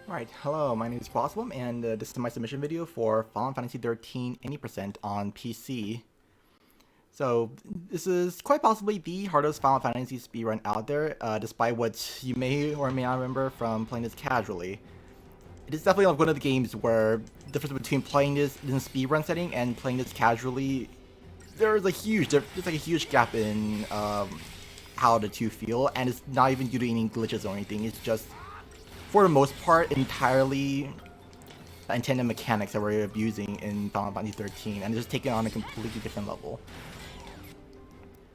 Alright, hello, my name is Possible, and this is my submission video for Final Fantasy 13 Any percent on PC. So, this is quite possibly the hardest Final Fantasy speedrun out there, despite what you may or may not remember from playing this casually. It is definitely like one of the games where the difference between playing this in a speedrun setting and playing this casually, there's like a huge gap in how the two feel, and it's not even due to any glitches or anything, it's just for the most part, entirely intended mechanics that we're abusing in Final Fantasy 13, and just taking it on a completely different level.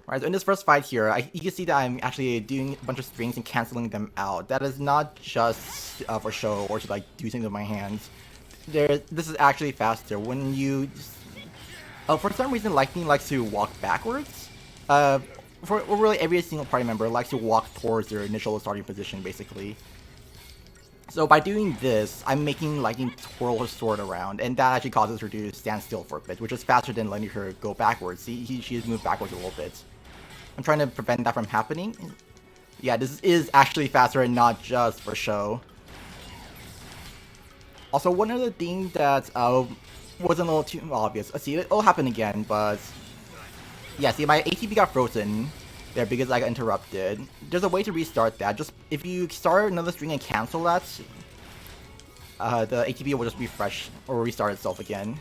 Alright, so in this first fight here, you can see that I'm actually doing a bunch of strings and canceling them out. That is not just for show or to like do things with my hands. This is actually faster. When you, for some reason, Lightning likes to walk backwards. For really every single party member likes to walk towards their initial starting position, basically. So by doing this, I'm making Lightning twirl her sword around, and that actually causes her to stand still for a bit, which is faster than letting her go backwards. See, she has moved backwards a little bit. I'm trying to prevent that from happening. Yeah, this is actually faster and not just for show. Also, one other thing that wasn't a little too obvious. See, it'll happen again, but yeah, see, my ATB got frozen there because I got interrupted. There's a way to restart that. Just if you start another string and cancel that, the ATB will just refresh or restart itself again.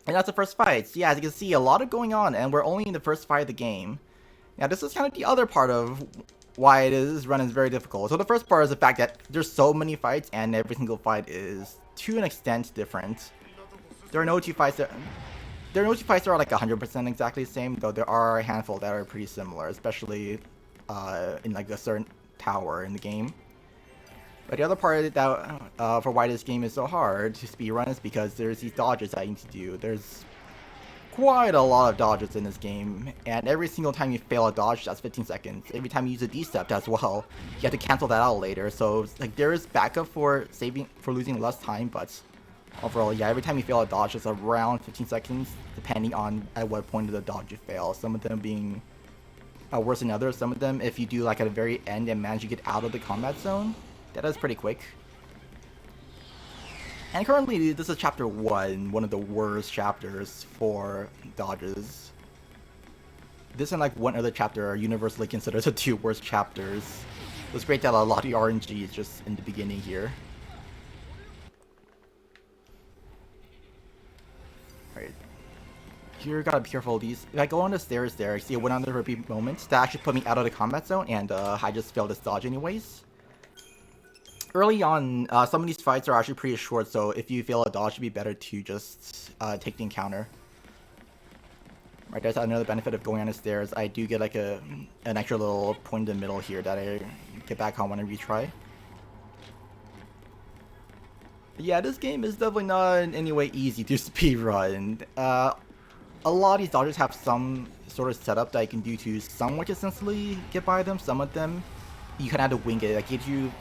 And that's the first fight. So yeah, as you can see, a lot of going on, and we're only in the first fight of the game. Now, this is kind of the other part of why this run is very difficult. So the first part is the fact that there's so many fights, and every single fight is, to an extent, different. There are no two fights that are like 100% exactly the same, though there are a handful that are pretty similar, especially in like a certain tower in the game. But the other part that for why this game is so hard to speedrun is because there's these dodges that you need to do. There's quite a lot of dodges in this game, and every single time you fail a dodge, that's 15 seconds. Every time you use a D-step as well, you have to cancel that out later. So like there is backup for losing less time, but overall, yeah, every time you fail a dodge, it's around 15 seconds, depending on at what point of the dodge you fail. Some of them being worse than others. Some of them, if you do like at the very end and manage to get out of the combat zone, that is pretty quick. And currently, this is chapter 1, one of the worst chapters for dodges. This and like one other chapter are universally considered the two worst chapters. It's great that a lot of the RNG is just in the beginning here. Alright. Here, gotta be careful of these. If I go on the stairs there, I see I went on there for a brief moment. That actually put me out of the combat zone, and I just failed this dodge anyways. Early on, some of these fights are actually pretty short, so if you fail a dodge, it'd be better to just take the encounter. Right, there's another benefit of going on the stairs. I do get like an extra little point in the middle here that I get back on when I retry. But yeah, this game is definitely not in any way easy to speedrun. A lot of these dodges have some sort of setup that you can do to somewhat consistently get by them. Some of them, you kind of have to wing it. That gives you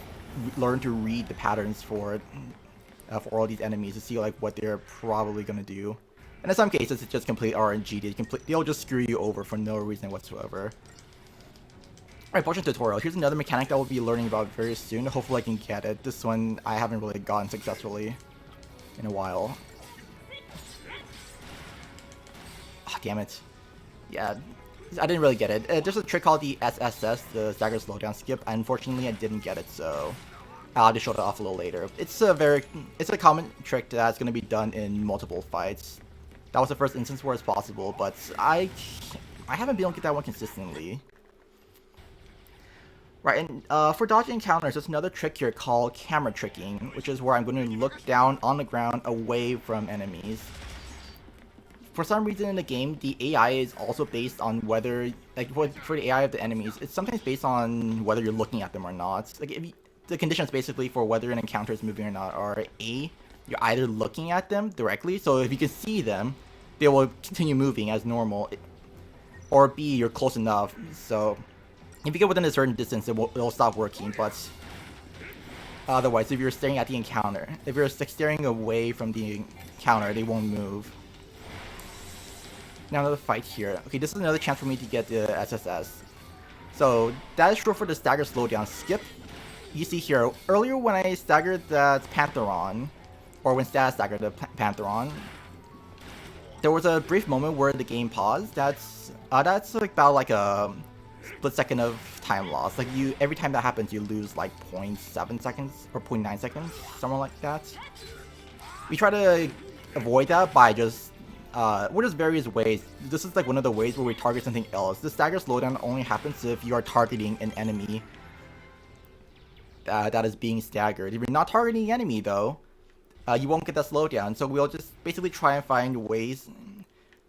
learn to read the patterns for all these enemies to see like what they're probably gonna do. And in some cases, it's just complete RNG. They'll just screw you over for no reason whatsoever. Alright, portion tutorial. Here's another mechanic that we'll be learning about very soon. Hopefully I can get it. This one I haven't really gotten successfully in a while. Ah, damn it. Yeah, I didn't really get it. There's a trick called the SSS, the stagger slowdown skip. Unfortunately, I didn't get it, so I'll just show it off a little later. It's a common trick that's going to be done in multiple fights. That was the first instance where it's possible, but I haven't been able to get that one consistently. Right, and for dodging encounters, there's another trick here called camera tricking, which is where I'm going to look down on the ground away from enemies. For some reason in the game, the AI is also based on whether, like, for the AI of the enemies, it's sometimes based on whether you're looking at them or not. Like, the conditions basically for whether an encounter is moving or not are A, you're either looking at them directly, so if you can see them, they will continue moving as normal, or B, you're close enough, so if you get within a certain distance, it'll stop working, but otherwise, if you're staring at the encounter, if you're staring away from the encounter, they won't move. Now another fight here. Okay, this is another chance for me to get the SSS. So that is true for the stagger slowdown skip. you see here, earlier when I staggered that Pantheron, or when Stas staggered the Pantheron, there was a brief moment where the game paused. That's like about like a split second of time loss. Like every time that happens, you lose like 0.7 seconds or 0.9 seconds, something like that. We try to avoid that by just there's various ways. This is like one of the ways where we target something else. The stagger slowdown only happens if you are targeting an enemy that is being staggered. If you're not targeting the enemy though, you won't get that slowdown. So we'll just basically try and find ways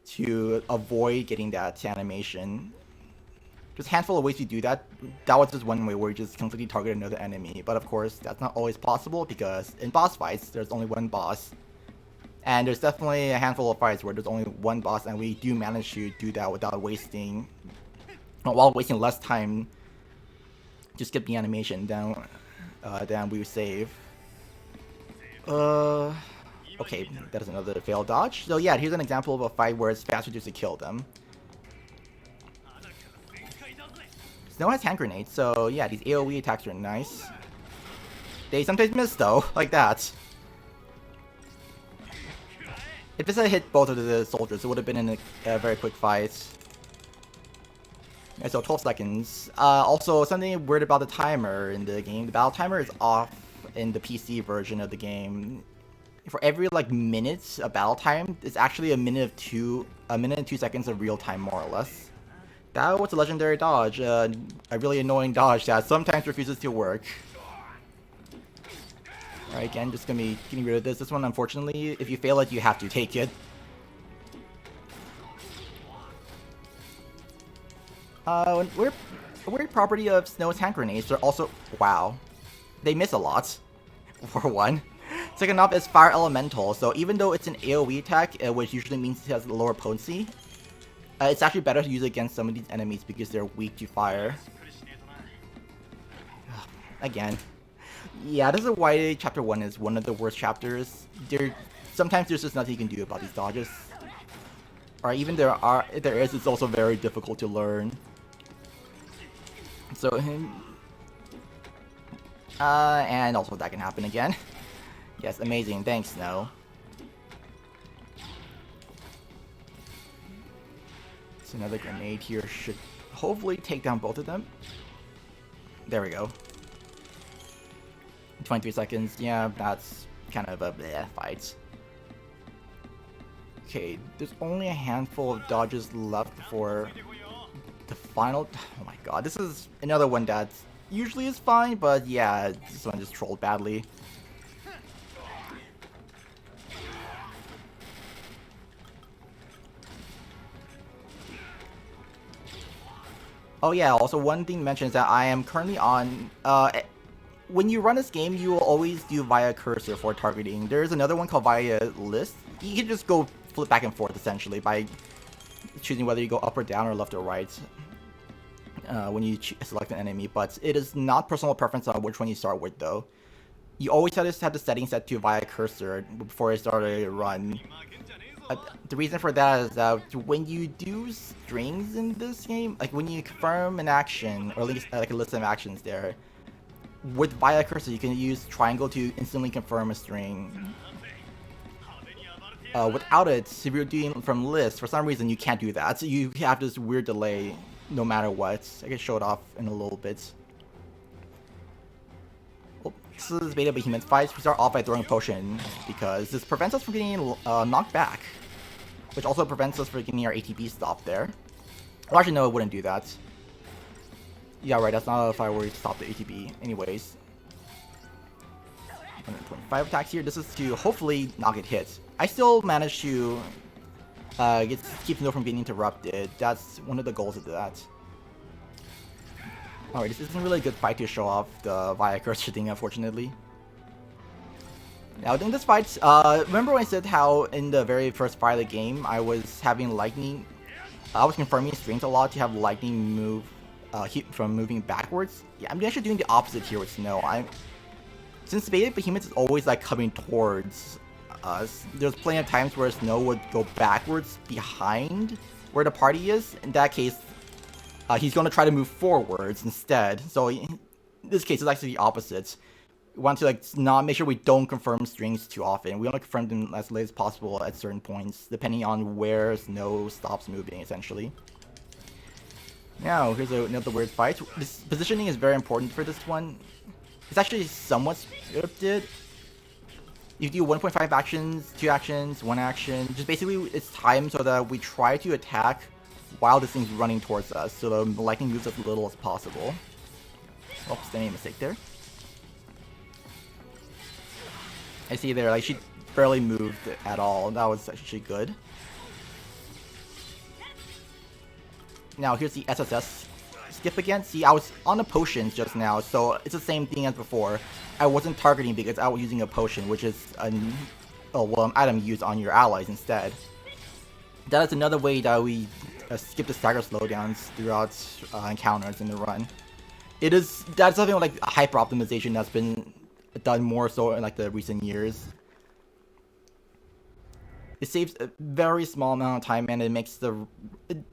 to avoid getting that animation. Just a handful of ways to do that. That was just one way where you just completely target another enemy. But of course, that's not always possible because in boss fights, there's only one boss. And there's definitely a handful of fights where there's only one boss, and we do manage to do that without wasting, while wasting less time to skip the animation than we save. Okay, that is another failed dodge. So yeah, here's an example of a fight where it's faster just to kill them. Snow has hand grenades, so yeah, these AoE attacks are nice. They sometimes miss though, like that. If this had hit both of the soldiers, it would have been in a very quick fight. Yeah, so 12 seconds. Also, something weird about the timer in the game. The battle timer is off in the PC version of the game. For every like minute of battle time, it's actually a minute and 2 seconds of real time, more or less. That was a legendary dodge, a really annoying dodge that sometimes refuses to work. Alright, again, just gonna be getting rid of this. This one, unfortunately, if you fail it, you have to take it. A weird property of Snow's hand grenades are also... Wow. They miss a lot, for one. Second off is Fire Elemental, so even though it's an AoE attack, which usually means it has lower potency, it's actually better to use it against some of these enemies because they're weak to fire. Again. Yeah, this is why Chapter 1 is one of the worst chapters. Sometimes there's just nothing you can do about these dodges. Or even if there is, it's also very difficult to learn. So, and also that can happen again. Yes, amazing. Thanks, Snow. So another grenade here should hopefully take down both of them. There we go. 23 seconds. Yeah, that's kind of a bleh fight. Okay, there's only a handful of dodges left before the final... Oh my god, this is another one that usually is fine, but yeah, this one just trolled badly. Oh yeah, also one thing to mention is that I am currently on... when you run this game, you will always do via cursor for targeting. There's another one called via list. You can just go flip back and forth essentially by choosing whether you go up or down or left or right when you select an enemy, but it is not personal preference on which one you start with though. You always have to have the settings set to via cursor before you start a run. The reason for that is that when you do strings in this game, like when you confirm an action, or at least like a list of actions there, with via cursor you can use triangle to instantly confirm a string. Without it, if you're doing from list, for some reason you can't do that. So you have this weird delay no matter what. I can show it off in a little bit. Well, this is Beta Behemoth fights. We start off by throwing a potion because this prevents us from getting knocked back, which also prevents us from getting our ATB stopped there. Well, actually, no, it wouldn't do that. Yeah, right, that's not if I were to stop the ATB. Anyways. 125 attacks here. This is to hopefully not get hit. I still managed to keep Snow from getting interrupted. That's one of the goals of that. Alright, this isn't really a good fight to show off the via cursor thing, unfortunately. Now, in this fight, remember when I said how in the very first fight of the game, I was having lightning... I was confirming strings a lot to have lightning move from moving backwards? Yeah, I'm actually doing the opposite here with Snow. Since Beta Behemoth is always like coming towards us, there's plenty of times where Snow would go backwards behind where the party is. In that case, he's going to try to move forwards instead. So in this case, it's actually the opposite. We want to like not make sure we don't confirm strings too often. We want to confirm them as late as possible at certain points, depending on where Snow stops moving, essentially. Now, here's another weird fight. This positioning is very important for this one. It's actually somewhat scripted. You do 1.5 actions, 2 actions, 1 action. Just basically, it's timed so that we try to attack while this thing's running towards us, so the lightning moves as little as possible. Oops, I made a mistake there. I see there, like, she barely moved at all. That was actually good. Now, here's the SSS skip again. See, I was on the potions just now, so it's the same thing as before. I wasn't targeting because I was using a potion, which is an item used on your allies instead. That is another way that we skip the stagger slowdowns throughout encounters in the run. That's something like hyper optimization that's been done more so in like the recent years. It saves a very small amount of time, and it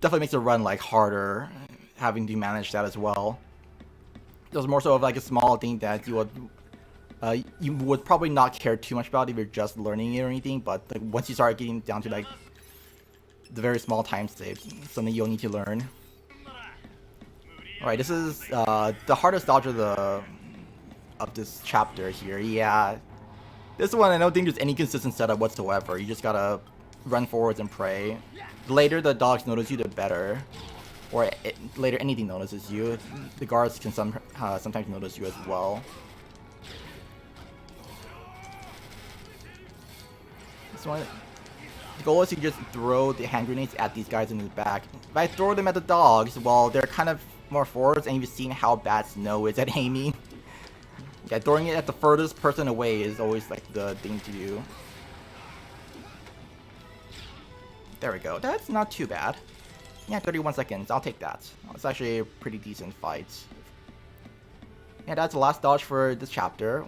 definitely makes the run like harder, having to manage that as well. It was more so of like a small thing that you would probably not care too much about if you're just learning it or anything, but like, once you start getting down to like the very small time saves, something you'll need to learn. Alright, this is the hardest dodge of this chapter here. Yeah, this one I don't think there's any consistent setup whatsoever. You just gotta run forwards and pray. The later the dogs notice you, the better. Or later anything notices you. The guards can sometimes notice you as well. This one, the goal is to just throw the hand grenades at these guys in the back. If I throw them at the dogs, well, they're kind of more forwards, and you've seen how bad Snow is at aiming. Yeah, throwing it at the furthest person away is always like the thing to do. There we go. That's not too bad. Yeah, 31 seconds. I'll take that. It's actually a pretty decent fight. Yeah, that's the last dodge for this chapter.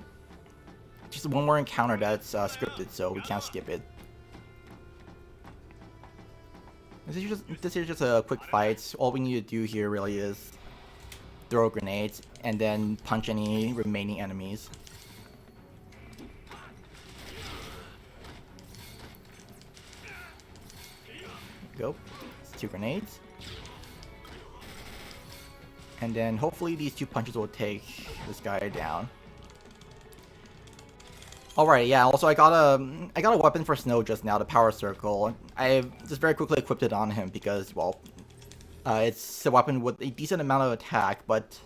Just one more encounter that's scripted, so we can't skip it. This is just a quick fight. All we need to do here really is throw grenades and then punch any remaining enemies. Go. It's 2 grenades. And then hopefully these 2 punches will take this guy down. Alright, yeah, also I got a weapon for Snow just now, the Power Circle. I just very quickly equipped it on him because, well, it's a weapon with a decent amount of attack, but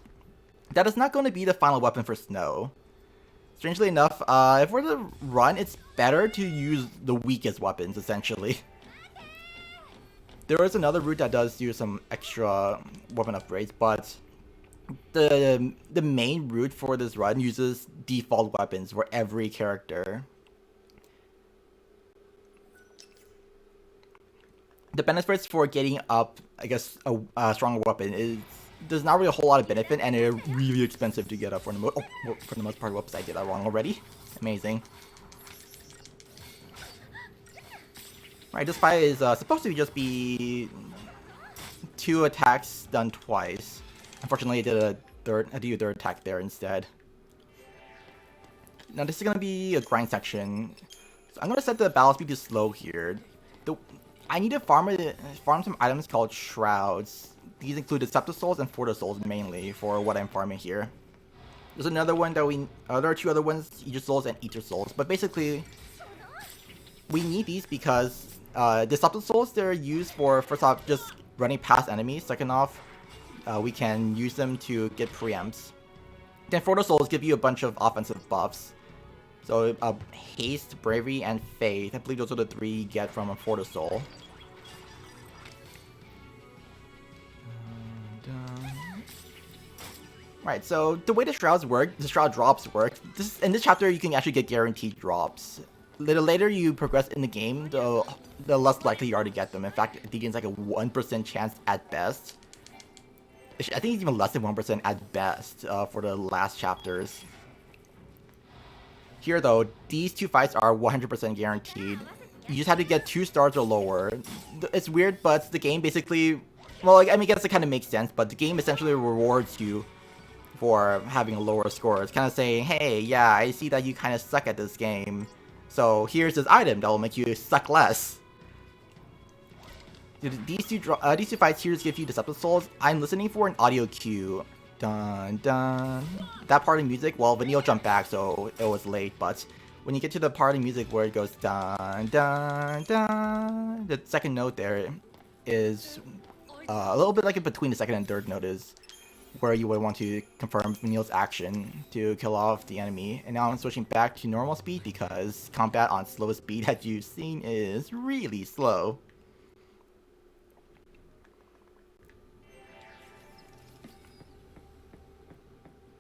that is not going to be the final weapon for Snow. Strangely enough, if we're to run, it's better to use the weakest weapons, essentially. There is another route that does do some extra weapon upgrades, but the main route for this run uses default weapons for every character. The benefits for getting up, I guess, a stronger weapon is there's not really a whole lot of benefit, and they're really expensive to get up for the most part. Whoops, I did that wrong already. Amazing. Right, this fight is supposed to just be 2 attacks done twice. Unfortunately, I did a third attack there instead. Now this is gonna be a grind section, so I'm gonna set the battle speed to slow here. I need to farm some items called Shrouds. These include Deceptive Souls and Fortis Souls mainly for what I'm farming here. There's another one that there are 2 other ones, Aegis Souls and Ether Souls, but basically we need these because Deceptive Souls, they're used for, first off, just running past enemies. Second off, we can use them to get preempts. Then Fortis Souls give you a bunch of offensive buffs. So Haste, Bravery, and Faith. I believe those are the 3 you get from a Fortis Soul. Right, so the way the Shrouds work, the Shroud drops work, in this chapter you can actually get guaranteed drops. The later you progress in the game, the less likely you are to get them. In fact, I think it's like a 1% chance at best. I think it's even less than 1% at best for the last chapters. Here though, these 2 fights are 100% guaranteed. You just have to get 2 stars or lower. It's weird, but the game basically, well, I mean, I guess it kind of makes sense, but the game essentially rewards you for having a lower score. It's kind of saying, hey, yeah, I see that you kind of suck at this game, so here's this item that will make you suck less. These two fights here give you Deceptive Souls. I'm listening for an audio cue. Dun dun. That part of music, well, Vanille jumped back, so it was late, but when you get to the part of music where it goes dun dun dun, the second note there is a little bit like in between the second and third note is where you would want to confirm Vanille's action to kill off the enemy. And now I'm switching back to normal speed because combat on slowest speed that you've seen is really slow.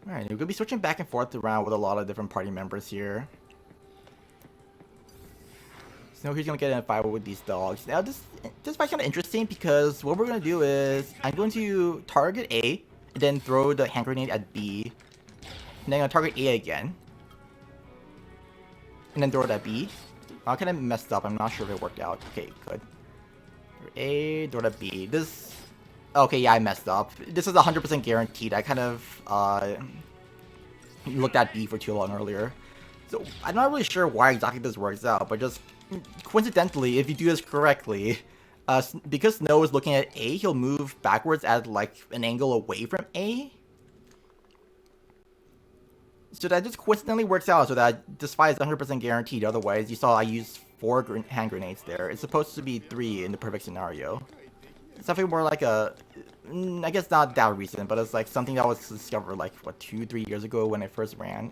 Alright, we're going to be switching back and forth around with a lot of different party members here. So he's going to get in a fight with these dogs. Now this fight's kind of interesting because what we're going to do is I'm going to target A, and then throw the hand grenade at B. And then I'm going to target A again. And then throw it at B. I kind of messed up, I'm not sure if it worked out. Okay, good. A, throw it at B. This... Okay, yeah, I messed up. This is 100% guaranteed. I kind of looked at B for too long earlier. So I'm not really sure why exactly this works out, but just coincidentally, if you do this correctly, because Snow is looking at A, he'll move backwards at like an angle away from A. So that just coincidentally works out so that this fight is 100% guaranteed. Otherwise, you saw I used 4 hand grenades there. It's supposed to be 3 in the perfect scenario. Something more like a, I guess not that recent, but it's like something that was discovered like, what, 2-3 years ago when I first ran.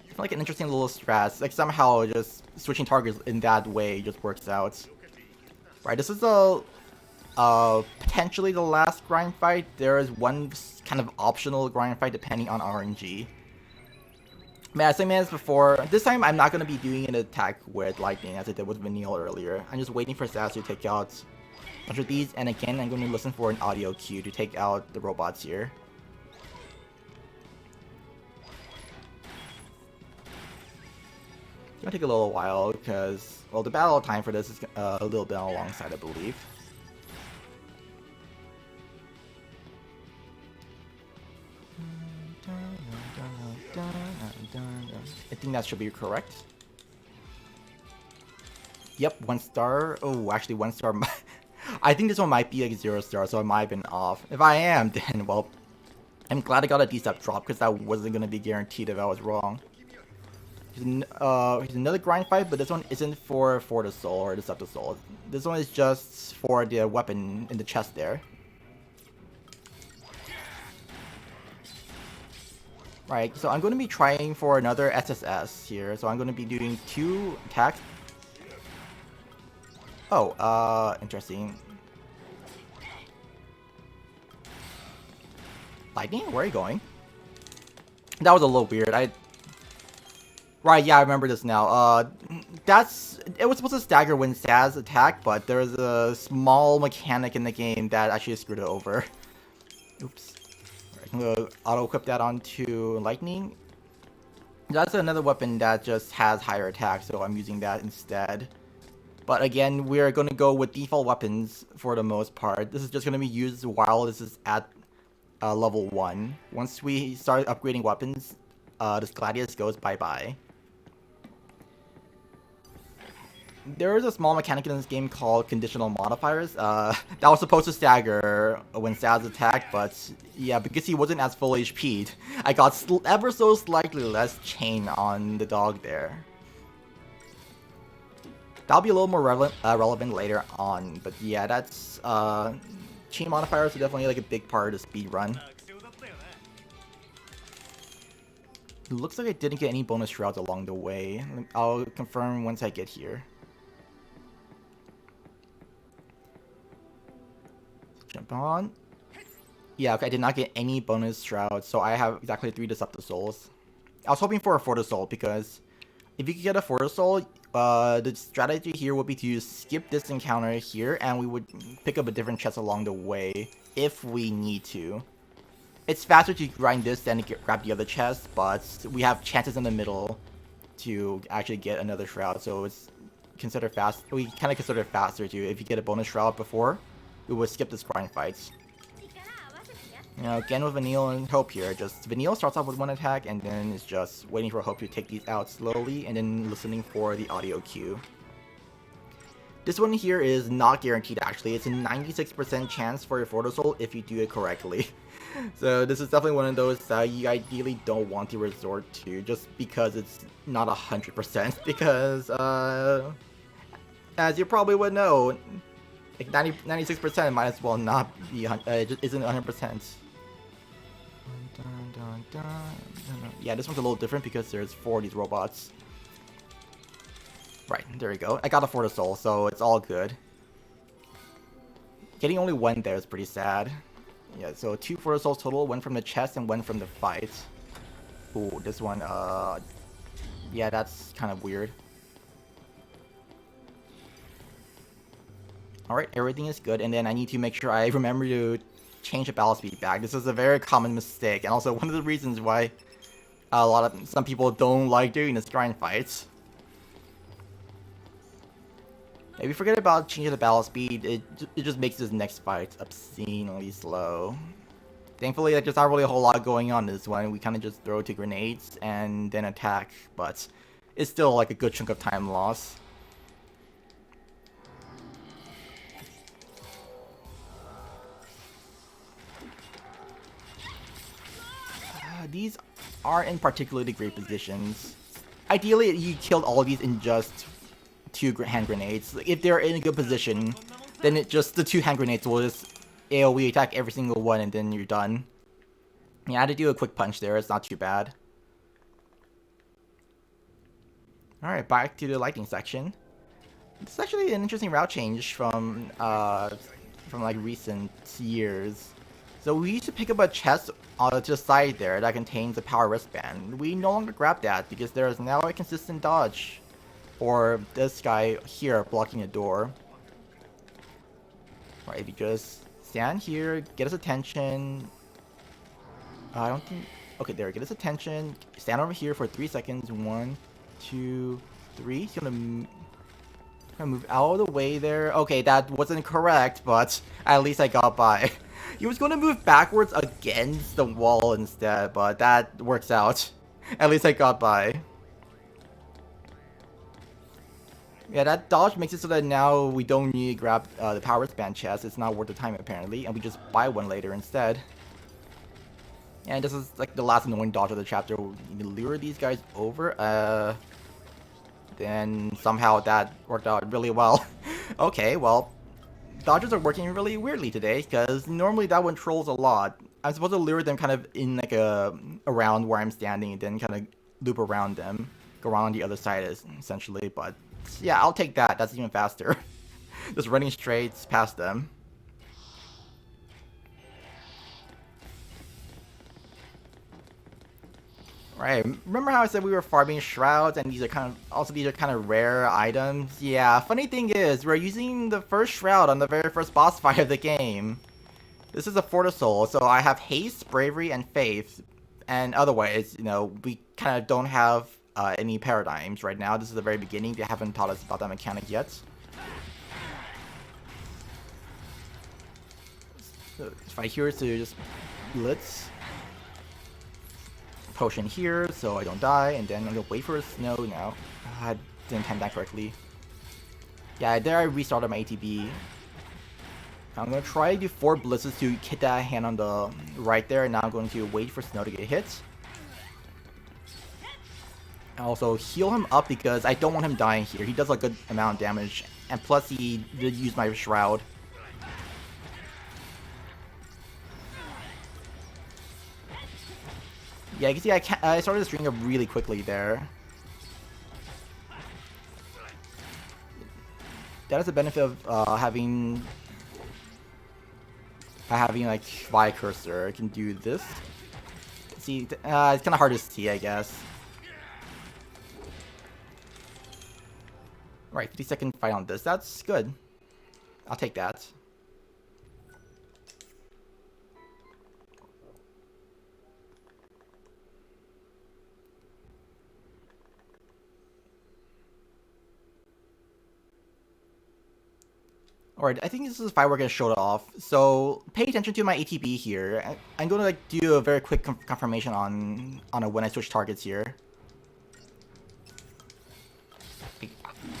It's like an interesting little strat. Like somehow just switching targets in that way just works out. Right, this is potentially the last grind fight. There is one kind of optional grind fight depending on RNG. Man, as I mentioned before, this time I'm not going to be doing an attack with lightning as I did with Vanille earlier. I'm just waiting for Sass to take out a bunch of these, and again I'm going to listen for an audio cue to take out the robots here. It's going to take a little while because, well, the battle time for this is a little bit on the long side, I believe. I think that should be correct. Yep, 1 star. Oh, actually 1 star. I think this one might be like 0 star, so I might have been off. If I am, then, well, I'm glad I got a D-step drop because that wasn't going to be guaranteed if I was wrong. Here's another grind fight, but this one isn't for the soul or the Deceptive Soul. This one is just for the weapon in the chest there. Right, so I'm going to be trying for another SSS here. So I'm going to be doing 2 attacks. Oh, interesting. Lightning? Where are you going? That was a little weird. Right, yeah, I remember this now. It was supposed to stagger when Saz attacked, but there's a small mechanic in the game that actually screwed it over. Oops. I'm gonna auto-equip that onto Lightning. That's another weapon that just has higher attack, so I'm using that instead. But again, we're gonna go with default weapons for the most part. This is just gonna be used while this is at level 1. Once we start upgrading weapons, this Gladius goes bye-bye. There is a small mechanic in this game called conditional modifiers. That was supposed to stagger when Saz attacked, but yeah, because he wasn't as full HP'd, I got ever so slightly less chain on the dog there. That'll be a little more relevant later on, but yeah, that's chain modifiers are definitely like a big part of the speed run. It looks like I didn't get any bonus shrouds along the way. I'll confirm once I get here. Jump on. Yeah, okay, I did not get any bonus shrouds, so I have exactly 3 Deceptive Souls. I was hoping for a Fortis Soul because if you could get a Fortis Soul, the strategy here would be to skip this encounter here, and we would pick up a different chest along the way if we need to. It's faster to grind this than to grab the other chest, but we have chances in the middle to actually get another shroud, so it's considered fast. We kind of consider it faster too. If you get a bonus shroud before, we would skip this grind fights. You know, again with Vanille and Hope here, just Vanille starts off with one attack and then is just waiting for Hope to take these out slowly and then listening for the audio cue. This one here is not guaranteed actually, it's a 96% chance for your Photo Soul if you do it correctly. So this is definitely one of those that you ideally don't want to resort to just because it's not 100% because as you probably would know, like 96% might as well not be, it just isn't 100%. Yeah, this one's a little different because there's 4 of these robots. Right, there we go. I got a Photo Soul, so it's all good. Getting only 1 there is pretty sad. Yeah, so 2 Photo Souls total, 1 from the chest and 1 from the fight. Ooh, this one, yeah, that's kind of weird. Alright, everything is good, and then I need to make sure I remember to change the battle speed back. This is a very common mistake, and also one of the reasons why some people don't like doing this grind fights. If you forget about changing the battle speed, it just makes this next fight obscenely slow. Thankfully, like, there's not really a whole lot going on in this one. We kind of just throw 2 grenades and then attack, but it's still like a good chunk of time loss. These aren't in particularly great positions. Ideally, you killed all of these in just 2 hand grenades. Like, if they're in a good position, then the 2 hand grenades will just AoE attack every single one and then you're done. Yeah, I had to do a quick punch there, it's not too bad. Alright, back to the lightning section. This is actually an interesting route change from like recent years. So we used to pick up a chest to the side there that contains a power wristband. We no longer grab that because there is now a consistent dodge for this guy here blocking the door. Alright, if you just stand here, get his attention. I don't think... Okay, there, get his attention. Stand over here for 3 seconds. 1, 2, 3. He's gonna move out of the way there. Okay, that wasn't correct, but at least I got by. He was going to move backwards against the wall instead, but that works out. At least I got by. Yeah, that dodge makes it so that now we don't need to grab the power wristband chest. It's not worth the time apparently, and we just buy one later instead. And this is like the last annoying dodge of the chapter. We lure these guys over. Then somehow that worked out really well. Okay, well, dodges are working really weirdly today because normally that one trolls a lot. I'm supposed to lure them kind of in like around where I'm standing and then kind of loop around them, go around on the other side essentially. But yeah, I'll take that. That's even faster. Just running straight past them. Right, remember how I said we were farming shrouds and these are kind of rare items? Yeah, funny thing is, we're using the first shroud on the very first boss fight of the game. This is a Photo Soul, so I have haste, bravery, and faith. And otherwise, you know, we kind of don't have any paradigms right now. This is the very beginning. They haven't taught us about that mechanic yet. So if I here to just blitz. Potion here so I don't die, and then I'm gonna wait for a snow now. I didn't time that correctly. Yeah, there I restarted my ATB. I'm gonna try to do 4 blitzes to hit that hand on the right there, and now I'm going to wait for snow to get hit. And also heal him up because I don't want him dying here. He does a good amount of damage, and plus he did use my shroud. Yeah, you can see I started the string up really quickly there. That is the benefit of having like Y cursor. I can do this. See, it's kind of hard to see, I guess. Right, 50-second fight on this. That's good. I'll take that. Alright, I think this is a fight we're gonna show it off. So pay attention to my ATB here. I'm gonna like do a very quick confirmation on when I switch targets here.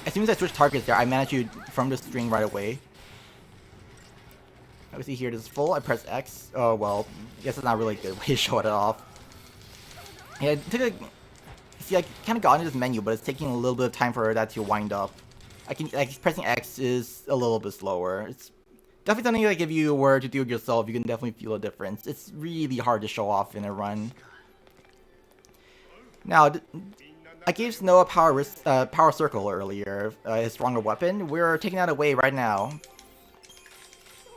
As soon as I switch targets there, I manage to from the string right away. Obviously here this is full, I press X. Oh well, I guess it's not really a good way to show it off. Yeah, see I kinda got into this menu, but it's taking a little bit of time for that to wind up. Pressing X is a little bit slower. It's definitely something like if you were to do it yourself, you can definitely feel a difference. It's really hard to show off in a run. Now, I gave Snow a power circle earlier, his stronger weapon. We're taking that away right now.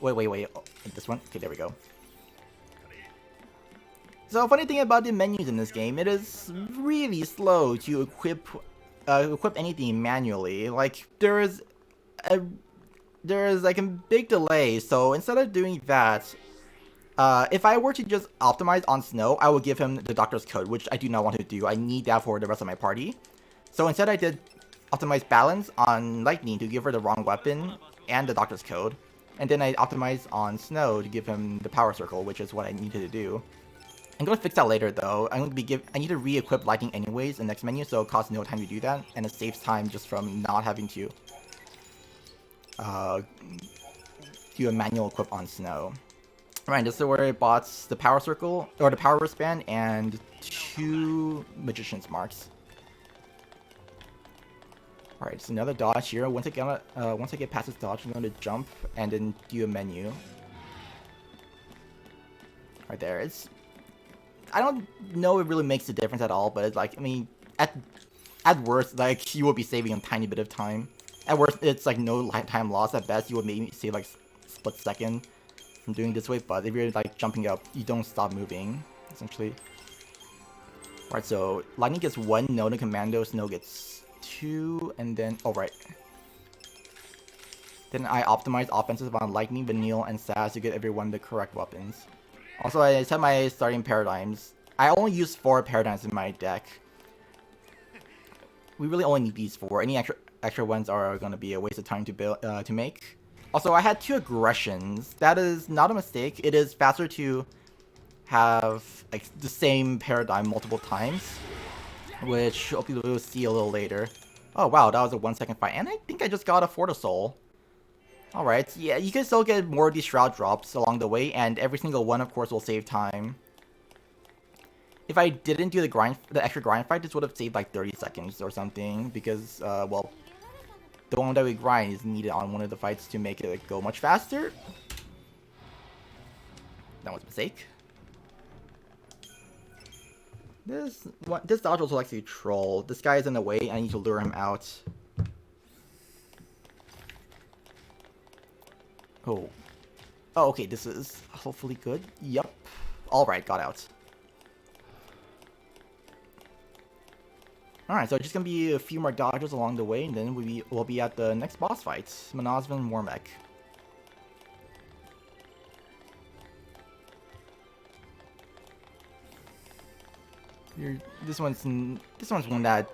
Wait. Oh, this one? Okay, there we go. So, funny thing about the menus in this game, it is really slow to equip anything manually. Like there is like a big delay. So instead of doing that, if I were to just optimize on Snow, I would give him the Doctor's Code, which I do not want to do. I need that for the rest of my party. So instead, I did optimize balance on Lightning to give her the wrong weapon and the Doctor's Code, and then I optimized on Snow to give him the Power Circle, which is what I needed to do. I'm gonna fix that later though. I need to re-equip Lightning anyways in the next menu, so it costs no time to do that, and it saves time just from not having to do a manual equip on Snow. Alright, this is where it bought the Power Circle, or the Power Wristband, and 2 Magician's Marks. Alright, so another dodge here. Once I get past this dodge, I'm going to jump and then do a menu. Right there. I don't know if it really makes a difference at all, but it's like, I mean, at worst, like, you will be saving a tiny bit of time. At worst, it's like no time loss. At best, you would maybe save like split second from doing this way, but if you're like jumping up, you don't stop moving, essentially. Alright, so Lightning gets 1, no to Commando, Snow gets 2, and then, oh right. Then I optimize offensive on Lightning, Vanille, and Sass to get everyone the correct weapons. Also, I set my starting paradigms. I only use 4 paradigms in my deck. We really only need these 4. Any extra ones are going to be a waste of time to build to make. Also, I had 2 aggressions. That is not a mistake. It is faster to have like the same paradigm multiple times, which hopefully we'll see a little later. Oh wow, that was a 1-second fight, and I think I just got a Fortisol. Alright, yeah, you can still get more of these Shroud drops along the way, and every single one, of course, will save time. If I didn't do the extra grind fight, this would have saved like 30 seconds or something, because, well, the one that we grind is needed on one of the fights to make it like, go much faster. That was a mistake. This dodge also likes to troll. This guy is in the way, I need to lure him out. Oh, okay, this is hopefully good. Yup. Alright, got out. Alright, so just gonna be a few more dodges along the way, and then we'll be at the next boss fight, Monozvan Warmech. This one's one that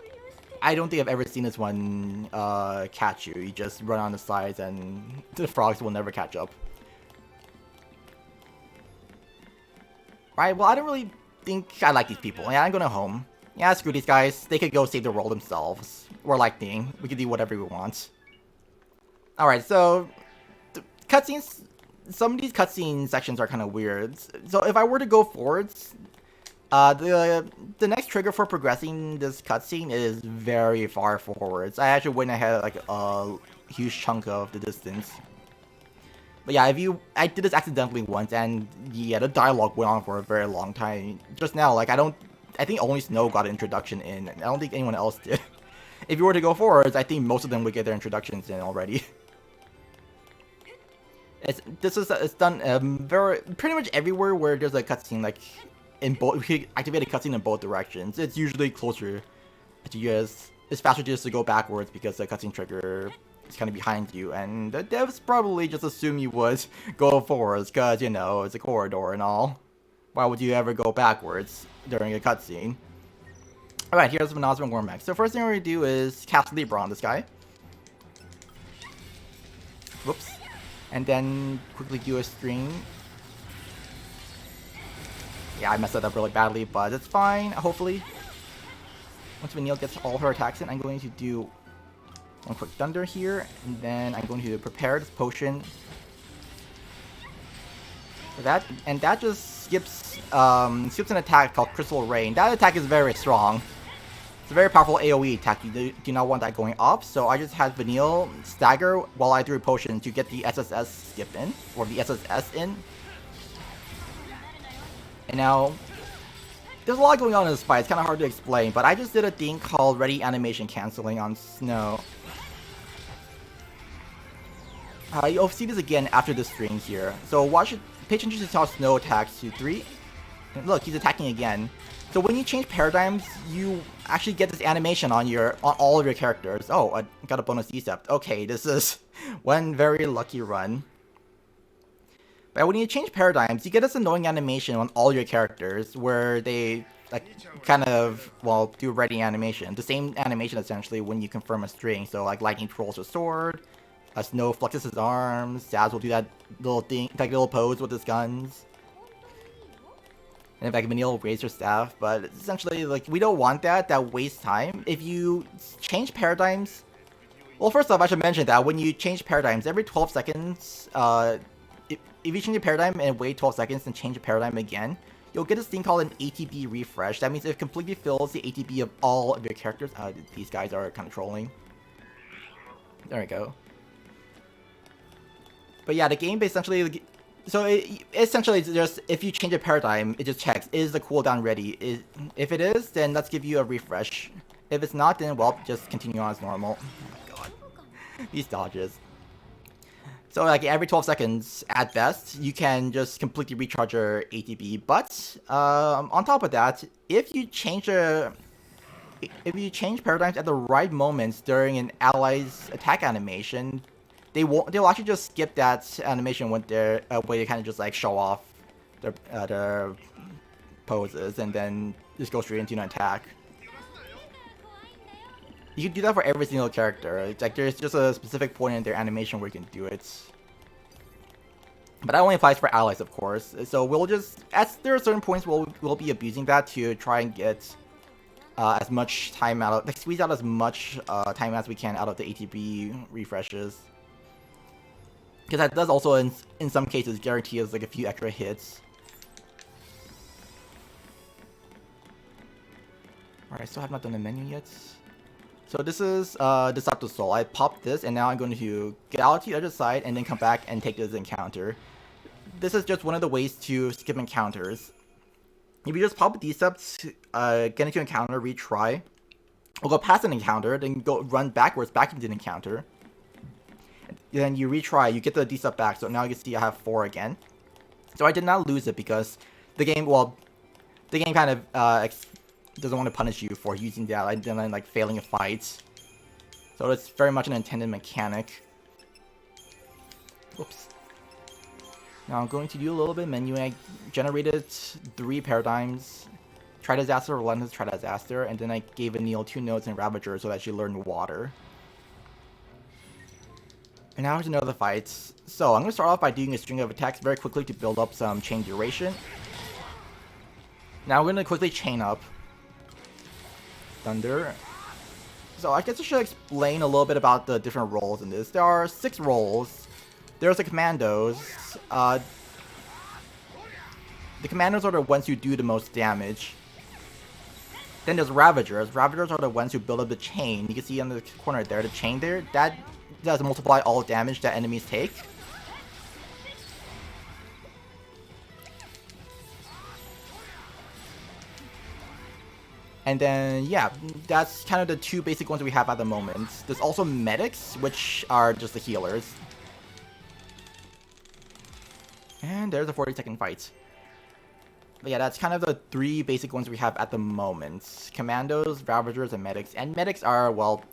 I don't think I've ever seen this one catch you. You just run on the sides and the frogs will never catch up. Right, well I don't really think I like these people. Yeah, I'm going home. Yeah, screw these guys. They could go save the world themselves. We're Lightning. We can do whatever we want. Alright, so the cutscenes, some of these cutscene sections are kind of weird. So if I were to go forwards, the next trigger for progressing this cutscene is very far forwards. I actually went ahead like a huge chunk of the distance. But yeah, I did this accidentally once, and yeah, the dialogue went on for a very long time. Just now, like I think only Snow got an introduction in, and I don't think anyone else did. If you were to go forwards, I think most of them would get their introductions in already. It's done pretty much everywhere where there's a cutscene like. In both, we can activate a cutscene in both directions. It's usually closer to just, it's faster just to go backwards because the cutscene trigger is kind of behind you, and the devs probably just assume you would go forwards because, you know, it's a corridor and all. Why would you ever go backwards during a cutscene? Alright, here's Monozvan Warmech. So first thing we're going to do is cast Libra on this guy. Whoops. And then quickly do a string. Yeah, I messed that up really badly, but it's fine, hopefully. Once Vanille gets all her attacks in, I'm going to do one quick Thunder here, and then I'm going to prepare this potion for that, and that just skips an attack called Crystal Rain. That attack is very strong. It's a very powerful AoE attack. You do not want that going off, so I just had Vanille stagger while I threw a potion to get the SSS skip in, or the SSS in. And now, there's a lot going on in this fight. It's kind of hard to explain, but I just did a thing called Ready Animation Canceling on Snow. You'll see this again after the string here. So watch it, pay attention to how Snow attacks to 3. And look, he's attacking again. So when you change paradigms, you actually get this animation on all of your characters. Oh, I got a bonus Decept. Okay, this is one very lucky run. But when you change paradigms, you get this annoying animation on all your characters where they like kind of, well, do ready animation. The same animation essentially when you confirm a string. So like Lightning twirls a sword, Snow flexes his arms, Zaz will do that little thing, like little pose with his guns. And in fact, Vanille will raise her staff, but essentially, like, we don't want that. That wastes time. If you change paradigms, well, first off, I should mention that when you change paradigms, every 12 seconds, if you change a paradigm and wait 12 seconds and change a paradigm again, you'll get this thing called an ATB refresh. That means it completely fills the ATB of all of your characters. These guys are kind of trolling. There we go. But yeah, the game essentially... So essentially, it's just, if you change a paradigm, it just checks, is the cooldown ready? If it is, then let's give you a refresh. If it's not, then, well, just continue on as normal. Oh my god. These dodges. So, like, every 12 seconds, at best, you can just completely recharge your ATB. But, on top of that, if you change paradigms at the right moments during an ally's attack animation, they'll actually just skip that animation when they kind of just like show off their poses and then just go straight into an attack. You can do that for every single character. It's like there's just a specific point in their animation where you can do it. But that only applies for allies, of course. So we'll just, there are certain points where we'll be abusing that to try and get as much time out of, like squeeze out as much time as we can out of the ATB refreshes. Because that does also, in some cases, guarantee us like a few extra hits. Alright, I still have not done the menu yet. So this is Deceptive Soul. I popped this, and now I'm going to get out to the other side, and then come back and take this encounter. This is just one of the ways to skip encounters. If you just pop Decept, get into an encounter, retry, we'll go past an encounter, then run backwards back into an encounter. Then you retry, you get the Decept back, so now you can see I have 4 again. So I did not lose it because the game kind of doesn't want to punish you for using that and then like failing a fight. So it's very much an intended mechanic. Whoops. Now I'm going to do a little bit of menuing. I generated 3 paradigms. Tri-Disaster, Relentless Tri-Disaster, and then I gave Vanille 2 notes in Ravager so that she learned water. And now to know the fights. So I'm going to start off by doing a string of attacks very quickly to build up some chain duration. Now we're going to quickly chain up. Thunder. So I guess I should explain a little bit about the different roles in this. There are 6 roles. There's the Commandos. The Commandos are the ones who do the most damage. Then there's Ravagers. Ravagers are the ones who build up the chain. You can see on the corner there, the chain there. That does multiply all damage that enemies take. And then, yeah, that's kind of the 2 basic ones we have at the moment. There's also Medics, which are just the healers. And there's a 40-second fight. But yeah, that's kind of the 3 basic ones we have at the moment. Commandos, Ravagers, and Medics. And Medics are, well,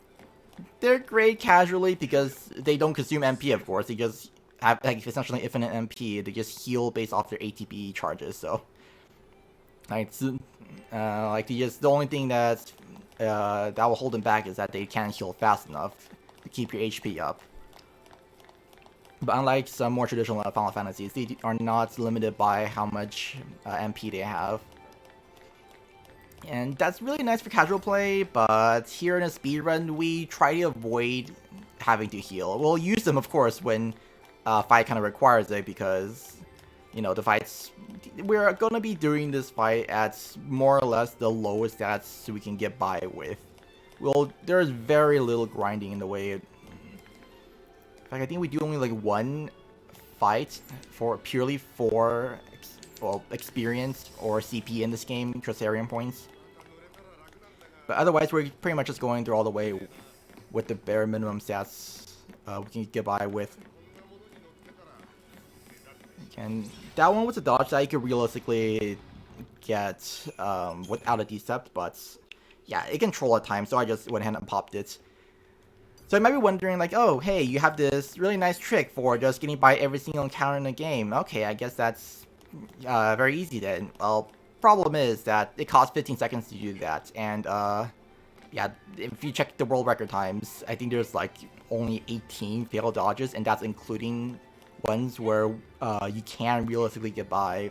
they're great casually because they don't consume MP, of course. They just have like essentially infinite MP. They just heal based off their ATB charges. So, like, the only thing that will hold them back is that they can't heal fast enough to keep your HP up. But unlike some more traditional Final Fantasies, they are not limited by how much MP they have. And that's really nice for casual play, but here in a speedrun, we try to avoid having to heal. We'll use them, of course, when fight kind of requires it, because, you know, the fights... We're going to be doing this fight at more or less the lowest stats we can get by with. Well, there's very little grinding in the way. In fact, I think we do only like one fight purely for experience or CP in this game, Tricerian points. But otherwise, we're pretty much just going through all the way with the bare minimum stats we can get by with. And that one was a dodge that you could realistically get without a decept, but yeah, it can troll at times, so I just went ahead and popped it. So you might be wondering, like, oh, hey, you have this really nice trick for just getting by every single encounter in the game. Okay, I guess that's very easy then. Well, problem is that it costs 15 seconds to do that, and yeah, if you check the world record times, I think there's like only 18 failed dodges, and that's including ones where you can realistically get by,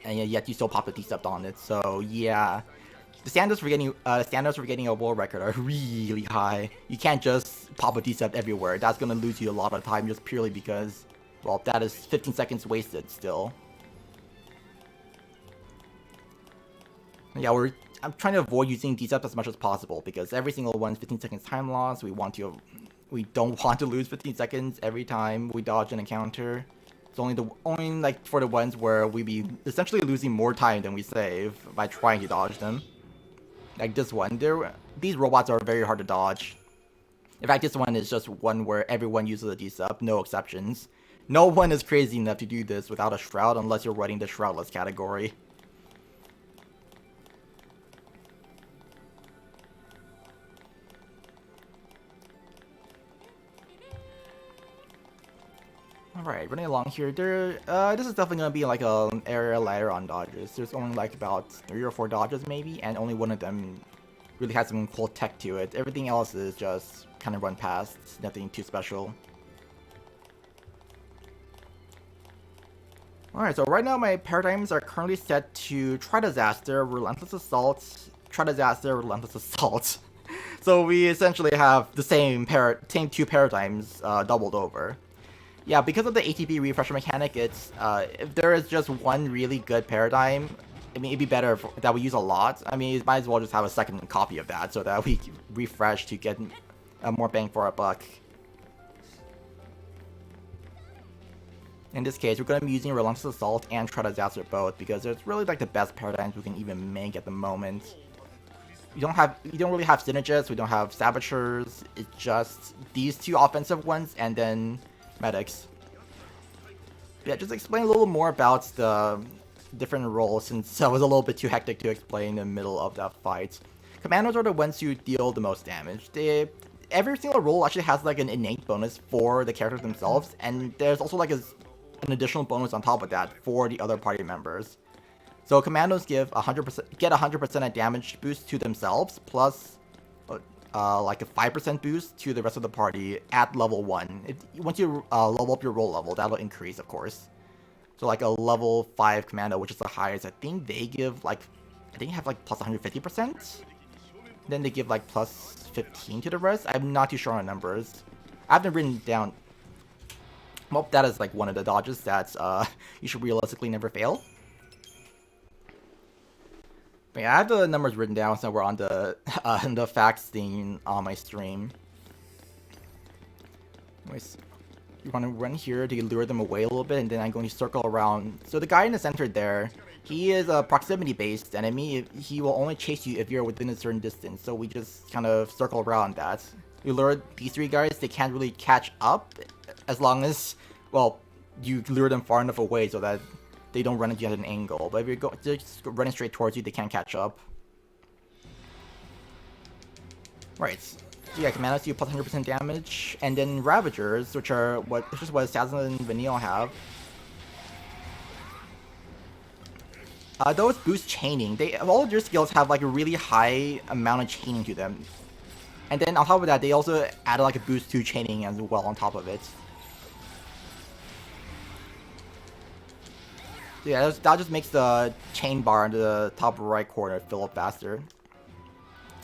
and yet you still pop a decept on it. So yeah, the standards for getting a world record are really high. You can't just pop a decept everywhere. That's gonna lose you a lot of time just purely because, well, that is 15 seconds wasted still. Yeah, I'm trying to avoid using decept as much as possible because every single one's 15 seconds time loss. We don't want to lose 15 seconds every time we dodge an encounter. It's only like for the ones where we be essentially losing more time than we save by trying to dodge them. Like this one, these robots are very hard to dodge. In fact, this one is just one where everyone uses a decept, no exceptions. No one is crazy enough to do this without a shroud unless you're running the shroudless category. Alright, running along here, this is definitely going to be like an area lighter on dodges. There's only like about 3 or 4 dodges maybe, and only one of them really has some cool tech to it. Everything else is just kind of run past, nothing too special. Alright, so right now my paradigms are currently set to Try Disaster, Relentless Assault, Try Disaster, Relentless Assault. So we essentially have the same 2 paradigms doubled over. Yeah, because of the ATB refresher mechanic, it's if there is just one really good paradigm, I mean, it'd be better that we use a lot. I mean, you might as well just have a second copy of that so that we refresh to get more bang for our buck. In this case, we're going to be using Relentless Assault and Try Disaster both because it's really like the best paradigms we can even make at the moment. You don't really have synergists, we don't have saboteurs. It's just these 2 offensive ones and then medics. Yeah, just explain a little more about the different roles since it was a little bit too hectic to explain in the middle of that fight. Commandos are the ones who deal the most damage. Every single role actually has like an innate bonus for the characters themselves, and there's also like an additional bonus on top of that for the other party members. So commandos get 100% of damage boost to themselves, plus like a 5% boost to the rest of the party at level 1. Once you level up your role level, that'll increase, of course. So like a level 5 commando, which is the highest, I think they give like, have like plus 150%. Then they give like plus 15 to the rest. I'm not too sure on the numbers. I haven't written down. Well, that is like one of the dodges that you should realistically never fail. But yeah, I have the numbers written down so we're on the facts thing on my stream. Anyways, you want to run here to lure them away a little bit, and then I'm going to circle around. So the guy in the center there, he is a proximity-based enemy. He will only chase you if you're within a certain distance. So we just kind of circle around that. You lure these 3 guys, they can't really catch up as long as, well, you lure them far enough away so that they don't run into you at an angle, but if you're just running straight towards you, they can't catch up. Right, so yeah, Commandos do plus 100% damage, and then Ravagers, which is what Assassin and Vanille have. Those boost chaining. All of their skills have like a really high amount of chaining to them, and then on top of that, they also add like a boost to chaining as well on top of it. So yeah, that just makes the chain bar in the top right corner fill up faster.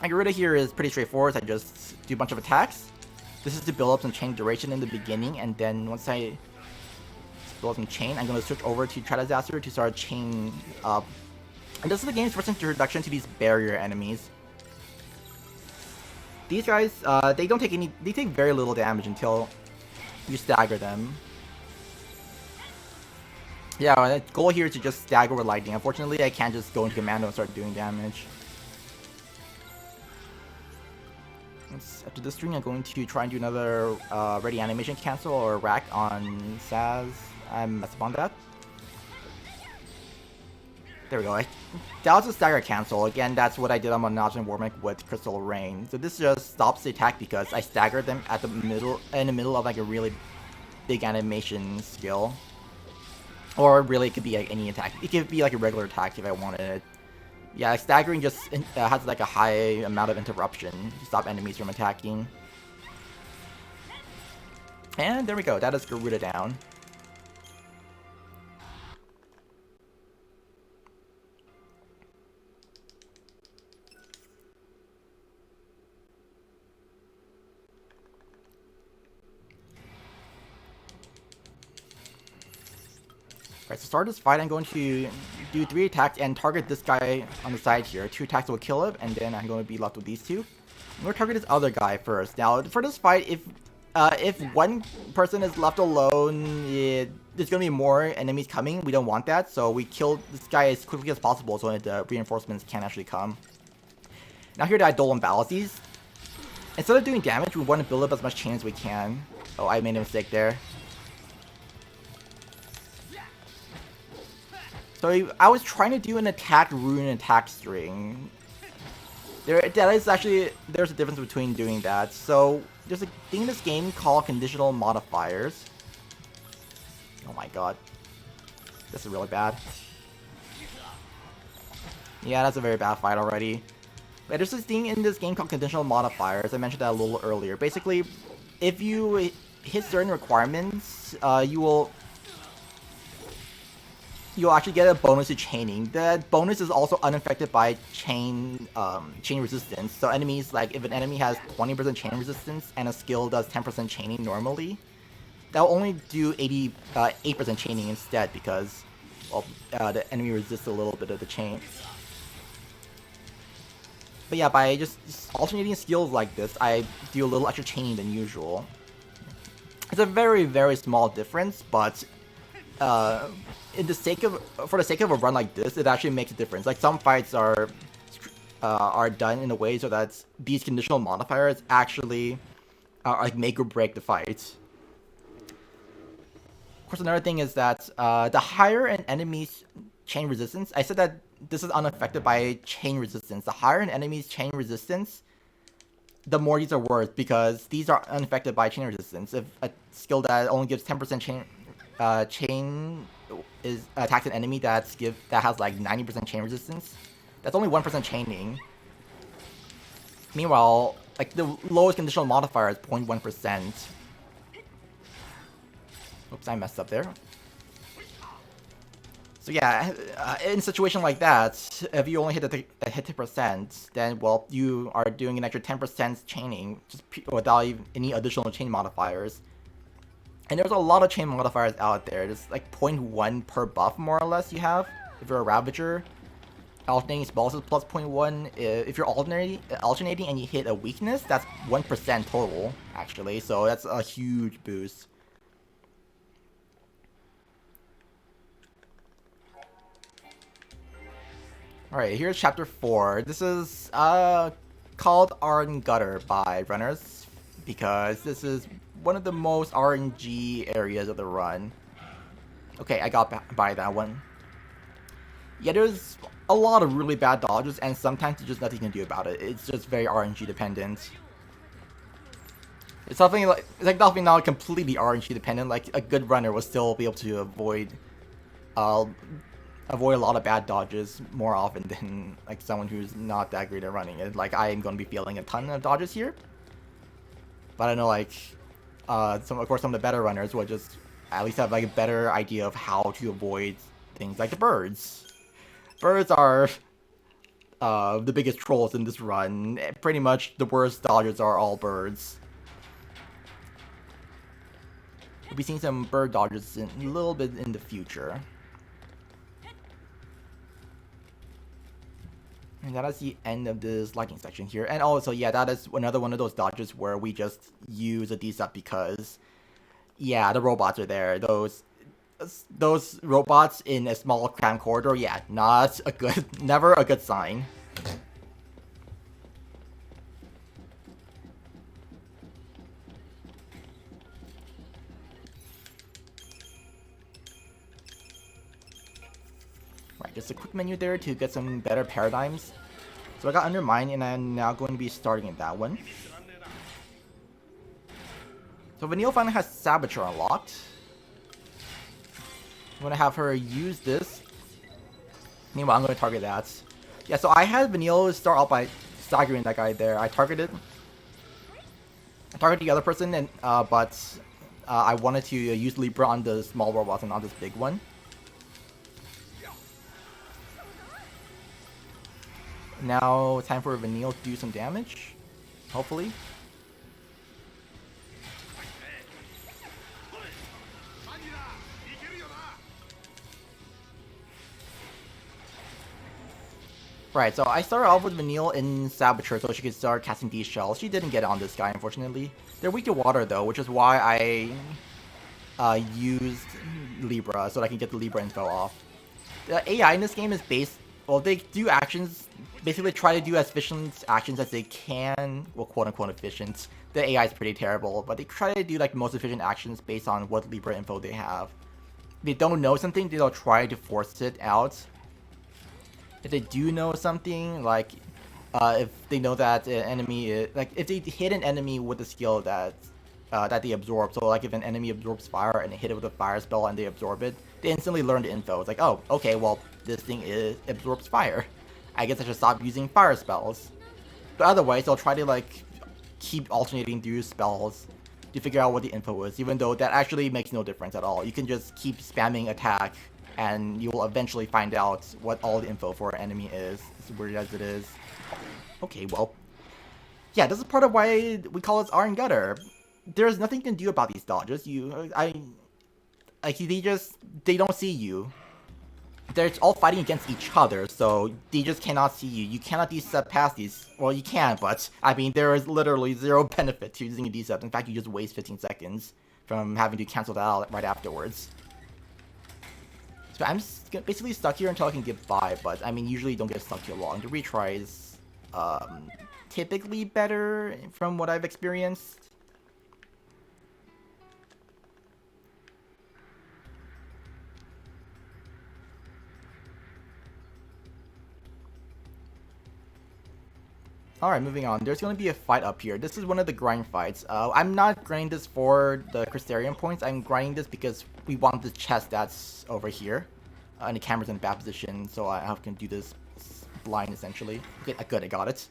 And Garuda here is pretty straightforward. I just do a bunch of attacks. This is to build up some chain duration in the beginning, and then once I build up some chain, I'm going to switch over to Tridisaster to start chain up. And this is the game's first introduction to these barrier enemies. These guys, they take very little damage until you stagger them. Yeah, the goal here is to just stagger with lightning. Unfortunately, I can't just go into commando and start doing damage. After this string, I'm going to try and do another ready animation cancel or rack on Saz. I messed up on that. There we go. That was a stagger cancel. Again, that's what I did on Monage and Warmick with Crystal Rain. So this just stops the attack because I staggered them at the middle, in the middle of like a really big animation skill. Or really, it could be like any attack. It could be like a regular attack if I wanted it. Yeah, staggering just has like a high amount of interruption to stop enemies from attacking. And there we go. That is Garuda down. Alright, so to start this fight, I'm going to do 3 attacks and target this guy on the side here. 2 attacks will kill him, and then I'm going to be left with these 2. I'm going to target this other guy first. Now, for this fight, if one person is left alone, there's going to be more enemies coming. We don't want that, so we kill this guy as quickly as possible so that the reinforcements can actually come. Now here that I Dolan balance these, instead of doing damage, we want to build up as much chain as we can. Oh, I made a mistake there. So I was trying to do an attack rune attack string. There's a difference between doing that. So there's a thing in this game called conditional modifiers. Oh my god. This is really bad. Yeah, that's a very bad fight already. But there's this thing in this game called conditional modifiers. I mentioned that a little earlier. Basically, if you hit certain requirements, you'll actually get a bonus to chaining. That bonus is also unaffected by chain resistance. So enemies, like if an enemy has 20% chain resistance and a skill does 10% chaining normally, that will only do 8% chaining instead because, well, the enemy resists a little bit of the chain. But yeah, by just alternating skills like this, I do a little extra chaining than usual. It's a very, very small difference, but for the sake of a run like this, it actually makes a difference. Like some fights are done in a way so that these conditional modifiers actually like make or break the fight. Of course, another thing is that the higher an enemy's chain resistance, I said that this is unaffected by chain resistance. The higher an enemy's chain resistance, the more these are worth because these are unaffected by chain resistance. If a skill that only gives 10% chain is attacks an enemy that has like 90% chain resistance, that's only 1% chaining. Meanwhile, like the lowest conditional modifier is 0.1%. Oops, I messed up there. So yeah, in a situation like that, if you only hit the 10%, then well, you are doing an extra 10% chaining just without any additional chain modifiers. And there's a lot of chain modifiers out there. There's like 0.1 per buff, more or less, you have. If you're a Ravager, alternating spells is plus 0.1. If you're alternating and you hit a weakness, that's 1% total, actually. So that's a huge boost. Alright, here's chapter 4. This is called Arden Gutter by runners, because this is one of the most RNG areas of the run. Okay, I got by that one. Yeah, there's a lot of really bad dodges, and sometimes there's just nothing you can do about it. It's just very RNG dependent. It's definitely not completely RNG dependent. Like a good runner will still be able to avoid a lot of bad dodges more often than like someone who's not that great at running it. Like I am going to be feeling a ton of dodges here, but I know like some of the better runners will just at least have like a better idea of how to avoid things like the birds. Birds are the biggest trolls in this run. Pretty much the worst dodgers are all birds. We'll be seeing some bird dodgers in a little bit in the future. And that is the end of this lightning section here. And also, yeah, that is another one of those dodges where we just use a D-step because, yeah, the robots are there. Those robots in a small cramped corridor, yeah, not a good, never a good sign. Right, just a quick menu there to get some better paradigms. So I got Undermine, and I'm now going to be starting in that one. So Vanille finally has Saboteur unlocked. I'm going to have her use this. Meanwhile, I'm going to target that. Yeah, so I had Vanille start out by staggering that guy there. I targeted the other person, and but I wanted to use Libra on the small robots and not this big one. Now, time for Vanille to do some damage, hopefully. Right, so I started off with Vanille in Saboteur so she could start casting these shells. She didn't get on this guy, unfortunately. They're weak to water, though, which is why I used Libra, so that I can get the Libra info off. The AI in this game is based... Well, they do actions... Basically try to do as efficient actions as they can. Well, quote-unquote efficient. The AI is pretty terrible, but they try to do like the most efficient actions based on what Libra info they have. If they don't know something, they'll try to force it out. If they do know something, like if they know that an enemy is, like if they hit an enemy with a skill that they absorb, so like if an enemy absorbs fire and they hit it with a fire spell and they absorb it, they instantly learn the info. It's like, oh, okay, well this thing absorbs fire. I guess I should stop using fire spells. But otherwise, they'll try to like keep alternating through spells to figure out what the info is, even though that actually makes no difference at all. You can just keep spamming attack, and you will eventually find out what all the info for an enemy is, as weird as it is. Okay, well, yeah, this is part of why we call it Iron Gutter. There's nothing you can do about these dodges. They don't see you. They're all fighting against each other, so they just cannot see you. You cannot D-step past these. Well, you can, but, I mean, there is literally zero benefit to using a D-step. In fact, you just waste 15 seconds from having to cancel that out right afterwards. So I'm basically stuck here until I can get by, but, I mean, usually don't get stuck too long. The retry is typically better from what I've experienced. Alright, moving on. There's going to be a fight up here. This is one of the grind fights. I'm not grinding this for the Crystarium points. I'm grinding this because we want the chest that's over here. And the camera's in a bad position, so I can do this blind, essentially. Okay, good, I got it.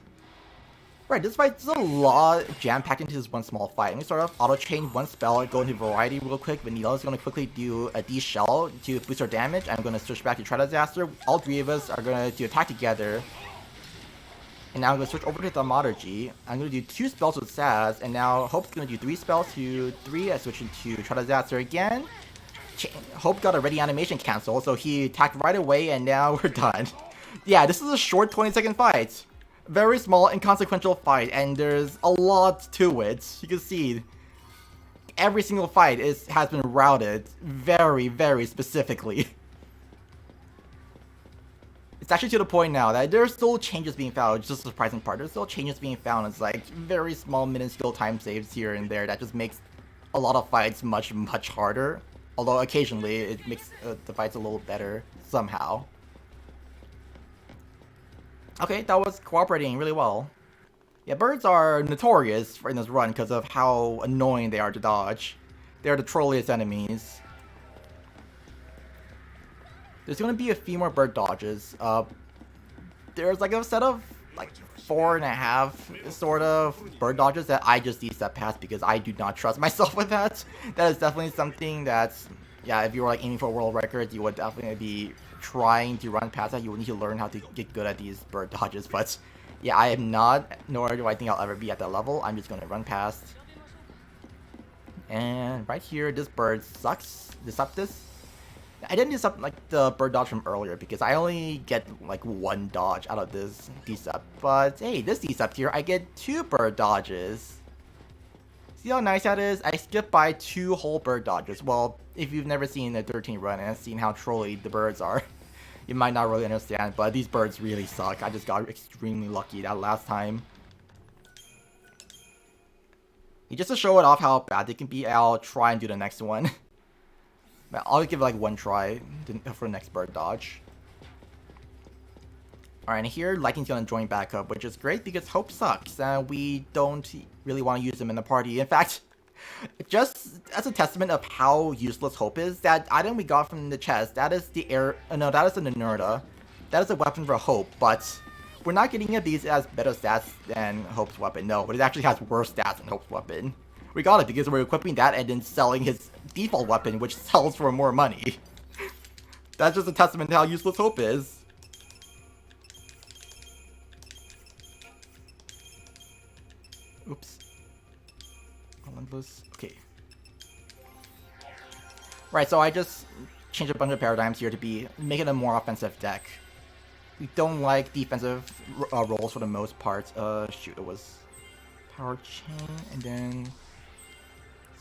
Right, this fight's a lot jam-packed into this one small fight. I'm going to start off auto-chain one spell, go into Variety real quick. Vanilla's going to quickly do a D-Shell to boost our damage. I'm going to switch back to Tri-Disaster. All three of us are going to do attack together. And now I'm going to switch over to Thaumaturgy. I'm going to do 2 spells with Saz, and now Hope's going to do 3 spells to 3. I switch into Tri-Disaster again. Hope got a ready animation cancel, so he attacked right away, and now we're done. Yeah, this is a short 20-second fight. Very small, inconsequential fight, and there's a lot to it. You can see every single fight has been routed very, very specifically. It's actually to the point now that there's still changes being found, which is the surprising part. There's still changes being found. It's like very small minuscule time saves here and there that just makes a lot of fights much, much harder. Although occasionally it makes the fights a little better somehow. Okay, that was cooperating really well. Yeah, birds are notorious in this run because of how annoying they are to dodge. They're the trolliest enemies. There's gonna be a few more bird dodges. There's like a set of like 4.5 sort of bird dodges that I just D-step past because I do not trust myself with that. That is definitely something that's, yeah, if you were like aiming for world records, you would definitely be trying to run past that. You would need to learn how to get good at these bird dodges, but yeah, I am not, nor do I think I'll ever be at that level. I'm just gonna run past. And right here, this bird sucks. Deceptus. I didn't disrupt like the bird dodge from earlier because I only get like one dodge out of this decept. But hey, this decept here, I get 2 bird dodges. See how nice that is? I skipped by 2 whole bird dodges. Well, if you've never seen the 13 run and seen how trolly the birds are, you might not really understand, but these birds really suck. I just got extremely lucky that last time. Just to show it off how bad they can be, I'll try and do the next one. But I'll give it like 1 try for the next bird dodge. Alright, and here Lightning's gonna join back up, which is great because Hope sucks. We don't really want to use him in the party. In fact, just as a testament of how useless Hope is, that item we got from the chest, that is the no, that is the Nerda. That is a weapon for Hope, but we're not getting it because it has better stats than Hope's weapon. No, but it actually has worse stats than Hope's weapon. We got it because we're equipping that and then selling his default weapon, which sells for more money. That's just a testament to how useless Hope is. Oops. Okay. Right, so I just changed a bunch of paradigms here to make it a more offensive deck. We don't like defensive roles for the most part. Shoot, it was power chain, and then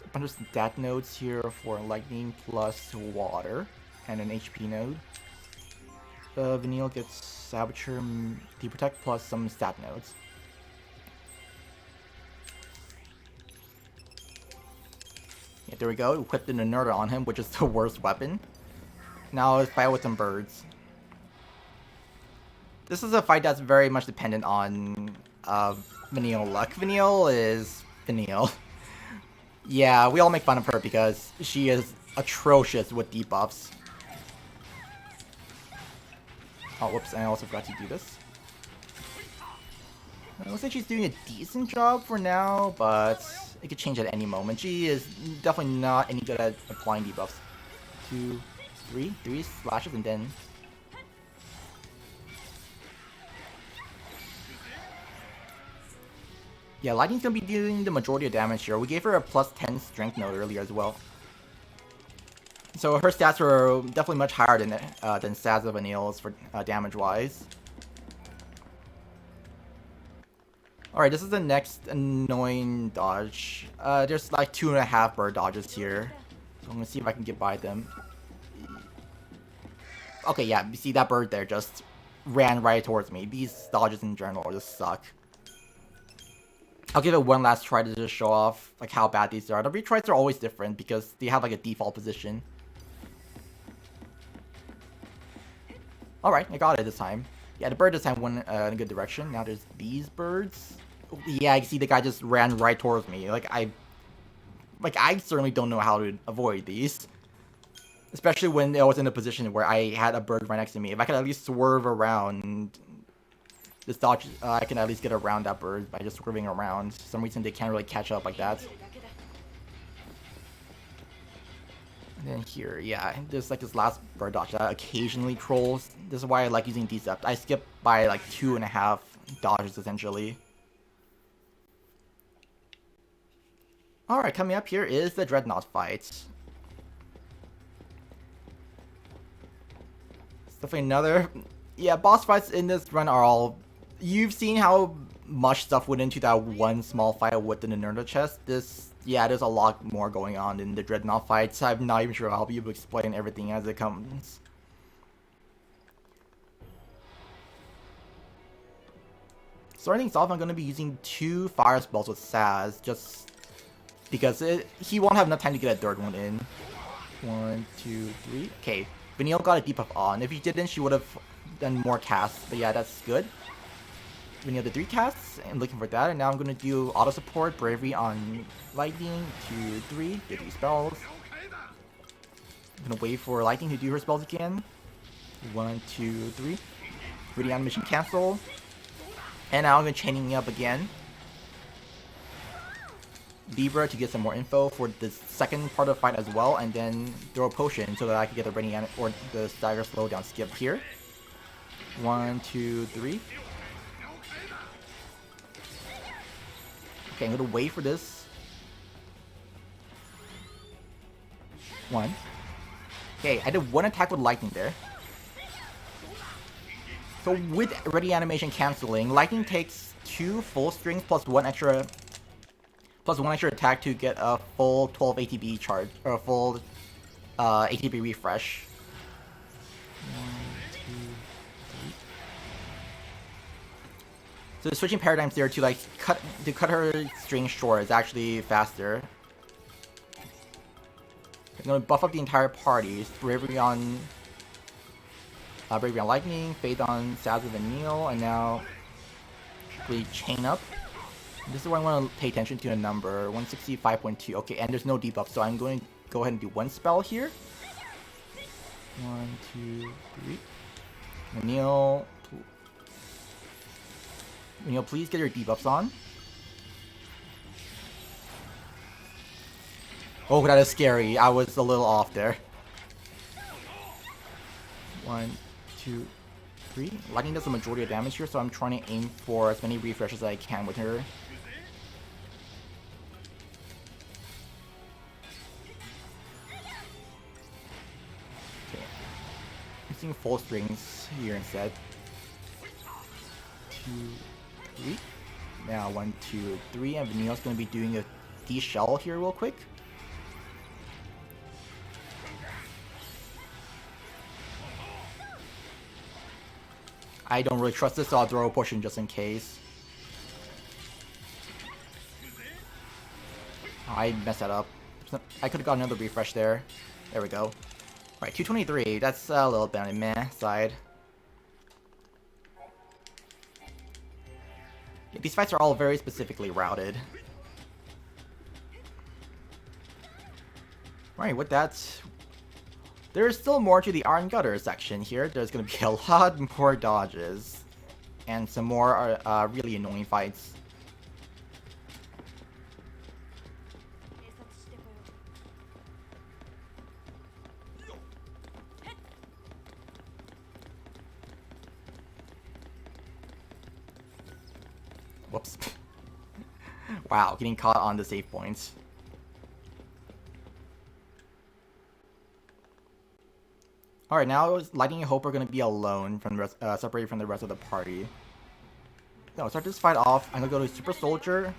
a bunch of stat nodes here for lightning plus water, and an HP node. Vanille gets Saboteur, Deprotect plus some stat nodes. Yeah, there we go. Equipped the Nerda on him, which is the worst weapon. Now let's fight with some birds. This is a fight that's very much dependent on Vanille luck. Vanille is Vanille. Yeah, we all make fun of her because she is atrocious with debuffs. Oh, whoops, I also forgot to do this. It looks like she's doing a decent job for now, but it could change at any moment. She is definitely not any good at applying debuffs. 2, 3 slashes, and then... Yeah, Lightning's gonna be doing the majority of damage here. We gave her a plus 10 strength node earlier as well. So her stats were definitely much higher than stats of Vanille's for damage-wise. Alright, this is the next annoying dodge. There's like 2.5 bird dodges here. So I'm gonna see if I can get by them. Okay, yeah, you see that bird there just ran right towards me. These dodges in general just suck. I'll give it one last try to just show off like how bad these are. The retries are always different because they have like a default position. Alright, I got it this time. Yeah, the bird this time went in a good direction. Now there's these birds. Yeah, I see the guy just ran right towards me. I certainly don't know how to avoid these. Especially when I was in a position where I had a bird right next to me. If I could at least swerve around this dodge, I can at least get around that bird by just swerving around. For some reason they can't really catch up like that. And then here, yeah, there's like this last bird dodge that occasionally trolls. This is why I like using Decept. I skip by like 2.5 dodges essentially. Alright, coming up here is the Dreadnought fight. It's definitely another... Yeah, boss fights in this run are all... You've seen how much stuff went into that one small fight with the Nerda chest. Yeah, there's a lot more going on in the Dreadnought fights. I'm not even sure I'll be able to explain everything as it comes. Starting things off, I'm going to be using 2 fire spells with Saz, just because he won't have enough time to get a third one in. 1, 2, 3. Okay, Vanille got a debuff on. If he didn't, she would have done more casts, but yeah, that's good. Vanille did 3 casts, and looking for that, and now I'm going to do auto support, Bravery on Lightning, 2, 3, get 3 spells. I'm going to wait for Lightning to do her spells again. 1, 2, 3. Ready animation cancel. And now I'm going to chaining up again. Libra to get some more info for the second part of the fight as well, and then throw a potion so that I can get the ready or the stagger slowdown skip here. 1, 2, 3. Okay, I'm gonna wait for this. 1. Okay, I did one attack with lightning there. So with ready animation canceling, lightning takes 2 full strings plus one extra attack to get a full 12 ATB charge or a full ATB refresh. 1, 2, 3. So switching paradigms there to like cut her string short is actually faster. I'm gonna buff up the entire party. Bravery on Lightning, Faith on Sazza and Neil, and now we chain up. This is where I want to pay attention to a number, 165.2. Okay, and there's no debuff, so I'm going to go ahead and do one spell here. 1, 2, 3. Neil, please get your debuffs on. Oh, that is scary. I was a little off there. 1, 2, 3. Lightning does the majority of damage here, so I'm trying to aim for as many refreshes as I can with her. Okay. I'm using full strings here instead. 2, 3. Now 1, 2, 3, and Vanille's going to be doing a D-shell here real quick. I don't really trust this, so I'll throw a potion just in case. Oh, I messed that up. I could have got another refresh there. There we go. Alright, 223. That's a little bit on the meh side. Yeah, these fights are all very specifically routed. Alright, with that, there's still more to the Iron Gutter section here. There's going to be a lot more dodges. And some more really annoying fights. Whoops. Wow, getting caught on the save points. Alright, now Lightning and Hope are going to be alone, from the rest, separated from the rest of the party. No, start this fight off. I'm going to go to Super Soldier.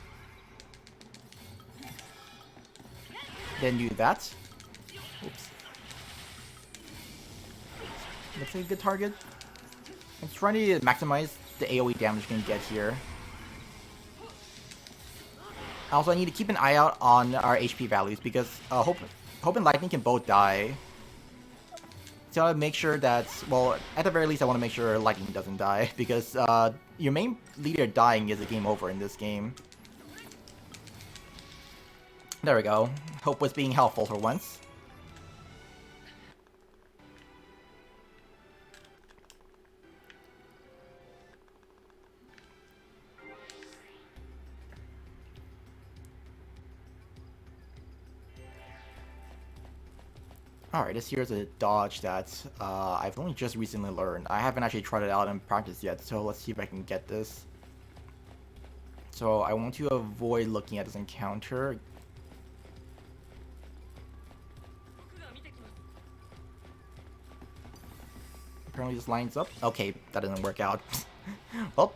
Then do that. Oops. Looks like a good target. I'm trying to maximize the AoE damage you can get here. Also, I need to keep an eye out on our HP values because Hope and Lightning can both die. So I make sure that, well, at the very least I want to make sure Lightning doesn't die, because your main leader dying is a game over in this game. There we go. Hope was being helpful for once. Alright, this here's a dodge that I've only just recently learned. I haven't actually tried it out in practice yet, so let's see if I can get this. So I want to avoid looking at this encounter. Apparently this lines up. Okay, that doesn't work out. Well.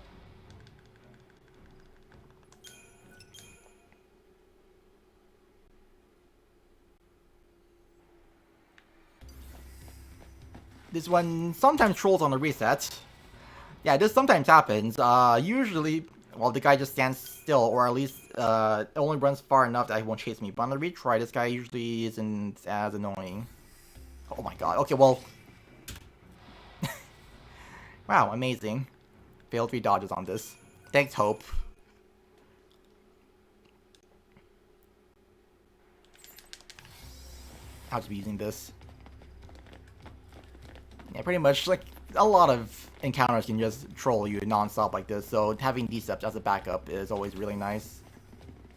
This one sometimes trolls on the reset. Yeah, this sometimes happens. Usually, well, the guy just stands still, or at least it only runs far enough that he won't chase me. But on the retry, this guy usually isn't as annoying. Oh my god. Okay, well. Wow, amazing. Failed 3 dodges on this. Thanks, Hope. I'll just be using this. Yeah, pretty much, like, a lot of encounters can just troll you non-stop like this, so having Decept as a backup is always really nice.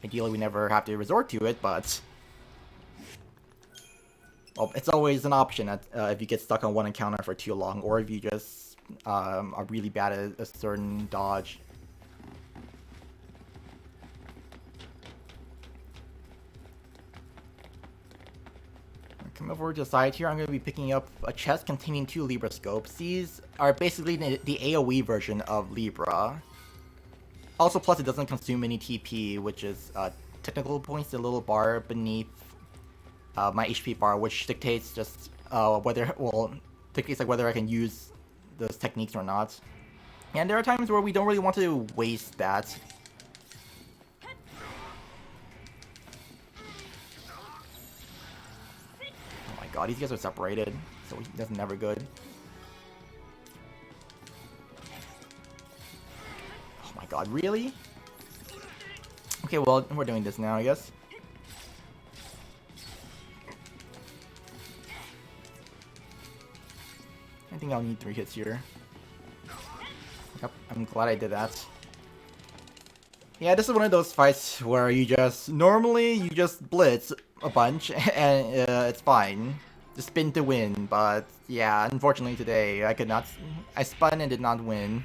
Ideally, we never have to resort to it, but well, it's always an option if you get stuck on one encounter for too long, or if you just are really bad at a certain dodge. Come over to the side here, I'm going to be picking up a chest containing 2 Libra scopes. These are basically the AoE version of Libra. Also, plus it doesn't consume any TP, which is technical points, the little bar beneath my HP bar, which dictates just dictates like whether I can use those techniques or not. And there are times where we don't really want to waste that. Oh my god, these guys are separated, so that's never good. Oh my god, really? Okay, well, we're doing this now, I guess. I think I'll need 3 hits here. Yep, I'm glad I did that. Yeah, this is one of those fights where normally you just blitz a bunch and it's fine. Just spin to win, but yeah, unfortunately today I spun and did not win.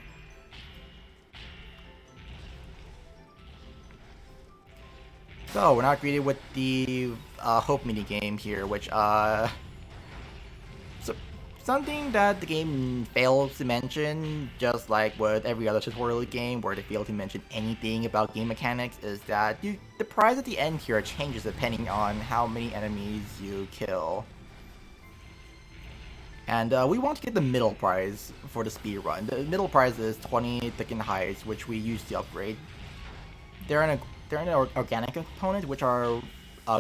So, we're not greeted with the Hope minigame here, which something that the game fails to mention, just like with every other tutorial game where they fail to mention anything about game mechanics, is that the prize at the end here changes depending on how many enemies you kill. And we want to get the middle prize for the speed run. The middle prize is 20 thickened hides, which we use to upgrade. They're an organic component, which are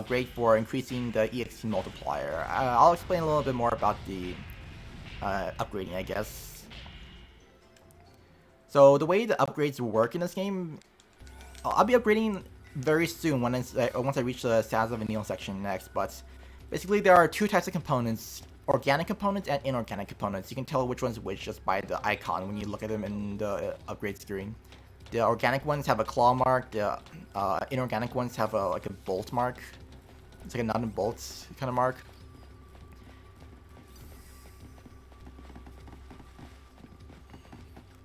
great for increasing the EXP multiplier. I'll explain a little bit more about the upgrading, I guess. So the way the upgrades work in this game, I'll be upgrading very soon once I reach the Sands of Anil section next. But basically, there are 2 types of components: organic components and inorganic components. You can tell which one's which just by the icon when you look at them in the upgrade screen. The organic ones have a claw mark. The inorganic ones have like a bolt mark. It's like a nut and bolts kind of mark.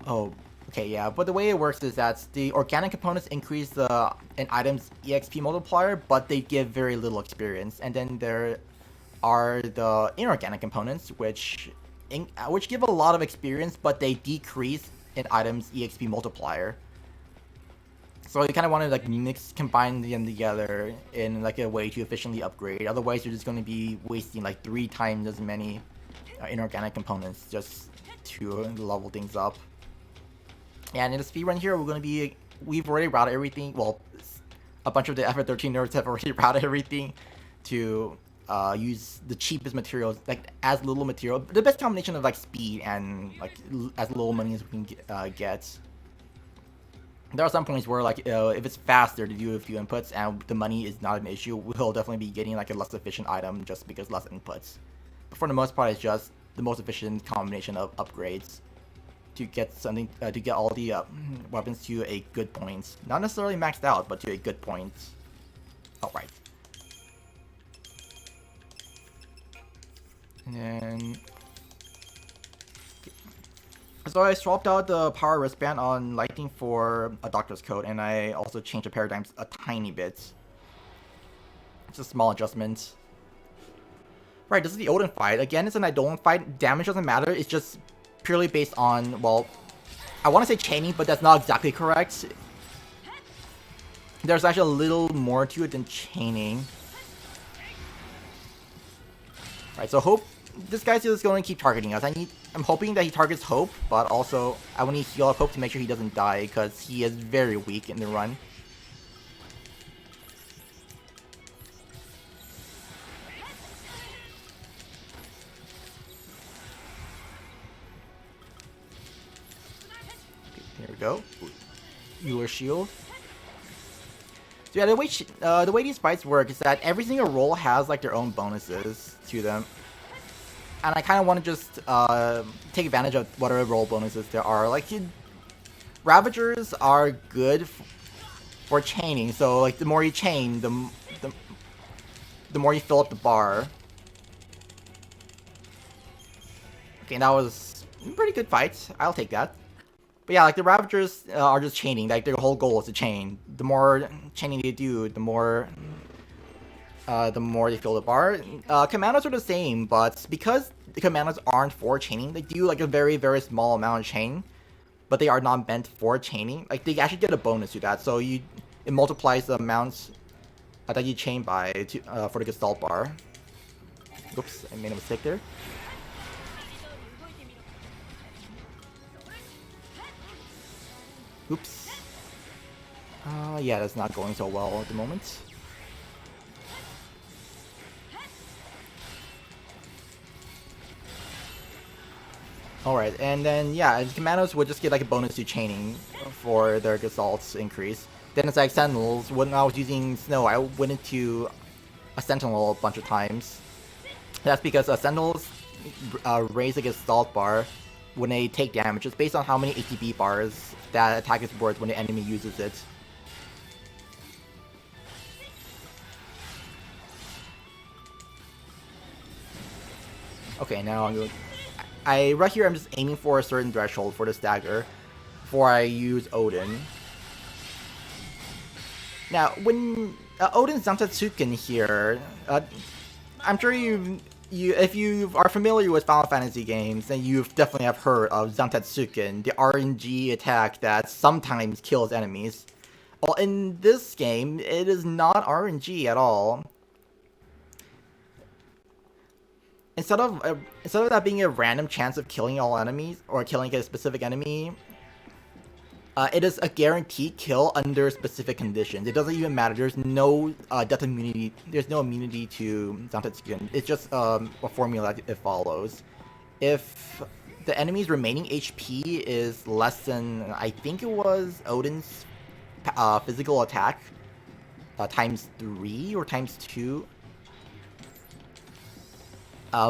Oh, okay, yeah. But the way it works is that the organic components increase an item's EXP multiplier, but they give very little experience. And then there are the inorganic components, which give a lot of experience, but they decrease an item's EXP multiplier. So you kind of want to like combine them together in like a way to efficiently upgrade. Otherwise, you're just going to be wasting like 3 times as many inorganic components just to level things up. And in the speedrun here, we've already routed everything. Well, a bunch of the FF13 nerds have already routed everything to use the cheapest materials, like as little material, the best combination of like speed and like as little money as we can get. There are some points where like if it's faster to do a few inputs and the money is not an issue, we'll definitely be getting like a less efficient item just because less inputs. But for the most part, it's just the most efficient combination of upgrades to get something to get all the weapons to a good point. Not necessarily maxed out, but to a good point. Alright. And then so I swapped out the power wristband on Lightning for a Doctor's Coat, and I also changed the paradigms a tiny bit. It's a small adjustment. Right, this is the Odin fight. Again, it's an Eidolon fight. Damage doesn't matter. It's just purely based on, well, I want to say chaining, but that's not exactly correct. There's actually a little more to it than chaining. Right, so Hope, this guy's just going to keep targeting us. I'm hoping that he targets Hope, but also I want to heal up Hope to make sure he doesn't die, because he is very weak in the run. Here we go. Euler shield. So yeah, the way these fights work is that every single role has like their own bonuses to them, and I kind of want to just take advantage of whatever role bonuses there are. Like Ravagers are good for chaining. So like the more you chain, the more you fill up the bar. Okay, that was a pretty good fight. I'll take that. But yeah, like the Ravagers are just chaining. Like their whole goal is to chain. The more chaining they do, the more they fill the bar. Commandos are the same, but because the commandos aren't for chaining, they do like a very, very small amount of chain, but they are not meant for chaining. Like they actually get a bonus to that, so it multiplies the amounts that you chain by for the Gestalt bar. Oops, I made a mistake there. Oops. Yeah, that's not going so well at the moment. Alright, and then, yeah, Commandos would just get like a bonus to chaining for their Gestalt's increase. Then it's like Sentinels. When I was using Snow, I went into a Sentinel a bunch of times. That's because Sentinels raise the Gestalt bar when they take damage. It's based on how many ATB bars that attack is worth when the enemy uses it. Okay, now I'm going. Right here I'm just aiming for a certain threshold for the stagger before I use Odin. Now, when Odin's Zantetsuken here, I'm sure if you are familiar with Final Fantasy games, then you definitely have heard of Zantetsuken, the RNG attack that sometimes kills enemies. Well, in this game, it is not RNG at all. Instead of that being a random chance of killing all enemies or killing a specific enemy, it is a guaranteed kill under specific conditions. It doesn't even matter. There's no death immunity. There's no immunity to Zantetsuken. It's just a formula that it follows. If the enemy's remaining HP is less than, I think it was Odin's physical attack times 3 or times 2.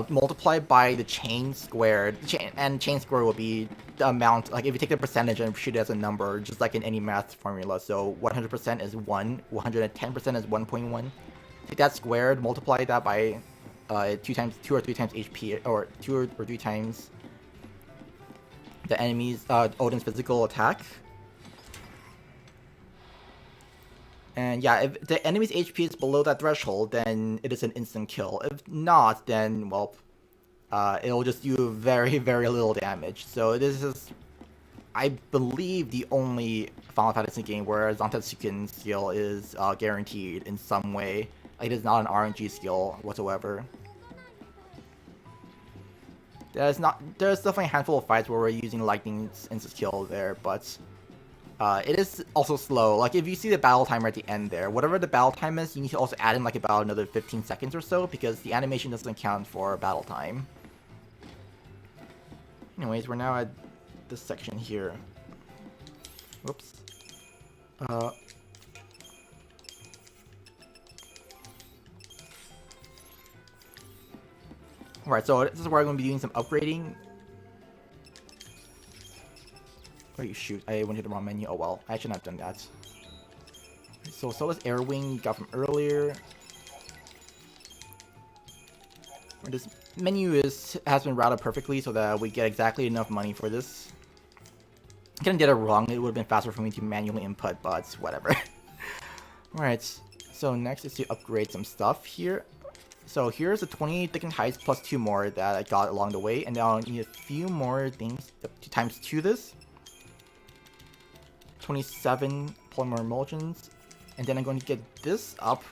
Multiplied by the chain squared, and chain squared will be the amount, like if you take the percentage and shoot it as a number, just like in any math formula. So 100% is 1, 110% is 1.1. Take that squared, multiply that by 2 or 3 times HP, or 2 or 3 times the enemy's Odin's physical attack. And yeah, if the enemy's HP is below that threshold, then it is an instant kill. If not, then, well, it'll just do very, very little damage. So this is, I believe, the only Final Fantasy game where Zantetsuken skill is guaranteed in some way. It is not an RNG skill whatsoever. There's definitely a handful of fights where we're using lightning instant kill there, but it is also slow. Like, if you see the battle timer at the end there, whatever the battle time is, you need to also add in like about another 15 seconds or so, because the animation doesn't count for battle time. Anyways, we're now at this section here. Whoops. Alright, so this is where I'm going to be doing some upgrading. Oh, you shoot. I went to the wrong menu. Oh well, I should not have done that. So is Airwing, got from earlier. This menu has been routed perfectly so that we get exactly enough money for this. I kinda did it wrong. It would have been faster for me to manually input, but whatever. Alright, so next is to upgrade some stuff here. So here's the 20 thickened heights plus 2 more that I got along the way, and now I need a few more things to times 2 this. 27 polymer emulsions, and then I'm going to get this up,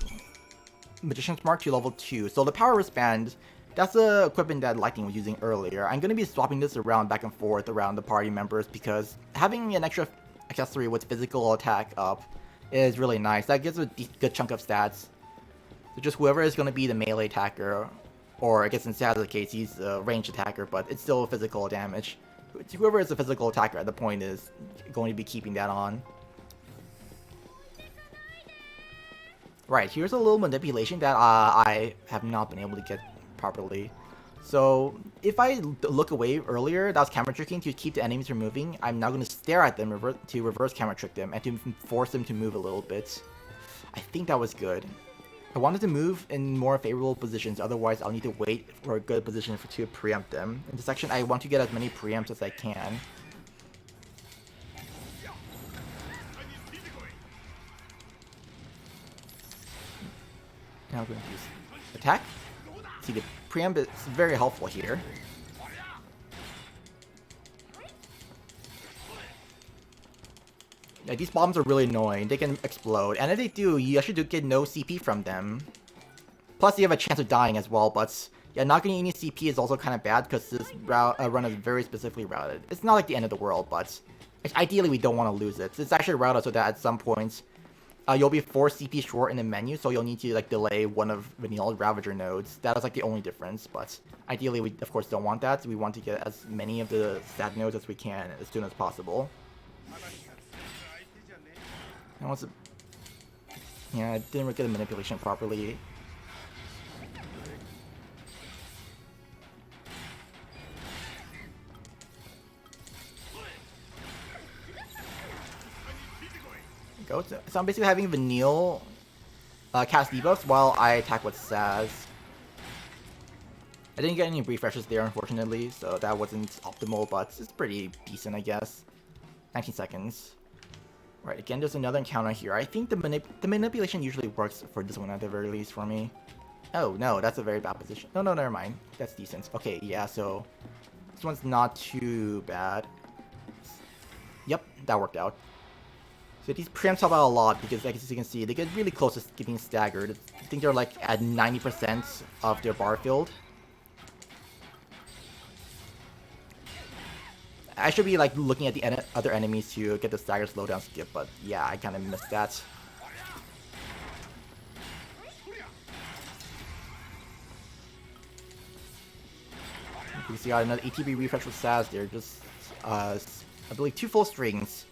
Magician's Mark to level 2. So the power wristband, that's the equipment that Lightning was using earlier. I'm going to be swapping this around back and forth around the party members because having an extra accessory with physical attack up is really nice. That gives a good chunk of stats. So just whoever is going to be the melee attacker, or I guess in Sad's case he's a ranged attacker, but it's still physical damage. Whoever is a physical attacker at the point is going to be keeping that on. Right, here's a little manipulation that I have not been able to get properly. So if I look away earlier, that was camera tricking to keep the enemies from moving. I'm now going to stare at them to reverse camera trick them and to force them to move a little bit. I think that was good. I wanted to move in more favorable positions, otherwise I'll need to wait for a good position to preempt them. In this section, I want to get as many preempts as I can. Now I'm going to use attack. See, the preempt is very helpful here. Yeah, these bombs are really annoying. They can explode, and if they do, you actually do get no CP from them. Plus, you have a chance of dying as well, but yeah, not getting any CP is also kind of bad because this run is very specifically routed. It's not like the end of the world, but ideally we don't want to lose it. It's actually routed so that at some points, you'll be 4 CP short in the menu, so you'll need to like delay one of Vanille's Ravager nodes. That is like the only difference, but ideally we of course don't want that. We want to get as many of the stat nodes as we can as soon as possible. Yeah, I didn't get the manipulation properly. So I'm basically having Vanille cast debuffs while I attack with Saz. I didn't get any refreshes there, unfortunately, so that wasn't optimal, but it's pretty decent, I guess. 19 seconds. Right, again, there's another encounter here. I think the manipulation usually works for this one at the very least for me. Oh, no, that's a very bad position. No, never mind. That's decent. Okay, yeah, so this one's not too bad. Yep, that worked out. So these preempts help out a lot because, like, as you can see, they get really close to getting staggered. I think they're like at 90% of their bar field. I should be like looking at the other enemies to get the stagger slowdown skip, but yeah, I kind of missed that. You see, got another ATB refresh with Saz there. Just, I believe 2 full strings.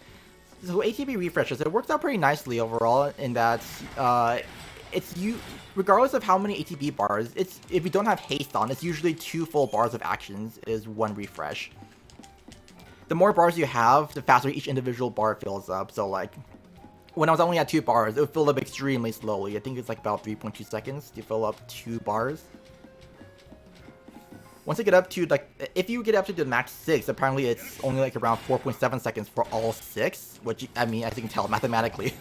So ATB refreshes, it works out pretty nicely overall in that it's regardless of how many ATB bars, if you don't have haste on, it's usually 2 full bars of actions is 1 refresh. The more bars you have, the faster each individual bar fills up. So like, when I was only at 2 bars, it would fill up extremely slowly. I think it's like about 3.2 seconds to fill up 2 bars. Once you get up to like, if you get up to the max 6, apparently it's only like around 4.7 seconds for all 6, which, I mean, as you can tell, mathematically,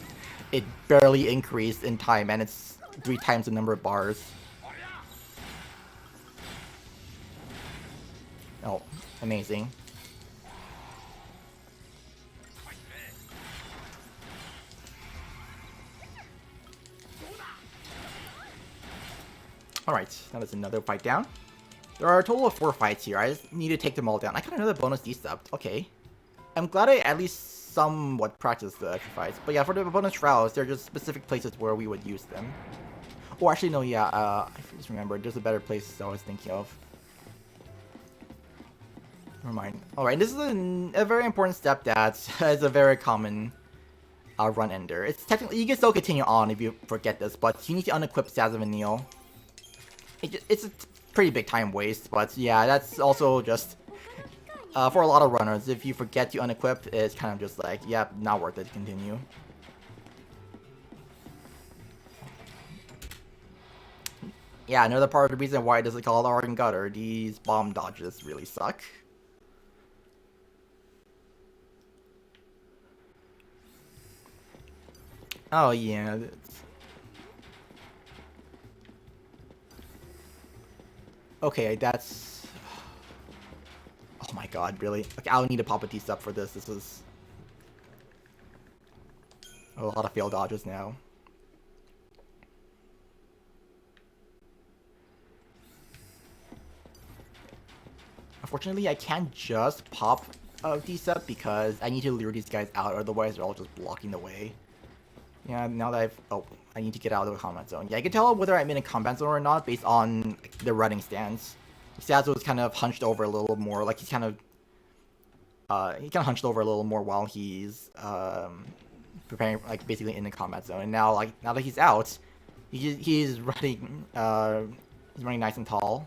it barely increased in time, and it's 3 times the number of bars. Oh, amazing. Alright, now there's another fight down. There are a total of 4 fights here. I just need to take them all down. I got another bonus D-Sub. Okay. I'm glad I at least somewhat practiced the extra fights. But yeah, for the bonus shrouds, they're just specific places where we would use them. Oh, actually, no, yeah. I just remembered. There's a better place I was thinking of. Never mind. Alright, this is a very important step that is a very common run ender. It's technically, you can still continue on if you forget this, but you need to unequip Saz and Vanille. It's a pretty big time waste, but yeah, that's also just for a lot of runners. If you forget to unequip, it's kind of just like, yep, not worth it to continue. Yeah, another part of the reason why it doesn't call Art and Gutter. These bomb dodges really suck. Oh yeah. Okay, that's... Oh my god, really? Okay, I'll need to pop a D-Sub for this. This was... a lot of failed dodges now. Unfortunately, I can't just pop a D-Sub because I need to lure these guys out, otherwise they're all just blocking the way. Yeah, now that I've... Oh, I need to get out of the combat zone. Yeah, I can tell whether I'm in a combat zone or not based on the running stance. Saz was kind of hunched over a little more, like he's kind of... he kind of hunched over a little more while he's preparing, like basically in the combat zone. And now, like, now that he's out, he's running nice and tall.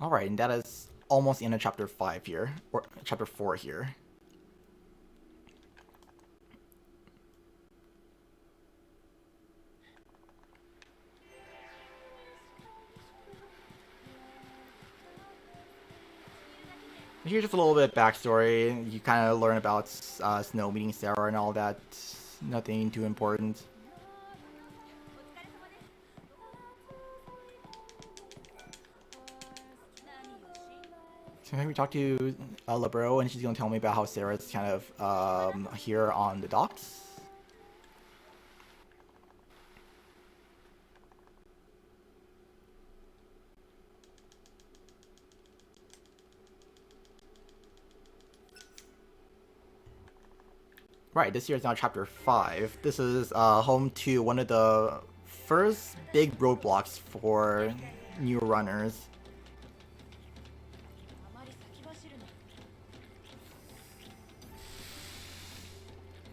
Alright, and that is almost the end of chapter 5 here, or chapter 4 here. Here's just a little bit of backstory. You kind of learn about Snow meeting Sarah and all that. Nothing too important. So maybe we talk to Labro, and she's gonna tell me about how Sarah's kind of here on the docks. Right, this year is now chapter 5. This is home to one of the first big roadblocks for new runners.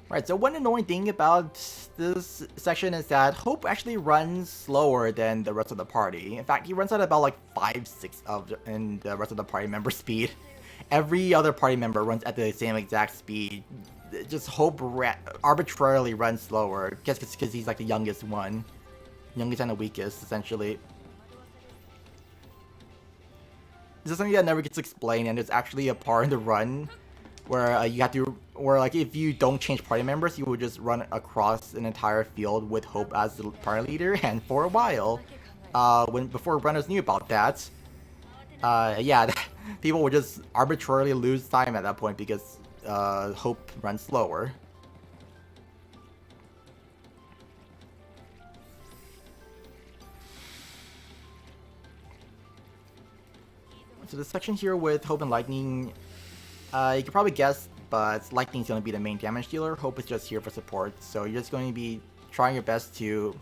Right, so one annoying thing about this section is that Hope actually runs slower than the rest of the party. In fact, he runs at about like 5-6 in the rest of the party member speed. Every other party member runs at the same exact speed. Just Hope arbitrarily runs slower, just because he's like the youngest one. Youngest and the weakest, essentially. This is something that never gets explained, and there's actually a part in the run where you have to, where like if you don't change party members, you would just run across an entire field with Hope as the party leader. And for a while, before runners knew about that, yeah, people would just arbitrarily lose time at that point because Hope runs slower. So the section here with Hope and Lightning, you can probably guess, but Lightning's going to be the main damage dealer. Hope is just here for support, so you're just going to be trying your best to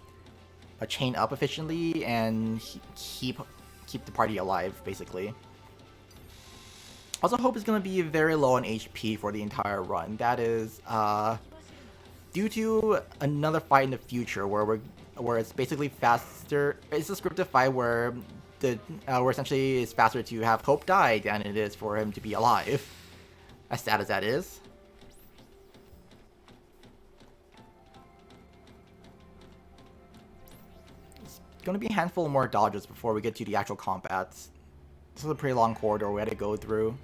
chain up efficiently and keep the party alive, basically. Also, Hope is going to be very low on HP for the entire run. That is due to another fight in the future where it's basically faster. It's a scripted fight where where essentially it's faster to have Hope die than it is for him to be alive. As sad as that is. It's gonna be a handful more dodges before we get to the actual combat. This is a pretty long corridor we had to go through.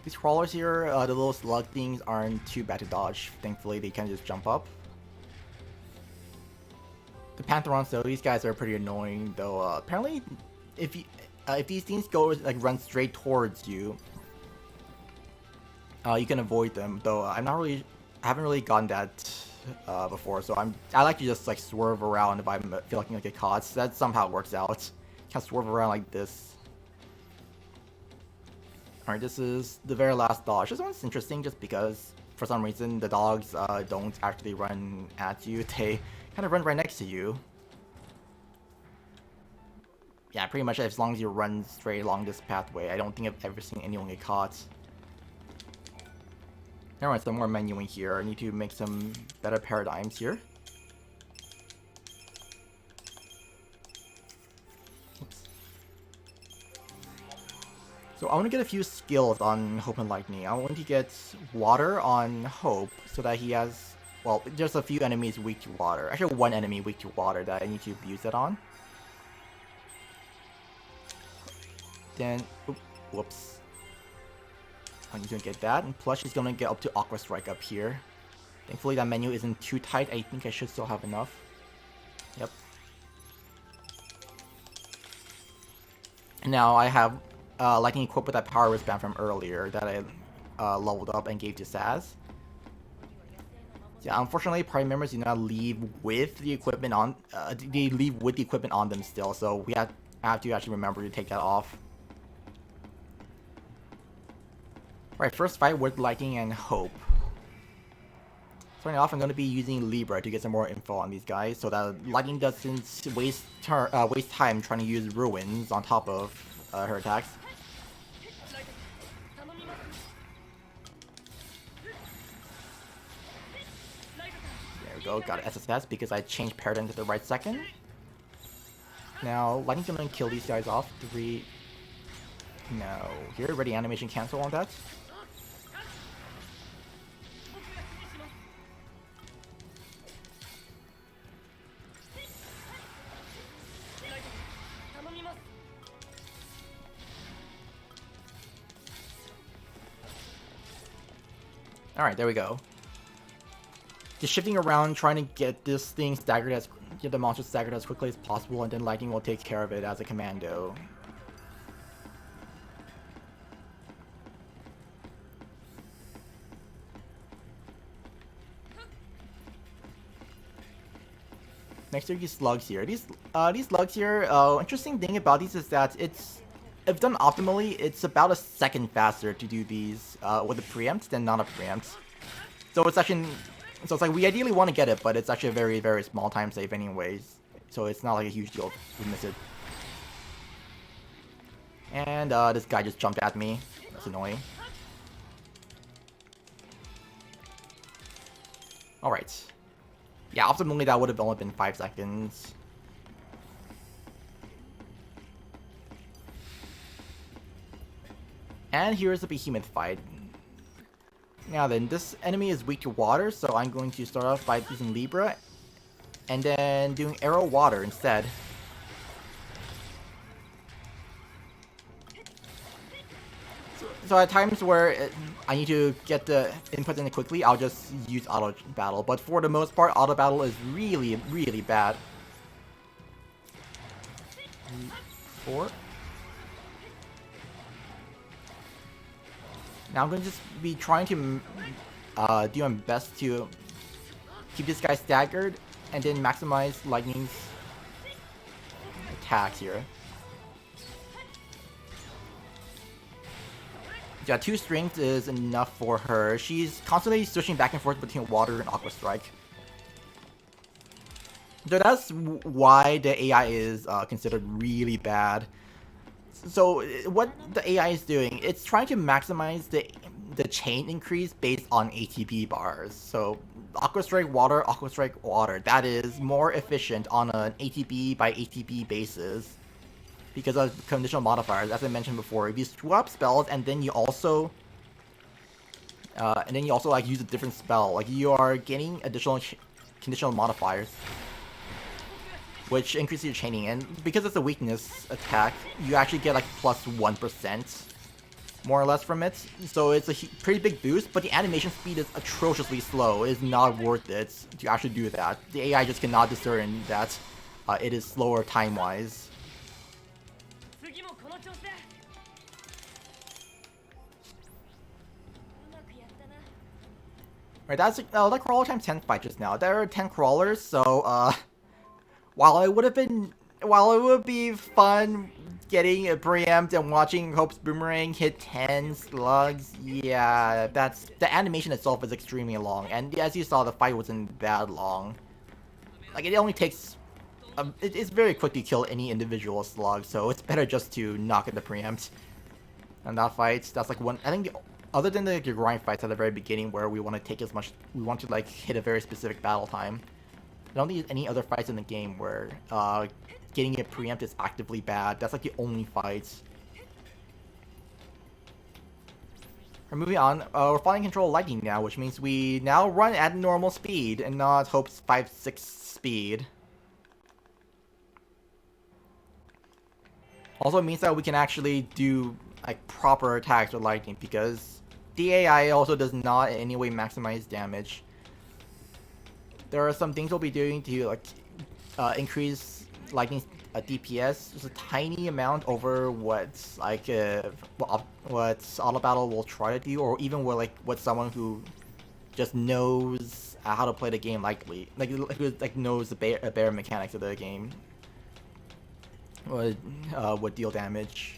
These crawlers here, the little slug things aren't too bad to dodge. Thankfully, they can just jump up. The Pantherons, though, these guys are pretty annoying. Though apparently, if these things go like run straight towards you, you can avoid them. Though I haven't really gotten that before. So I like to just like swerve around if I feel like I'm gonna get caught. So that somehow works out. Can swerve around like this. Alright, this is the very last dodge. This one's interesting just because, for some reason, the dogs don't actually run at you. They kind of run right next to you. Yeah, pretty much as long as you run straight along this pathway. I don't think I've ever seen anyone get caught. Alright, some more menuing here. I need to make some better paradigms here. So I want to get a few skills on Hope and Lightning. I want to get water on Hope so that he has, well, there's a few enemies weak to water. Actually, one enemy weak to water that I need to abuse that on. Then, whoops. I need to get that, and plus she's gonna get up to Aqua Strike up here. Thankfully that menu isn't too tight. I think I should still have enough. Yep. And now I have Lightning equipped with that power wristband from earlier that I leveled up and gave to Saz. Yeah, unfortunately, party members do not leave with the equipment on. They leave with the equipment on them still, so I have to actually remember to take that off. Right, first fight with Lightning and Hope. Starting off, I'm going to be using Libra to get some more info on these guys, so that Lightning doesn't waste time trying to use Ruins on top of her attacks. There we go, got SSS because I changed Paradigm to the right second. Now, Lightning's going to kill these guys off. 3... No. Here, ready animation cancel on that. Alright, there we go. Just shifting around, trying to get this thing staggered get the monster staggered as quickly as possible, and then Lightning will take care of it as a commando. Next are these slugs here. These slugs here, interesting thing about these is that if done optimally, it's about a second faster to do these with a preempt than not a preempt. So it's like we ideally want to get it, but it's actually a very, very small time save anyways. So it's not like a huge deal if we miss it. And this guy just jumped at me. That's annoying. Alright. Yeah, optimally that would have only been 5 seconds. And here's the behemoth fight. Now then, this enemy is weak to water, so I'm going to start off by using Libra, and then doing Arrow Water instead. So at times where I need to get the input in quickly, I'll just use Auto Battle. But for the most part, Auto Battle is really, really bad. 4. Now I'm going to just be trying to do my best to keep this guy staggered and then maximize Lightning's attacks here. Yeah, 2 strength is enough for her. She's constantly switching back and forth between Water and Aqua Strike. So that's why the AI is considered really bad. So what the AI is doing, it's trying to maximize the chain increase based on ATB bars. So Aqua Strike Water, that is more efficient on an ATB by ATB basis because of conditional modifiers. As I mentioned before, if you swap spells and then you also like use a different spell, like you are getting additional conditional modifiers, which increases your chaining, and because it's a weakness attack, you actually get like plus 1%, more or less, from it. So it's a pretty big boost, but the animation speed is atrociously slow. It is not worth it to actually do that. The AI just cannot discern that it is slower time-wise. Right, that's that crawler times 10 fight just now. There are 10 crawlers, so while it would be fun getting a preempt and watching Hope's Boomerang hit 10 slugs, yeah, the animation itself is extremely long, and as you saw, the fight wasn't that long. Like, it only takes it's very quick to kill any individual slug, so it's better just to knock at the preempt. And that fight, that's like one. I think other than the grind fights at the very beginning where we want to take we want to like hit a very specific battle time. I don't think there's any other fights in the game where getting it preempt is actively bad. That's like the only fights. We're moving on. We're following control of Lightning now, which means we now run at normal speed and not Hope's 5-6 speed. Also means that we can actually do like proper attacks with Lightning because the AI also does not in any way maximize damage. There are some things we'll be doing to like increase Lightning's DPS just a tiny amount over what's like what Auto Battle will try to do, or even what someone who just knows how to play the game who knows the bare mechanics of the game would deal damage.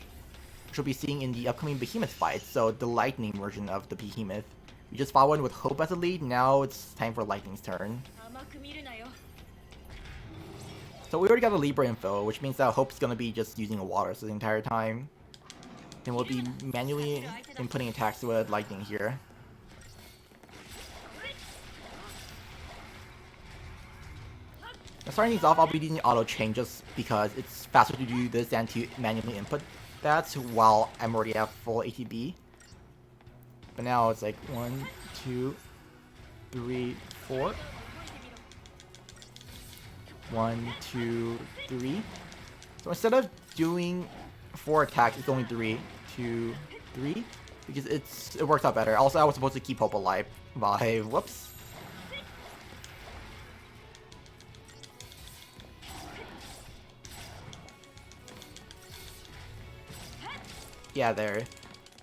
Which we'll be seeing in the upcoming Behemoth fight, so the Lightning version of the Behemoth. We just fought one with Hope as a lead, now it's time for Lightning's turn. So we already got a Libra info, which means that Hope's gonna be just using a water so the entire time. And we'll be manually inputting attacks with Lightning here. Now starting these off, I'll be using auto chain just because it's faster to do this than to manually input that while I'm already at full ATB. But now it's like 1, 2, 3, 4. 1, 2, 3. So instead of doing 4 attacks, it's only 3, 2, 3, because it works out better. Also, I was supposed to keep Hope alive by whoops. Yeah, there.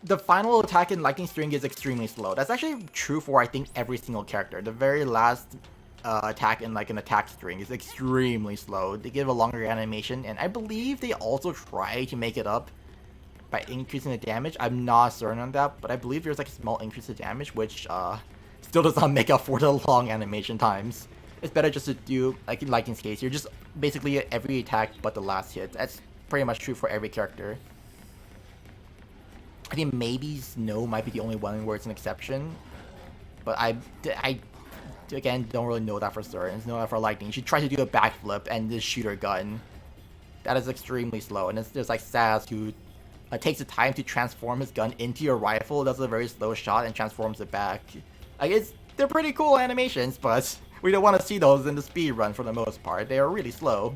The final attack in Lightning String is extremely slow. That's actually true for I think every single character. The very last attack in like an attack string is extremely slow. They give a longer animation, and I believe they also try to make it up by increasing the damage. I'm not certain on that, but I believe there's like a small increase of damage, which still does not make up for the long animation times. It's better just to do, like in Lightning's case, you're just basically every attack but the last hit. That's pretty much true for every character. I think maybe Snow might be the only one where it's an exception, but I again don't really know that for certain. Know that for Lightning, she tries to do a backflip and just shoot her gun. That is extremely slow, and it's just like Saz who takes the time to transform his gun into a rifle, does a very slow shot, and transforms it back. Like they're pretty cool animations, but we don't want to see those in the speed run for the most part. They are really slow.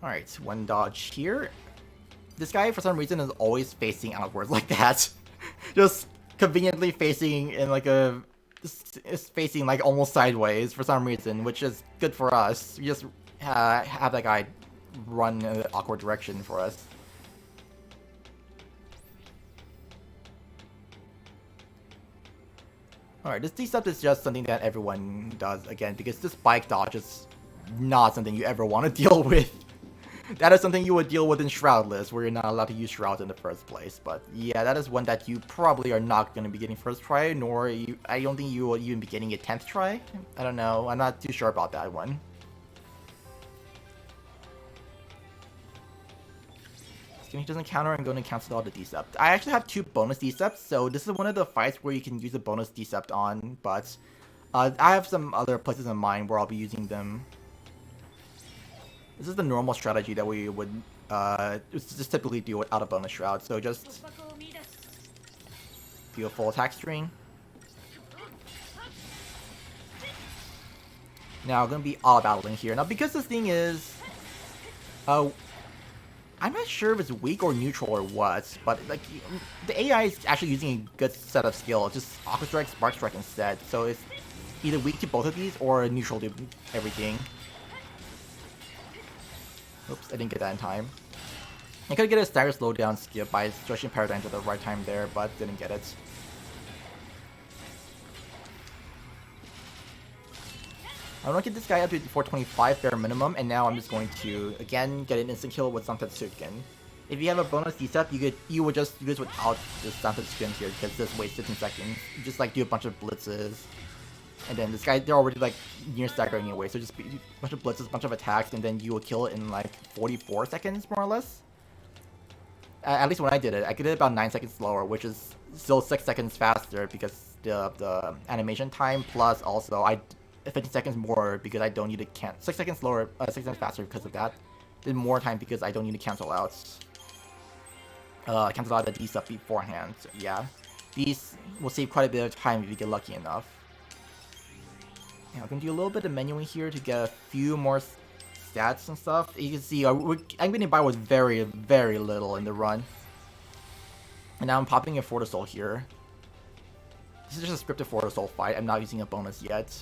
Alright, one dodge here. This guy, for some reason, is always facing outwards like that. Just conveniently facing in like a... is facing like almost sideways for some reason, which is good for us. We just have that guy run in an awkward direction for us. Alright, this D-Step is just something that everyone does, again, because this bike dodge is not something you ever want to deal with. That is something you would deal with in Shroudless, where you're not allowed to use Shrouds in the first place. But yeah, that is one that you probably are not going to be getting first try, nor I don't think you will even be getting a 10th try. I don't know, I'm not too sure about that one. He doesn't counter, I'm going to cancel all the Decept. I actually have 2 bonus Decepts, so this is one of the fights where you can use a bonus Decept on, but I have some other places in mind where I'll be using them. This is the normal strategy that we would just typically do without a bonus shroud. So just do a full attack string. Now I'm gonna be all battling here. Now because this thing is, I'm not sure if it's weak or neutral or what, but like the AI is actually using a good set of skills. Just Aqua Strike, Spark Strike instead. So it's either weak to both of these or neutral to everything. Oops, I didn't get that in time. I could get a stagger slowdown skip by stretching Paradigm at the right time there, but didn't get it. I want to get this guy up to 425 bare minimum, and now I'm just going to, again, get an instant kill with Santetsuken. If you have a bonus Decept, you would just do this without this Santetsuken here, because this wastes 15 seconds. You just like do a bunch of blitzes. And then this guy, they're already like near stagger anyway, so just a bunch of blitzes, a bunch of attacks, and then you will kill it in like 44 seconds, more or less. At least when I did it about 9 seconds slower, which is still 6 seconds faster because the animation time, plus also 15 seconds more because I don't need to 6 seconds slower, 6 seconds faster because of that. Then more time because I don't need to cancel out. Cancel out the D-Sub beforehand, so yeah. These will save quite a bit of time if you get lucky enough. Yeah, I'm gonna do a little bit of menuing here to get a few more stats and stuff. You can see I'm getting by with very, very little in the run. And now I'm popping a Fortis Soul here. This is just a scripted Fortis Soul fight. I'm not using a bonus yet.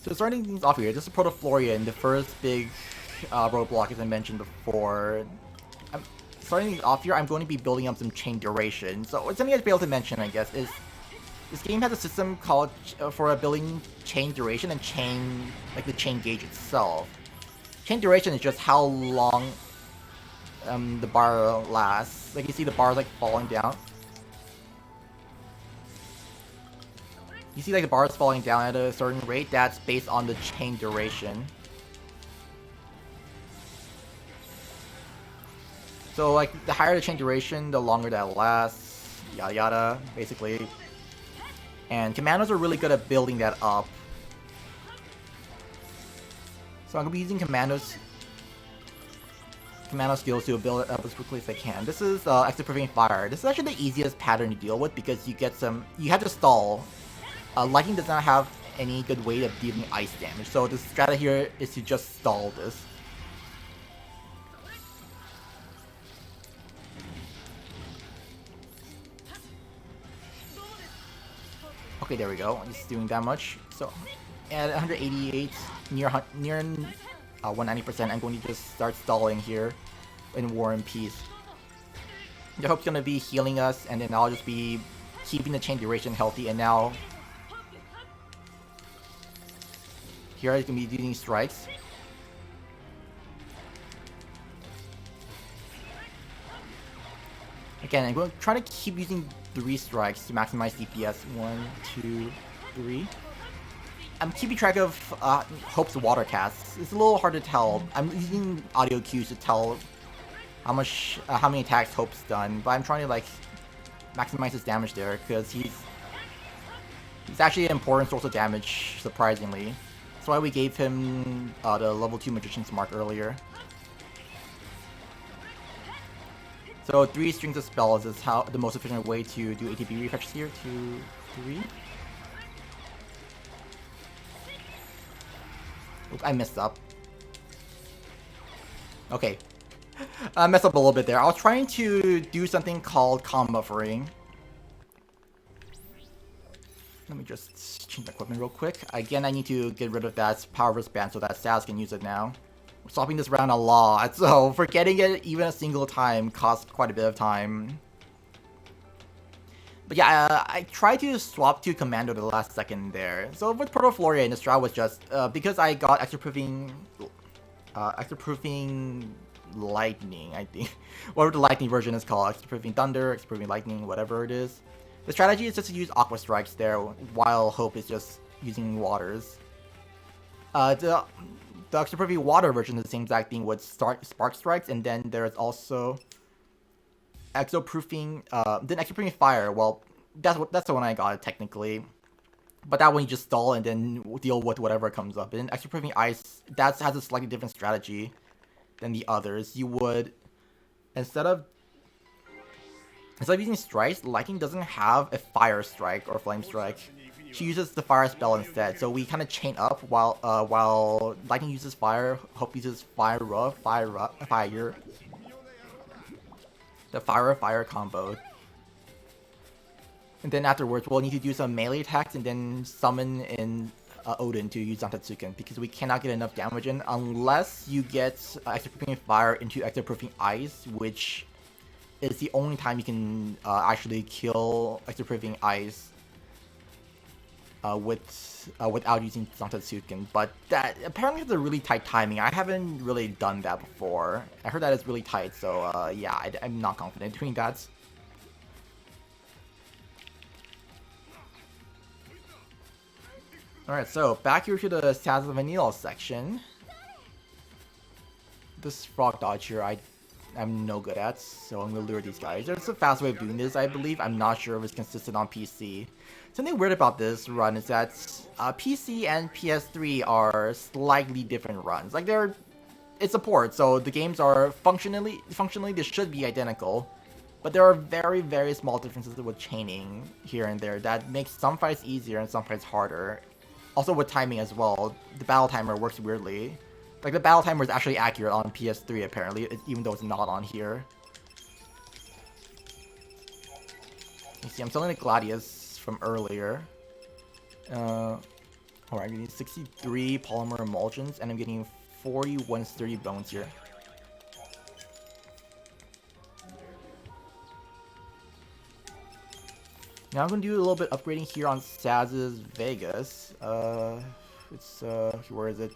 So starting things off here, this is Protoflorian, the first big roadblock as I mentioned before. starting off here, I'm going to be building up some chain duration. So what's something I'd be able to mention, I guess, is this game has a system called for building chain duration and chain, like the chain gauge itself. Chain duration is just how long the bar lasts. Like you see the bar like falling down. You see like the bar is falling down at a certain rate. That's based on the chain duration. So like the higher the chain duration, the longer that lasts. Yada yada, basically. And commandos are really good at building that up. So I'm gonna be using commando skills to build it up as quickly as I can. This is extra preventing fire. This is actually the easiest pattern to deal with because you have to stall. Lightning does not have any good way of dealing ice damage, so the strategy here is to just stall this. Okay, there we go. Just doing that much. So at 188, near 190%, I'm going to just start stalling here in War and Peace. The Hope's gonna be healing us, and then I'll just be keeping the chain duration healthy. And now here I'm gonna be using strikes. Again, I'm going to try to keep using 3 strikes to maximize DPS. 1, 2, 3. I'm keeping track of Hope's water casts. It's a little hard to tell. I'm using audio cues to tell how many attacks Hope's done, but I'm trying to like maximize his damage there because he's actually an important source of damage, surprisingly. That's why we gave him the level 2 Magician's Mark earlier. So 3 strings of spells is the most efficient way to do ATB refreshes here. 2, 3. Oop, I messed up. Okay. I messed up a little bit there. I was trying to do something called comm buffering. Let me just change the equipment real quick. Again, I need to get rid of that power wristband so that Saz can use it now. We're swapping this around a lot, so forgetting it even a single time costs quite a bit of time. But yeah, I tried to swap to Commando the last second there. So with Proto Florian, the strat was just because I got extra proofing lightning, I think. Whatever the lightning version is called, extra proofing thunder, extra proofing lightning, whatever it is. The strategy is just to use Aqua Strikes there, while Hope is just using waters. The extra proofing water version is the same exact thing with Spark Strikes, and then there's also exoproofing, then exoproofing fire. Well, that's the one I got technically, but that one you just stall and then deal with whatever comes up. And exoproofing ice, that has a slightly different strategy than the others. You would instead of using strikes, Lightning doesn't have a fire strike or flame strike. She uses the fire spell instead. So we kind of chain up while Lightning uses fire, Hope uses fire. The fire combo. And then afterwards, we'll need to do some melee attacks and then summon in Odin to use Zantetsuken because we cannot get enough damage in unless you get extra proofing fire into extra proofing ice, which is the only time you can actually kill extra proofing ice without using Zantetsuken. But that apparently has a really tight timing. I haven't really done that before. I heard that it's really tight, so yeah, I'm not confident doing that. Alright, so back here to the Stats of Vanilla section. This frog dodge here I'm no good at, so I'm gonna lure these guys. There's a fast way of doing this, I believe. I'm not sure if it's consistent on PC. Something weird about this run is that PC and PS3 are slightly different runs. Like it's a port, so the games are functionally they should be identical. But there are very, very small differences with chaining here and there that makes some fights easier and some fights harder. Also with timing as well, the battle timer works weirdly. Like the battle timer is actually accurate on PS3 apparently, even though it's not on here. You see, I'm selling the Gladius from earlier. Alright, I'm getting 63 polymer emulsions, and I'm getting 40 130 bones here. Now I'm gonna do a little bit upgrading here on Saz's Vegas. It's where is it?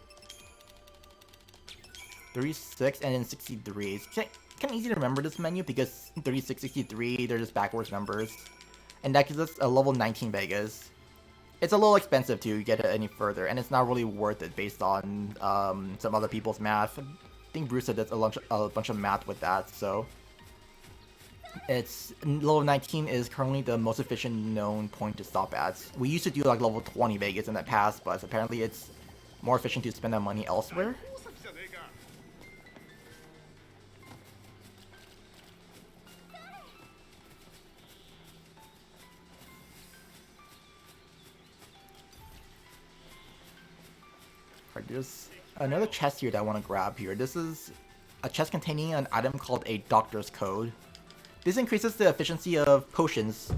36 and then 63. It's kind of easy to remember this menu because 36, 63, they're just backwards numbers. And that gives us a level 19 Vegas. It's a little expensive to get it any further, and it's not really worth it based on some other people's math. I think Bruce said there's a bunch of math with that, so... It's level 19 is currently the most efficient known point to stop at. We used to do like level 20 Vegas in the past, but apparently it's more efficient to spend that money elsewhere. Alright, there's another chest here that I want to grab here. This is a chest containing an item called a Doctor's Code. This increases the efficiency of potions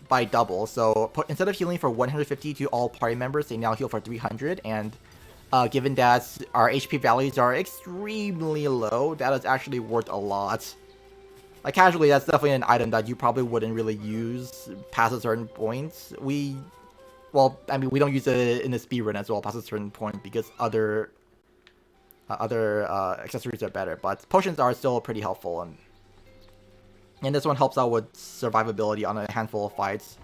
by double, so instead of healing for 150 to all party members, they now heal for 300, and given that our HP values are extremely low, that is actually worth a lot. Like, casually, that's definitely an item that you probably wouldn't really use past a certain point. Well, I mean, we don't use it in the speedrun as well past a certain point because other accessories are better, but potions are still pretty helpful, and this one helps out with survivability on a handful of fights.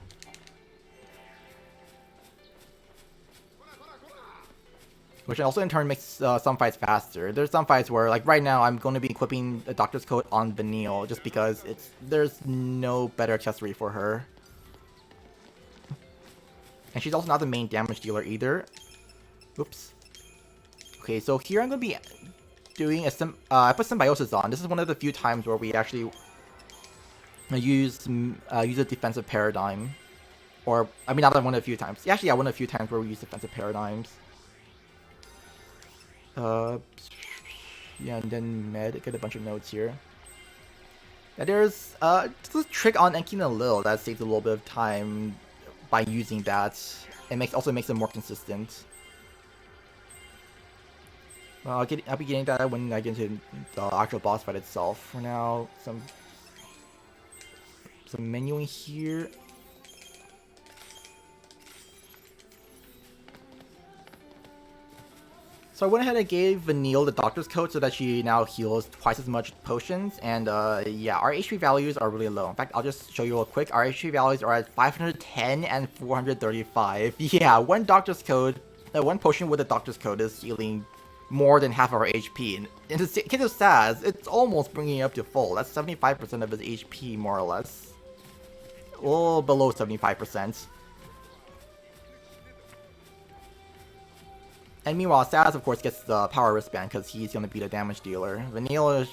Which also in turn makes some fights faster. There's some fights where, like right now, I'm going to be equipping the Doctor's Coat on Vanille just because there's no better accessory for her. And she's also not the main damage dealer either. Oops. Okay, so here I'm going to be doing I put Symbiosis on. This is one of the few times where we actually use a defensive paradigm. Or, I mean, not one of the few times. Actually, yeah, one of the few times where we use defensive paradigms. Yeah, and then get a bunch of notes here. Yeah, there's this trick on Enki and Lil that saves a little bit of time by using that. It also makes it more consistent. I'll be getting that when I get into the actual boss fight itself. For now, some menuing here. So I went ahead and gave Vanille the Doctor's Coat so that she now heals twice as much potions, and yeah, our HP values are really low. In fact, I'll just show you real quick. Our HP values are at 510 and 435. Yeah, one potion with a Doctor's Coat is healing more than half of our HP. And in the case of Saz, it's almost bringing it up to full. That's 75% of his HP, more or less. A little below 75%. And meanwhile, Saz, of course, gets the power wristband because he's going to be the damage dealer. Vanilla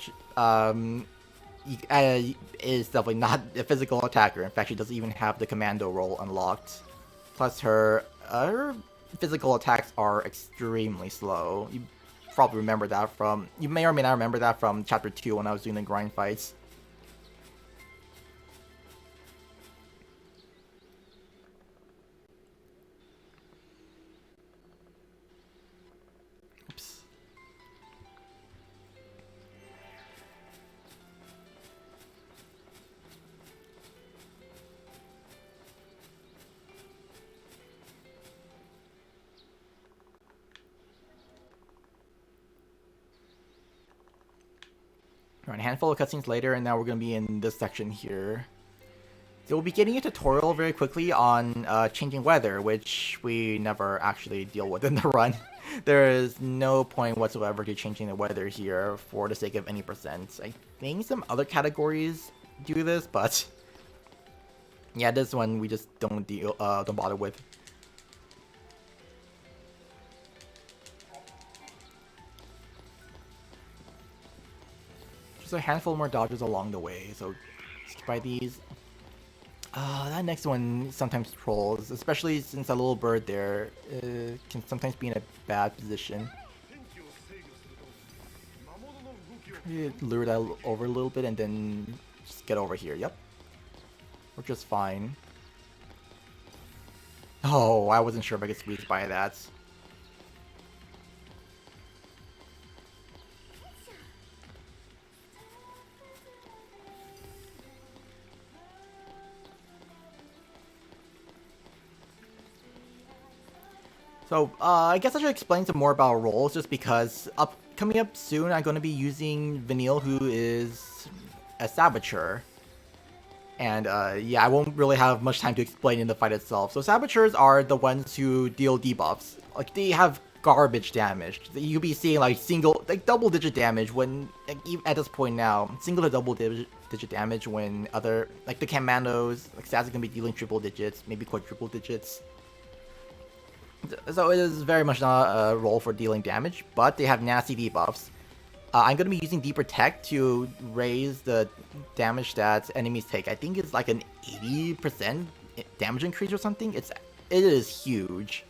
is definitely not a physical attacker. In fact, she doesn't even have the commando role unlocked. Plus, her physical attacks are extremely slow. You probably remember that you may or may not remember that from Chapter 2 when I was doing the grind fights. A handful of cutscenes later, and now we're going to be in this section here. So we'll be getting a tutorial very quickly on changing weather, which we never actually deal with in the run. There is no point whatsoever to changing the weather here for the sake of any percent. I think some other categories do this, but yeah, this one we just don't bother with. Just a handful more dodges along the way, so skip by these. That next one sometimes trolls, especially since that little bird there can sometimes be in a bad position. Lure that over a little bit and then just get over here. Yep. We're just fine. Oh, I wasn't sure if I could squeeze by that. So, I guess I should explain some more about roles, just because coming up soon, I'm going to be using Vanille, who is a Saboteur. And, yeah, I won't really have much time to explain in the fight itself. So, Saboteurs are the ones who deal debuffs. Like, they have garbage damage. You'll be seeing, like, double-digit damage when, like, even at this point now, single to double-digit damage when other, like, the Commandos, like, Saz is going to be dealing triple digits, maybe quadruple digits. So it is very much not a role for dealing damage, but they have nasty debuffs. I'm going to be using Deprotect to raise the damage that enemies take. I think it's like an 80% damage increase or something. It is huge.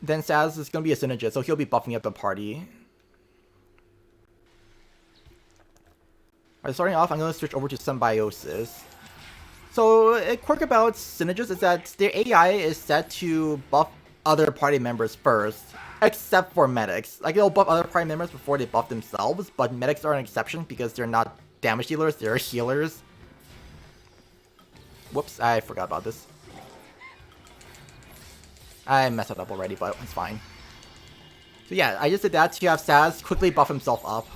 Then Saz is going to be a synergist, so he'll be buffing up the party. Alright, starting off, I'm going to switch over to Symbiosis. So, a quirk about Synergists is that their AI is set to buff other party members first, except for medics. Like, they'll buff other party members before they buff themselves, but medics are an exception because they're not damage dealers, they're healers. Whoops, I forgot about this. I messed it up already, but it's fine. So yeah, I just did that to have Saz quickly buff himself up.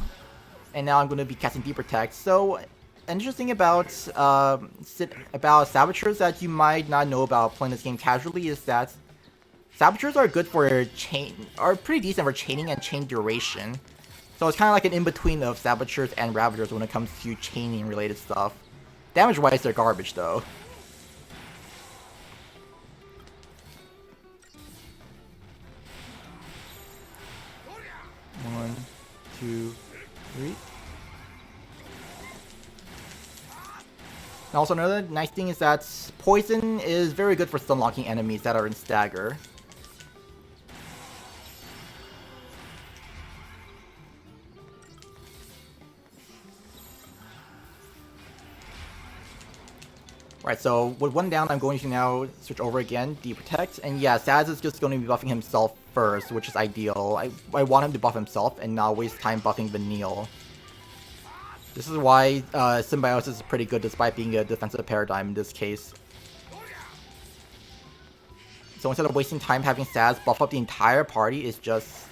And now I'm going to be casting Deprotect. So, interesting about Saboteurs that you might not know about playing this game casually is that Saboteurs are good for are pretty decent for chaining and chain duration. So it's kind of like an in-between of Saboteurs and Ravagers when it comes to chaining related stuff. Damage-wise, they're garbage though. One, two, three. And also another nice thing is that Poison is very good for stun locking enemies that are in stagger. Right, so with one down, I'm going to now switch over again, Deprotect, and yeah, Saz is just going to be buffing himself first, which is ideal. I want him to buff himself and not waste time buffing Vanille. This is why Symbiosis is pretty good despite being a defensive paradigm in this case. So instead of wasting time having Saz buff up the entire party, it's just...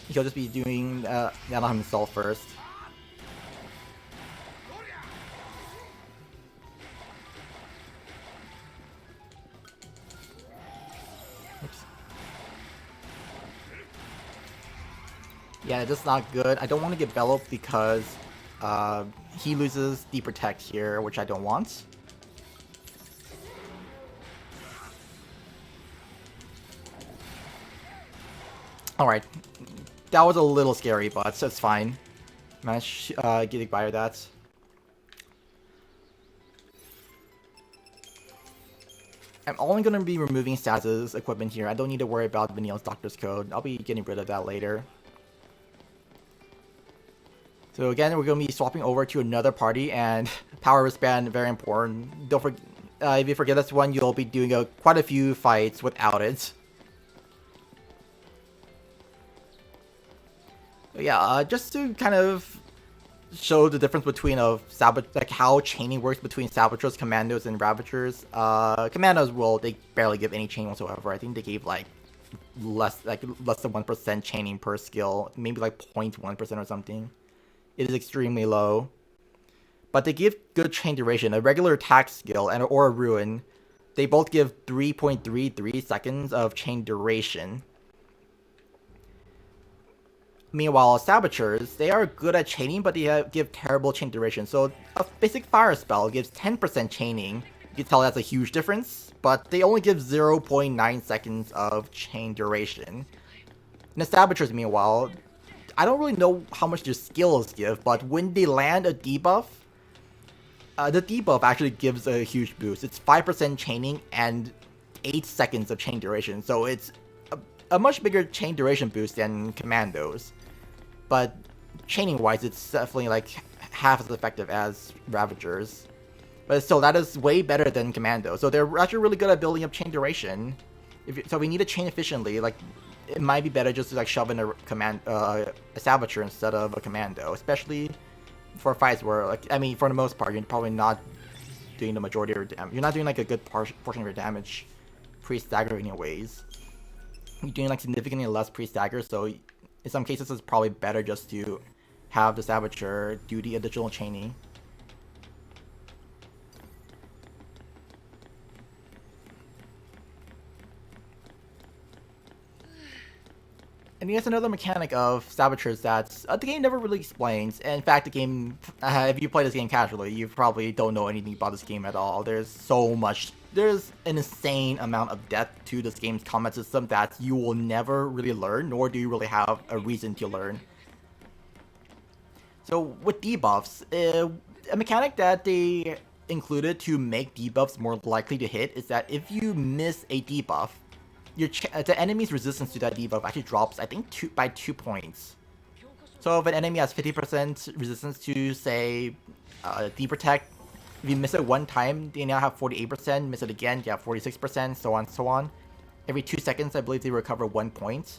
he'll just be doing that on himself first. Oops. Yeah, that's not good. I don't want to get Bellop because he loses Deprotect here, which I don't want. Alright, that was a little scary, but it's fine. Managed getting by with that. I'm only going to be removing Saz's equipment here. I don't need to worry about Vanille's Doctor's Code. I'll be getting rid of that later. So again, we're going to be swapping over to another party, and power wristband, very important. Don't forget, if you forget this one, you'll be doing quite a few fights without it. But yeah, just to kind of show the difference between like how chaining works between Saboteurs, Commandos, and Ravagers. Commandos they barely give any chain whatsoever. I think they gave like less than 1% chaining per skill, maybe like 0.1% or something. It is extremely low. But they give good chain duration. A regular attack skill or a ruin, they both give 3.33 seconds of chain duration. Meanwhile, Saboteurs, they are good at chaining, but they give terrible chain duration. So a basic fire spell gives 10% chaining. You can tell that's a huge difference, but they only give 0.9 seconds of chain duration. And the Saboteurs, meanwhile, I don't really know how much their skills give, but when they land a debuff, the debuff actually gives a huge boost. It's 5% chaining and 8 seconds of chain duration, so it's a much bigger chain duration boost than Commandos. But chaining-wise, it's definitely like half as effective as Ravagers. But still, that is way better than Commando. So they're actually really good at building up chain duration. So we need to chain efficiently. Like, it might be better just to like shove in a Saboteur instead of a Commando, especially for fights where, like, I mean, for the most part, you're probably not doing the majority of your damage. You're not doing like a good portion of your damage pre-stagger anyways. You're doing like significantly less pre-stagger, so in some cases it's probably better just to have the Saboteur do the additional chaining. And here's another mechanic of Saboteurs that the game never really explains. And in fact, the game, if you play this game casually, you probably don't know anything about this game at all. There's an insane amount of depth to this game's combat system that you will never really learn, nor do you really have a reason to learn. So with debuffs, a mechanic that they included to make debuffs more likely to hit is that if you miss a debuff, the enemy's resistance to that debuff actually drops, I think, by 2 points. So if an enemy has 50% resistance to, say, D-Protect, if you miss it one time, they now have 48%, miss it again, you have 46%, so on and so on. Every 2 seconds, I believe they recover 1 point.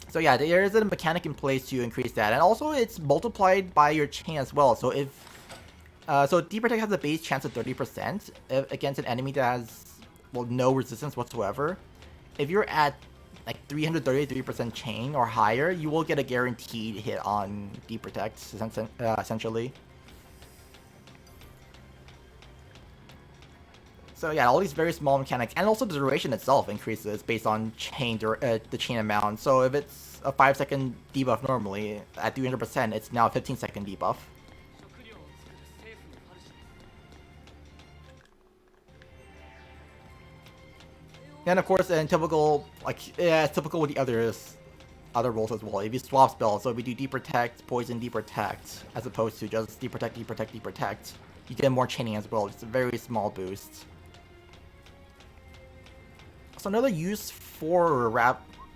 So yeah, there is a mechanic in place to increase that, and also it's multiplied by your chain as well. So if so D-Protect has a base chance of 30% against an enemy that has, well, no resistance whatsoever. If you're at like 333% chain or higher, you will get a guaranteed hit on D-Protect, essentially. So yeah, all these very small mechanics, and also the duration itself increases based on the chain amount. So if it's a 5-second debuff normally, at 300%, it's now a 15-second debuff. And of course, in typical, it's typical with the other roles as well. If you swap spells, so if you do D-Protect, Poison, D-Protect, as opposed to just D-Protect, D-Protect, D-Protect, you get more chaining as well. It's a very small boost. So another use for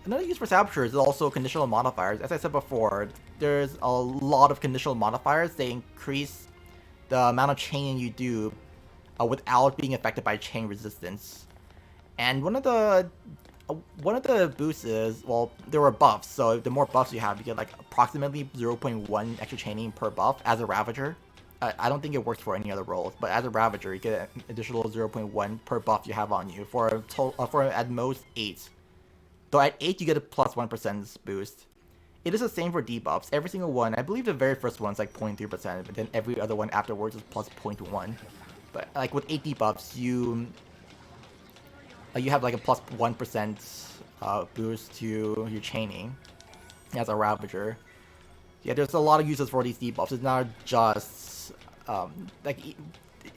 Saboteurs is also conditional modifiers. As I said before, there's a lot of conditional modifiers. They increase the amount of chaining you do without being affected by chain resistance. And one of the boosts is, well, there were buffs. So the more buffs you have, you get like approximately 0.1 extra chaining per buff as a Ravager. I don't think it works for any other roles, but as a Ravager, you get an additional 0.1 per buff you have on you for a total for at most 8. Though at 8 you get a plus 1% boost. It is the same for debuffs. Every single one, I believe the very first one's like 0.3%, but then every other one afterwards is plus 0.1. But like with 8 debuffs, you have like a plus 1% boost to your chaining as a Ravager. Yeah, there's a lot of uses for these debuffs. It's not just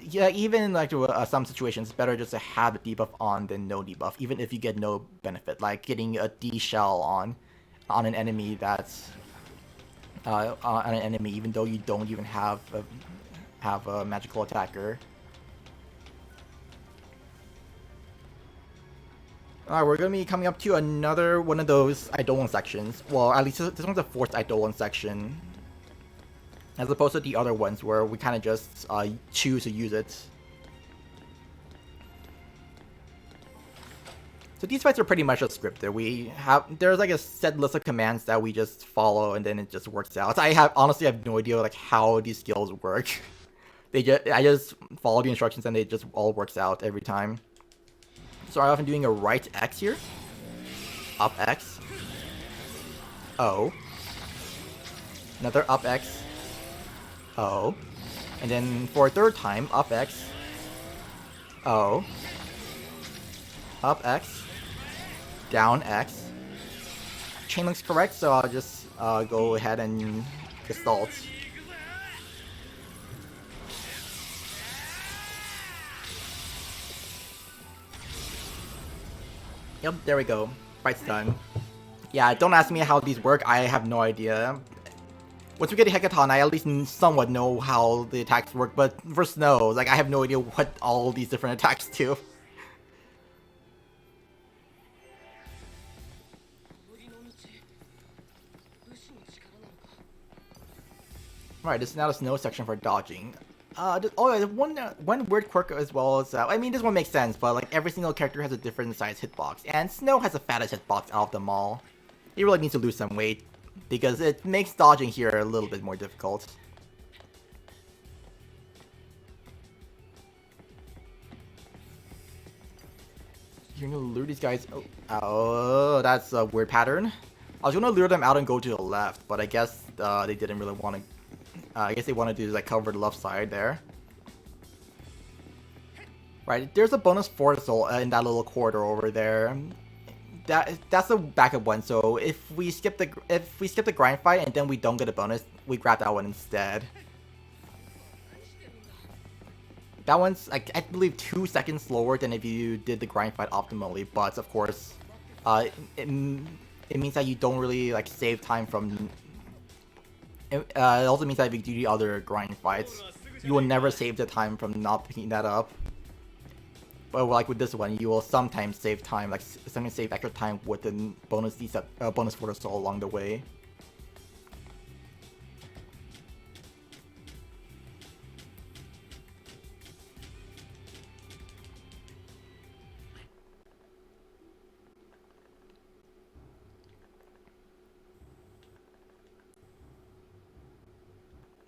even in like some situations, it's better just to have the debuff on than no debuff, even if you get no benefit, like getting a D shell on an enemy that's even though you don't even have a magical attacker. Alright, we're going to be coming up to another one of those Eidolon sections. Well, at least this one's a forced Eidolon section, as opposed to the other ones where we kind of just choose to use it. So these fights are pretty much just scripted. There's like a set list of commands that we just follow, and then it just works out. So honestly have no idea like how these skills work. I just follow the instructions and it just all works out every time. So I'm often doing a right X here, up X, O, another up X, O, and then for a third time, up X, O, up X, down X. Chain looks correct, so I'll just go ahead and gestalt. Yep, there we go. Fight's done. Yeah, don't ask me how these work, I have no idea. Once we get a Hecaton, I at least somewhat know how the attacks work, but for Snow, like, I have no idea what all these different attacks do. Alright, this is now the Snow section for dodging. One weird quirk as well is, I mean, this one makes sense, but like every single character has a different size hitbox, and Snow has the fattest hitbox out of them all. He really needs to lose some weight, because it makes dodging here a little bit more difficult. You're gonna lure these guys. Oh, that's a weird pattern. I was gonna lure them out and go to the left, but I guess they didn't really want to. I guess they wanted to like cover the left side there. Right, there's a bonus force in that little corridor over there. That's a backup one. So if we skip the grind fight and then we don't get a bonus, we grab that one instead. That one's like I believe 2 seconds slower than if you did the grind fight optimally, but of course, it means that you don't really like save time from. It also means that if you do the other grind fights, you will never save the time from not picking that up. But like with this one, you will sometimes save time, like sometimes save extra time with the bonus bonus for the soul along the way.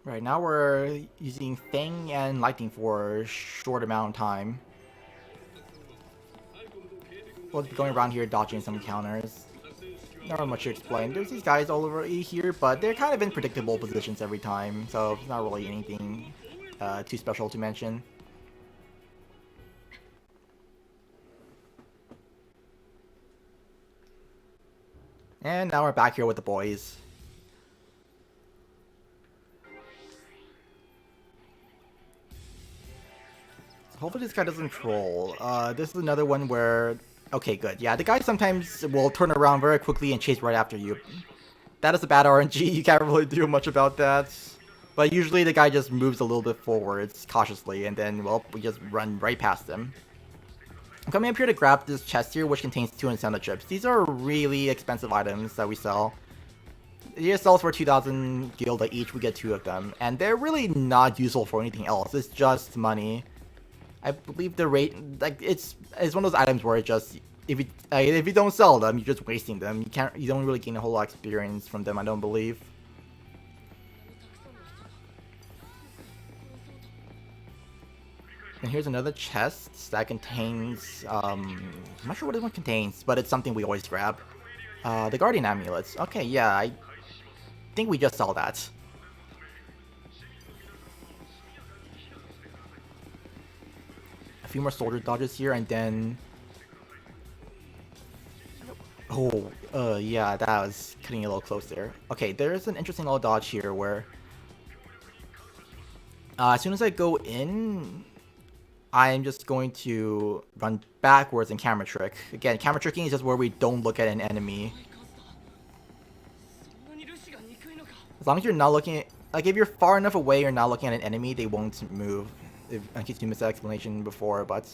Right now we're using Fang and Lightning for a short amount of time. We'll be going around here dodging some counters. Not much to explain. There's these guys all over here, but they're kind of in predictable positions every time, so it's not really anything too special to mention. And now we're back here with the boys. Hopefully this guy doesn't troll. This is another one where... Okay, good. Yeah, the guy sometimes will turn around very quickly and chase right after you. That is a bad RNG. You can't really do much about that. But usually the guy just moves a little bit forwards, cautiously, and then, well, we just run right past him. I'm coming up here to grab this chest here, which contains 2 incentive chips. These are really expensive items that we sell. It sells for 2,000 gilda each. We get 2 of them. And they're really not useful for anything else. It's just money. I believe the rate, like it's one of those items where it just if you don't sell them, you're just wasting them. You don't really gain a whole lot of experience from them. I don't believe. And here's another chest that contains I'm not sure what this one contains, but it's something we always grab. The Guardian Amulets. Okay, yeah, I think we just saw that. A few more soldier dodges here, and then... Oh, yeah, that was cutting a little close there. Okay, there's an interesting little dodge here where... as soon as I go in, I'm just going to run backwards and camera trick. Again, camera tricking is just where we don't look at an enemy. As long as you're not looking at... Like, if you're far enough away, you're not looking at an enemy, they won't move. In case you missed that explanation before, but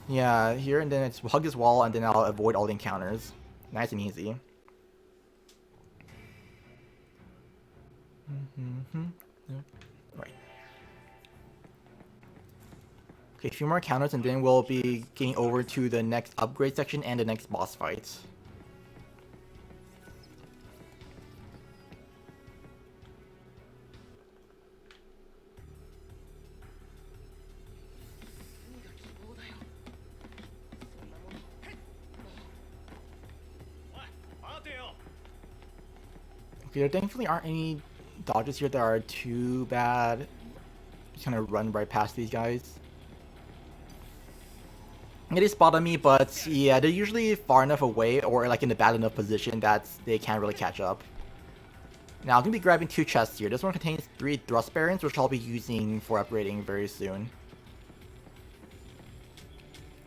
yeah, here and then it's hug this wall and then I'll avoid all the encounters. Nice and easy. Right. Okay, a few more encounters and then we'll be getting over to the next upgrade section and the next boss fight. There thankfully aren't any dodges here that are too bad. Just kind of run right past these guys. They spotted me, but yeah, they're usually far enough away or like in a bad enough position that they can't really catch up. Now I'm going to be grabbing 2 chests here. This one contains 3 thrust bearings, which I'll be using for upgrading very soon.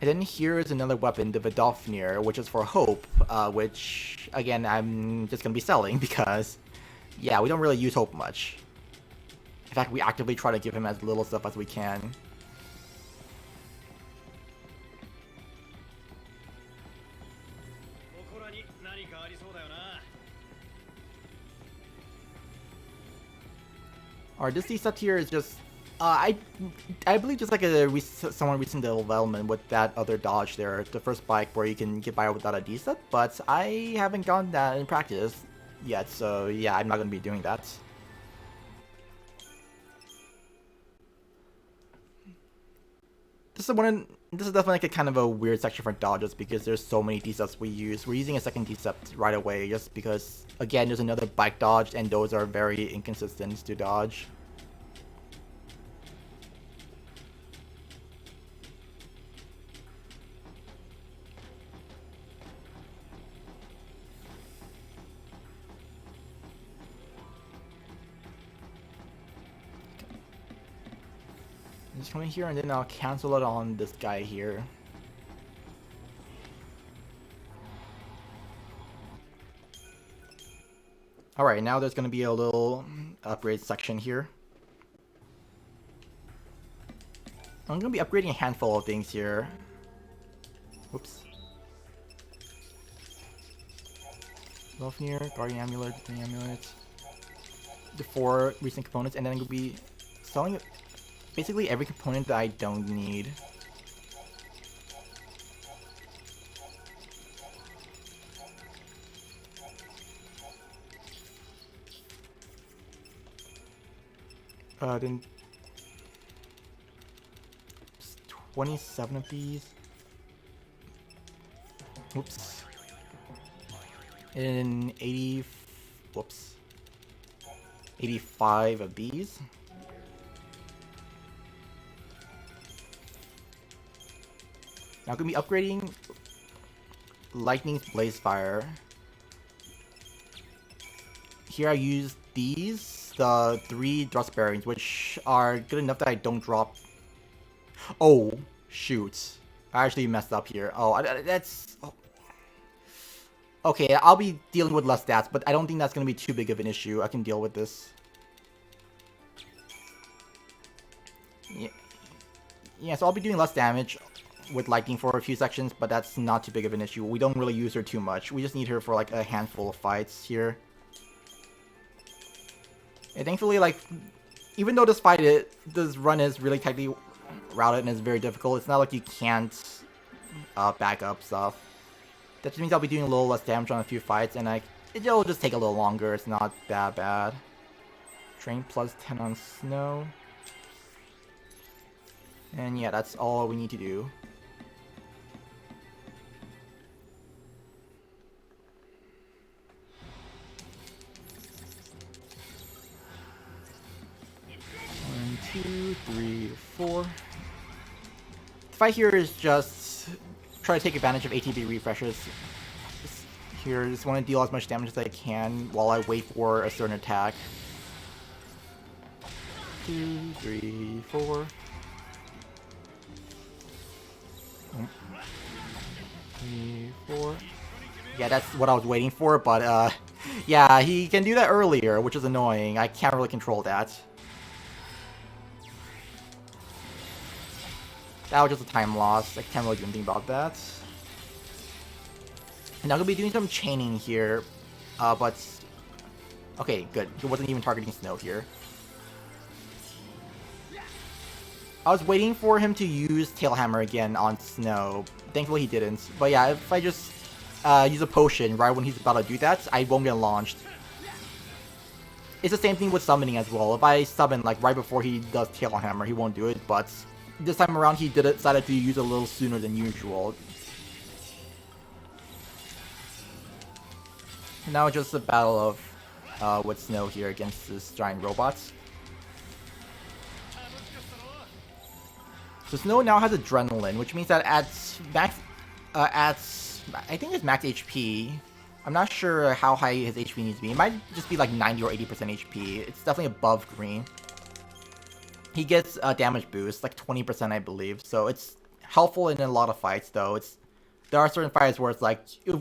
And then here is another weapon, the Vidofnir, which is for Hope, which, again, I'm just going to be selling because, yeah, we don't really use Hope much. In fact, we actively try to give him as little stuff as we can. Alright, this D-set here is just... I believe just like a somewhat recent development with that other dodge there, the first bike where you can get by without a D-set, but I haven't gotten that in practice. yet, so yeah, I'm not gonna be doing that. This is definitely like a kind of a weird section for dodges because there's so many D-steps we use. We're using a second D-step right away just because, again, there's another bike dodge and those are very inconsistent to dodge. Just come in here and then I'll cancel it on this guy here. Alright, now there's gonna be a little upgrade section here. I'm gonna be upgrading a handful of things here. Oops. Lofnir, Guardian Amulet, Guardian Amulet. The 4 recent components, and then I'm gonna be selling basically every component that I don't need. Then 27 of these. Oops. And 80. Whoops. 85 of these. Now I'm gonna be upgrading Lightning's Blaze Fire. Here I use these, the 3 Thrust Bearings, which are good enough that I don't drop. Oh, shoot. I actually messed up here. Oh, that's... Oh. Okay, I'll be dealing with less stats, but I don't think that's going to be too big of an issue. I can deal with this. Yeah, so I'll be doing less damage with Lightning for a few sections, but that's not too big of an issue. We don't really use her too much. We just need her for like a handful of fights here. And thankfully, like, even though this run is really tightly routed and is very difficult, it's not like you can't back up stuff. That just means I'll be doing a little less damage on a few fights, and it'll just take a little longer. It's not that bad. Train plus 10 on snow. And yeah, that's all we need to do. One, two, three, four. The fight here is just try to take advantage of ATB refreshes. Just want to deal as much damage as I can while I wait for a certain attack. 2, 3, 4. 3, 4. Yeah, that's what I was waiting for, but yeah, he can do that earlier, which is annoying. I can't really control that. That was just a time loss. I can't really do anything about that. And I'm gonna be doing some chaining here, but okay, good. He wasn't even targeting snow here. I was waiting for him to use Tailhammer again on snow. Thankfully he didn't. But yeah, if I just use a potion right when he's about to do that, I won't get launched. It's the same thing with summoning as well. If I summon like right before he does Tailhammer, he won't do it, but this time around he decided to use it a little sooner than usual. And now it's just a battle of with Snow here against this giant robots. So Snow now has Adrenaline, which means that at max, I think it's max HP. I'm not sure how high his HP needs to be. It might just be like 90 or 80% HP. It's definitely above green. He gets a damage boost, like 20% I believe. So it's helpful in a lot of fights though. There are certain fights where it's like, if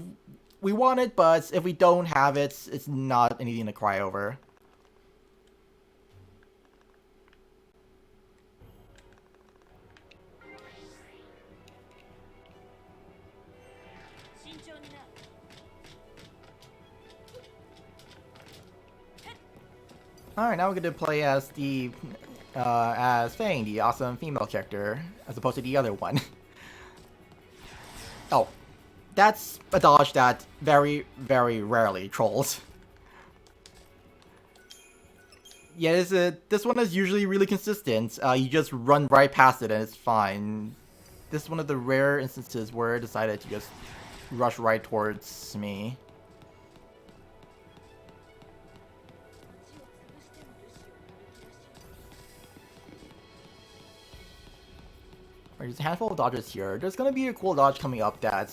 we want it, but if we don't have it, it's not anything to cry over. Alright, now we're gonna play as as Fang, the awesome female character, as opposed to the other one. Oh, that's a dodge that very, very rarely trolls. Yeah, this one is usually really consistent. You just run right past it and it's fine. This is one of the rare instances where I decided to just rush right towards me. There's a handful of dodges here. There's gonna be a cool dodge coming up that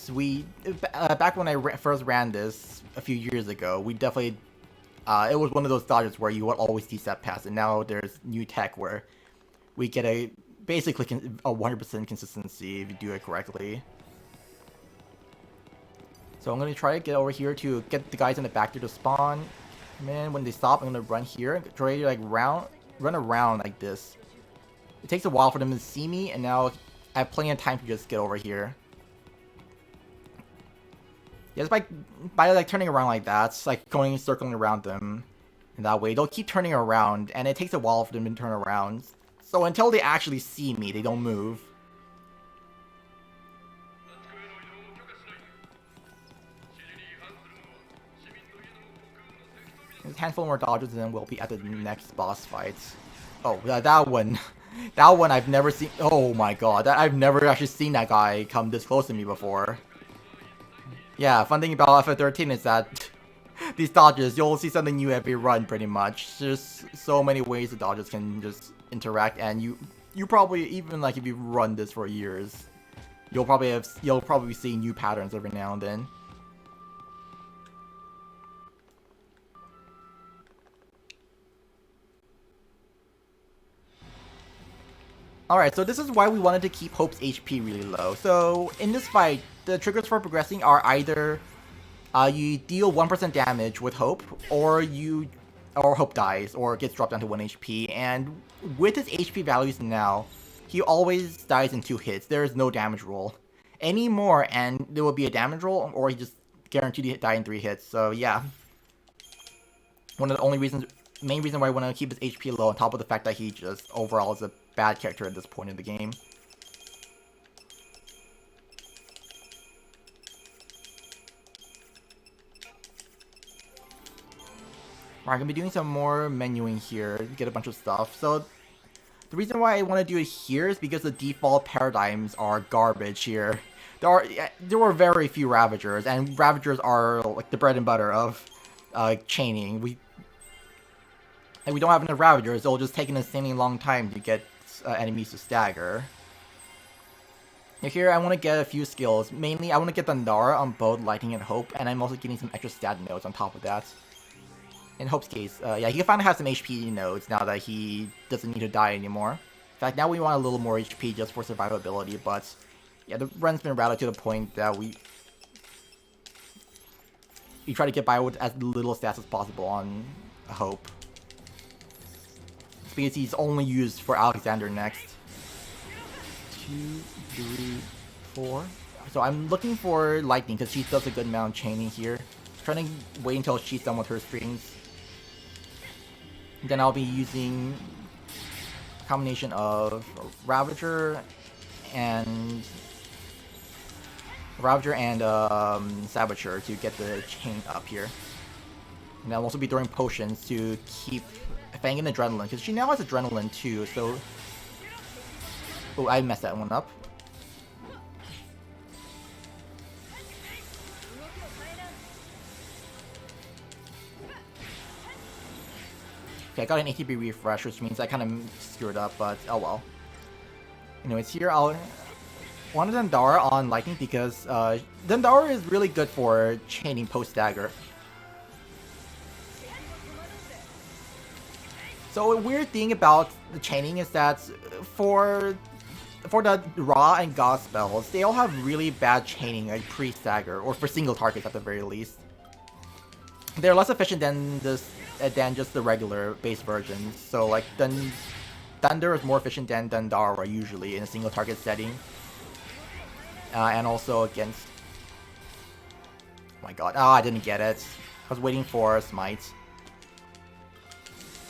back when I first ran this a few years ago, we definitely, it was one of those dodges where you would always see step past, and now there's new tech where we get basically a 100% consistency if you do it correctly. So I'm gonna try to get over here to get the guys in the back there to spawn. And then when they stop, I'm gonna run here, try to like run around like this. It takes a while for them to see me, and now I have plenty of time to just get over here. Just by like turning around like that, it's like circling around them. And that way, they'll keep turning around, and it takes a while for them to turn around. So until they actually see me, they don't move. There's a handful more dodges, and then we'll be at the next boss fight. Oh, that one. That one I've never seen. Oh my god, I've never actually seen that guy come this close to me before. Yeah, fun thing about FF13 is that these dodges, you'll see something new every run pretty much. There's so many ways the dodges can just interact, and you probably, even like if you run this for years, you'll probably see new patterns every now and then. Alright, so this is why we wanted to keep Hope's HP really low. So, in this fight, the triggers for progressing are either you deal 1% damage with Hope, or Hope dies, or gets dropped down to 1 HP. And with his HP values now, he always dies in 2 hits. There is no damage roll. Any more, and there will be a damage roll, or he just guaranteed to die in 3 hits. So, yeah. One of the main reason why I want to keep his HP low, on top of the fact that he just overall is a bad character at this point in the game. I'm gonna be doing some more menuing here to get a bunch of stuff. So the reason why I want to do it here is because the default paradigms are garbage here. There were very few Ravagers, and Ravagers are like the bread and butter of chaining. We don't have enough Ravagers. It'll just take an insanely long time to get enemies to stagger. Here I want to get a few skills. Mainly I want to get Dandara on both Lightning and Hope, and I'm also getting some extra stat nodes on top of that. In Hope's case, yeah, he can finally have some HP nodes now that he doesn't need to die anymore. In fact, now we want a little more HP just for survivability, but yeah, the run's been routed to the point that we try to get by with as little stats as possible on Hope. Because he's only used for Alexander next. 2, 3, 4. So I'm looking for Lightning because she does a good amount of chaining here. Trying to wait until she's done with her strings. Then I'll be using a combination of Ravager and Saboteur to get the chain up here. And I'll also be throwing potions to keep Fang in Adrenaline, because she now has Adrenaline too, so... Oh, I messed that one up. Okay, I got an ATB refresh, which means I kind of screwed up, but oh well. Anyways, here I'll want Dandara on Lightning because Dandara is really good for chaining post-dagger. So a weird thing about the chaining is that for the Ra and Ga spells, they all have really bad chaining, like pre-stagger, or for single targets at the very least. They're less efficient than just the regular base versions. So like Thunder is more efficient than Dandara usually in a single target setting, and also against. Oh my god! Oh, I didn't get it. I was waiting for a smite.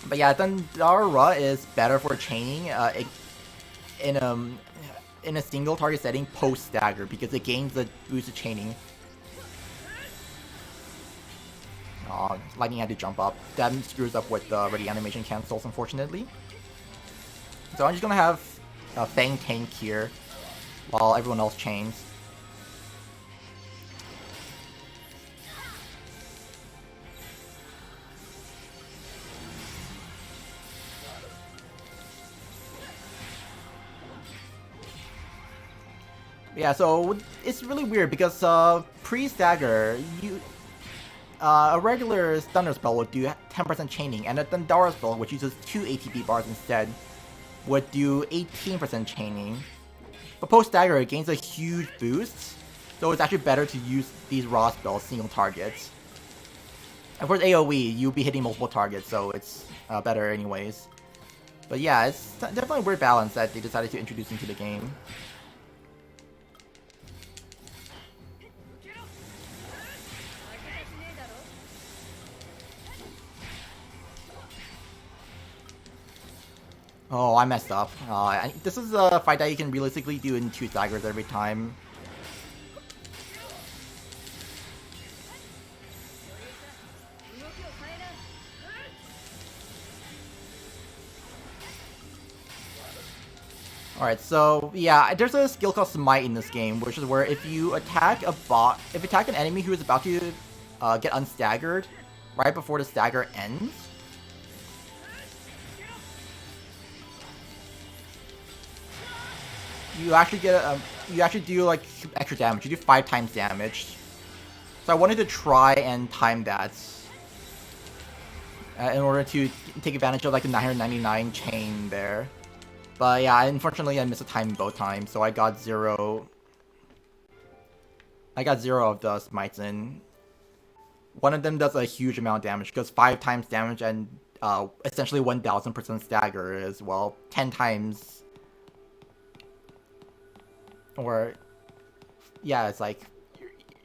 But yeah, Dandara is better for chaining in a single target setting post stagger because it gains the boost of chaining. Lightning had to jump up. That screws up with the ready animation cancels, unfortunately. So I'm just gonna have Fang tank here while everyone else chains. Yeah, so it's really weird because pre-stagger, a regular Thunder spell would do 10% chaining, and a Thundara spell, which uses 2 ATB bars instead, would do 18% chaining. But post-stagger, it gains a huge boost, so it's actually better to use these raw spells single targets. And for AoE, you'll be hitting multiple targets, so it's better anyways. But yeah, it's definitely a weird balance that they decided to introduce into the game. Oh, I messed up. This is a fight that you can realistically do in 2 staggers every time. Alright, so yeah, there's a skill called Smite in this game, which is where if you attack an enemy who is about to get unstaggered right before the stagger ends, you actually get you actually do like extra damage. You do 5 times damage. So I wanted to try and time that in order to take advantage of like the 999 chain there. But yeah, unfortunately I missed a time both times, so I got 0. I got 0 of the smites in. One of them does a huge amount of damage, because 5 times damage and essentially 1000% stagger is, well, 10 times. Or, yeah, it's like,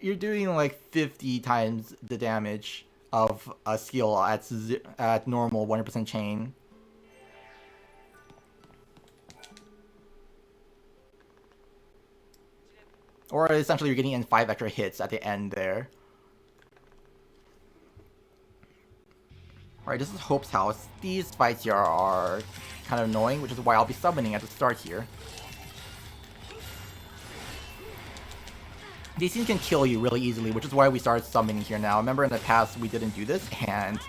you're doing like 50 times the damage of a skill at normal 100% chain. Or essentially you're getting in 5 extra hits at the end there. Alright, this is Hope's house. These fights here are kind of annoying, which is why I'll be summoning at the start here. These things can kill you really easily, which is why we started summoning here now. Remember in the past we didn't do this, and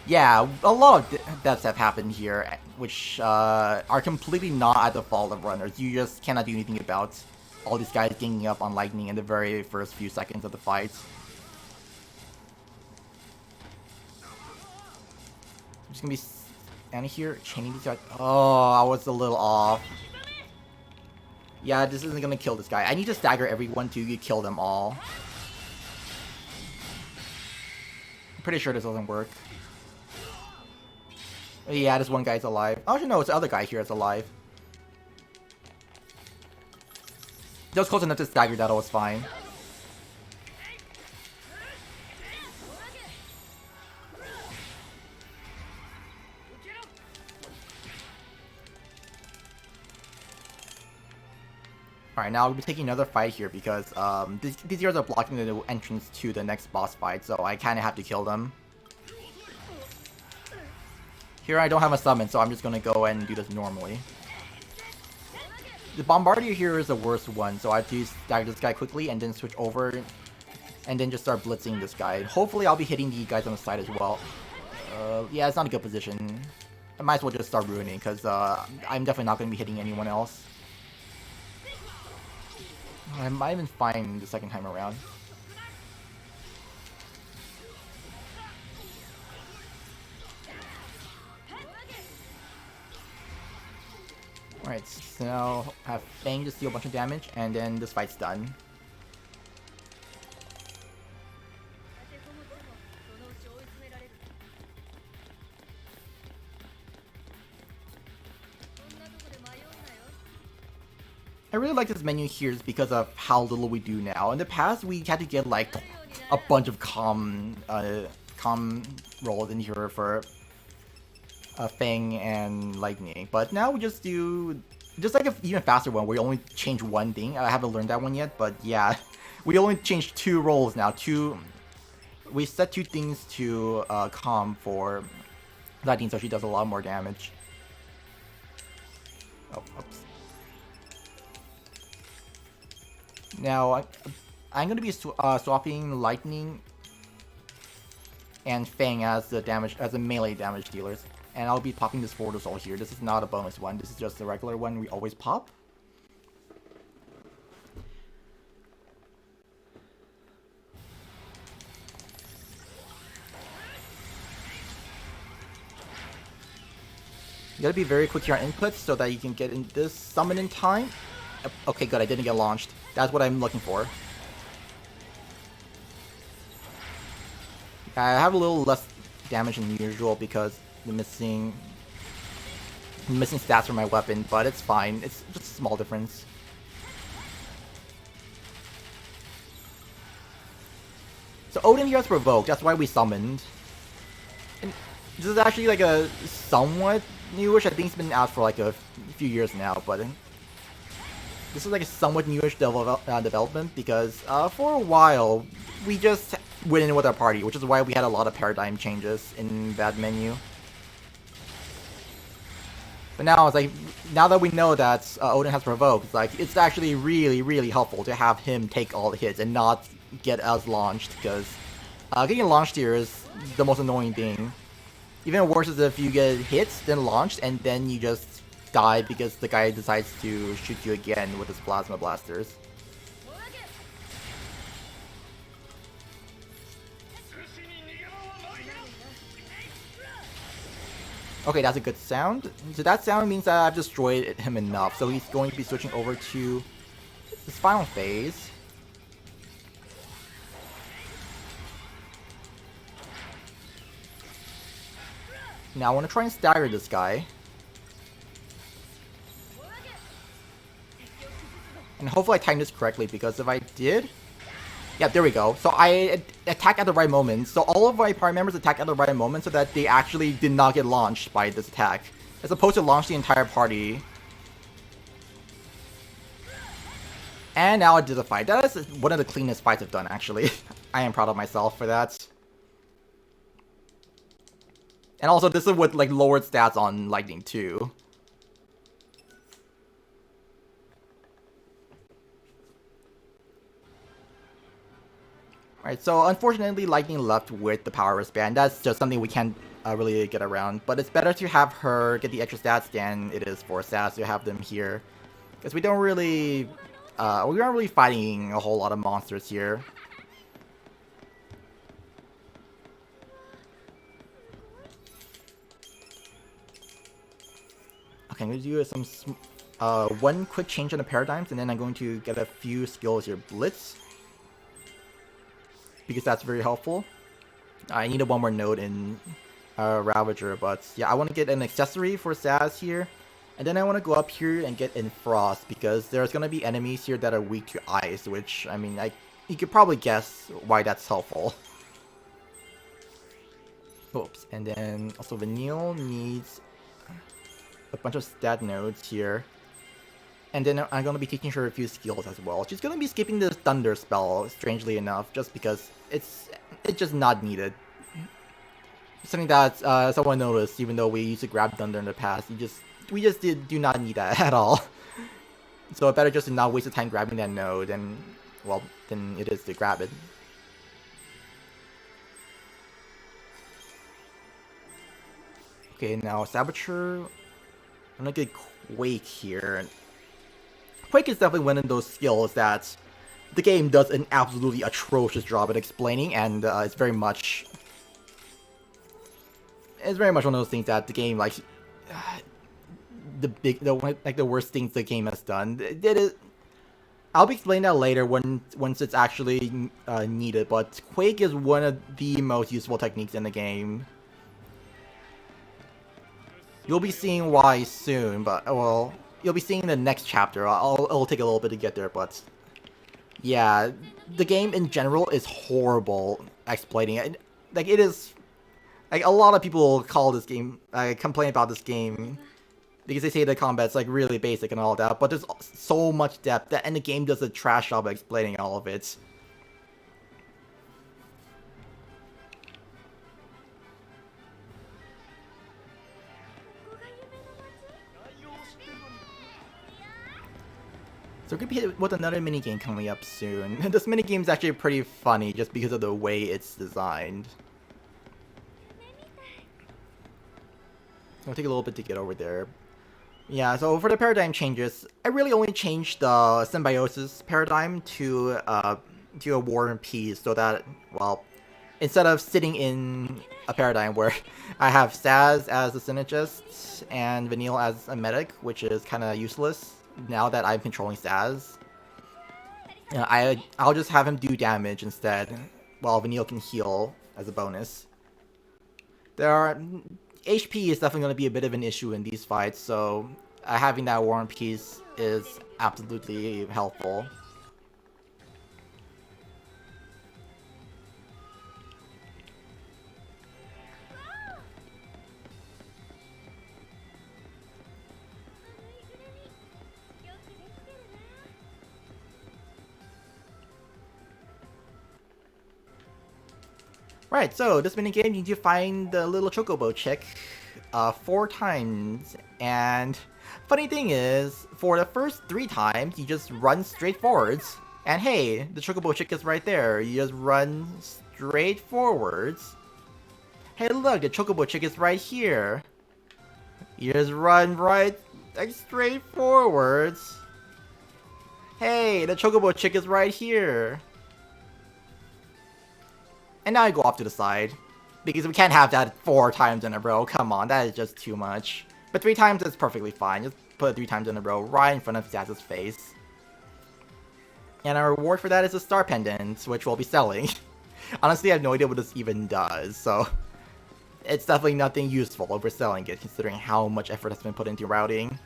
yeah, a lot of deaths have happened here, which are completely not at the fault of runners. You just cannot do anything about all these guys ganging up on Lightning in the very first few seconds of the fight. I'm just gonna be standing here, chaining these guys. Oh, I was a little off. Yeah, this isn't gonna kill this guy. I need to stagger everyone to kill them all. I'm pretty sure this doesn't work. Yeah, this one guy's alive. Oh, no, it's the other guy here that's alive. That was close enough to stagger that, it was fine. Alright, now we'll be taking another fight here because these guys are blocking the entrance to the next boss fight, so I kind of have to kill them. Here I don't have a summon, so I'm just going to go ahead and do this normally. The Bombardier here is the worst one, so I have to stagger this guy quickly and then switch over and then just start blitzing this guy. Hopefully I'll be hitting the guys on the side as well. Yeah, it's not a good position. I might as well just start ruining because I'm definitely not going to be hitting anyone else. I might have been fine the second time around. Alright, so now have Fang just deal a bunch of damage, and then this fight's done. I really like this menu here just because of how little we do now. In the past, we had to get like a bunch of comm rolls in here for Fang and Lightning, but now we just do like an even faster one where we only change one thing. I haven't learned that one yet, but yeah, we only changed 2 rolls now. we set 2 things to calm for lightning, so she does a lot more damage. Oh, oops. Now I'm going to be swapping lightning and Fang as the melee damage dealers, and I'll be popping this forward assault here. This is not a bonus one. This is just the regular one we always pop. You gotta be very quick here on inputs so that you can get in this summon in time. Okay, good. I didn't get launched. That's what I'm looking for. I have a little less damage than usual because the missing stats for my weapon, but it's fine. It's just a small difference. So Odin here has provoked. That's why we summoned. And this is actually like a somewhat newish. I think it's been out for like a few years now, but this is like a somewhat newish development because for a while we just went in with our party, which is why we had a lot of paradigm changes in that menu. But now it's like, now that we know that Odin has provoked, it's like it's actually really helpful to have him take all the hits and not get us launched, because getting launched here is the most annoying thing. Even worse is if you get hits, then launched, and then you just die because the guy decides to shoot you again with his plasma blasters. Okay, that's a good sound. So that sound means that I've destroyed him enough. So he's going to be switching over to his final phase. Now I want to try and stagger this guy. And hopefully I timed this correctly, because if I did... Yeah, there we go. So I attack at the right moment. So all of my party members attack at the right moment so that they actually did not get launched by this attack, as opposed to launch the entire party. And now I did a fight. That is one of the cleanest fights I've done, actually. I am proud of myself for that. And also, this is with like lowered stats on lightning too. Alright, so unfortunately Lightning left with the power wristband. That's just something we can't really get around. But it's better to have her get the extra stats than it is for Sass to have them here. Because we don't really... we aren't really fighting a whole lot of monsters here. Okay, I'm going to do some... one quick change in the paradigms, and then I'm going to get a few skills here. Blitz, because that's very helpful. I need one more node in Ravager, but yeah, I want to get an accessory for Saz here. And then I want to go up here and get in Frost, because there's going to be enemies here that are weak to ice, which, I mean, you could probably guess why that's helpful. Oops, and then also Vanille needs a bunch of stat nodes here. And then I'm going to be teaching her a few skills as well. She's going to be skipping this Thunder spell, strangely enough, just because it's just not needed. Something that someone noticed, even though we used to grab Thunder in the past. We just do not need that at all. So better just to not waste the time grabbing that node, and, well, than it is to grab it. Okay, now Saboteur. I'm going to get Quake here. Quake is definitely one of those skills that the game does an absolutely atrocious job at explaining, and it's very much one of those things that the game, like, the worst things the game has done. I'll be explaining that later once it's actually needed, but Quake is one of the most useful techniques in the game. You'll be seeing why soon, but, well, you'll be seeing the next chapter. It'll take a little bit to get there, but yeah, the game in general is horrible exploiting it. Like, it is, like, a lot of people call this game, complain about this game because they say the combat's like really basic and all that, but there's so much depth and the game does a trash job of explaining all of it. So we're gonna be hit with another minigame coming up soon. This minigame is actually pretty funny just because of the way it's designed. It'll take a little bit to get over there. Yeah, so for the paradigm changes, I really only changed the symbiosis paradigm to a War and Peace so that, well, instead of sitting in a paradigm where I have Saz as a synergist and Vanille as a medic, which is kind of useless now that I'm controlling Saz. You know, I'll just have him do damage instead, while Vanille can heal as a bonus. HP is definitely going to be a bit of an issue in these fights, so having that War and Peace is absolutely helpful. Right, so this minigame, you need to find the little chocobo chick 4 times, and funny thing is, for the first 3 times, you just run straight forwards, and hey, the chocobo chick is right there. You just run straight forwards. Hey look, the chocobo chick is right here. You just run right, like, straight forwards. Hey, the chocobo chick is right here. And now I go off to the side. Because we can't have that 4 times in a row. Come on, that is just too much. But 3 times is perfectly fine. Just put it 3 times in a row right in front of Zaz's face. And our reward for that is a star pendant, which we'll be selling. Honestly, I have no idea what this even does, so it's definitely nothing useful if we're selling it, considering how much effort has been put into routing.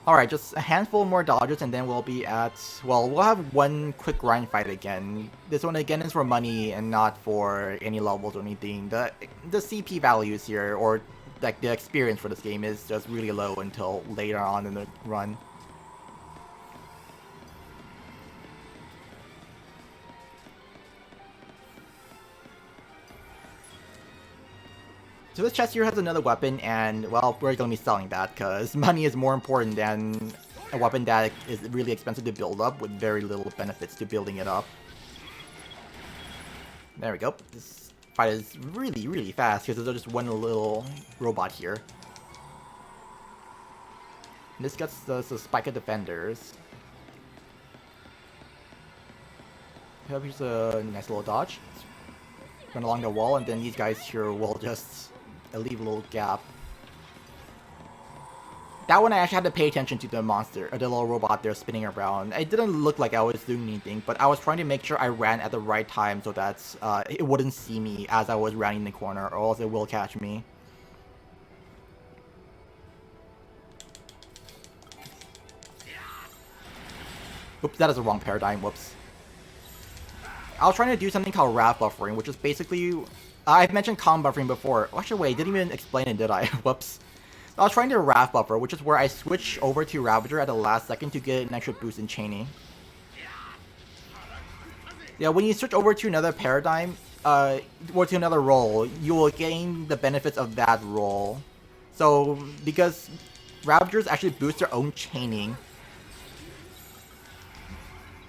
Alright, just a handful more dodges and then we'll be at... Well, we'll have one quick grind fight again. This one again is for money and not for any levels or anything. The CP values here, or like the experience for this game, is just really low until later on in the run. So this chest here has another weapon, and, well, we're going to be selling that, because money is more important than a weapon that is really expensive to build up, with very little benefits to building it up. There we go. This fight is really, really fast, because there's just one little robot here. And this gets the spike of defenders. Here's a nice little dodge. Run along the wall, and then these guys here will just... leave a little gap. That one I actually had to pay attention to the monster, or the little robot there spinning around. It didn't look like I was doing anything, but I was trying to make sure I ran at the right time so that it wouldn't see me as I was rounding the corner, or else it will catch me. Oops, that is the wrong paradigm, whoops. I was trying to do something called wrath buffering, which is basically... I've mentioned comm buffering before. Actually, wait, didn't even explain it, did I? Whoops. I was trying to wrath buffer, which is where I switch over to Ravager at the last second to get an extra boost in chaining. Yeah, when you switch over to another paradigm, or to another role, you will gain the benefits of that role. So, because Ravagers actually boost their own chaining,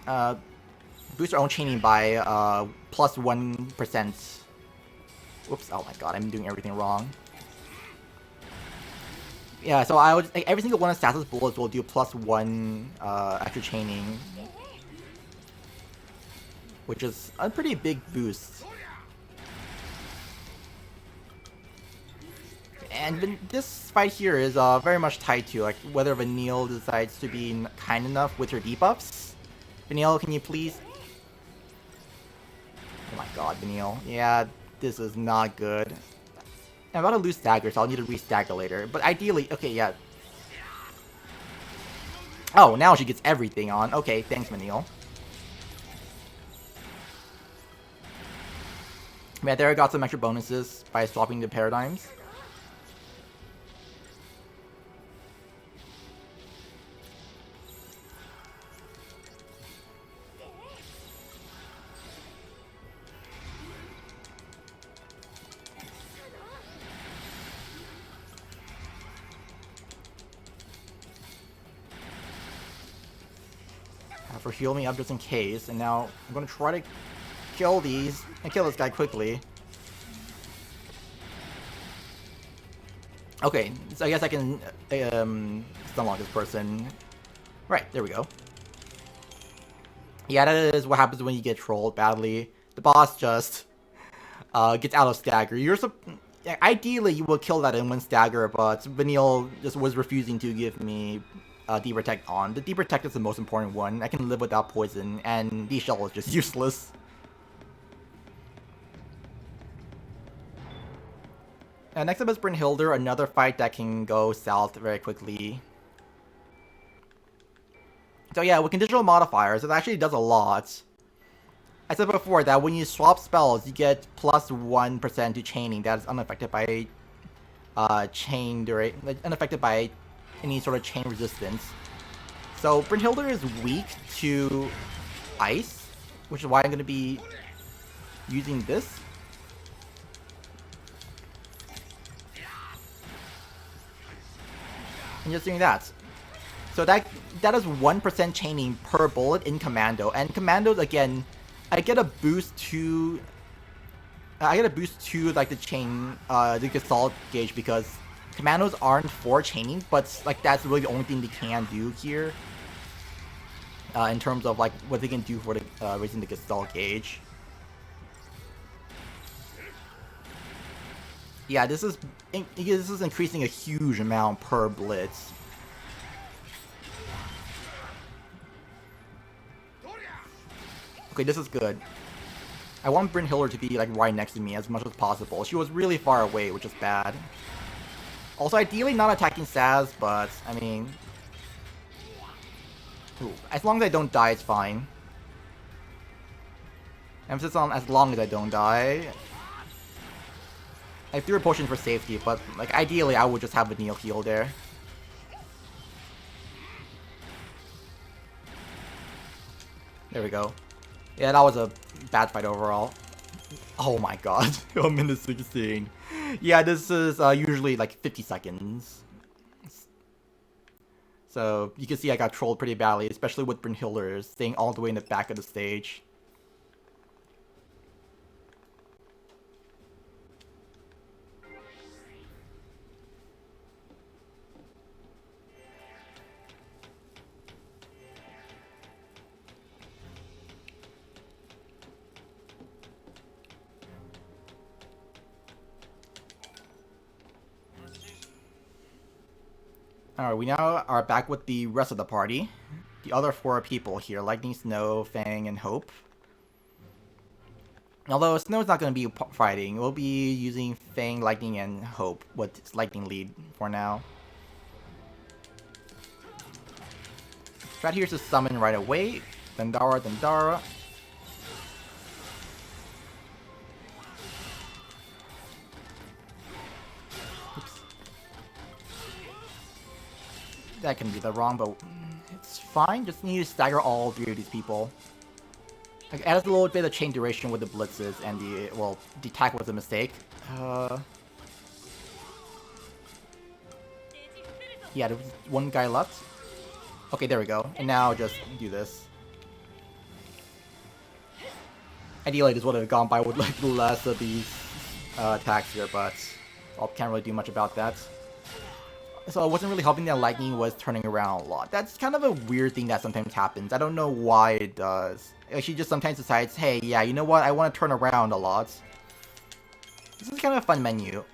by plus 1%. Whoops, oh my god, I'm doing everything wrong. Yeah, so I would, like, every single one of Sas's bullets will do plus 1 extra chaining, which is a pretty big boost. And this fight here is very much tied to, like, whether Vanille decides to be kind enough with her debuffs. Vanille, can you please... Oh my god, Vanille. Yeah, this is not good. I'm about to lose stagger, so I'll need to re-stagger later. But ideally, okay, yeah. Oh, now she gets everything on. Okay, thanks, Vanille. Yeah, there I got some extra bonuses by swapping the paradigms. for healing me up just in case. And now I'm gonna try to kill these and kill this guy quickly. Okay, so I guess I can stunlock this person. Right, there we go. Yeah, that is what happens when you get trolled badly. The boss just gets out of stagger. Ideally, you will kill that in one stagger, but Vanille just was refusing to give me Deep Protect on. The Deep Protect is the most important one. I can live without poison, and the shell is just useless. Next up is Brynhilde, another fight that can go south very quickly. So yeah, with conditional modifiers, it actually does a lot. I said before that when you swap spells, you get plus 1% to chaining that is unaffected by unaffected by any sort of chain resistance. So Brynhilde is weak to ice, which is why I'm going to be using this. And just doing that. So that is 1% chaining per bullet in Commando. And Commandos, again, I get a boost to like the chain, the Gestalt gauge, because Commandos aren't for chaining, but like that's really the only thing they can do here. In terms of like what they can do for the raising the Gestalt gauge. Yeah, this is increasing a huge amount per blitz. Okay, this is good. I want Brynhilde to be like right next to me as much as possible. She was really far away, which is bad. Also, ideally not attacking Saz, but I mean, as long as I don't die, it's fine. Emphasis on as long as I don't die. I threw a potion for safety, but like ideally I would just have Vanille heal there. There we go. Yeah, that was a bad fight overall. Oh my god, I'm in the 16. Yeah, this is usually like 50 seconds. So you can see I got trolled pretty badly, especially with Brynhilde staying all the way in the back of the stage. Alright, we now are back with the rest of the party. The other 4 people here, Lightning, Snow, Fang, and Hope. Although Snow's not going to be fighting, we'll be using Fang, Lightning, and Hope with Lightning lead for now. Strat here is to summon right away. Dandara, Dandara. That can be the wrong, but it's fine. Just need to stagger all 3 of these people. Like, adds a little bit of chain duration with the blitzes and the, well, the attack was a mistake. Yeah, there was 1 guy left. Okay, there we go. And now just do this. Ideally, this would have gone by with like less of these attacks here, but I can't really do much about that. So it wasn't really helping that Lightning was turning around a lot. That's kind of a weird thing that sometimes happens. I don't know why it does. She just sometimes decides, hey, yeah, you know what? I want to turn around a lot. This is kind of a fun menu.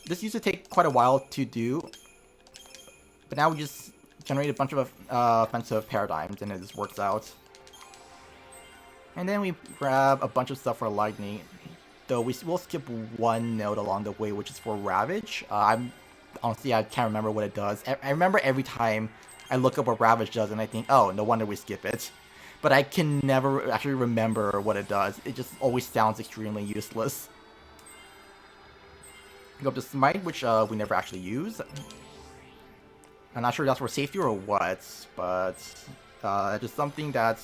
This used to take quite a while to do. But now we just generate a bunch of offensive paradigms and it just works out. And then we grab a bunch of stuff for Lightning. Though we will skip 1 node along the way, which is for Ravage. Honestly, I can't remember what it does. I remember every time I look up what Ravage does and I think, oh, no wonder we skip it. But I can never actually remember what it does. It just always sounds extremely useless. We go up to Smite, which we never actually use. I'm not sure if that's for safety or what, but just something that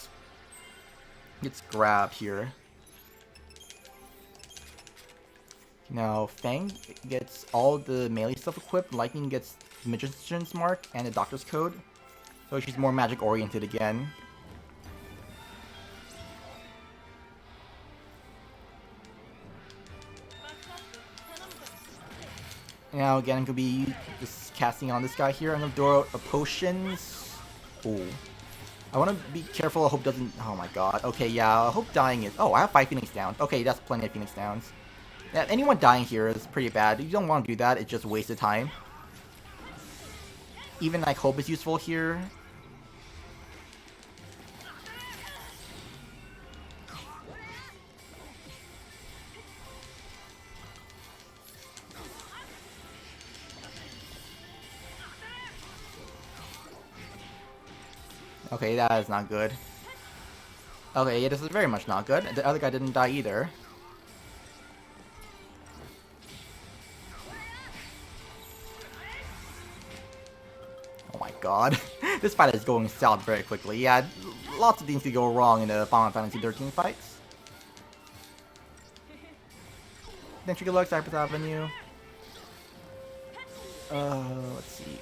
gets grabbed here. Now, Fang gets all the melee stuff equipped, Lightning gets Magician's Mark and the Doctor's Code. So she's more magic oriented again. Now again, could be just casting on this guy here. I'm gonna throw out potions. Ooh. I want to be careful. Hope doesn't. Oh my god. Okay, yeah. Hope dying is. Oh, I have 5 Phoenix Downs. Okay, that's plenty of Phoenix Downs. Yeah, anyone dying here is pretty bad. You don't want to do that. It's just wasted time. Even like Hope is useful here. Okay, that is not good. Okay, yeah, this is very much not good. The other guy didn't die either. Oh my god. This fight is going south very quickly. Yeah, lots of things could go wrong in the Final Fantasy 13 fights. Then Trigger Lux, Cypress Avenue. Let's see.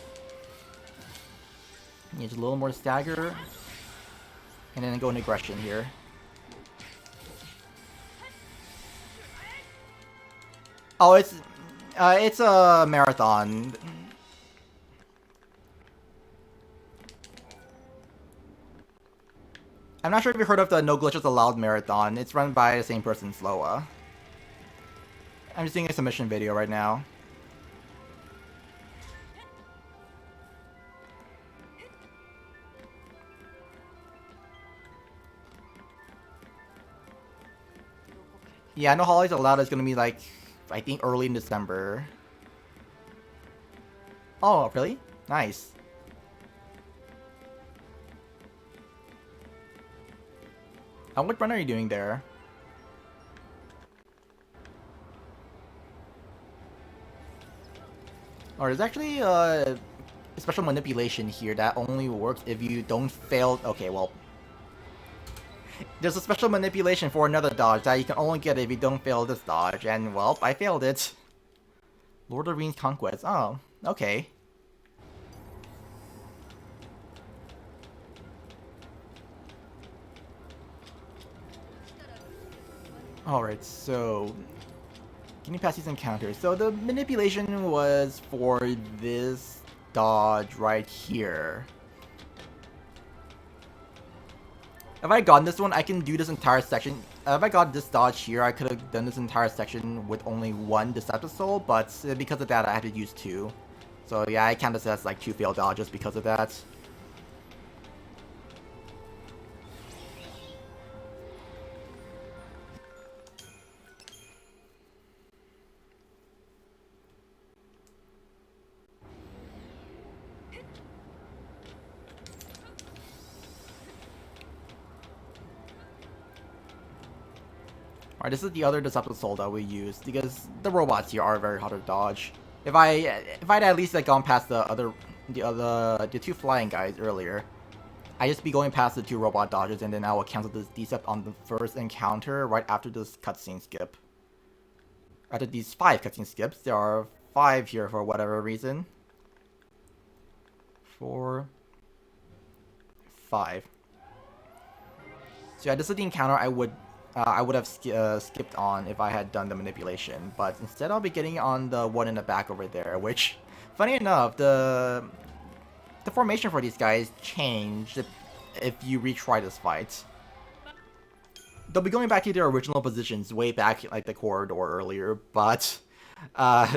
Yeah, just a little more stagger. And then go into aggression here. Oh, it's a marathon. I'm not sure if you heard of the No Glitches Allowed marathon. It's run by the same person, Sloa. I'm just doing a submission video right now. Yeah, No Holidays Allowed is gonna be like, I think early in December. Oh, really? Nice. What run are you doing there? Oh, there's actually a special manipulation here that only works if you don't fail. Okay, well, there's a special manipulation for another dodge that you can only get if you don't fail this dodge, and well, I failed it. Lord of Rings Conquest. Oh, okay. Alright, so getting past these encounters. So the manipulation was for this dodge right here. If I got this one, I can do this entire section. If I got this dodge here, I could have done this entire section with only 1 Deceptive Soul, but because of that, I had to use 2. So yeah, I count this as like 2 failed dodges because of that. Alright, this is the other Deceptive Soul that we used, because the robots here are very hard to dodge. If I'd at least like gone past the 2 flying guys earlier, I'd just be going past the 2 robot dodges, and then I will cancel this Decept on the first encounter right after this cutscene skip. After these 5 cutscene skips, there are 5 here for whatever reason. 4, 5. So yeah, this is the encounter I would have skipped on if I had done the manipulation, but instead I'll be getting on the one in the back over there, which, funny enough, the formation for these guys changed if you retry this fight. They'll be going back to their original positions way back like the corridor earlier, but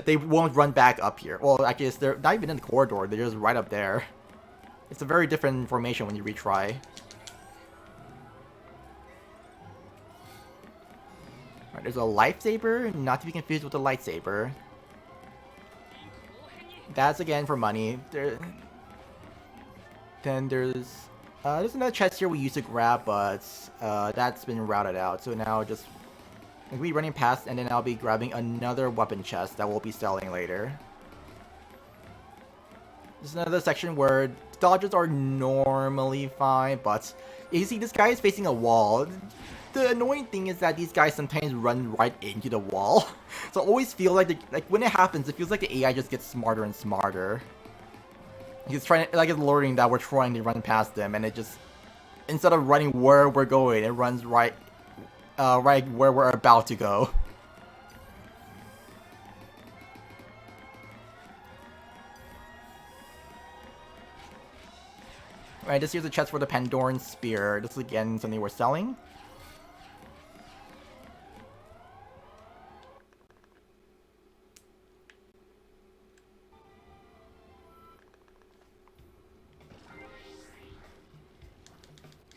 they won't run back up here. Well, I guess they're not even in the corridor, they're just right up there. It's a very different formation when you retry. Right, there's a lifesaver, not to be confused with a lightsaber. That's again for money. Then there's another chest here we used to grab, but that's been routed out. So now just I'll be running past, and then I'll be grabbing another weapon chest that we'll be selling later. This is another section where dodges are normally fine, but you see this guy is facing a wall. The annoying thing is that these guys sometimes run right into the wall. So I always feel like when it happens, it feels like the AI just gets smarter and smarter. He's trying to, like, it's alerting that we're trying to run past him, and it just, instead of running where we're going, it runs right where we're about to go. Alright, this here's a chest for the Pandoran Spear. This is again something we're selling.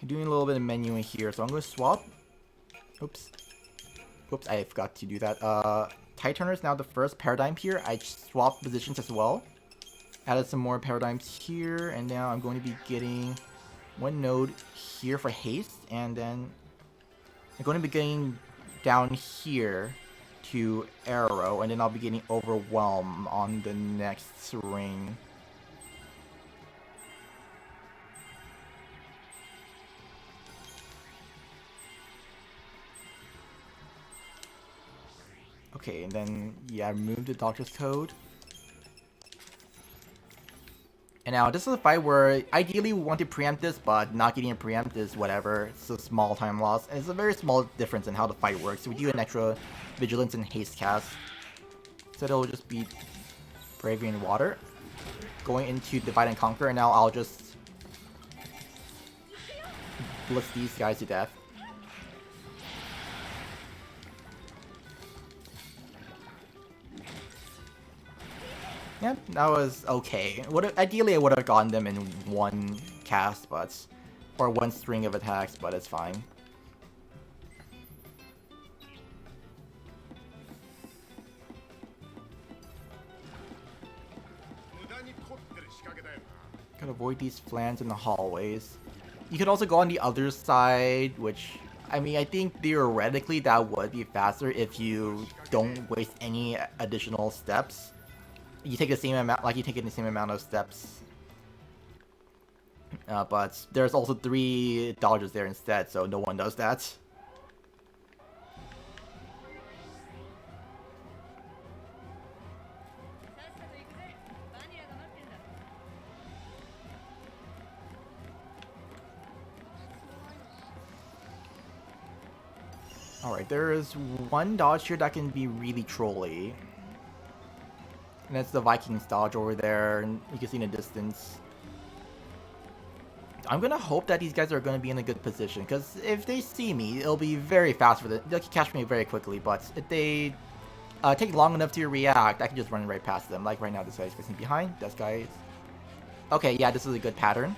Doing a little bit of menuing here, so I'm going to swap. Oops. Whoops, I forgot to do that. Tide Turner is now the first paradigm here. I swapped positions as well. Added some more paradigms here, and now I'm going to be getting one node here for haste, and then I'm going to be getting down here to arrow, and then I'll be getting overwhelm on the next ring. Okay, and then, yeah, remove the Doctor's Code. And now, this is a fight where, ideally, we want to preempt this, but not getting a preempt is whatever. It's a small time loss, and it's a very small difference in how the fight works. So we do an extra Vigilance and Haste cast. So it'll just be Bravery and Water. Going into Divide and Conquer, and now I'll just blitz these guys to death. Yeah, that was okay. Ideally, I would have gotten them in one cast, or one string of attacks, but it's fine. Gotta avoid these flans in the hallways. You could also go on the other side, which, I mean, I think theoretically that would be faster if you don't waste any additional steps. You take the same amount, like you take in the same amount of steps. But there's also 3 dodges there instead, so no one does that. Alright, there is one dodge here that can be really trolly. And that's the Vikings dodge over there, and you can see in the distance. I'm gonna hope that these guys are gonna be in a good position, because if they see me, it'll be very fast for them. They'll catch me very quickly, but if they take long enough to react, I can just run right past them. Like right now, this guy's facing behind. This guy's... Okay, yeah, this is a good pattern.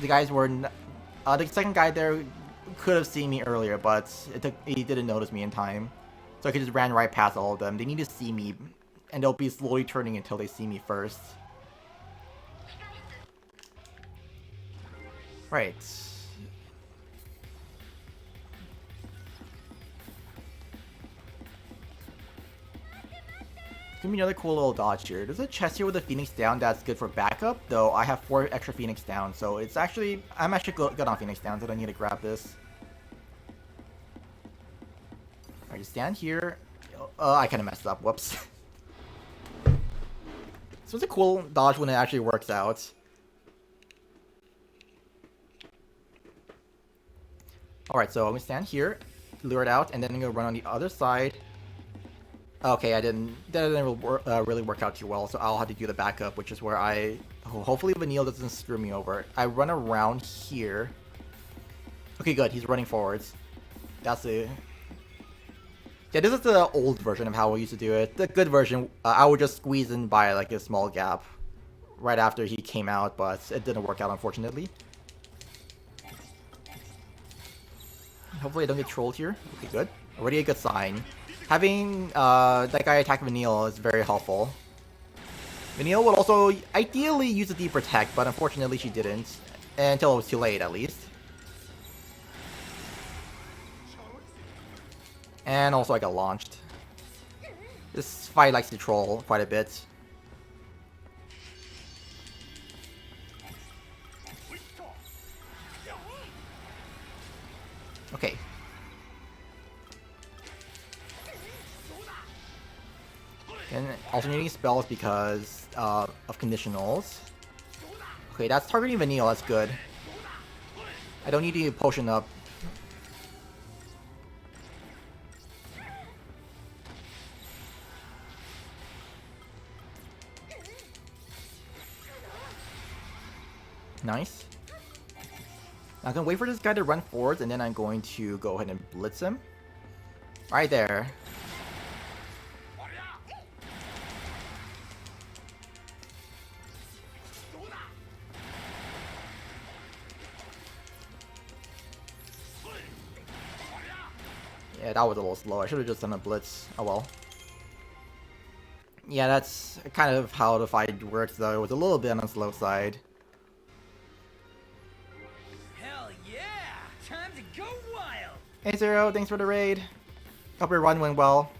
The guys were... the second guy there could have seen me earlier, but he didn't notice me in time. So I could just ran right past all of them. They need to see me, and they'll be slowly turning until they see me first. Right. It's gonna be another cool little dodge here. There's a chest here with a Phoenix down that's good for backup, though I have 4 extra Phoenix down, so it's actually... I'm actually good on Phoenix down, so I don't need to grab this. Alright, just stand here. I kinda messed up, whoops. So it's a cool dodge when it actually works out. Alright, so I'm gonna stand here, lure it out, and then I'm gonna run on the other side. Okay, that didn't really work out too well, so I'll have to do the backup, which is where hopefully Vanille doesn't screw me over. I run around here. Okay, good, he's running forwards. That's it. Yeah, this is the old version of how we used to do it. The good version, I would just squeeze in by like a small gap right after he came out, but it didn't work out, unfortunately. Hopefully I don't get trolled here. Okay, good. Already a good sign. Having that guy attack Vanille is very helpful. Vanille would also ideally use the Deep Protect, but unfortunately she didn't. Until it was too late, at least. And also I got launched. This fight likes to troll quite a bit. Okay. And alternating spells because of conditionals. Okay, that's targeting Vanille, that's good. I don't need to potion up. Nice. I'm gonna wait for this guy to run forwards, and then I'm going to go ahead and blitz him. Right there. Yeah, that was a little slow. I should have just done a blitz. Oh well. Yeah, that's kind of how the fight works, though. It was a little bit on the slow side. Hell yeah! Time to go wild! Hey Zero, thanks for the raid. Hope your run went well.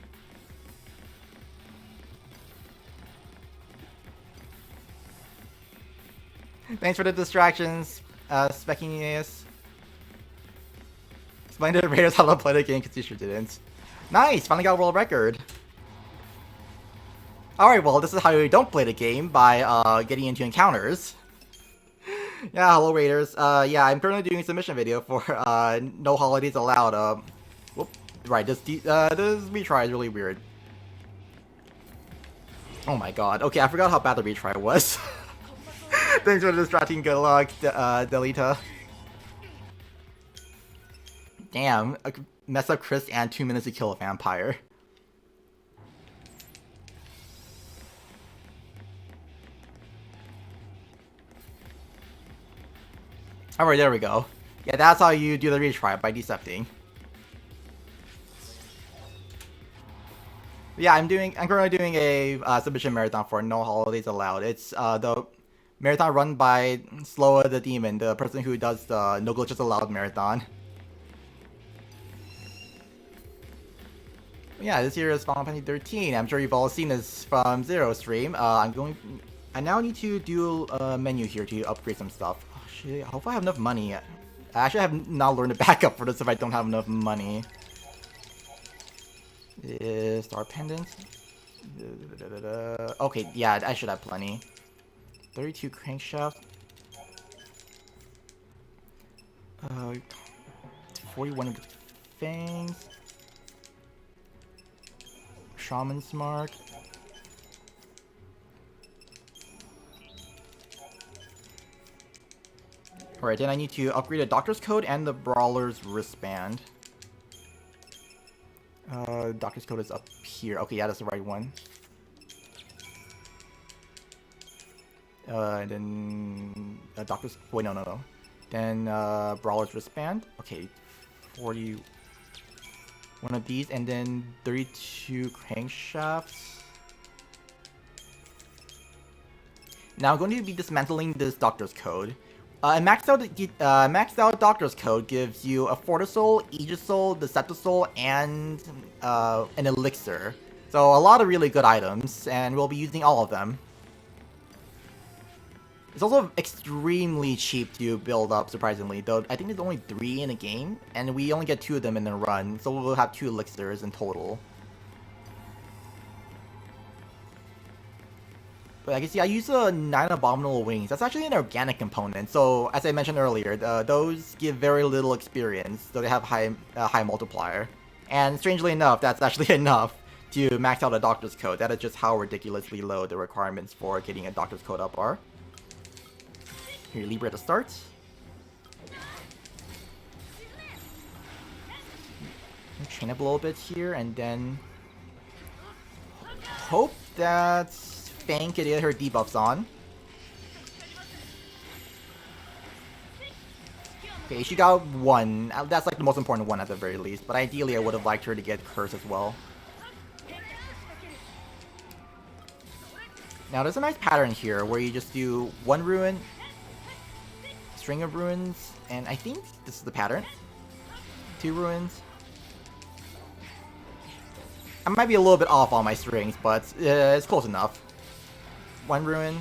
Thanks for the distractions, Speckineus. Explain to the raiders how to play the game because you sure didn't. Nice! Finally got a world record. Alright, well, this is how you don't play the game, by getting into encounters. Yeah, hello raiders. Yeah, I'm currently doing a submission video for no holidays allowed. Whoop. Right, this retry is really weird. Oh my god. Okay, I forgot how bad the retry was. Thanks for distracting. Good luck, Delita. Damn, mess up Chris and 2 minutes to kill a vampire. Alright, there we go. Yeah, that's how you do the retry, by decepting. Yeah, I'm currently doing a submission marathon for No Holidays Allowed. It's the marathon run by Sloa the Demon, the person who does the No Glitches Allowed marathon. Yeah, this year is Final Fantasy 13. I'm sure you've all seen this from Zero's stream. I now need to do a menu here to upgrade some stuff. Oh shit, I hope I have enough money. I actually have not learned to back up for this if I don't have enough money. Star pendants. Okay, yeah, I should have plenty. 32 crankshaft. 41 fangs. Shaman's Mark. Alright, then I need to upgrade a Doctor's Coat and the Brawler's Wristband. Doctor's Coat is up here. Okay, yeah, that's the right one. And then... Doctor's... Wait, no. Then, Brawler's Wristband. Okay, 40... One of these, and then 32 crankshafts. Now I'm going to be dismantling this Doctor's Code. A maxed out Doctor's Code gives you a Fortisol, Aegisol, Deceptisol, and an Elixir. So a lot of really good items, and we'll be using all of them. It's also extremely cheap to build up, surprisingly, though I think there's only 3 in the game, and we only get 2 of them in a run, so we'll have 2 elixirs in total. But I can see I use 9 Abominable Wings. That's actually an organic component, so as I mentioned earlier, those give very little experience, so they have high multiplier. And strangely enough, that's actually enough to max out a Doctor's Code. That is just how ridiculously low the requirements for getting a Doctor's Code up are. Here, Libra to start. Train up a little bit here, and then hope that Fang can get her debuffs on. Okay, she got 1. That's like the most important one at the very least, but ideally I would have liked her to get Curse as well. Now there's a nice pattern here where you just do 1 ruin, string of ruins, and I think this is the pattern. 2 ruins. I might be a little bit off on my strings, but it's close enough. 1 ruin.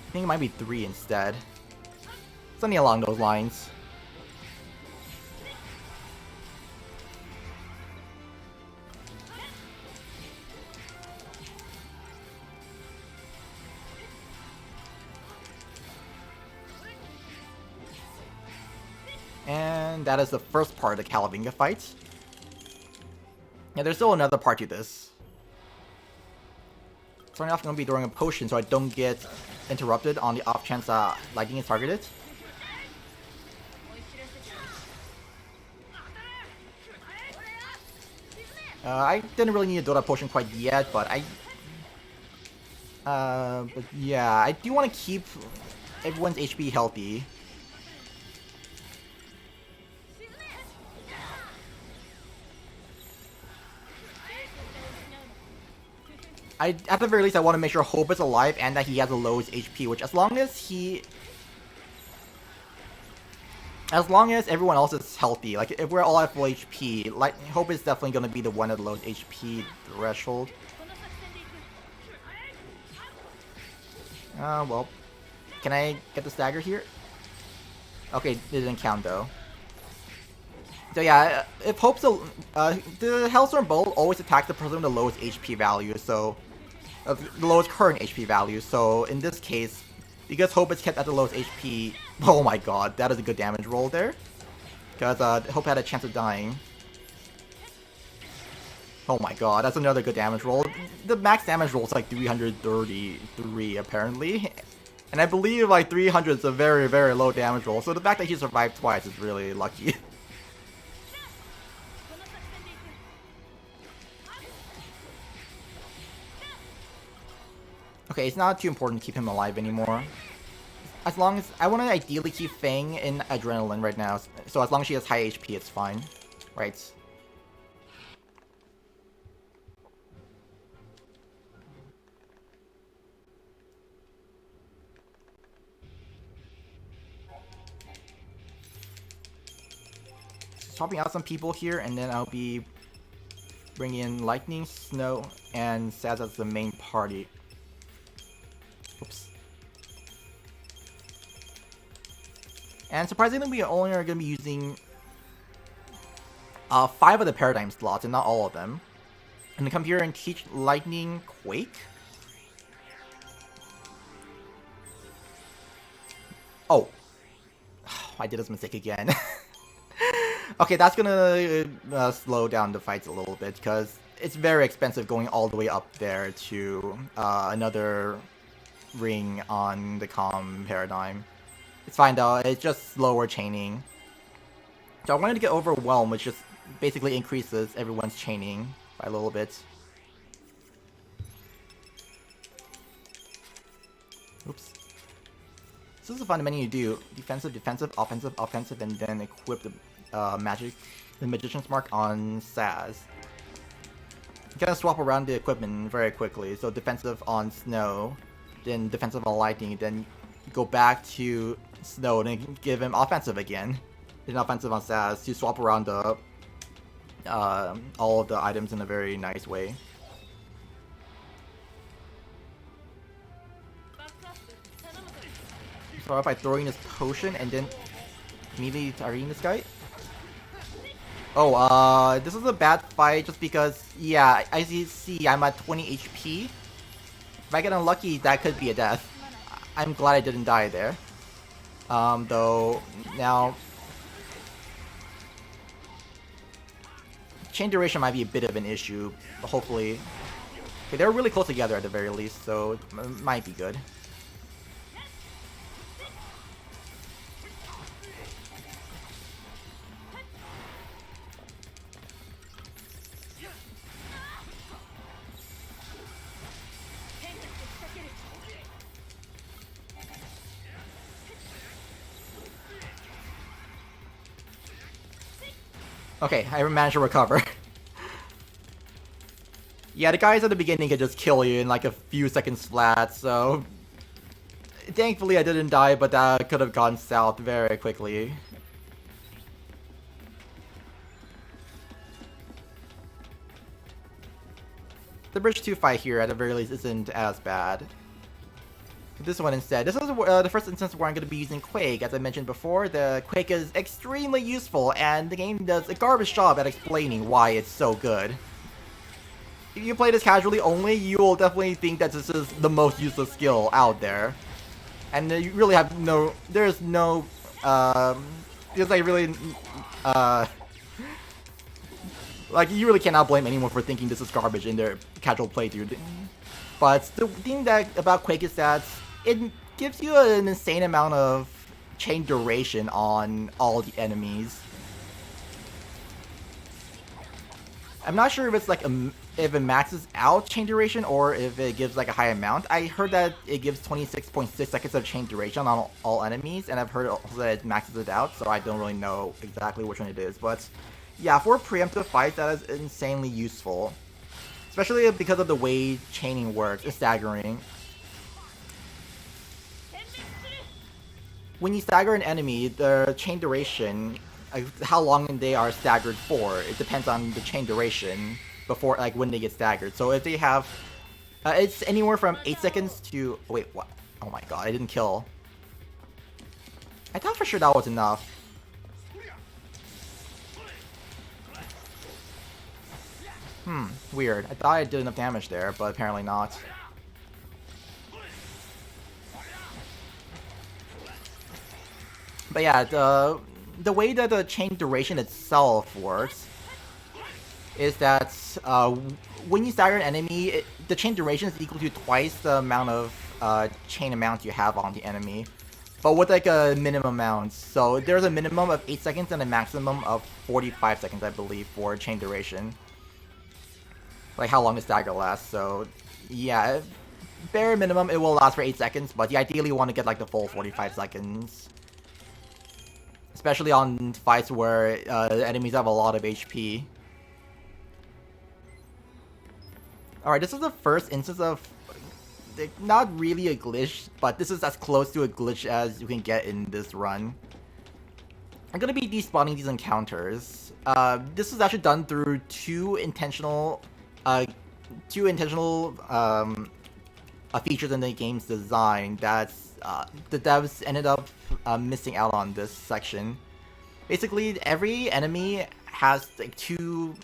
I think it might be 3 instead. Something along those lines. And that is the first part of the Calavinga fight. Yeah, there's still another part to this. Starting off, I'm going to be throwing a potion so I don't get interrupted on the off chance lightning is targeted. I didn't really need to do that potion quite yet, but but yeah, I do want to keep everyone's HP healthy. At the very least, I want to make sure Hope is alive and that he has the lowest HP, which as long as everyone else is healthy, like if we're all at full HP, like Hope is definitely going to be the one at the lowest HP threshold. Well, can I get the stagger here? Okay, it didn't count though. So yeah, if Hope's the Hellstorm Bolt always attacks the person with the lowest HP value, so the lowest current HP value. So in this case, because Hope is kept at the lowest HP, oh my god, that is a good damage roll there. Because Hope had a chance of dying. Oh my god, that's another good damage roll. The max damage roll is like 333 apparently. And I believe like 300 is a very, very low damage roll. So the fact that he survived twice is really lucky. Okay, it's not too important to keep him alive anymore. As long as I want to ideally keep Fang in Adrenaline right now. So as long as she has high HP, it's fine. Right. Swapping out some people here, and then I'll be bringing in Lightning, Snow, and Saz as the main party. Oops. And surprisingly, we only are going to be using 5 of the Paradigm slots, and not all of them. And to come here and teach Lightning Quake. Oh. I did this mistake again. Okay, that's gonna slow down the fights a little bit, because it's very expensive going all the way up there to another ring on the Calm Paradigm. It's fine though, it's just slower chaining. So I wanted to get Overwhelm, which just basically increases everyone's chaining by a little bit. Oops. So this is a fun menu to do. Defensive, defensive, offensive, offensive, and then equip the the Magician's Mark on Saz. You kind of swap around the equipment very quickly. So defensive on Snow, then defensive on Lightning, then go back to Snow and give him offensive again. Then offensive on Saz to swap around the all of the items in a very nice way. Start off by throwing this potion and then immediately targeting this guy. Oh, this is a bad fight just because, yeah, as you see, I'm at 20 HP. If I get unlucky, that could be a death. I'm glad I didn't die there. Though, now... chain duration might be a bit of an issue, but hopefully... Okay, they're really close together at the very least, so it might be good. Okay, I managed to recover. Yeah, the guys at the beginning could just kill you in like a few seconds flat, so... thankfully I didn't die, but that could have gone south very quickly. The Bridge 2 fight here, at the very least, isn't as bad. This one instead. This is the first instance where I'm going to be using Quake. As I mentioned before, the Quake is extremely useful, and the game does a garbage job at explaining why it's so good. If you play this casually only, you will definitely think that this is the most useless skill out there. And you really have no... there's no Because like really, like you really cannot blame anyone for thinking this is garbage in their casual playthrough. But the thing about Quake is that it gives you an insane amount of chain duration on all the enemies. I'm not sure if it's like if it maxes out chain duration or if it gives like a high amount. I heard that it gives 26.6 seconds of chain duration on all enemies, and I've heard also that it maxes it out, so I don't really know exactly which one it is. But yeah, for preemptive fights, that is insanely useful. Especially because of the way chaining works, it's staggering. When you stagger an enemy, the chain duration, how long they are staggered for, it depends on the chain duration before, like, when they get staggered. So if they have, it's anywhere from 8 seconds to, wait, what? Oh my god, I didn't kill. I thought for sure that was enough. Weird. I thought I did enough damage there, but apparently not. But yeah, the way that the chain duration itself works is that when you stagger an enemy, the chain duration is equal to twice the amount of chain amount you have on the enemy, but with like a minimum amount. So there's a minimum of 8 seconds and a maximum of 45 seconds, I believe, for chain duration. Like how long the stagger lasts. So yeah, bare minimum it will last for 8 seconds, but you ideally want to get like the full 45 seconds. Especially on fights where enemies have a lot of HP. Alright, this is the first instance of, not really a glitch, but this is as close to a glitch as you can get in this run. I'm gonna be despawning these encounters. This is actually done through two intentional features in the game's design that the devs ended up missing out on this section. Basically, every enemy has like two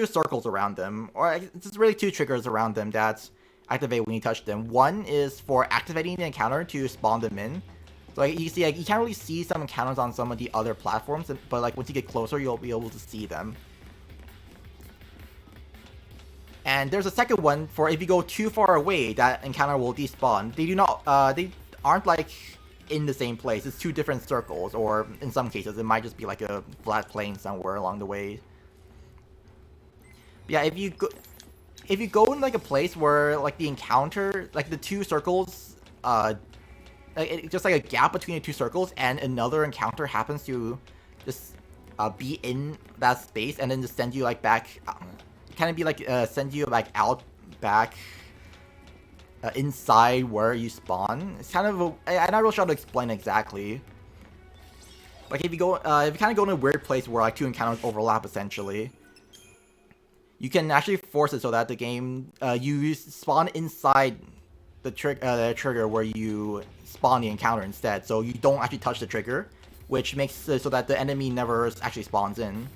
circles around them, or it's really two triggers around them that activate when you touch them. One is for activating the encounter to spawn them in. So like, you see, like, you can't really see some encounters on some of the other platforms, but like once you get closer, you'll be able to see them. And there's a second one for if you go too far away, that encounter will despawn. They aren't like in the same place. It's two different circles, or in some cases, it might just be like a flat plane somewhere along the way. But yeah, if you go in like a place where like the encounter, like the two circles, just like a gap between the two circles, and another encounter happens to just be in that space, and then just send you like back. Kind of be like send you like out back inside where you spawn. It's kind of I'm not really sure how to explain exactly. Like if you kind of go in a weird place where like two encounters overlap essentially, you can actually force it so that the game you spawn inside the trigger where you spawn the encounter instead, so you don't actually touch the trigger, which makes it so that the enemy never actually spawns in.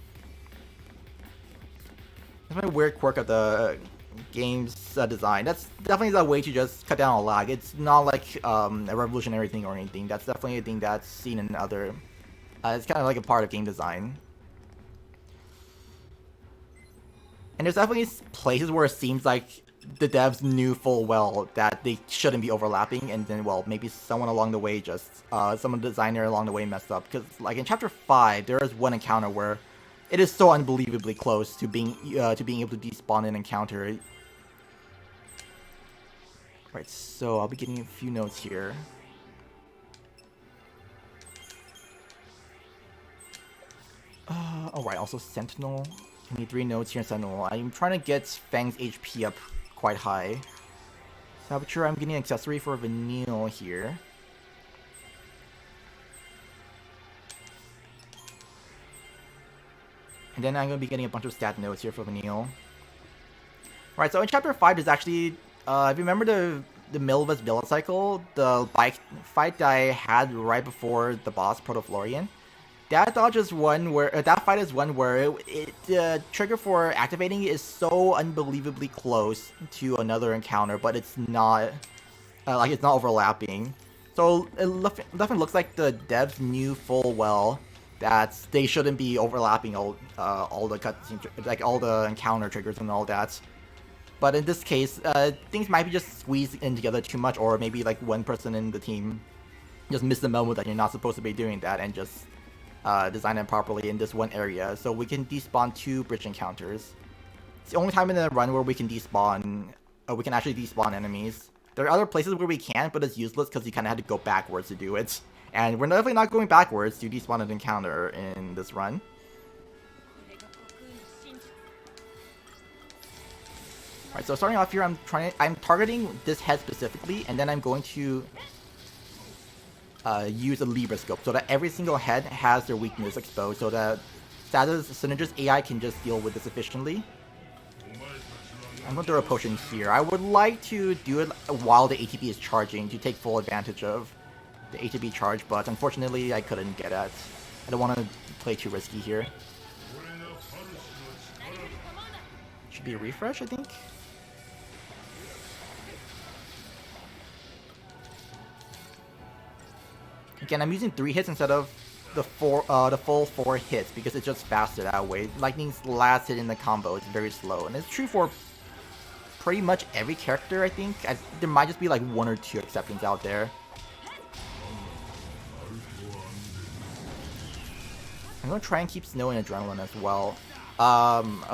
It's a weird quirk of the game's design. That's definitely the way to just cut down on lag. It's not like a revolutionary thing or anything. That's definitely a thing that's seen in other... it's kind of like a part of game design. And there's definitely places where it seems like the devs knew full well that they shouldn't be overlapping, and then, well, maybe someone along the way just... some designer along the way messed up. Because, like, in Chapter 5, there is one encounter where it is so unbelievably close to being able to despawn an encounter. Right, so I'll be getting a few notes here. Oh right, also Sentinel. I need 3 notes here in Sentinel. I'm trying to get Fang's HP up quite high. Saboteur, I'm getting an accessory for Vanille here. And then I'm going to be getting a bunch of stat notes here for Vanille. Right, so in Chapter 5, there's actually... if you remember the Milva's Villa Cycle, the bike fight that I had right before the boss, Protoflorian, that dodge is one where... that fight is one where the trigger for activating is so unbelievably close to another encounter, but it's not... like, it's not overlapping. So it definitely looks like the devs knew full well that they shouldn't be overlapping all the cutscene, like all the encounter triggers and all that. But in this case, things might be just squeezed in together too much, or maybe like one person in the team just missed the memo that you're not supposed to be doing that, and just design it properly in this one area. So we can despawn 2 bridge encounters. It's the only time in the run where we can despawn, we can actually despawn enemies. There are other places where we can, but it's useless because you kind of had to go backwards to do it. And we're definitely not going backwards to despawn an encounter in this run. Alright, so starting off here, I'm targeting this head specifically, and then I'm going to use a Libra scope so that every single head has their weakness exposed, so that Status Synergist AI can just deal with this efficiently. I'm going to throw a potion here. I would like to do it while the ATB is charging to take full advantage of the ATB charge, but unfortunately I couldn't get it. I don't want to play too risky here. Should be a refresh, I think. Again, I'm using 3 hits instead of the full 4 hits because it's just faster that way. Lightning's last hit in the combo is very slow, and it's true for pretty much every character, I think. There might just be like 1 or 2 exceptions out there. I'm gonna try and keep Snow and Adrenaline as well.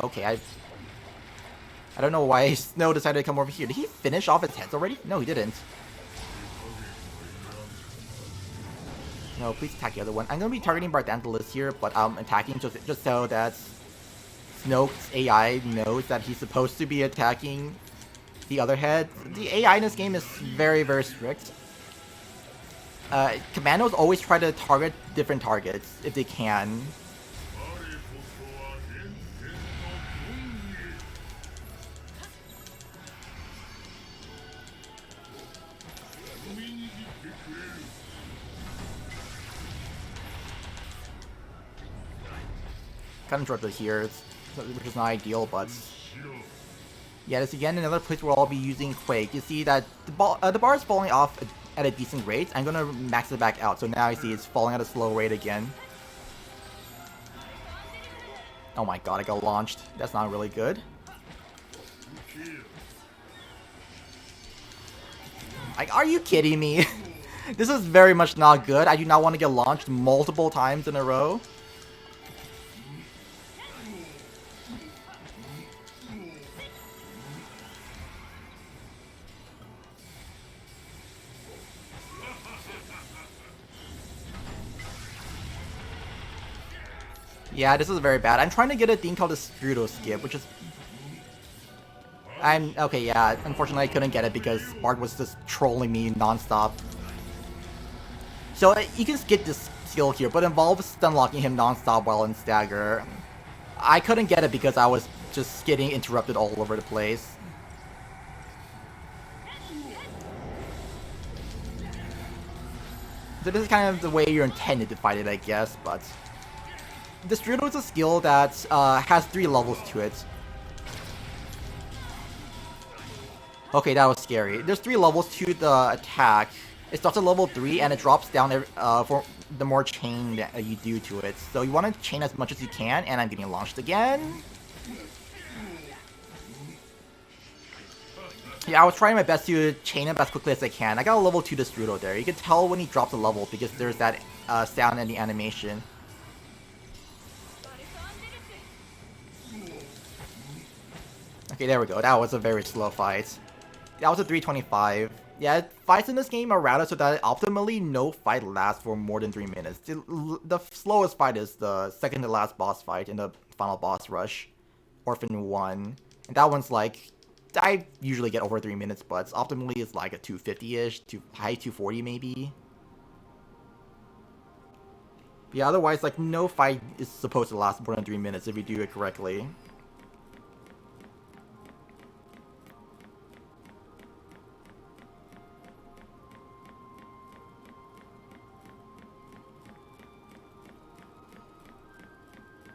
Okay, I don't know why Snow decided to come over here. Did he finish off his heads already? No, he didn't. No, please attack the other one. I'm gonna be targeting Barthantalus here, but I'm attacking just so that Snoke's AI knows that he's supposed to be attacking the other head. The AI in this game is very, very strict. Commandos always try to target different targets if they can. Kind of interrupted here, which is not ideal, but yeah, this is again another place where I'll be using Quake. You see that the bar is falling off at a decent rate. I'm gonna max it back out, so now you see it's falling at a slow rate again. Oh my god, I got launched. That's not really good. Like, are you kidding me? This is very much not good. I do not want to get launched multiple times in a row. Yeah, this is very bad. I'm trying to get a thing called a Strudel skip, which is... Okay, yeah, unfortunately I couldn't get it because Bart was just trolling me non-stop. So you can skip this skill here, but it involves stun locking him non-stop while in stagger. I couldn't get it because I was just getting interrupted all over the place. So this is kind of the way you're intended to fight it, I guess, but... The Strudel is a skill that has 3 levels to it. Okay, that was scary. There's 3 levels to the attack. It starts at level 3 and it drops down for the more chain that you do to it. So you want to chain as much as you can, and I'm getting launched again. Yeah, I was trying my best to chain him as quickly as I can. I got a level 2 to Strudel there. You can tell when he drops a level because there's that sound in the animation. Okay, there we go. That was a very slow fight. That was a 325. Yeah, fights in this game are routed so that optimally no fight lasts for more than 3 minutes. The slowest fight is the second to last boss fight in the final boss rush, Orphan 1. And that one's like, I usually get over 3 minutes, but optimally it's like a 250-ish, to high 240 maybe. But yeah, otherwise like no fight is supposed to last more than 3 minutes if you do it correctly.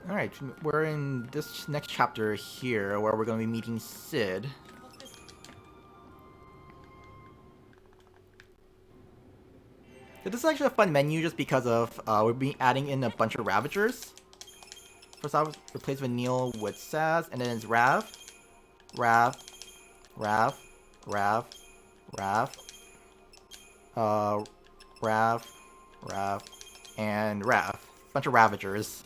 Alright, we're in this next chapter here where we're going to be meeting Sid. But this is actually a fun menu just because of we'll be adding in a bunch of Ravagers. First off, replace Vanille with Saz, and then it's Rav, Rav, Rav, Rav, Rav, Rav, Rav, and Rav. Bunch of Ravagers.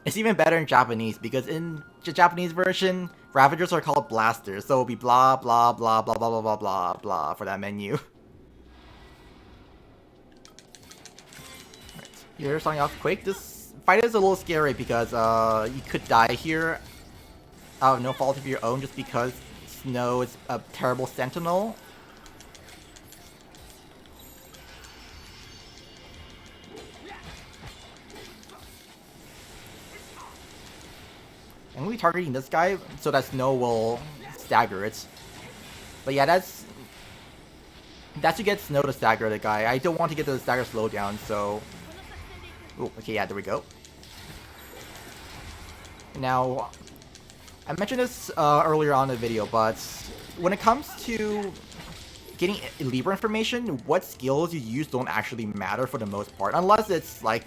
It's even better in Japanese because in the Japanese version, Ravagers are called Blasters, so it'll be blah blah blah blah blah blah blah blah blah for that menu. Right. You're starting off Quake. This fight is a little scary because you could die here out of no fault of your own just because Snow is a terrible sentinel. I'm gonna be targeting this guy so that Snow will stagger it. But yeah, that's to get Snow to stagger the guy. I don't want to get the stagger slowdown, so... Ooh, okay, yeah, there we go. Now, I mentioned this earlier on in the video, but when it comes to getting Libra information, what skills you use don't actually matter for the most part, unless it's like...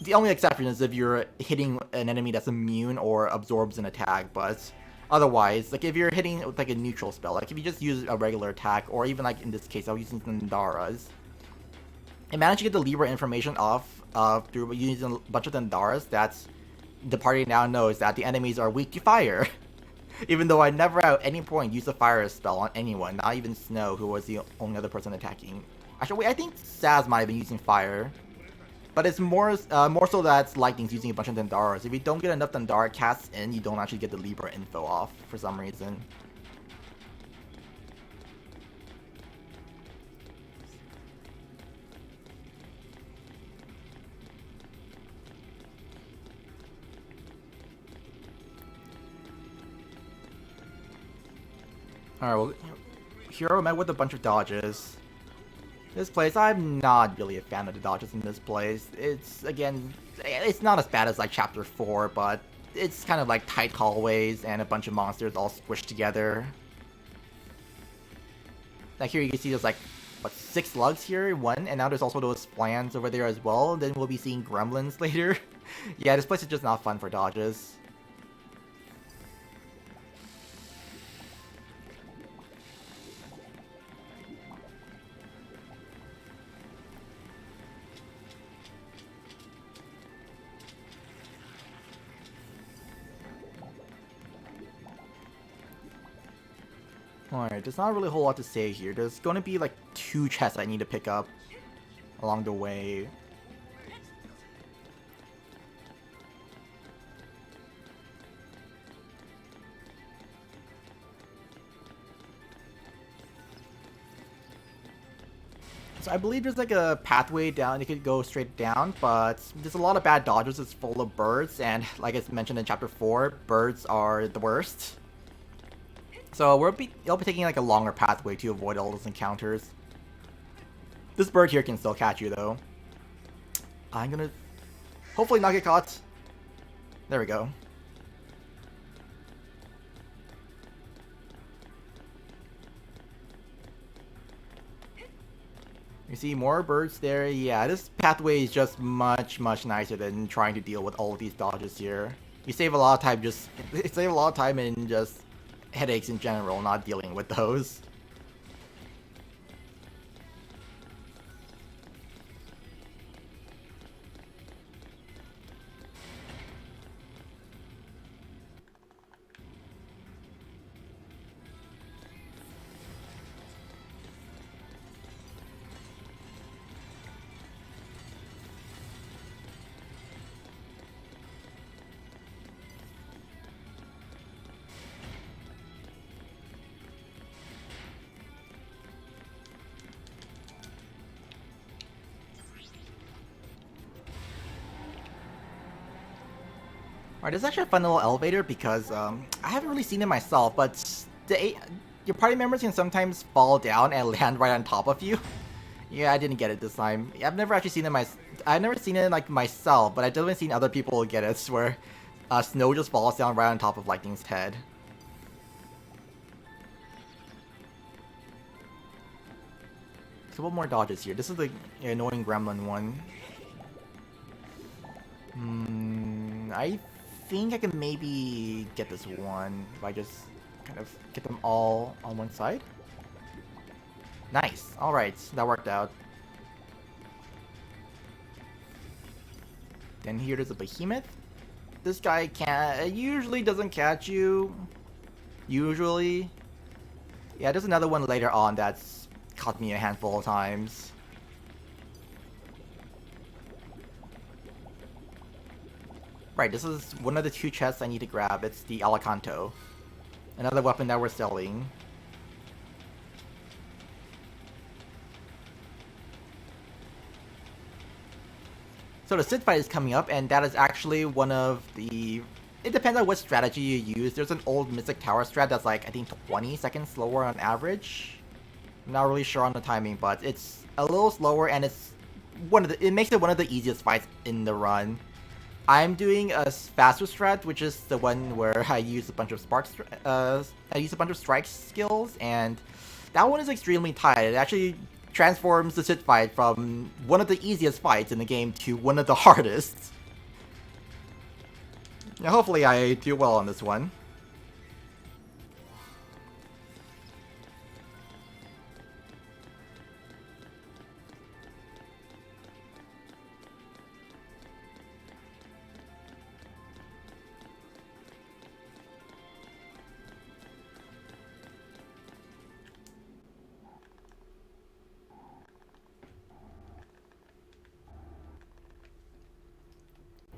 The only exception is if you're hitting an enemy that's immune or absorbs an attack, but otherwise, like if you're hitting with like a neutral spell, like if you just use a regular attack, or even like in this case, I was using Nandaras, and managed to get the Libra information off through using a bunch of Nandaras, that's the party now knows that the enemies are weak to fire. Even though I never at any point used a fire spell on anyone, not even Snow, who was the only other person attacking. Actually, wait, I think Saz might have been using fire. But it's more so that Lightning's using a bunch of Dandaras. If you don't get enough Dandara casts in, you don't actually get the Libra info off for some reason. Alright, well, Hero met with a bunch of dodges. This place, I'm not really a fan of the dodges in this place. It's, again, it's not as bad as like Chapter 4, but it's kind of like tight hallways and a bunch of monsters all squished together. Like here you can see there's like, what, 6 lugs here? 1, and now there's also those plants over there as well. Then we'll be seeing gremlins later. Yeah, this place is just not fun for dodges. Alright, there's not really a whole lot to say here. There's going to be like 2 chests I need to pick up along the way. So I believe there's like a pathway down, you could go straight down, but there's a lot of bad dodges, it's full of birds, and like it's mentioned in Chapter 4, birds are the worst. So I'll be taking like a longer pathway to avoid all those encounters. This bird here can still catch you though. I'm gonna hopefully not get caught. There we go. You see more birds there. Yeah, this pathway is just much nicer than trying to deal with all of these dodges here. You save a lot of time in just headaches in general, not dealing with those. Alright, this is actually a fun little elevator because I haven't really seen it myself, but your party members can sometimes fall down and land right on top of you. Yeah, I didn't get it this time. I've never actually seen it I've never seen it like myself, but I've definitely seen other people get it where Snow just falls down right on top of Lightning's head. A couple more dodges here. This is the annoying gremlin one. I think I can maybe get this one if I just kind of get them all on one side. Nice. Alright, that worked out. Then here there's a behemoth. This guy usually doesn't catch you. Usually. Yeah, there's another one later on that's caught me a handful of times. Right, this is one of the 2 chests I need to grab. It's the Alicanto. Another weapon that we're selling. So the Sid fight is coming up, and that is actually one of the... It depends on what strategy you use. There's an old Mystic Tower strat that's like, I think 20 seconds slower on average. I'm not really sure on the timing, but it's a little slower, and it's it makes it one of the easiest fights in the run. I'm doing a faster strat, which is the one where I use a bunch of strike skills, and that one is extremely tight. It actually transforms the Sid fight from one of the easiest fights in the game to one of the hardest. Now, hopefully I do well on this one.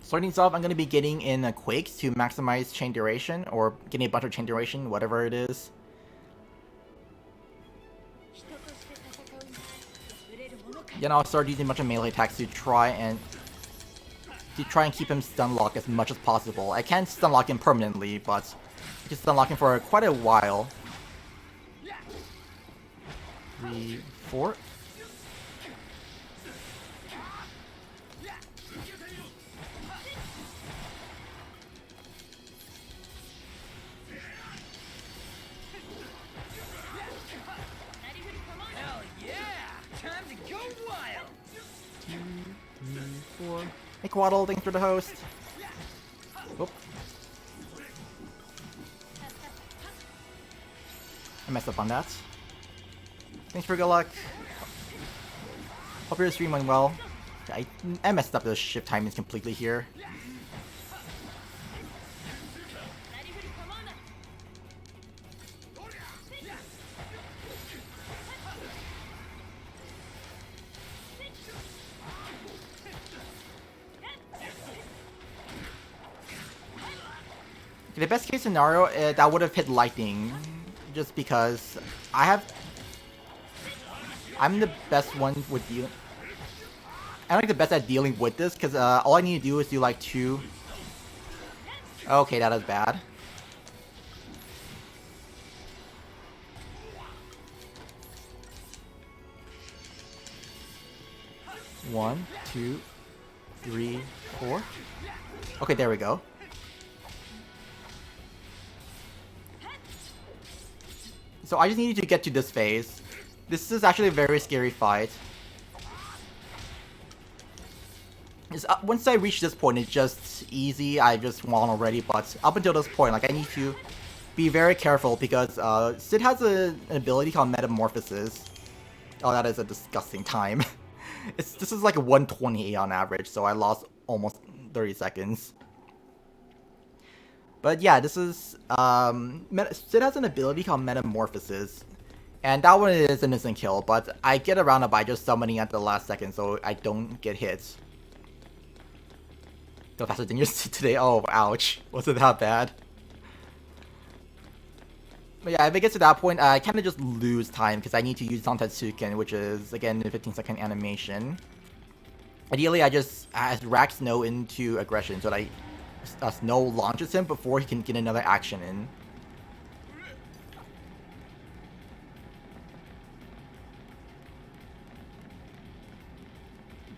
Starting off, I'm going to be getting in Quakes to maximize chain duration, or getting a bunch of chain duration, whatever it is. Then I'll start using a bunch of melee attacks to try and keep him stun locked as much as possible. I can't stun lock him permanently, but I can stun lock him for quite a while. 3, 4. Hey Quaddle, thanks for the host. Oop. I messed up on that. Thanks for good luck. Hope your stream went well. I messed up the shift timings completely here. The best case scenario, that would have hit lightning, just because I'm the best one with dealing. I'm like the best at dealing with this, because all I need to do is do like 2. Okay, that is bad. One, 2, 3, 4. Okay, there we go. So I just needed to get to this phase. This is actually a very scary fight. Once I reach this point, it's just easy. I just won already, but up until this point, like I need to be very careful because Sid has an ability called Metamorphosis. Oh, that is a disgusting time. This is like a 128 on average, so I lost almost 30 seconds. But yeah, this is, Sid has an ability called Metamorphosis, and that one is an instant kill, but I get around it by just summoning at the last second so I don't get hit. Go faster than you today. Oh, ouch. Was it that bad? But yeah, if it gets to that point, I kind of just lose time because I need to use Santetsuken, which is, again, a 15-second animation. Ideally, I just rack Snow into aggression so that Snow launches him before he can get another action in.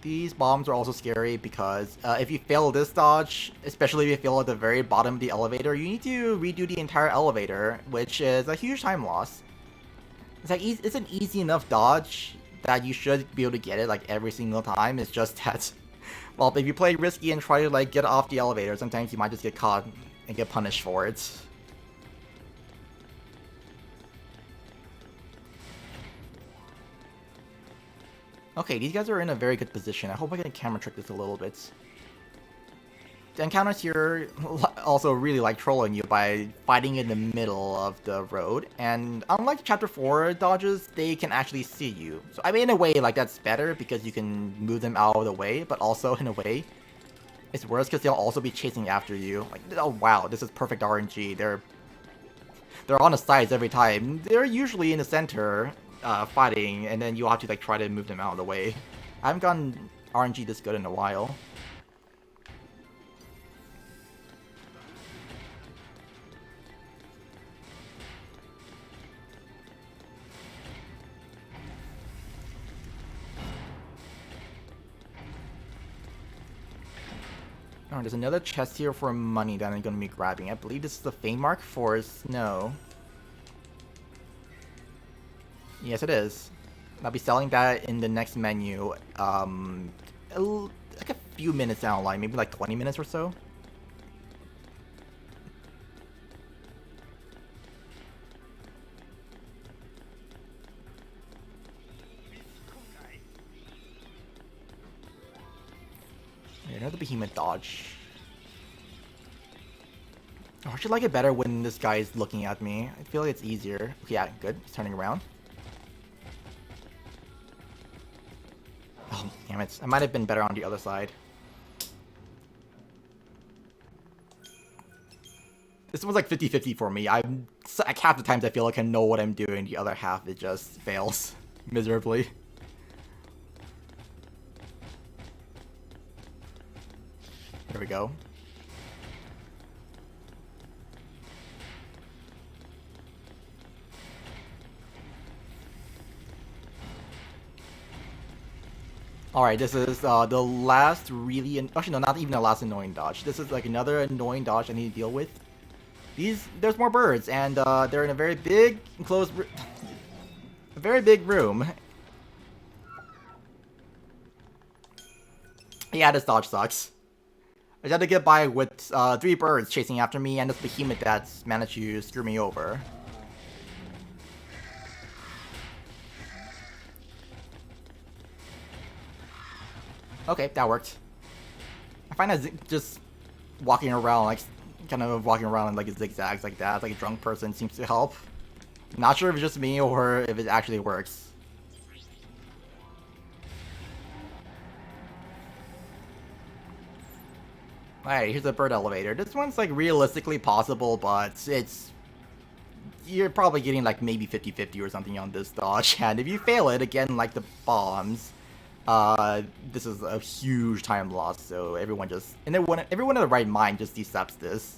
These bombs are also scary because if you fail this dodge, especially if you fail at the very bottom of the elevator, you need to redo the entire elevator, which is a huge time loss. It's like it's an easy enough dodge, that you should be able to get it like every single time. It's just that, well, if you play risky and try to like get off the elevator, sometimes you might just get caught and get punished for it. Okay, these guys are in a very good position. I hope I can camera trick this a little bit. The encounters here also really like trolling you by fighting in the middle of the road, and unlike Chapter 4 dodges, they can actually see you. So I mean, in a way, like that's better because you can move them out of the way, but also in a way, it's worse because they'll also be chasing after you. Like, oh wow, this is perfect RNG. They're on the sides every time. They're usually in the center, fighting, and then you'll have to like try to move them out of the way. I haven't gotten RNG this good in a while. Oh, there's another chest here for money that I'm gonna be grabbing. I believe this is the Fame Mark for Snow. Yes, it is. I'll be selling that in the next menu, like a few minutes down the line, maybe like 20 minutes or so. Another behemoth dodge. Oh, I should like it better when this guy is looking at me. I feel like it's easier. Okay, yeah, good. He's turning around. Oh, damn it. I might have been better on the other side. This was like 50-50 for me. Like half the times I feel like I know what I'm doing. The other half, it just fails miserably. There we go. Alright, this is the last really... Actually, no, not even the last annoying dodge. This is like another annoying dodge I need to deal with. There's more birds, and they're in a very big, enclosed... a very big room. Yeah, this dodge sucks. I just had to get by with 3 birds chasing after me and this behemoth that's managed to screw me over. Okay, that worked. I find that just walking around, like, kind of walking around in like zigzags like that, like a drunk person, seems to help. Not sure if it's just me or if it actually works. Alright, here's a bird elevator. This one's like realistically possible, but you're probably getting like maybe 50-50 or something on this dodge, and if you fail it, again, like the bombs, this is a huge time loss, so everyone in the right mind just accepts this.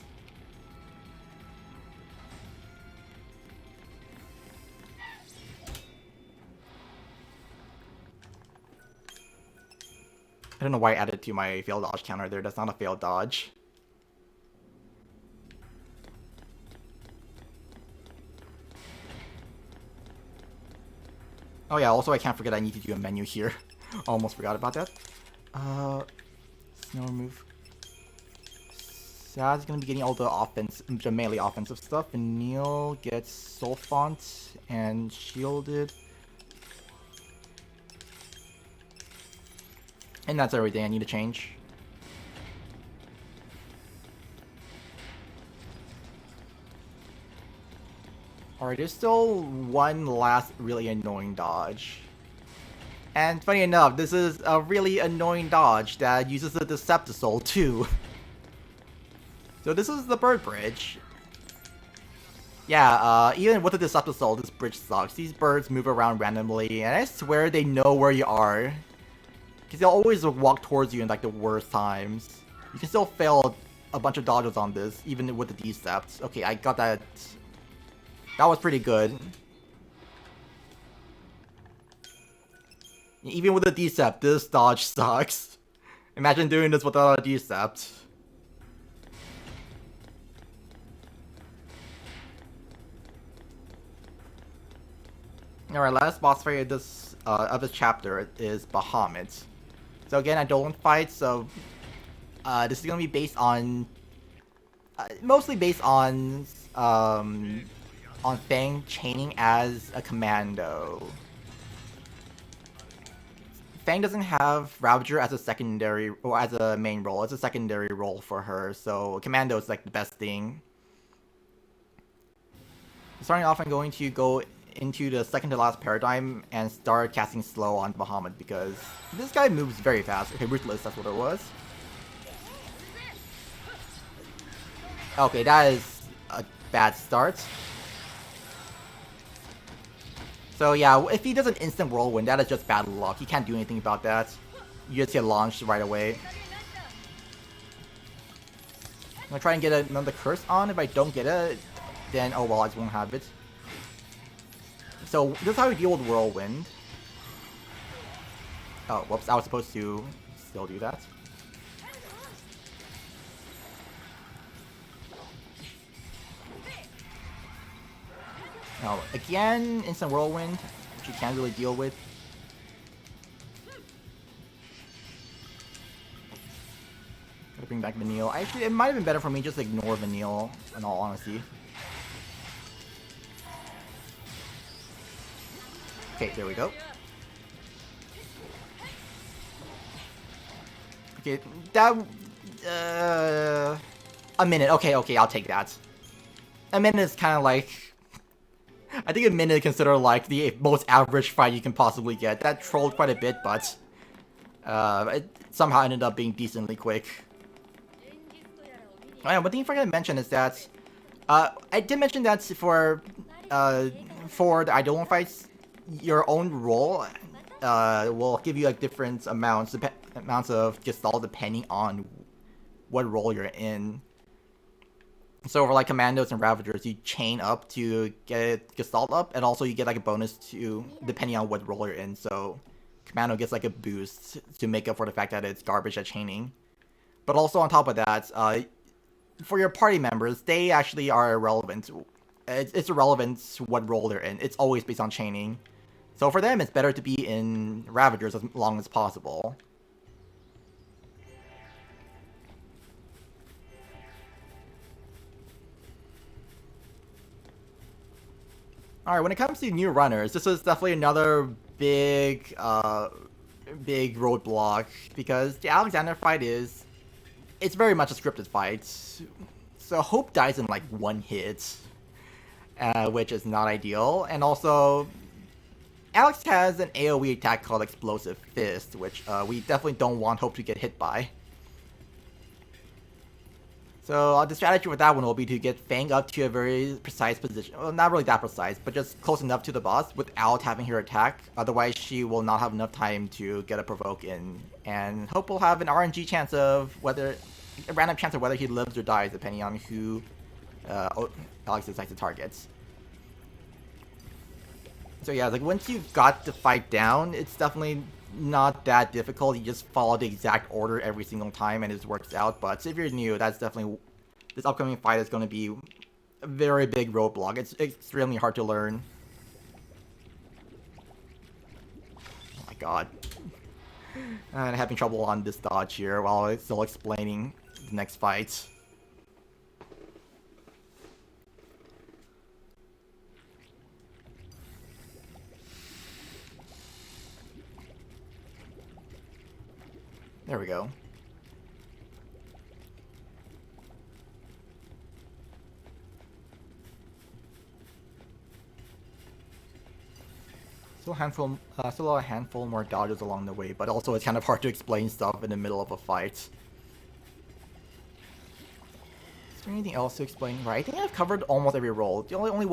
I don't know why I added to my failed dodge counter there. That's not a failed dodge. Oh yeah, also I can't forget I need to do a menu here. Almost forgot about that. Snow remove. Sad's gonna be getting all the melee offensive stuff, and Neil gets Soul Font and shielded. And that's everything I need to change. Alright, there's still one last really annoying dodge. And funny enough, this is a really annoying dodge that uses the Deceptisol too. So this is the bird bridge. Yeah, even with the Deceptisol, this bridge sucks. These birds move around randomly, and I swear they know where you are. Because they'll always walk towards you in like the worst times. You can still fail a bunch of dodges on this, even with the Decept. Okay, I got that. That was pretty good. Even with the Decept, this dodge sucks. Imagine doing this without a Decept. Alright, last boss fight of this of this chapter is Bahamut. So again, I don't fight. So this is gonna be based on mostly based on Fang chaining as a commando. Fang doesn't have Ravager as a secondary or as a main role. It's a secondary role for her. So commando is like the best thing. Starting off, I'm going to go into the second to last paradigm and start casting slow on Bahamut because this guy moves very fast. Okay, Ruthless, that's what it was. Okay, that is a bad start. So yeah, if he does an instant whirlwind, that is just bad luck. He can't do anything about that. You just get launched right away. I'm gonna try and get another curse on. If I don't get it, then oh well, I just won't have it. So this is how we deal with whirlwind. Oh, whoops, I was supposed to still do that. Now, again, instant whirlwind, which you can't really deal with. Gotta bring back Vanille. Actually, it might have been better for me just to ignore Vanille, in all honesty. Okay, there we go. Okay, that... a minute. Okay, I'll take that. A minute is kind of like... I think a minute is considered like the most average fight you can possibly get. That trolled quite a bit, but... it somehow ended up being decently quick. Oh, yeah, one thing I forgot to mention is that... I did mention that for the Eidolon fights, your own role will give you like different amounts of Gestalt depending on what role you're in. So for like Commandos and Ravagers, you chain up to get Gestalt up, and also you get like a bonus to depending on what role you're in. So Commando gets like a boost to make up for the fact that it's garbage at chaining. But also on top of that, for your party members, they actually are irrelevant. It's irrelevant what role they're in. It's always based on chaining. So for them, it's better to be in Ravagers as long as possible. Alright, when it comes to new runners, this is definitely another big roadblock, because the Alexander fight it's very much a scripted fight. So Hope dies in like one hit, which is not ideal, and also Alex has an AoE attack called Explosive Fist, which we definitely don't want Hope to get hit by. So the strategy for that one will be to get Fang up to a very precise position. Well, not really that precise, but just close enough to the boss without having her attack. Otherwise, she will not have enough time to get a provoke in. And Hope will have an RNG chance of a random chance of whether he lives or dies, depending on who Alex decides to target. So yeah, like once you've got the fight down, it's definitely not that difficult. You just follow the exact order every single time and it works out. But if you're new, that's definitely... This upcoming fight is going to be a very big roadblock. It's extremely hard to learn. Oh my god. I'm having trouble on this dodge here while I'm still explaining the next fight. There we go. Still a handful more dodges along the way, but also it's kind of hard to explain stuff in the middle of a fight. Is there anything else to explain? Right, I think I've covered almost every role. The only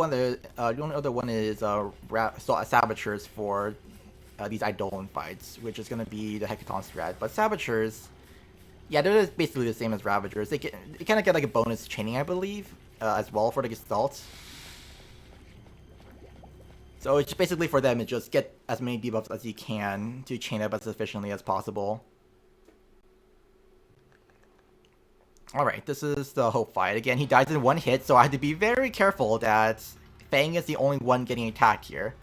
other one is Saboteurs for these Eidolon fights, which is going to be the Hecaton strat. But Saboteurs, yeah, they're basically the same as Ravagers. They kind of get like a bonus chaining, I believe, as well for the Gestalt. So it's basically for them, it's just get as many debuffs as you can to chain up as efficiently as possible. Alright, this is the Hope fight. Again, he dies in one hit, so I had to be very careful that Fang is the only one getting attacked here.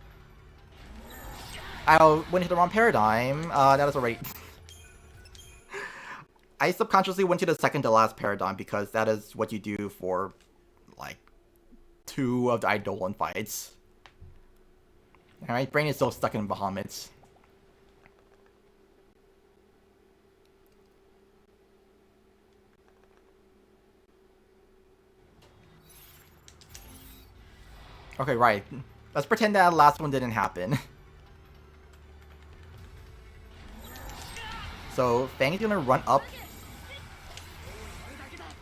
I went to the wrong paradigm. That is already... I subconsciously went to the second to last paradigm because that is what you do for, like, 2 of the Eidolon fights. Alright, brain is still stuck in Bahamut. Okay, right. Let's pretend that last one didn't happen. So, Fang's gonna run up.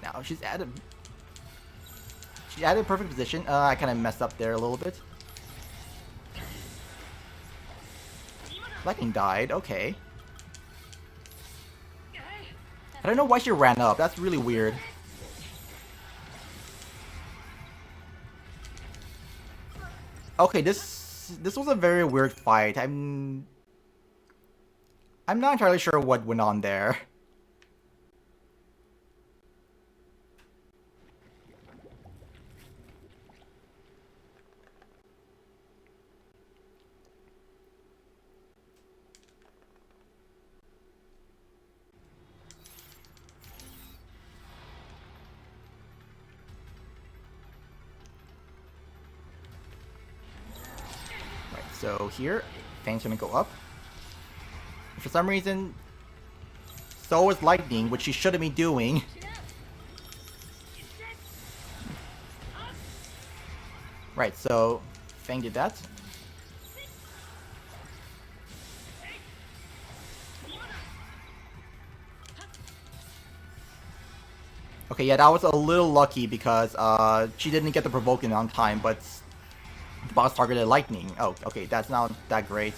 Now, she's at a perfect position. I kind of messed up there a little bit. Lightning died, okay. I don't know why she ran up, that's really weird. Okay, this was a very weird fight. I'm not entirely sure what went on there. Right, so here, Fang's gonna go up. For some reason, so is Lightning, which she shouldn't be doing. Right, so Fang did that. Okay, yeah, that was a little lucky because she didn't get the provoking on time, but the boss targeted Lightning. Oh, okay, that's not that great.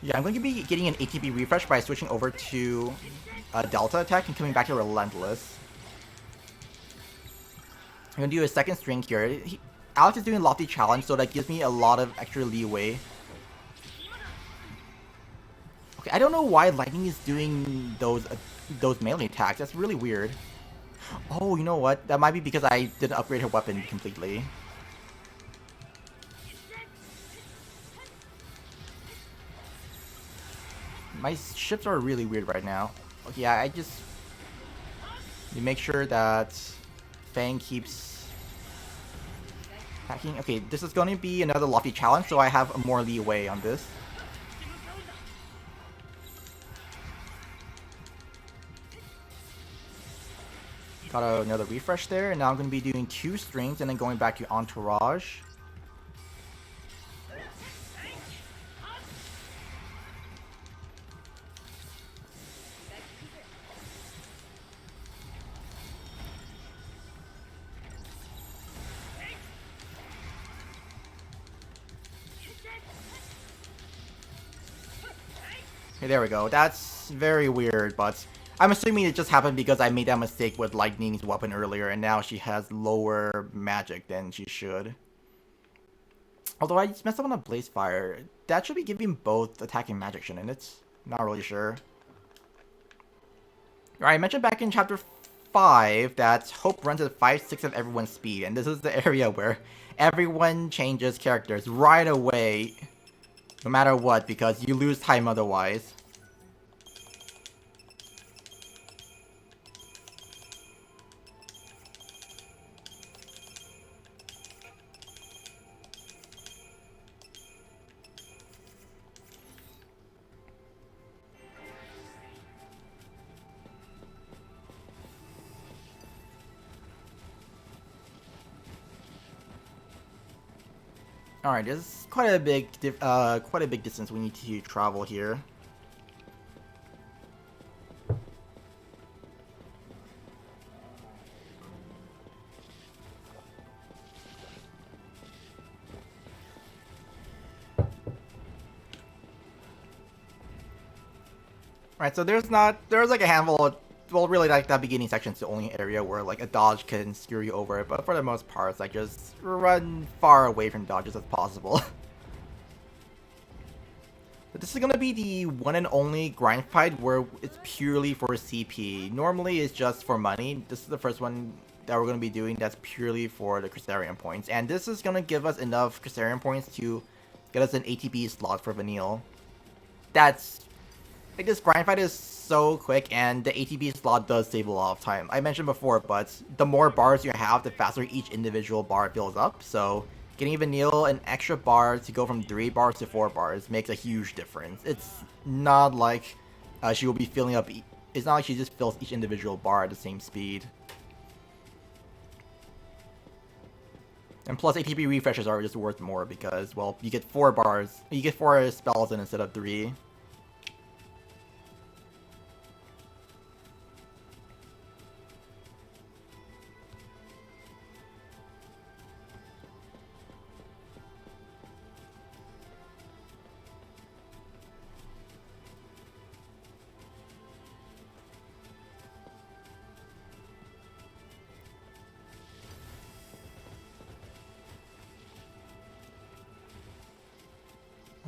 Yeah, I'm going to be getting an ATB refresh by switching over to Delta attack and coming back to Relentless. I'm going to do a second string here. Alex is doing Lofty Challenge, so that gives me a lot of extra leeway. Okay, I don't know why Lightning is doing those melee attacks. That's really weird. Oh, you know what? That might be because I didn't upgrade her weapon completely. My ships are really weird right now. Okay, yeah, I just need to make sure that Fang keeps attacking. Okay, this is going to be another Lofty Challenge, so I have more leeway on this. Got another refresh there, and now I'm going to be doing 2 strings and then going back to Entourage. Okay, there we go. That's very weird, but I'm assuming it just happened because I made that mistake with Lightning's weapon earlier, and now she has lower magic than she should. Although I just messed up on a Blaze Fire. That should be giving both attacking magic, shouldn't it? Not really sure. Alright, I mentioned back in chapter 5 that Hope runs at 5/6 of everyone's speed, and this is the area where everyone changes characters right away, no matter what, because you lose time otherwise. Alright, there's quite a big distance we need to travel here. Right, so there's like a handful of, well, really, like that beginning section's the only area where like a dodge can screw you over, but for the most part, it's like just run far away from dodges as possible. But this is gonna be the one and only grind fight where it's purely for CP. Normally it's just for money. This is the first one that we're going to be doing that's purely for the Crystarium points. And this is going to give us enough Crystarium points to get us an ATB slot for Vanille. That's... Like, this grind fight is so quick, and the ATB slot does save a lot of time. I mentioned before, but the more bars you have, the faster each individual bar fills up. So getting Vanille an extra bar to go from 3 bars to 4 bars makes a huge difference. It's not like she will be filling up... It's not like she just fills each individual bar at the same speed. And plus, ATB refreshes are just worth more because, well, you get 4 bars. You get 4 spells in instead of 3.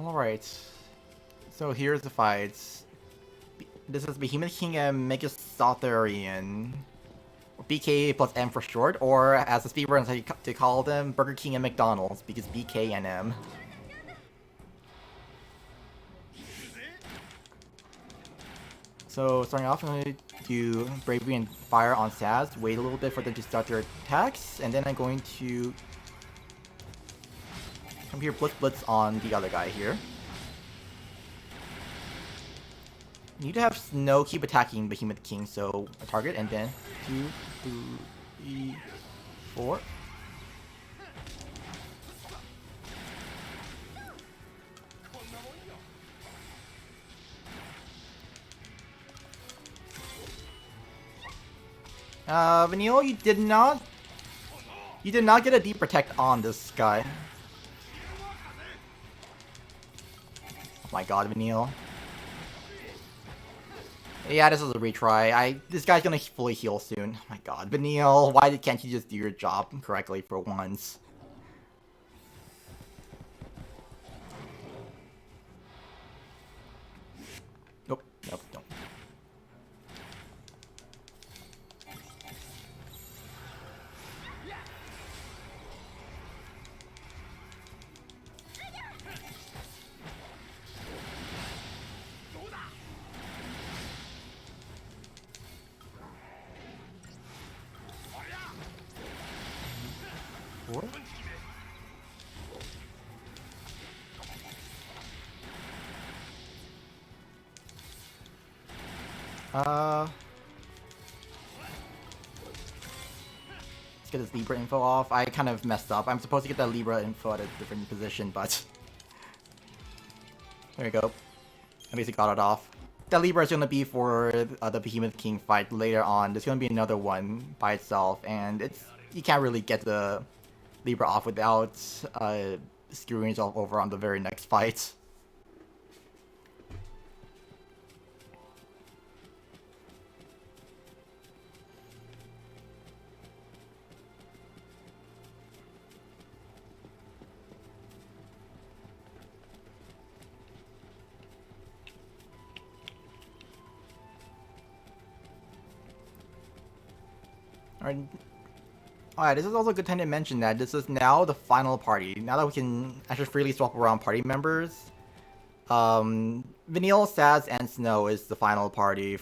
Alright, so here's the fights. This is Behemoth King and Megasotharian. BK plus M for short, or as the speedrunners like to call them, Burger King and McDonald's, because BK and M. So starting off, I'm going to do Bravery and Fire on Saz, wait a little bit for them to start their attacks, and then I'm going to come here, Blitz on the other guy here. You need to have Snow keep attacking Behemoth King, so a target, and then 2, 3, 4. Vanille, you did not get a deep protect on this guy. Oh my god, Vanille. Yeah, this is a retry. This guy's gonna fully heal soon. Oh my god, Vanille, why can't you just do your job correctly for once? Nope, nope, don't. What? Let's get this Libra info off. I kind of messed up. I'm supposed to get that Libra info at a different position, but... There we go. I basically got it off. That Libra is going to be for the Behemoth King fight later on. There's going to be another one by itself, and it's... You can't really get the Libra off without screwing yourself over on the very next fight. Alright, this is also a good time to mention that this is now the final party. Now that we can actually freely swap around party members. Vanille, Saz, and Snow is the final party.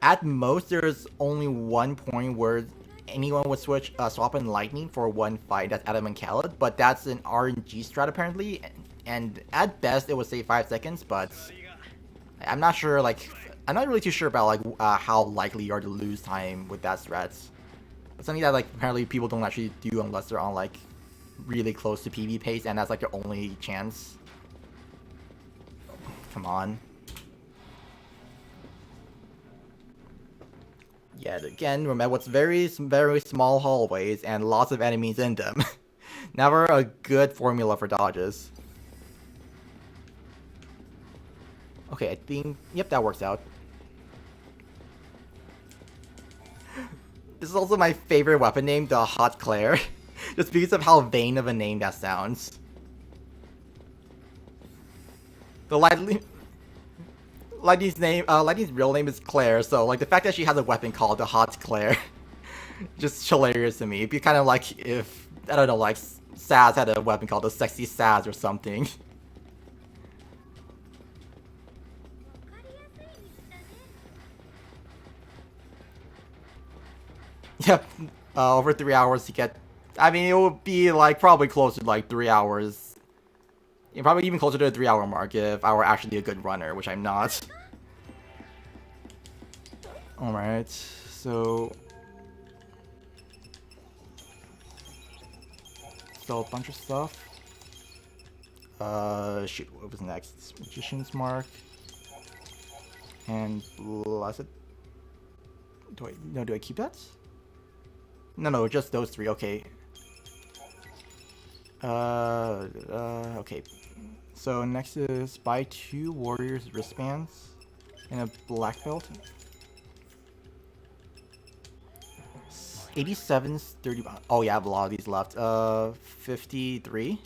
At most, there's only one point where anyone would swap in Lightning for one fight. That's Adam and Khaled, but that's an RNG strat apparently. And at best, it would save 5 seconds, but I'm not sure, like... I'm not really too sure about, like, how likely you are to lose time with that strat. It's something that, like, apparently people don't actually do unless they're on, like, really close to PB pace, and that's, like, their only chance. Come on. Yet again, remember what's very small hallways and lots of enemies in them. Never a good formula for dodges. Okay, I think... Yep, that works out. This is also my favorite weapon name, the Hot Claire. Just because of how vain of a name that sounds. The Lightning's real name is Claire, so like the fact that she has a weapon called the Hot Claire Just hilarious to me. It'd be kind of like if, I don't know, like Saz had a weapon called the Sexy Saz or something. Yep, over 3 hours to get. I mean, it would be like probably closer to like 3 hours. Yeah, probably even closer to the 3 hour mark if I were actually a good runner, which I'm not. Alright, so. Still a bunch of stuff. Shoot, what was next? Magician's Mark. And Blessed. Do I keep that? No, just those three, okay. Okay. So next is buy 2 Warriors wristbands and a black belt. 87's 30. Oh yeah, I have a lot of these left. 53.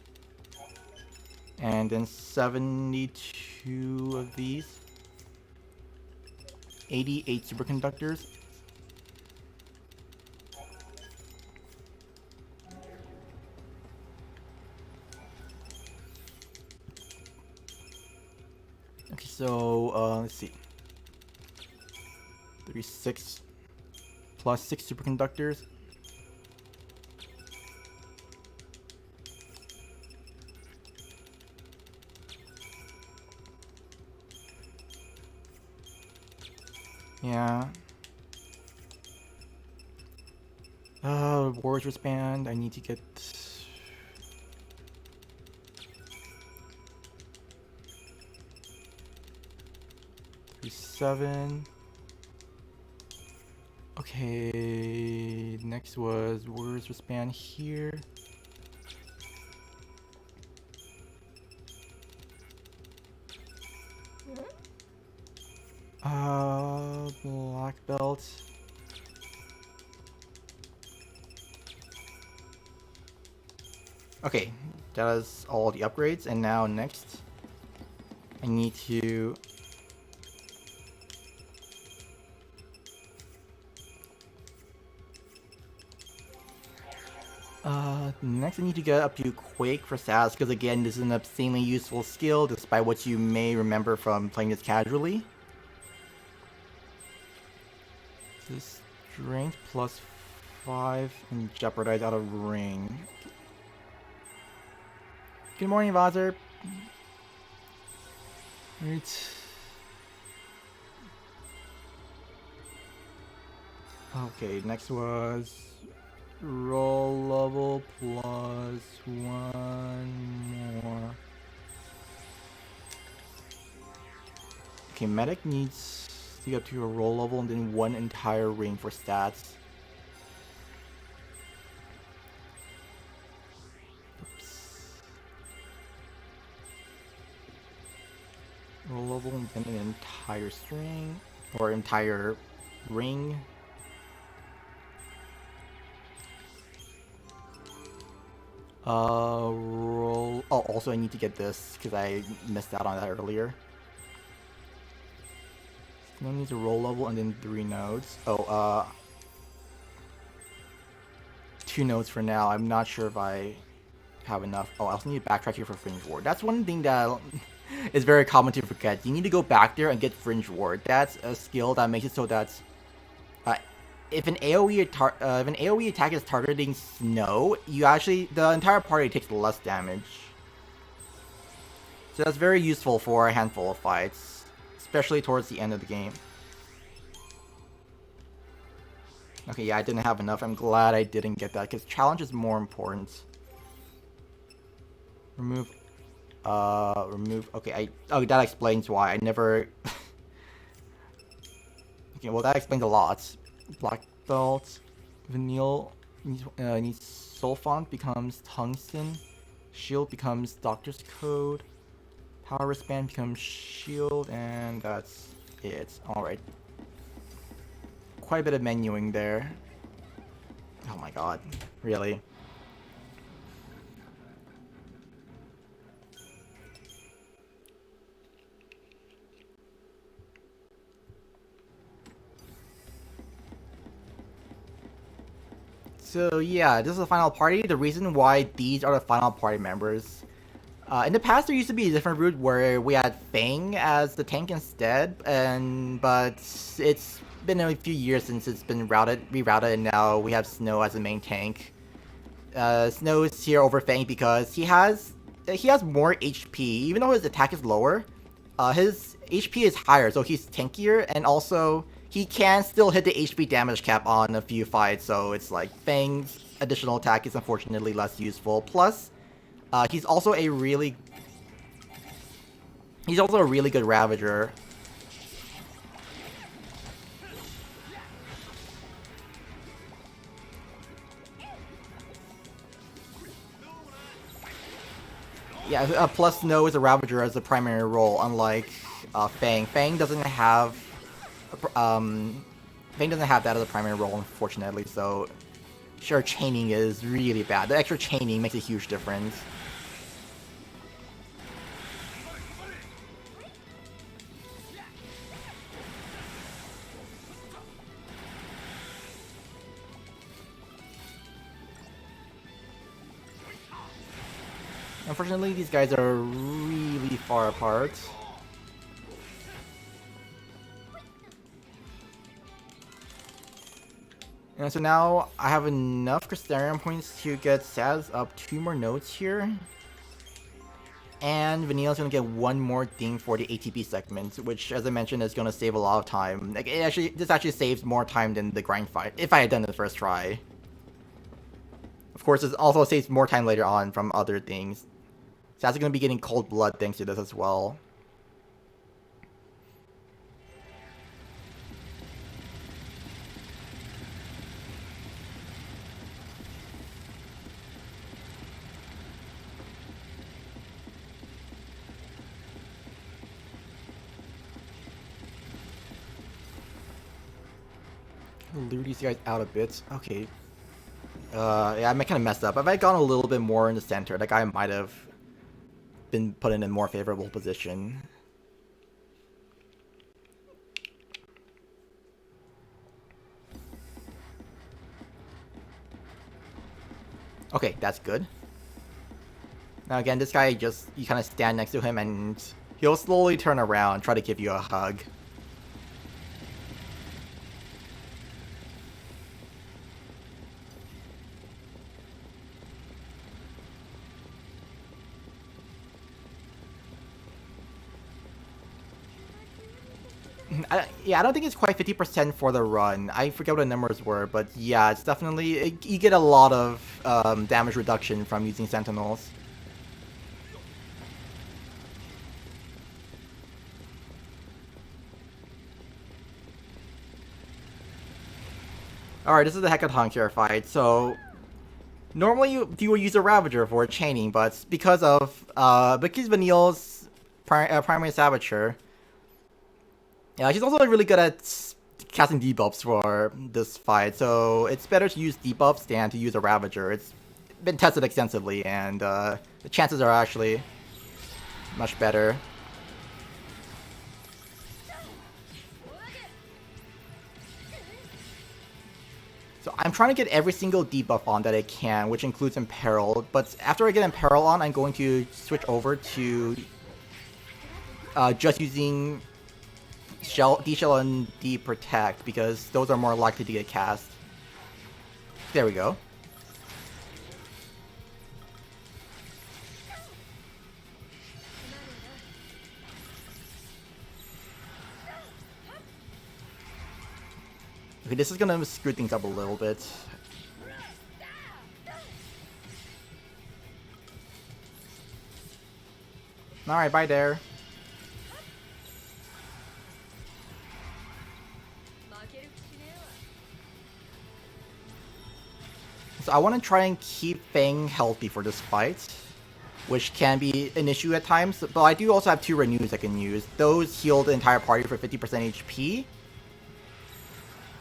And then 72 of these. 88 superconductors. Okay, so let's see. 36 plus 6 superconductors. Yeah. Warriors wristband. I need to get 7. Okay, next was Warriors wristband here. Black belt. Okay, that is all the upgrades, and now next, I need to next I need to get up to Quake for Saz, because again, this is an obscenely useful skill, despite what you may remember from playing this casually. This strength plus 5 and jeopardize out of ring. Good morning, Vazer. Right. Okay, next was roll level plus 1 more. Okay, medic needs to get to a roll level and then 1 entire ring for stats. Oops. Roll level and then an entire string or entire ring. Roll. Oh, also I need to get this because I missed out on that earlier. No need to roll level and then 3 nodes. Oh, 2 nodes for now. I'm not sure if I have enough. Oh, I also need to backtrack here for Fringe Ward. That's one thing that is very common to forget. You need to go back there and get Fringe Ward. That's a skill that makes it so that if an AoE attack is targeting snow, the entire party takes less damage. So that's very useful for a handful of fights, especially towards the end of the game. Okay, yeah, I didn't have enough. I'm glad I didn't get that, because challenge is more important. Remove. Okay, oh, that explains why. I never... Okay, well, that explains a lot. Black belt. Vanille needs soul font, becomes tungsten. Shield becomes doctor's code. Power wristband becomes shield, and that's it. Alright. Quite a bit of menuing there. Oh my god. Really? So yeah, this is the final party. The reason why these are the final party members. In the past, there used to be a different route where we had Fang as the tank instead, but it's been a few years since it's been rerouted, and now we have Snow as the main tank. Snow is here over Fang because he has more HP, even though his attack is lower. His HP is higher, so he's tankier, and also he can still hit the HP damage cap on a few fights. So it's like Fang's additional attack is unfortunately less useful. Plus, he's also a really good Ravager. Yeah, plus Snow is a Ravager as the primary role, unlike Fang. Fang doesn't have that as a primary role, unfortunately. So, sure, chaining is really bad. The extra chaining makes a huge difference. Unfortunately, these guys are really far apart. And so now I have enough Crystarium points to get Saz up 2 more nodes here. And Vanille's gonna get 1 more thing for the ATP segment, which, as I mentioned, is gonna save a lot of time. Like, this actually saves more time than the grind fight, if I had done it the first try. Of course, it also saves more time later on from other things. Saz is gonna be getting cold blood thanks to this as well. Lure these guys out a bit. Okay. Yeah, I kind of messed up. If I had gone a little bit more in the center, that guy might have been put in a more favorable position. Okay, that's good. Now again, this guy you kind of stand next to him and he'll slowly turn around, try to give you a hug. Yeah, I don't think it's quite 50% for the run. I forget what the numbers were, but yeah, it's definitely... you get a lot of damage reduction from using Sentinels. Alright, this is the Hecaton Cure fight, so... Normally you would use a Ravager for chaining, but because Vanille's primary Saboteur... Yeah, she's also really good at casting debuffs for this fight, so it's better to use debuffs than to use a Ravager. It's been tested extensively, and the chances are actually much better. So I'm trying to get every single debuff on that I can, which includes Imperiled, but after I get Imperiled on, I'm going to switch over to just using D-Shell and D-Protect, because those are more likely to get cast. There we go. Okay, this is gonna screw things up a little bit. Alright, bye there. So I want to try and keep Fang healthy for this fight, which can be an issue at times, but I do also have 2 Renews I can use. Those heal the entire party for 50% HP.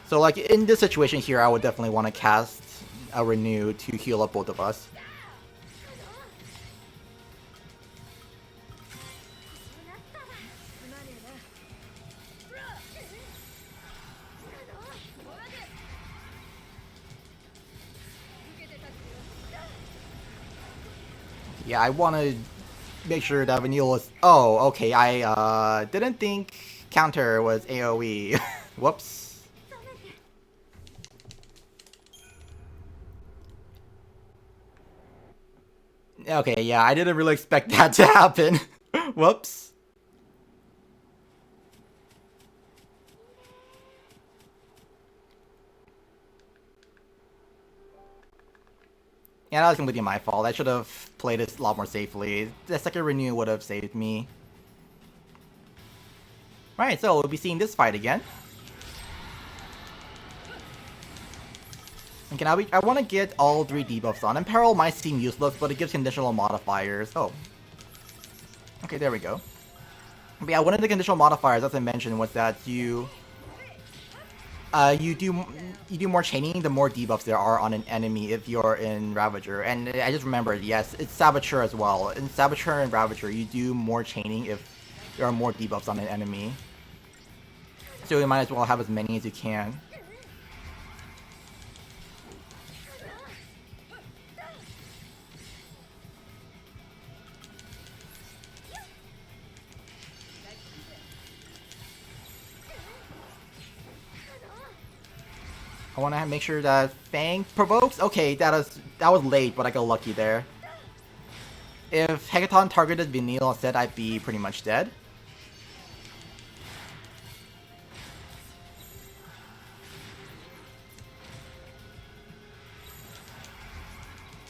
So like in this situation here, I would definitely want to cast a Renew to heal up both of us. Yeah, I want to make sure that Vanille is... Oh, okay, I didn't think counter was AoE. Whoops. Okay, yeah, I didn't really expect that to happen. Whoops. Yeah, that was completely my fault. I should have played this a lot more safely. The second renew would have saved me. Alright, so we'll be seeing this fight again. Okay, now I want to get all 3 debuffs on. Imperil might seem useless, but it gives conditional modifiers. Oh. Okay, there we go. But yeah, one of the conditional modifiers, as I mentioned, was that you do more chaining the more debuffs there are on an enemy if you're in Ravager. And I just remembered, yes, it's Saboteur as well. In Saboteur and Ravager, you do more chaining if there are more debuffs on an enemy. So you might as well have as many as you can. I want to make sure that Fang provokes. Okay, that was late, but I got lucky there. If Hecaton targeted Vanille instead, I'd be pretty much dead.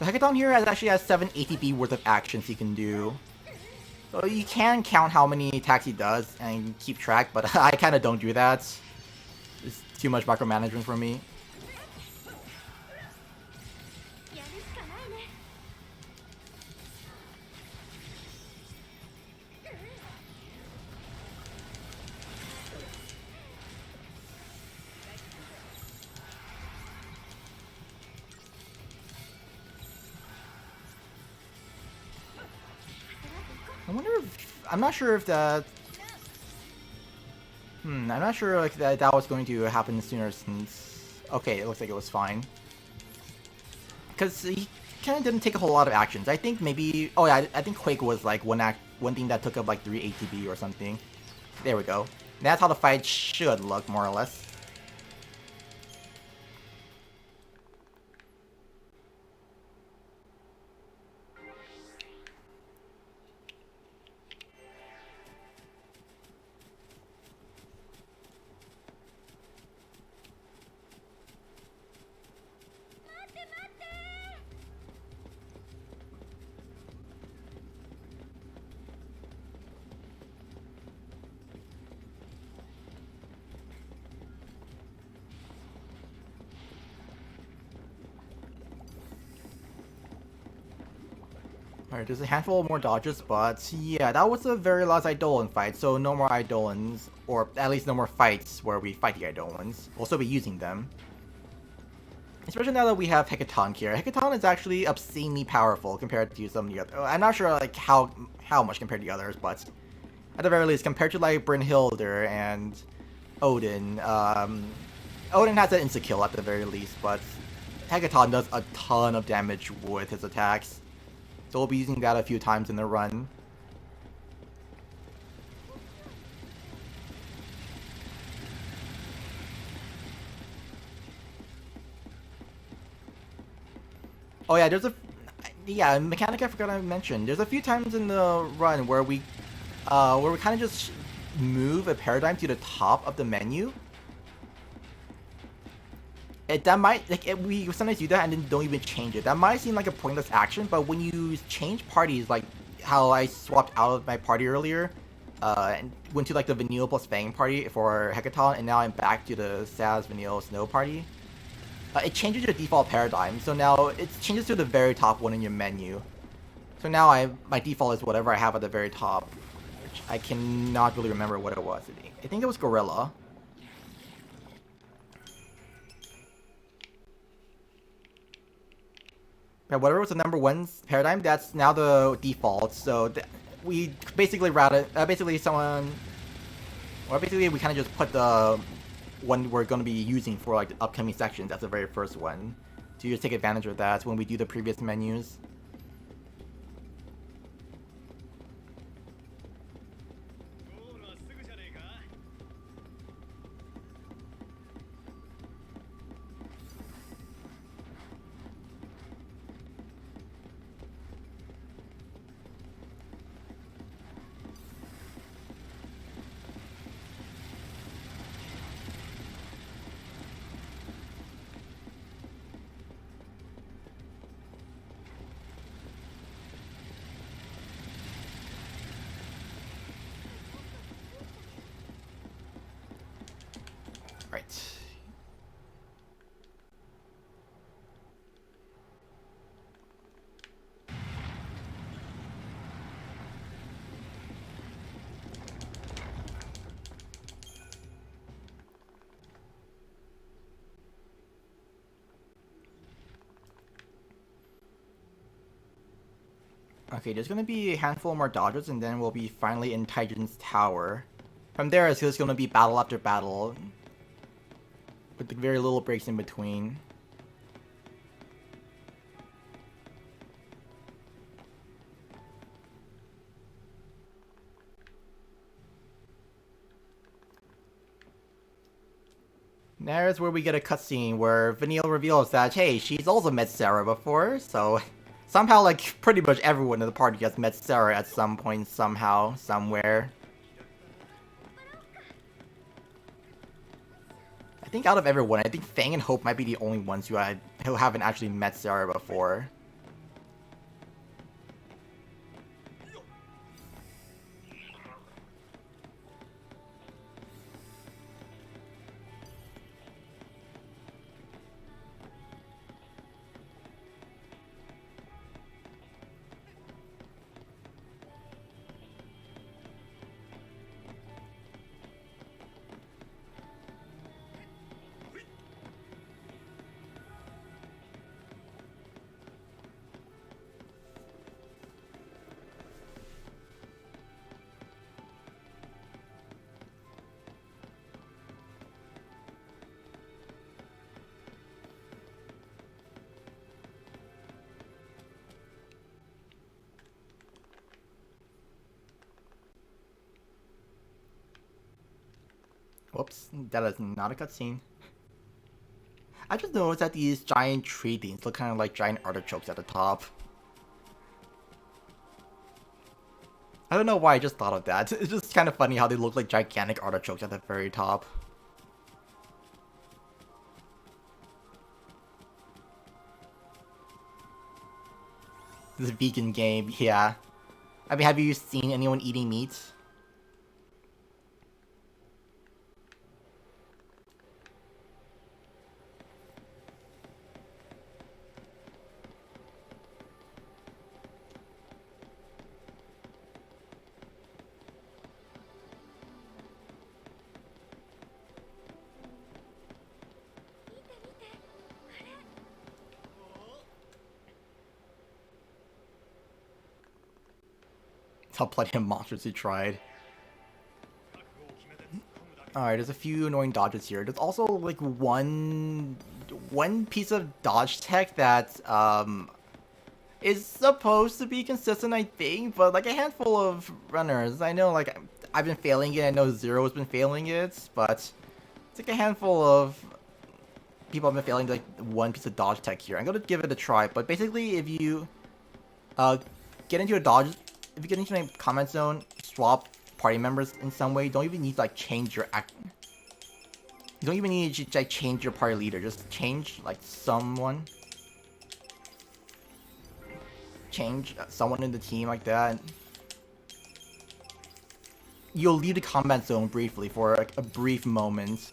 So Hecaton here actually has 7 ATB worth of actions he can do. So you can count how many attacks he does and keep track, but I kind of don't do that. It's too much micromanagement for me. I wonder if... I'm not sure if that... I'm not sure like that was going to happen sooner since... Okay, it looks like it was fine. Because he kind of didn't take a whole lot of actions. I think maybe... Oh yeah, I think Quake was like one thing that took up like 3 ATB or something. There we go. That's how the fight should look, more or less. Alright, there's a handful of more dodges, but yeah, that was the very last Eidolon fight, so no more Eidolons, or at least no more fights where we fight the Eidolons. We'll still be using them. Especially now that we have Hecaton here. Hecaton is actually obscenely powerful compared to some of the other. I'm not sure like how much compared to the others, but at the very least, compared to like Brynhildr and Odin, Odin has an insta-kill at the very least, but Hecaton does a ton of damage with his attacks. So we'll be using that a few times in the run. Oh yeah, a mechanic I forgot to mention. There's a few times in the run where we kind of just move a paradigm to the top of the menu. That might, we sometimes do that and then don't even change it. That might seem like a pointless action, but when you change parties, like how I swapped out of my party earlier, and went to like the Vanille plus Fang party for Hecaton, and now I'm back to the Saz Vanille Snow party, it changes your default paradigm. So now it changes to the very top one in your menu. So now my default is whatever I have at the very top, which I cannot really remember what it was. I think it was Gorilla. Yeah, whatever was the number 1 paradigm, that's now the default. So we basically routed, basically we kind of just put the one we're going to be using for like the upcoming sections as the very first one, to just take advantage of that when we do the previous menus. Right. Okay, there's gonna be a handful more dodges, and then we'll be finally in Titan's Tower. From there, it's just gonna be battle after battle, with very little breaks in between. There's where we get a cutscene where Vanille reveals that, hey, she's also met Sarah before, so somehow, like, pretty much everyone in the party has met Sarah at some point, somehow, somewhere. I think out of everyone, I think Fang and Hope might be the only ones who haven't actually met Sarah before. Whoops, that is not a cutscene. I just noticed that these giant tree things look kind of like giant artichokes at the top. I don't know why I just thought of that. It's just kind of funny how they look like gigantic artichokes at the very top. This vegan game, yeah. I mean, have you seen anyone eating meat? How plenty of monsters he tried. Alright, there's a few annoying dodges here. There's also like one piece of dodge tech that is supposed to be consistent, I think, but like a handful of runners. I know like I've been failing it, I know Zero's been failing it, but it's like a handful of people have been failing like one piece of dodge tech here. I'm gonna give it a try, but basically if you get into a dodge, if you get into a comment zone, swap party members in some way, you don't even need to like change your act. You don't even need to like change your party leader, just change like someone. Change someone in the team like that. You'll leave the combat zone briefly for like, a brief moment.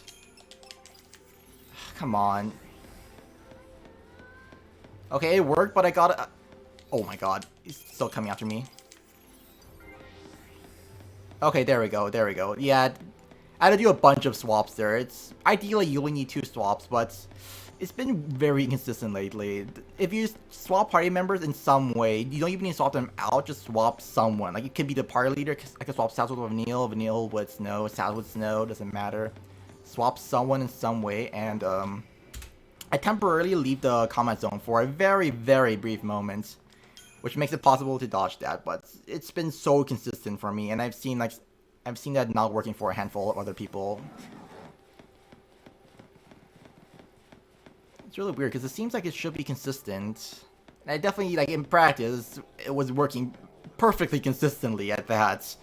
Come on. Okay, it worked, but I got it. Oh my god, he's still coming after me. Okay, there we go, there we go. Yeah, I had to do a bunch of swaps there. It's ideally you only need 2 swaps, but it's been very inconsistent lately. If you swap party members in some way, you don't even need to swap them out, just swap someone. Like, it could be the party leader, I could swap Saz with Vanille, Vanille with Snow, Saz with Snow, doesn't matter. Swap someone in some way, and I temporarily leave the combat zone for a very, very brief moment, which makes it possible to dodge that, but it's been so consistent for me, and I've seen that not working for a handful of other people. It's really weird, because it seems like it should be consistent. And I definitely, like, in practice, it was working perfectly consistently at that.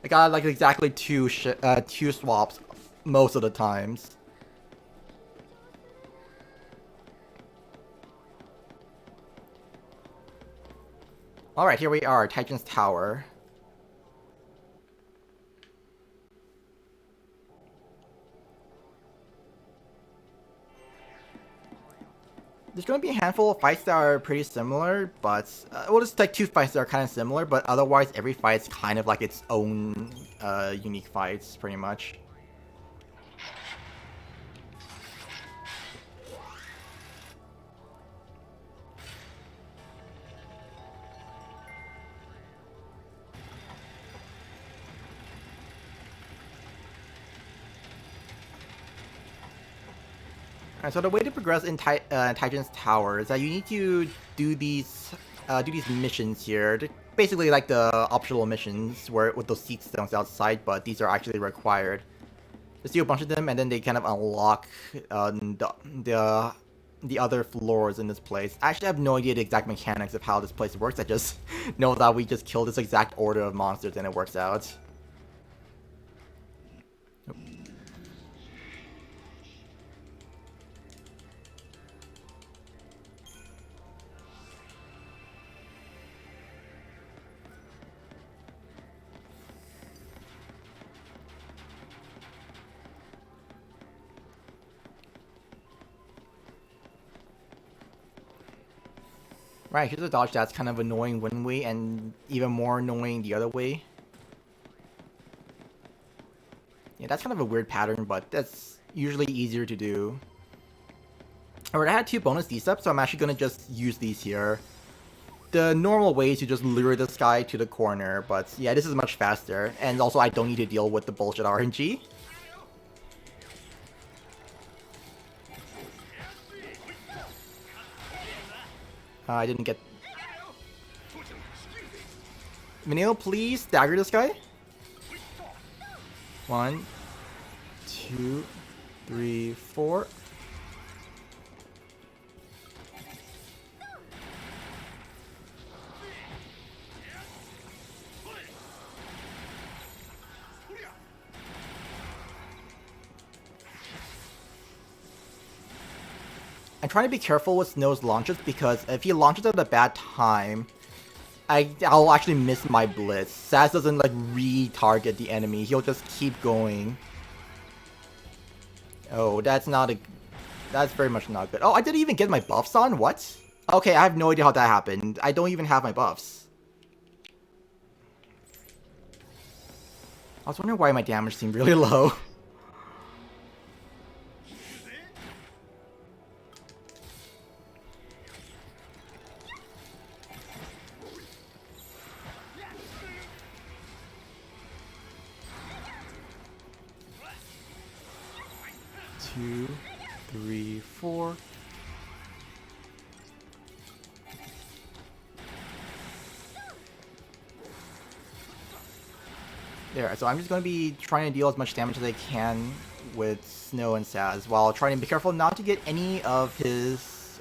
I got, like, exactly 2 swaps most of the times. Alright, here we are, Titan's Tower. There's going to be a handful of fights that are pretty similar, but well, just like 2 fights that are kind of similar, but otherwise every fight's kind of like its own unique fights, pretty much. Alright, so the way to progress in Titan's Tower is that you need to do these missions here. They're basically like the optional missions where with those seed stones outside, but these are actually required. Just do a bunch of them, and then they kind of unlock the other floors in this place. I actually have no idea the exact mechanics of how this place works. I just know that we just kill this exact order of monsters and it works out. Right, here's a dodge that's kind of annoying one way and even more annoying the other way. Yeah, that's kind of a weird pattern, but that's usually easier to do. Alright, I had 2 bonus D-steps, so I'm actually going to just use these here. The normal way is to just lure this guy to the corner, but yeah, this is much faster. And also, I don't need to deal with the bullshit RNG. I didn't get... Vanille, please stagger this guy. 1, 2, 3, 4. I'm trying to be careful with Snow's launches because if he launches at a bad time, I'll actually miss my blitz. Saz doesn't like re-target the enemy, he'll just keep going. Oh, that's very much not good. Oh, I didn't even get my buffs on? What? Okay, I have no idea how that happened. I don't even have my buffs. I was wondering why my damage seemed really low. Two, 3, 4. There, so I'm just going to be trying to deal as much damage as I can with Snow and Saz, while trying to be careful not to get any of his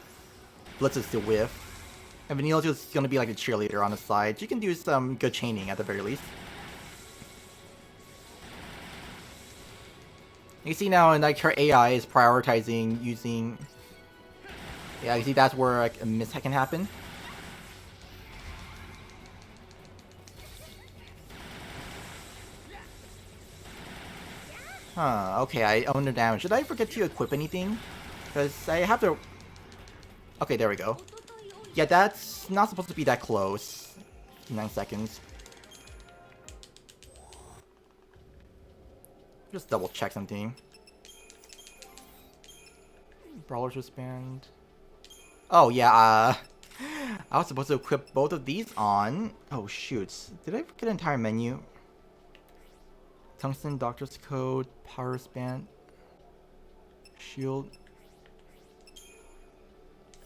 blitzes to whiff. And Vanille's just going to be like a cheerleader on the side. She can do some good chaining at the very least. You see now, like, her AI is prioritizing using... Yeah, you see that's where like, a miss can happen. Huh, okay, I own the damage. Should I forget to equip anything? Because I have to... Okay, there we go. Yeah, that's not supposed to be that close. 9 seconds. Just double check something. Brawler's wristband. Oh yeah, I was supposed to equip both of these on. Oh shoot, did I forget an entire menu? Tungsten, Doctor's Code, Power wristband, Shield.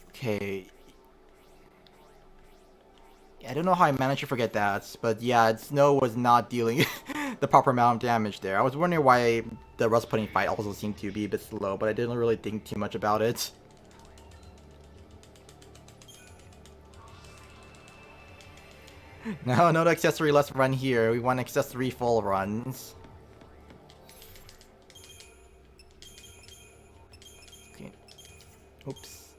Okay. I don't know how I managed to forget that, but yeah, Snow was not dealing the proper amount of damage there. I was wondering why the Rust Pudding fight also seemed to be a bit slow, but I didn't really think too much about it. No, no accessory less run here. We want accessory full runs. Okay. Oops.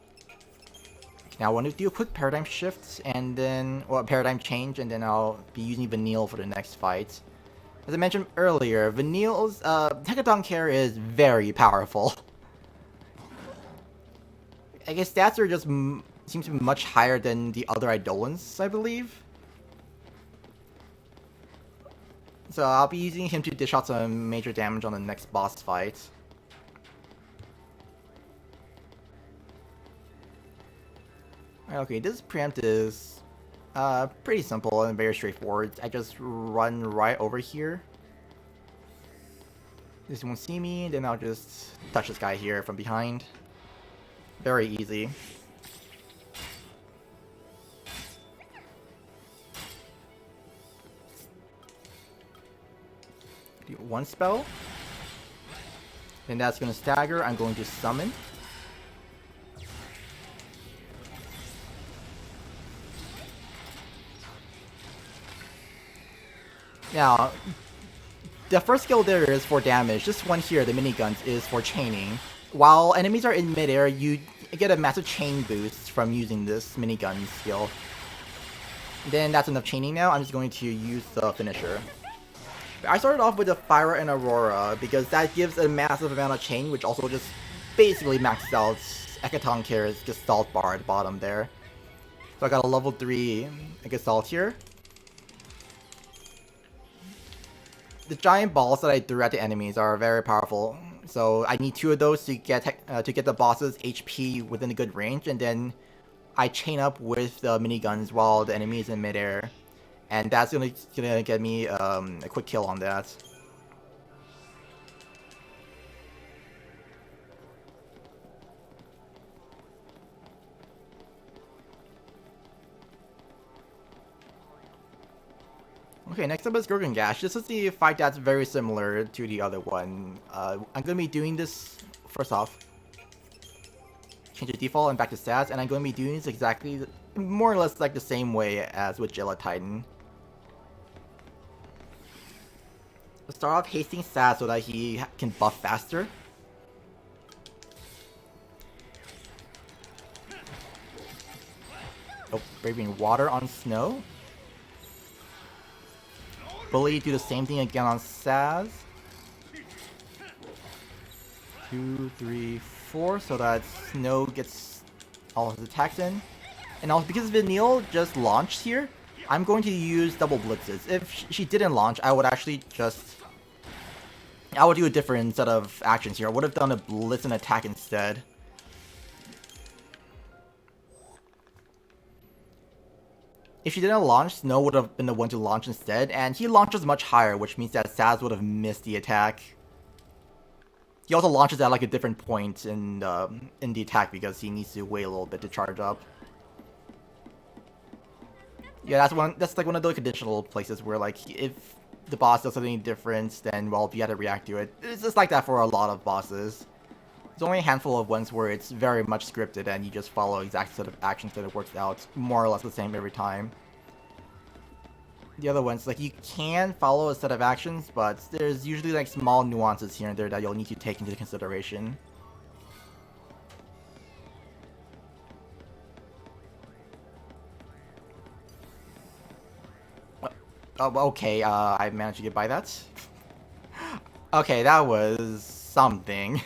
Now I want to do a quick paradigm shift and then, well, paradigm change, and then I'll be using Vanille for the next fight. As I mentioned earlier, Vanille's Hecaton care is very powerful. I guess stats are just seem to be much higher than the other Eidolons, I believe. So I'll be using him to dish out some major damage on the next boss fight. Okay, this preempt is pretty simple and very straightforward. I just run right over here. This won't see me, then I'll just touch this guy here from behind. Very easy. Do one spell. Then that's gonna stagger. I'm going to summon. Now, the first skill there is for damage. This one here, the miniguns, is for chaining. While enemies are in midair, you get a massive chain boost from using this minigun skill. Then that's enough chaining now. I'm just going to use the finisher. I started off with the Fire and Aurora because that gives a massive amount of chain, which also just basically maxes out Ekaton Care's Gestalt bar at the bottom there. So I got a level 3 Gestalt here. The giant balls that I threw at the enemies are very powerful, so I need 2 of those to get the boss's HP within a good range, and then I chain up with the miniguns while the enemy is in midair, and that's gonna get me a quick kill on that. Okay, next up is Gorgongash. This is the fight that's very similar to the other one. I'm gonna be doing this first off. Change the default and back to stats, and I'm gonna be doing this exactly, more or less like the same way as with Jilla Titan. Let's start off hasting stats so that he can buff faster. Oh, braving water on snow. Bully, do the same thing again on Saz. 2, 3, 4, so that Snow gets all his attacks in. And also, because Vanille just launched here, I'm going to use double blitzes. If she didn't launch, I would actually just... I would do a different set of actions here. I would have done a blitz and attack instead. If she didn't launch, Snow would have been the one to launch instead, and he launches much higher, which means that Saz would have missed the attack. He also launches at like a different point in the attack because he needs to wait a little bit to charge up. Yeah, that's like one of those conditional places where like if the boss does something different, then well, you have to react to it. It's just like that for a lot of bosses. There's only a handful of ones where it's very much scripted and you just follow exact set of actions that it works out more or less the same every time. The other ones, like, you can follow a set of actions, but there's usually like small nuances here and there that you'll need to take into consideration. Okay, I managed to get by that. Okay, that was something.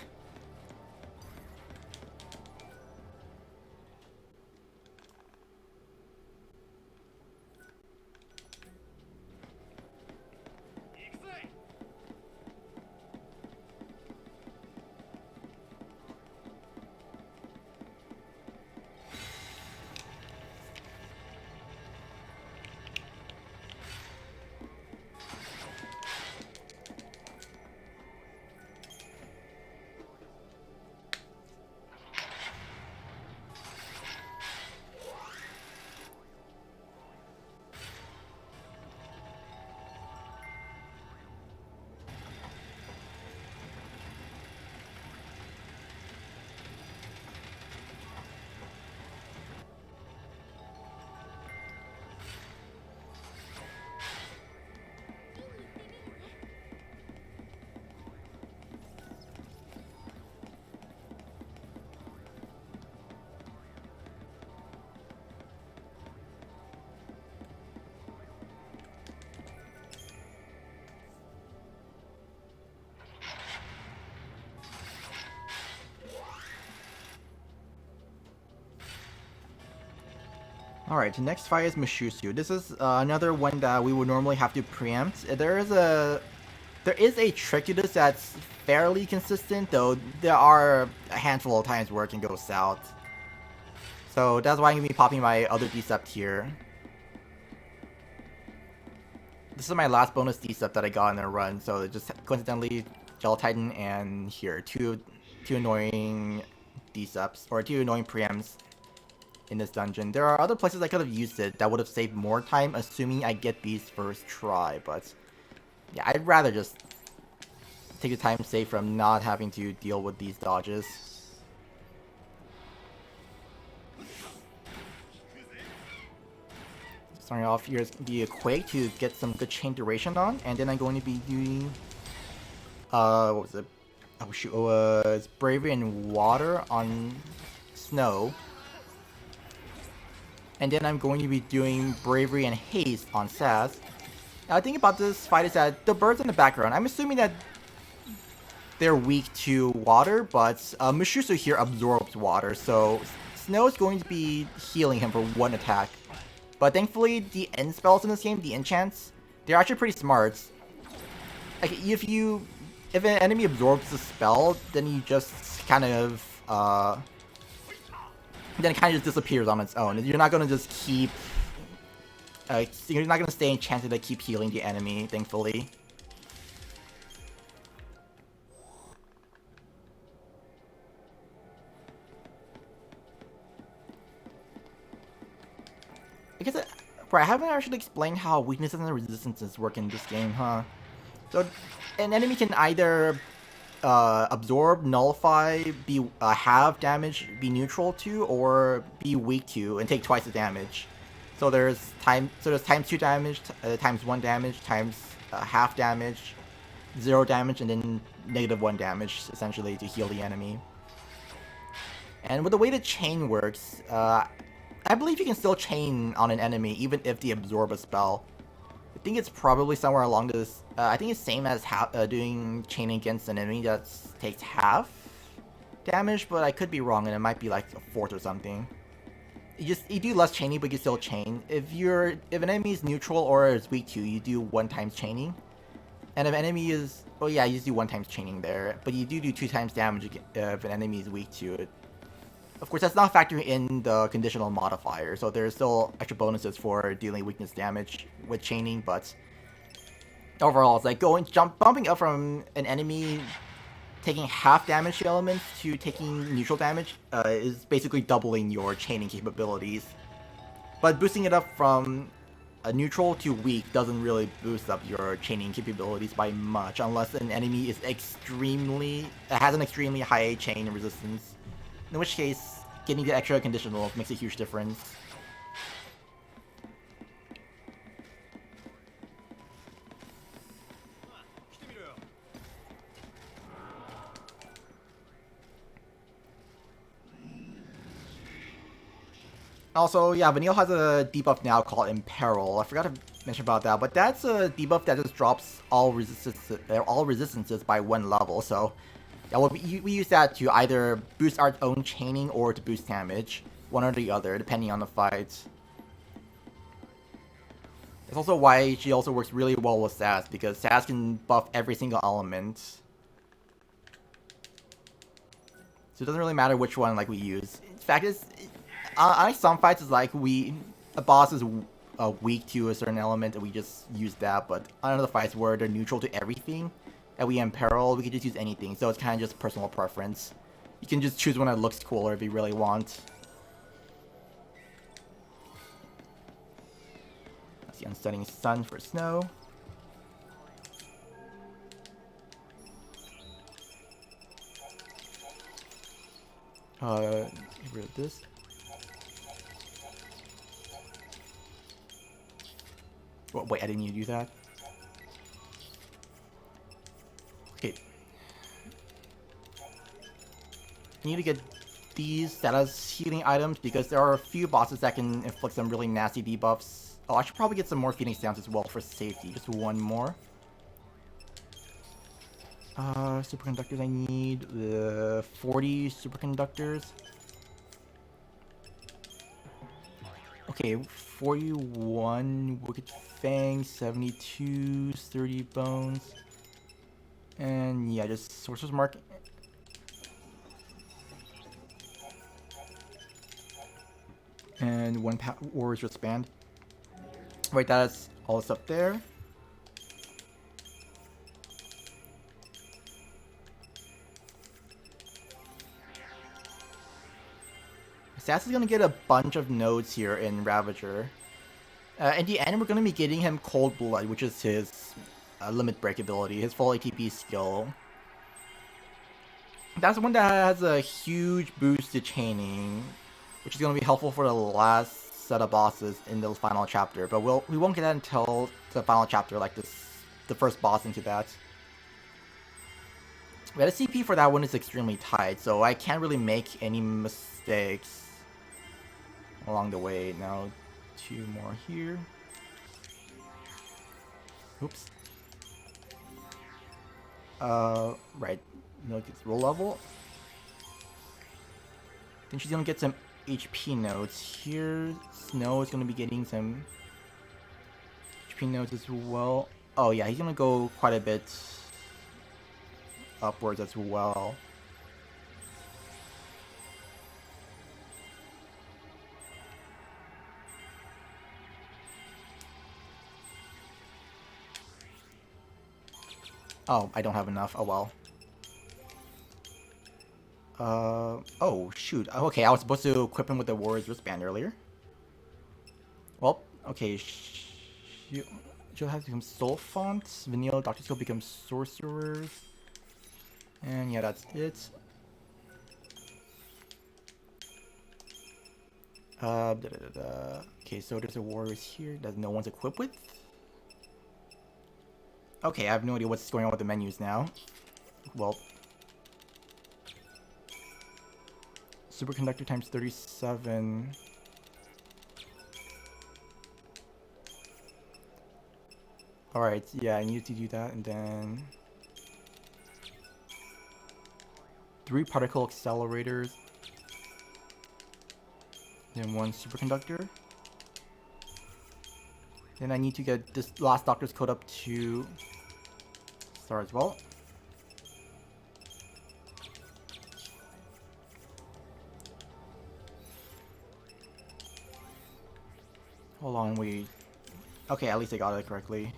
Alright, the next fight is Mishusu. This is another one that we would normally have to preempt. There is a trick to this that's fairly consistent, though there are a handful of times where it can go south. So that's why I'm going to be popping my other Decept here. This is my last bonus Decept that I got in a run, so just coincidentally, Gel Titan and here, two annoying Decepts, or two annoying preempts in this dungeon. There are other places I could have used it that would have saved more time, assuming I get these first try, but yeah, I'd rather just take the time saved from not having to deal with these dodges. Starting off here is going to be a Quake to get some good chain duration on, and then I'm going to be doing, what was it? Oh shoot, it was Bravery and Water on Snow. And then I'm going to be doing Bravery and Haste on Sass. Now, the thing about this fight is that the birds in the background, I'm assuming that they're weak to water, but Mishusu here absorbs water, so Snow is going to be healing him for one attack. But thankfully, the end spells in this game, the enchants, they're actually pretty smart. Like, if an enemy absorbs the spell, then you just kind of, then it kind of just disappears on its own. You're not gonna just keep, you're not gonna stay enchanted to keep healing the enemy, thankfully. I guess I haven't actually explained how weaknesses and resistances work in this game, huh? So, an enemy can either absorb, nullify, be halve damage, be neutral to, or be weak to, and take twice the damage. So there's times 2 damage, times 1 damage, times half damage, 0 damage, and then -1 damage, essentially, to heal the enemy. And with the way the chain works, I believe you can still chain on an enemy even if they absorb a spell. I think it's probably somewhere along this. I think it's same as doing chaining against an enemy that takes half damage, but I could be wrong, and it might be like a fourth or something. You do less chaining, but you still chain. If an enemy is neutral or is weak to, you do 1 times chaining, and if an enemy is, oh yeah, you just do 1 times chaining there, but you do 2 times damage if an enemy is weak to it. Of course, that's not factoring in the conditional modifier, so there's still extra bonuses for dealing weakness damage with chaining, but overall, it's like bumping up from an enemy taking half damage to elements to taking neutral damage is basically doubling your chaining capabilities. But boosting it up from a neutral to weak doesn't really boost up your chaining capabilities by much, unless an enemy is has an extremely high chain resistance. In which case, getting the extra conditional makes a huge difference. Also, yeah, Vanille has a debuff now called Imperil. I forgot to mention about that, but that's a debuff that just drops all resistances by 1 level, so yeah, we use that to either boost our own chaining or to boost damage. One or the other, depending on the fight. That's also why she also works really well with Sass, because Sass can buff every single element. So it doesn't really matter which one we use. In fact, on some fights it's like a boss is weak to a certain element and we just use that, but on other fights where they're neutral to everything, and we imperil, we can just use anything, so it's kind of just personal preference. You can just choose one that looks cooler if you really want. That's the Unsetting Sun for Snow. Get rid of this. Wait, I didn't need to do that. Okay. I need to get these status healing items because there are a few bosses that can inflict some really nasty debuffs. Oh, I should probably get some more Phoenix Downs as well for safety. Just 1 more. Superconductors, I need 40 superconductors. Okay, 41 Wicked Fang, 72, 30 bones. And yeah, just Sorcerer's Mark. And one Warrior's Wristband. Right, that's all that's up there. Sass is gonna get a bunch of nodes here in Ravager. In the end, we're gonna be getting him Cold Blood, which is his limit break ability, his full ATP skill. That's one that has a huge boost to chaining, which is gonna be helpful for the last set of bosses in the final chapter. But we won't get that until the final chapter, like the first boss into that. Yeah, the CP for that one is extremely tight, so I can't really make any mistakes along the way. Now, 2 more here. Oops. Right. No, gets roll level. Then she's gonna get some HP nodes here. Snow is gonna be getting some HP nodes as well. Oh yeah, he's gonna go quite a bit upwards as well. Oh, I don't have enough. Oh well. Oh shoot. Okay, I was supposed to equip him with the Warrior's Wristband earlier. Well, okay. She'll have to become Soul Font. Vanilla Doctor Skill becomes Sorcerers. And yeah, that's it. Okay, so there's a Warriors here that no one's equipped with. Okay, I have no idea what's going on with the menus now. Well, Superconductor times 37. Alright, yeah, I need to do that, and then 3 particle accelerators. Then 1 superconductor. Then I need to get this last Doctor's Code up to Star as well. Hold on, wait. Okay, at least I got it correctly.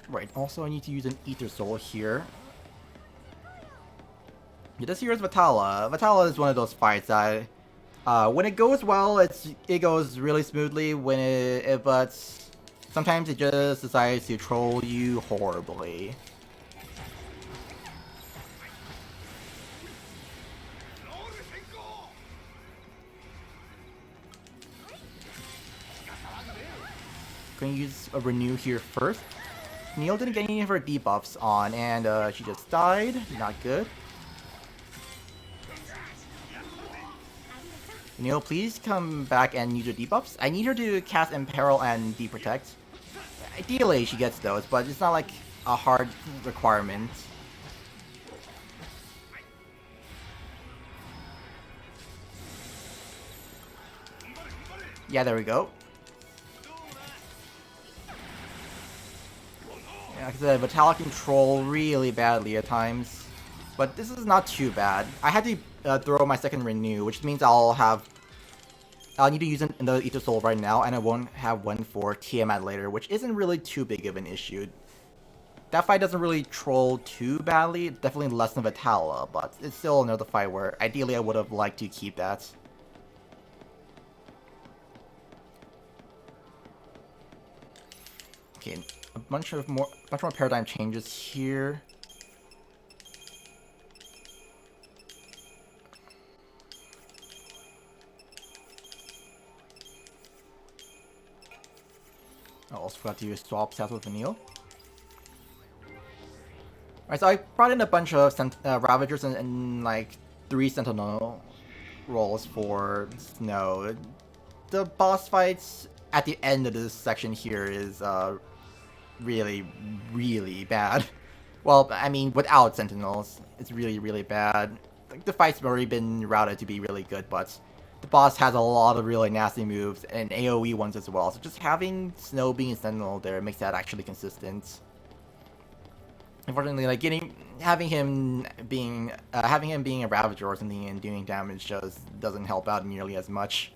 Right, also I need to use an Ether Soul here. Yeah, this here is Vitala. Vitala is one of those fights that when it goes well, it goes really smoothly. But sometimes it just decides to troll you horribly. Gonna use a Renew here first. Neil didn't get any of her debuffs on, and she just died. Not good. Neil, please come back and use your debuffs. I need her to cast Imperil and Deprotect. Ideally, she gets those, but it's not like a hard requirement. Yeah, there we go. Yeah, like I said, Vitala can troll really badly at times. But this is not too bad. I had to throw my second Renew, which means I'll need to use another Ether Soul right now, and I won't have one for Tiamat later, which isn't really too big of an issue. That fight doesn't really troll too badly, definitely less than Vitala, but it's still another fight where ideally I would have liked to keep that. Okay, a bunch more paradigm changes here. I also forgot to use swap stats with Vanille. Alright, so I brought in a bunch of Ravagers and like 3 Sentinel rolls for Snow. The boss fights at the end of this section here is really, really bad. Well, I mean, without Sentinels, it's really, really bad. Like, the fight's already been routed to be really good, but the boss has a lot of really nasty moves and AoE ones as well. So just having Snow being Sentinel there makes that actually consistent. Unfortunately, like having him being a Ravager or something and doing damage just doesn't help out nearly as much.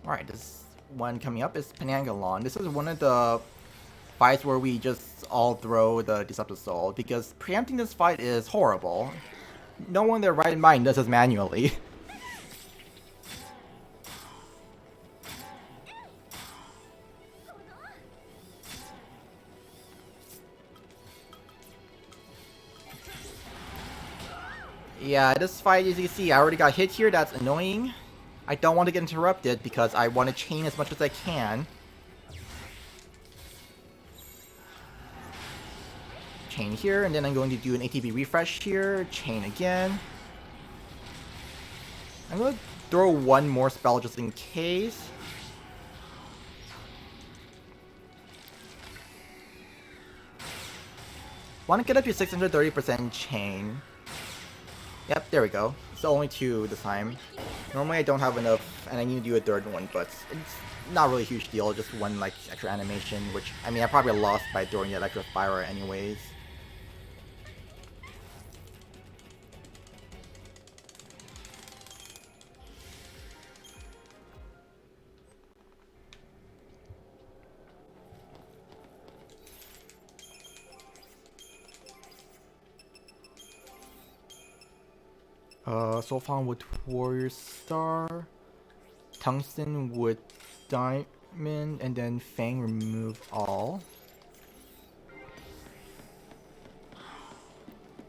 Alright, this one coming up is Penangalon. This is one of the fights where we just all throw the Disruptive Soul, because preempting this fight is horrible. No one in their right mind does this manually. Yeah, this fight, as you see, I already got hit here, that's annoying. I don't want to get interrupted because I want to chain as much as I can. Chain here, and then I'm going to do an ATB refresh here, chain again. I'm going to throw one more spell just in case. Want to get up to 630% chain. Yep, there we go. It's only 2 this time. Normally I don't have enough, and I need to do a third one, but it's not really a huge deal, just one like extra animation, which, I mean, I probably lost by throwing the Electric Fire anyways. Sulfon with Warrior Star, Tungsten with Diamond, and then Fang remove all.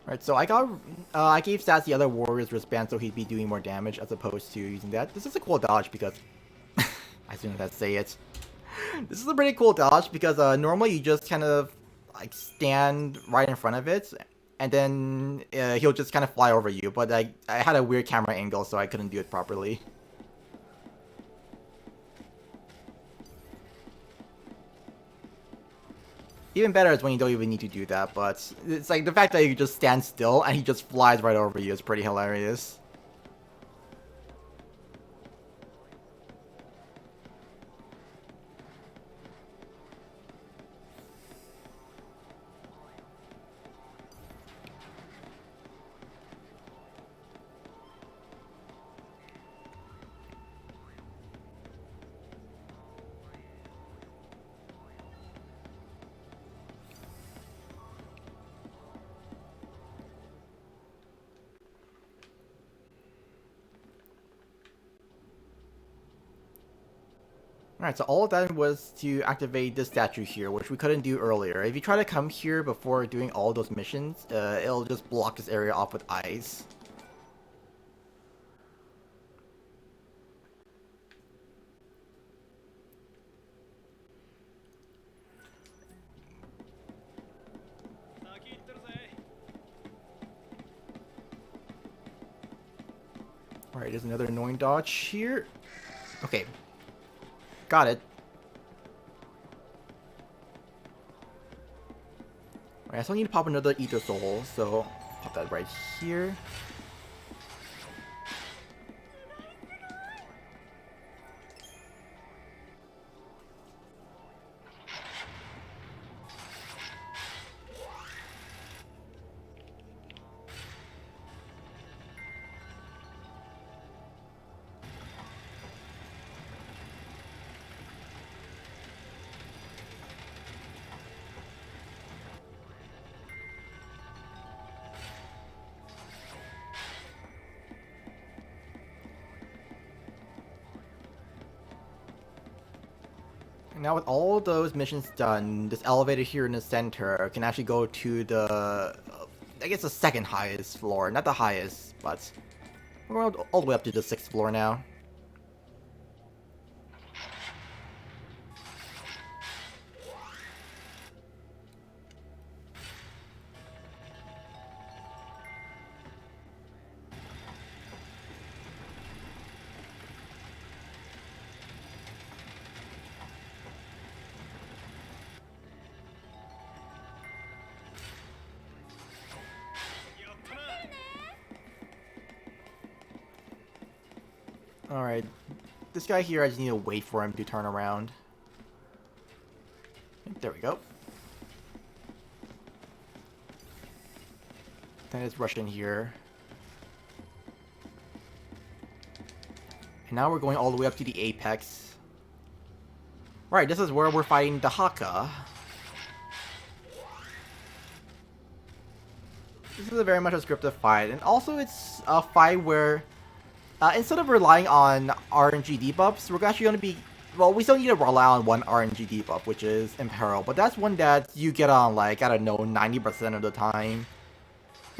Right, so I gave Stats the other Warrior's wristband so he'd be doing more damage as opposed to using that. This is a cool dodge because, as soon as I say it, this is a pretty cool dodge because normally you just kind of like stand right in front of it, and then he'll just kind of fly over you, but I had a weird camera angle, so I couldn't do it properly. Even better is when you don't even need to do that, but it's like the fact that you just stand still and he just flies right over you is pretty hilarious. Alright, so all of that was to activate this statue here, which we couldn't do earlier. If you try to come here before doing all those missions, it'll just block this area off with ice. Alright, there's another annoying dodge here. Okay. Got it. Alright, I still need to pop another Ether Soul, so pop that right here. Now with all those missions done, this elevator here in the center can actually go to the, I guess the second highest floor, not the highest, but we're going all the way up to the 6th floor now. Alright. This guy here, I just need to wait for him to turn around. There we go. Then it's rush in here. And now we're going all the way up to the apex. Right, this is where we're fighting the Haka. This is very much a scripted fight, and also it's a fight where instead of relying on RNG debuffs, we're actually going to be... Well, we still need to rely on one RNG debuff, which is Imperil, but that's one that you get on, like, I don't know, 90% of the time.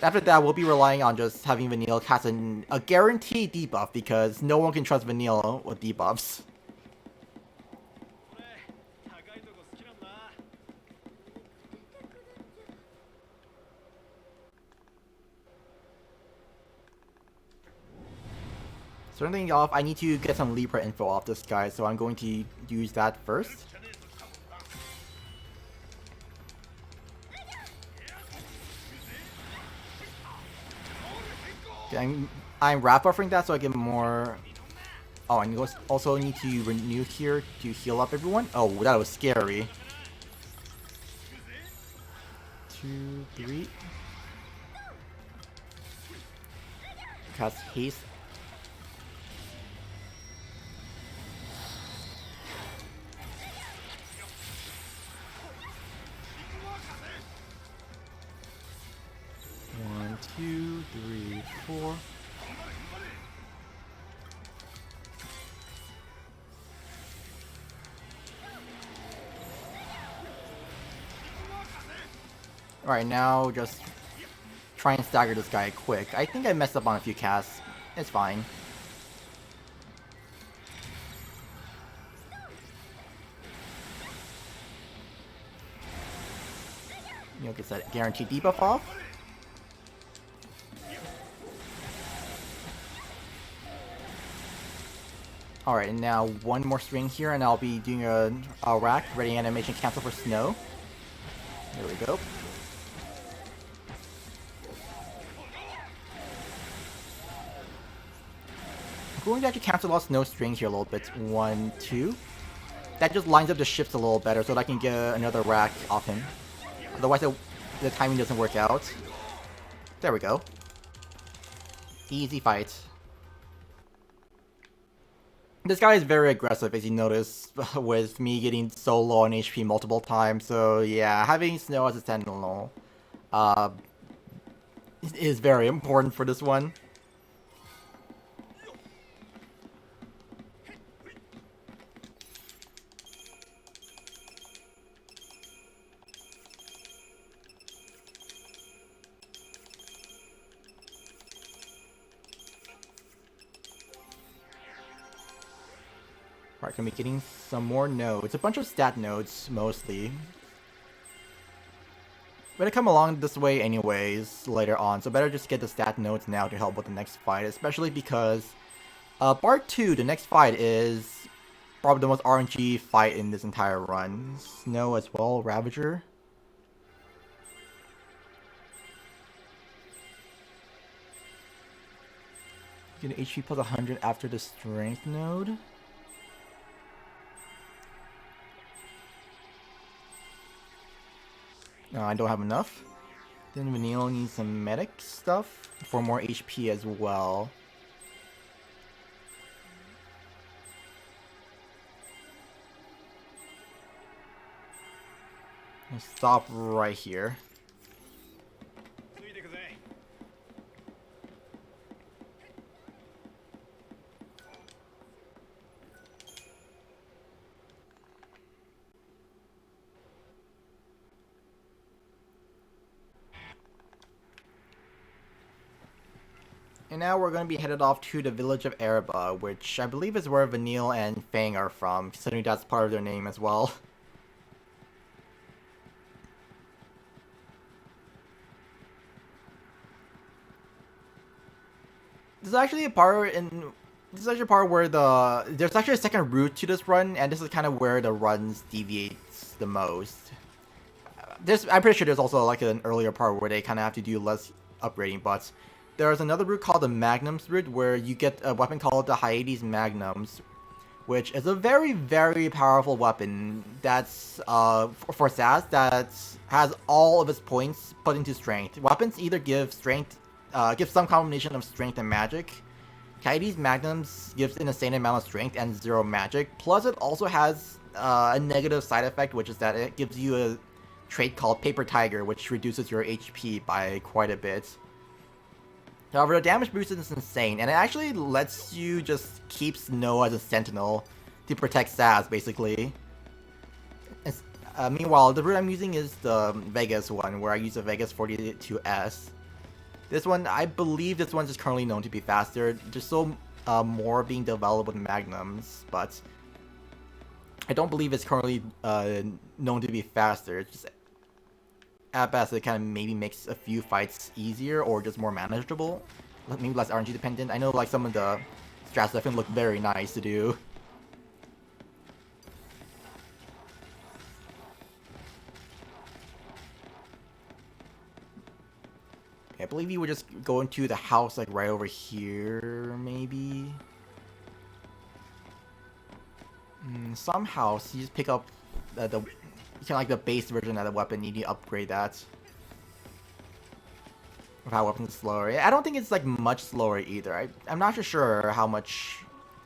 After that, we'll be relying on just having Vanille cast a guaranteed debuff, because no one can trust Vanille with debuffs. Starting off, I need to get some Libra info off this guy, so I'm going to use that first. Okay, I'm wrap buffering that so I get more... Oh, and you also need to renew here to heal up everyone. Oh, that was scary. 2, 3. Cast haste. One, 2, 3, 4. Alright, now just try and stagger this guy quick. I think I messed up on a few casts. It's fine. You know, get that guaranteed debuff off. Alright, and now one more string here, and I'll be doing a rack, ready animation cancel for snow. There we go. I'm going to actually cancel off snow strings here a little bit. 1, 2. That just lines up the shifts a little better so that I can get another rack off him. Otherwise, the timing doesn't work out. There we go. Easy fight. This guy is very aggressive, as you notice, with me getting so low on HP multiple times. So yeah, having Snow as a Sentinel is very important for this one. Alright, gonna be getting some more nodes. A bunch of stat nodes, mostly. Gonna come along this way anyways, later on, so better just get the stat nodes now to help with the next fight, especially because Bart 2, the next fight, is probably the most RNG fight in this entire run. Snow as well, Ravager. Get an HP plus 100 after the strength node. No, I don't have enough. Then Vanille needs some medic stuff for more HP as well. I'll stop right here. And now we're going to be headed off to the village of Ereba, which I believe is where Vanille and Fang are from, considering that's part of their name as well. This is actually a part where there's actually a second route to this run, and this is kind of where the runs deviates the most. I'm pretty sure there's also like an earlier part where they kind of have to do less upgrading, but there's another route called the Magnums route where you get a weapon called the Hyades Magnums, which is a very, very powerful weapon that's for SAS that has all of its points put into strength. Weapons either give strength, give some combination of strength and magic. Hyades Magnums gives an insane amount of strength and 0 magic. Plus, it also has a negative side effect, which is that it gives you a trait called Paper Tiger, which reduces your HP by quite a bit. However, the damage boost is insane, and it actually lets you just keep Snow as a sentinel to protect SAS, basically. Meanwhile, the route I'm using is the Vegas one, where I use the Vegas 42S. This one, I believe this one's just currently known to be faster. There's still more being developed with Magnums, but I don't believe it's currently known to be faster. It's just, at best, it kind of maybe makes a few fights easier or just more manageable. Maybe less RNG dependent. I know like some of the strats definitely look very nice to do. I believe you would just go into the house like right over here, maybe. Some house, you just pick up the kind of like the base version of the weapon. You need to upgrade that. With how weapons slower. I don't think it's like much slower either. I'm not sure how much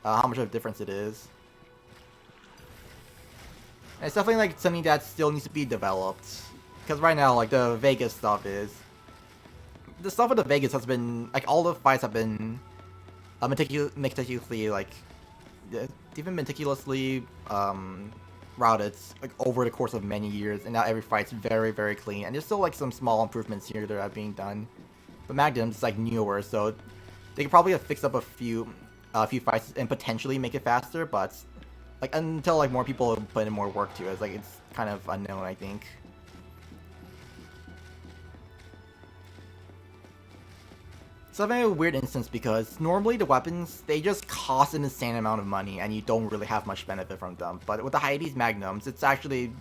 of a difference it is. And it's definitely like something that still needs to be developed. Because right now, like the Vegas stuff is. The stuff with the Vegas has been like all the fights have been meticulously like even meticulously routed like over the course of many years, and now every fight's very, very clean. And there's still like some small improvements here that are being done. But Magnum's is like newer, so they could probably have fixed up a few fights and potentially make it faster. But like until like more people put in more work to it, it's kind of unknown, I think. So it's a weird instance because normally the weapons, they just cost an insane amount of money and you don't really have much benefit from them. But with the Hyades Magnums, it's actually,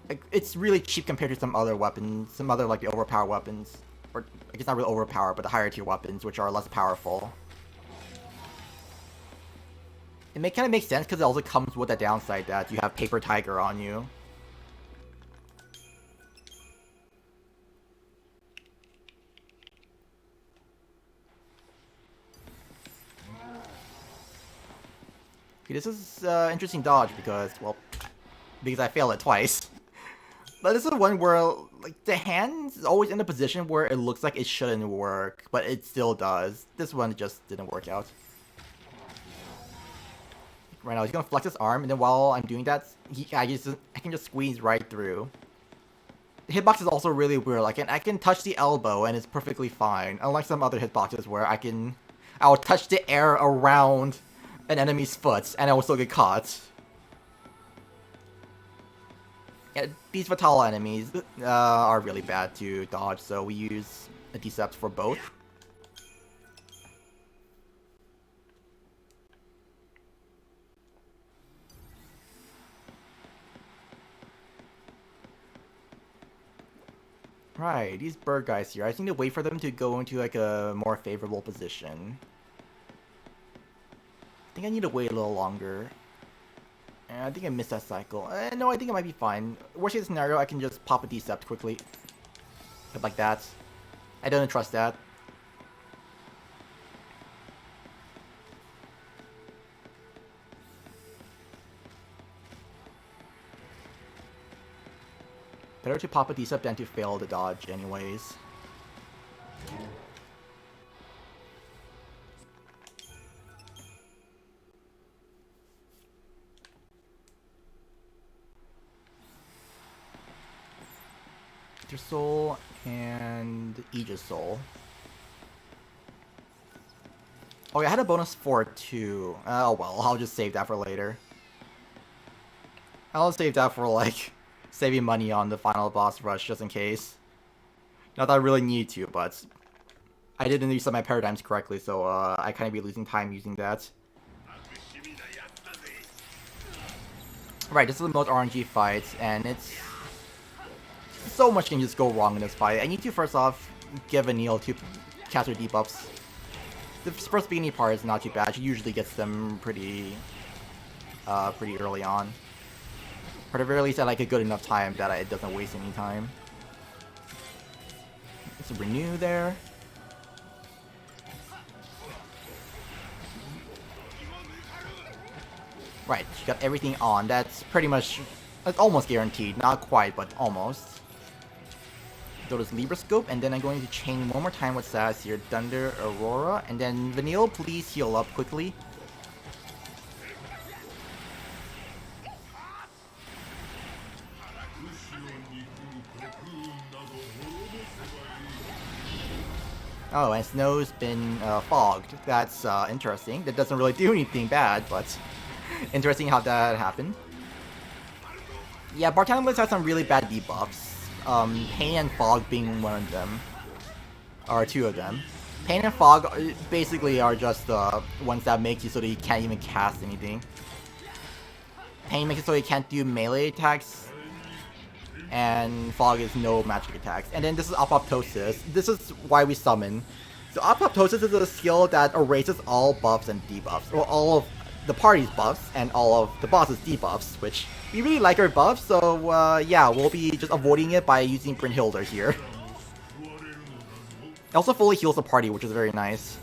like, it's really cheap compared to some other weapons, some other like the overpowered weapons. Or I guess not really overpowered, but the higher tier weapons, which are less powerful. It kind of makes sense because it also comes with the downside that you have Paper Tiger on you. Okay, this is interesting dodge because, well, because I failed it twice. But this is one where, like, the hand's always in a position where it looks like it shouldn't work, but it still does. This one just didn't work out. Right now, he's gonna flex his arm, and then while I'm doing that, I can just squeeze right through. The hitbox is also really weird. Like, I can touch the elbow, and it's perfectly fine. Unlike some other hitboxes where I'll touch the air around an enemy's foot, and I will still get caught. Yeah, these Vital enemies are really bad to dodge, so we use a Decept for both. Right, these bird guys here, I just need to wait for them to go into like a more favorable position. I think I need to wait a little longer. And I think I missed that cycle. No, I think it might be fine. Worst case scenario, I can just pop a Decept quickly. Like that. I don't trust that. Better to pop a Decept than to fail the dodge anyways. Aegis Soul and Aegis Soul. Oh yeah, I had a bonus for it too. Oh well, I'll just save that for later. I'll save that for like saving money on the final boss rush just in case. Not that I really need to, but I didn't reset my paradigms correctly, so I kind of be losing time using that. Right, this is the most RNG fight, and it's so much can just go wrong in this fight. I need to first off give a kneel to caster debuffs. The first beginning part is not too bad. She usually gets them pretty early on. Or at the very least at like a good enough time that it doesn't waste any time. It's a renew there. Right, she got everything on. That's pretty much, that's almost guaranteed. Not quite, but almost. Go to Libra Scope, and then I'm going to chain one more time with Sass here. Thunder, Aurora, and then Vanille, please heal up quickly. Oh, and Snow's been fogged. That's interesting. That doesn't really do anything bad, but interesting how that happened. Yeah, Bart has some really bad debuffs. Pain and Fog being one of them. Or two of them. Pain and Fog basically are just the ones that make you so that you can't even cast anything. Pain makes it so you can't do melee attacks. And Fog is no magic attacks. And then this is Apoptosis. This is why we summon. So Apoptosis is a skill that erases all buffs and debuffs. Or all of the party's buffs and all of the boss's debuffs, which we really like our buffs, so yeah, we'll be just avoiding it by using Brynhilde here. It also fully heals the party, which is very nice.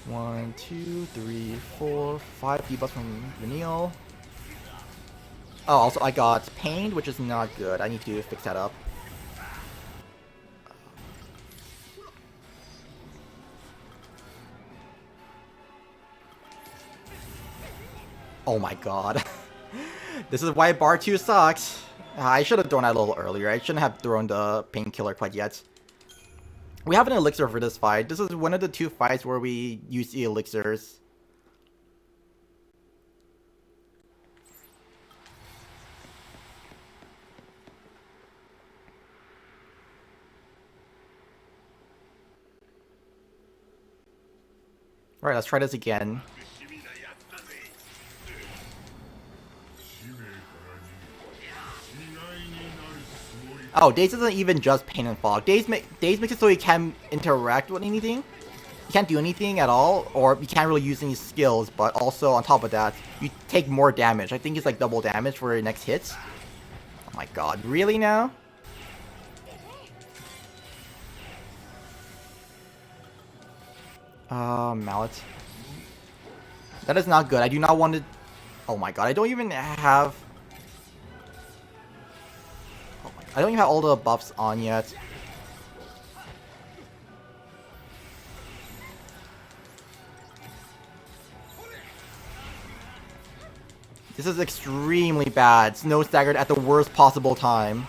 1, 2, 3, 4, 5 debuffs from Vanille. Oh, also I got pained, which is not good. I need to fix that up. Oh my god. This is why Bar 2 sucks. I should have thrown that a little earlier. I shouldn't have thrown the painkiller quite yet. We have an elixir for this fight. This is one of the 2 fights where we use the elixirs. Alright, let's try this again. Oh, Daze isn't even just Pain and Fog. Daze makes it so you can't interact with anything. You can't do anything at all, or you can't really use any skills, but also on top of that, you take more damage. I think it's like double damage for your next hit. Oh my god, really now? Mallet. That is not good. I do not want to... Oh my god, I don't even have... I don't even have all the buffs on yet. This is extremely bad. Snow staggered at the worst possible time.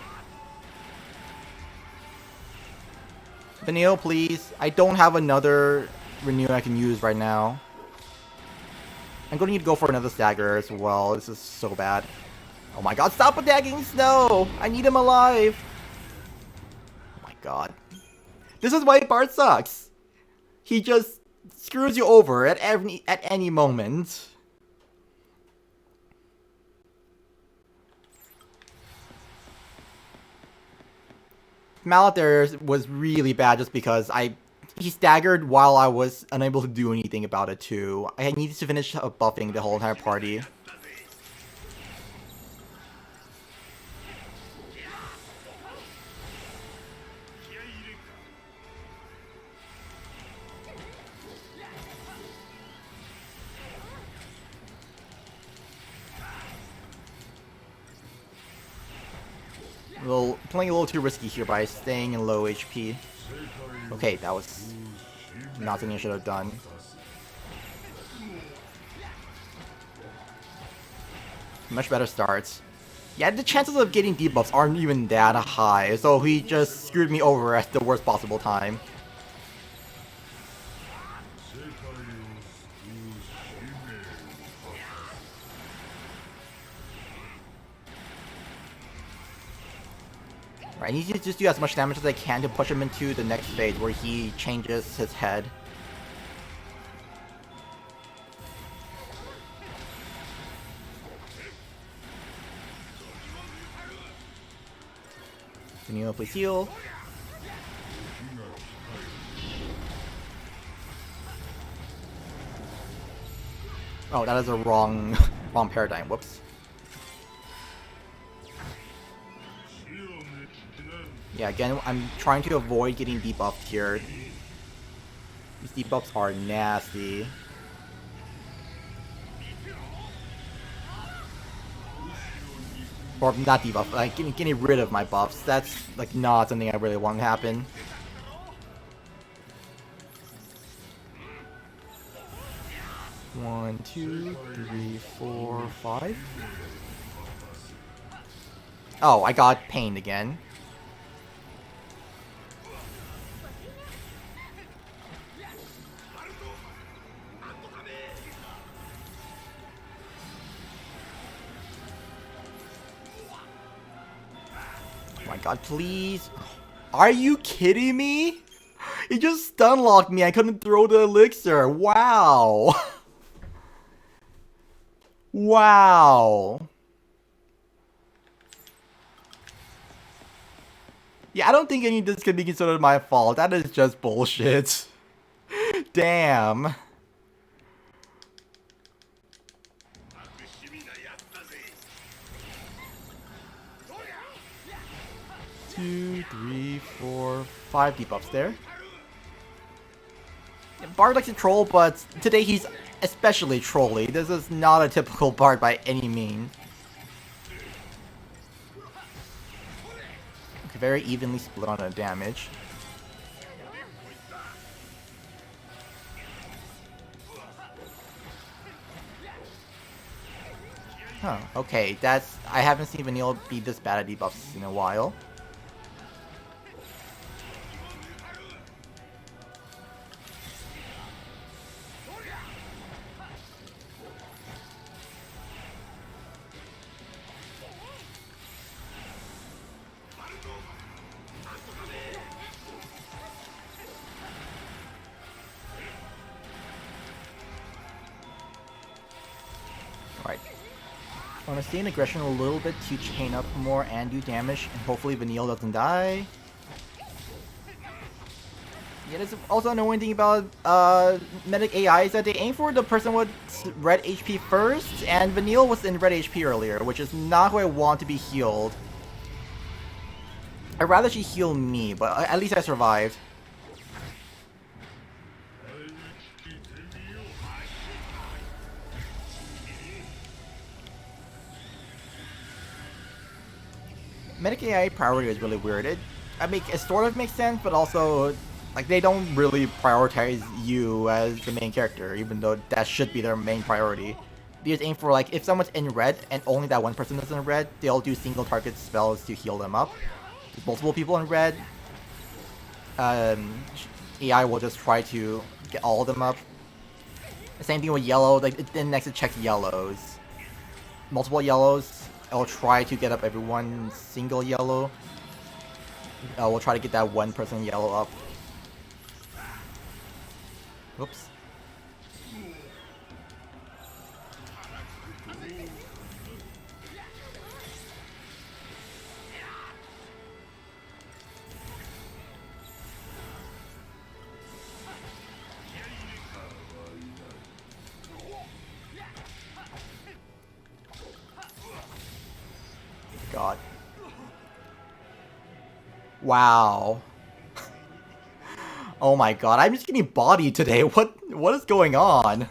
Vanille, please. I don't have another renew I can use right now. I'm going to need to go for another stagger as well. This is so bad. Oh my god, stop attacking Snow! I need him alive! Oh my god. This is why Bart sucks! He just screws you over at any moment. Mallet there was really bad just because he staggered while I was unable to do anything about it too. I needed to finish buffing the whole entire party. Playing a little too risky here by staying in low HP. Okay, that was not something I should have done. Much better starts. Yeah, the chances of getting debuffs aren't even that high, so he just screwed me over at the worst possible time. I need to just do as much damage as I can to push him into the next phase where he changes his head. Vanille, please heal. Oh, that is a wrong wrong paradigm. Whoops. Yeah, again, I'm trying to avoid getting debuffed here. These debuffs are nasty. Or not debuff, like getting rid of my buffs. That's like not something I really want to happen. One, two, three, four, five. Oh, I got pained again. Oh my god, please. Are you kidding me? He just stun locked me. I couldn't throw the elixir. Wow. Wow. Yeah, I don't think any of this can be considered my fault. That is just bullshit. Damn. Two, three, four, five debuffs there. Bart likes to troll, but today he's especially trolly. This is not a typical Bart by any means. Okay, very evenly split on the damage. Huh, okay, that's... I haven't seen Vanille be this bad at debuffs in a while. Alright. I want to stay in aggression a little bit to chain up more and do damage, and hopefully Vanille doesn't die. Yeah, there's also annoying thing about medic AI is that they aim for the person with red HP first, and Vanille was in red HP earlier, which is not who I want to be healed. I'd rather she heal me, but at least I survived. Medic AI priority is really weird. It sort of makes sense, but also, like, they don't really prioritize you as the main character, even though that should be their main priority. They just aim for, like, if someone's in red and only that one person is in red, they'll do single target spells to heal them up. If multiple people in red, AI will just try to get all of them up. The same thing with yellow, like, then next it checks yellows. Multiple yellows, I'll try to get up everyone single yellow. We'll try to get that one person yellow up. Whoops. God. Wow. Oh my god, I'm just getting bodied today. What is going on?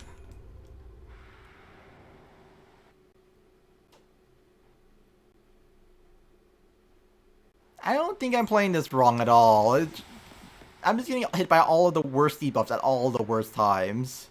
I don't think I'm playing this wrong at all. I'm just getting hit by all of the worst debuffs at all the worst times.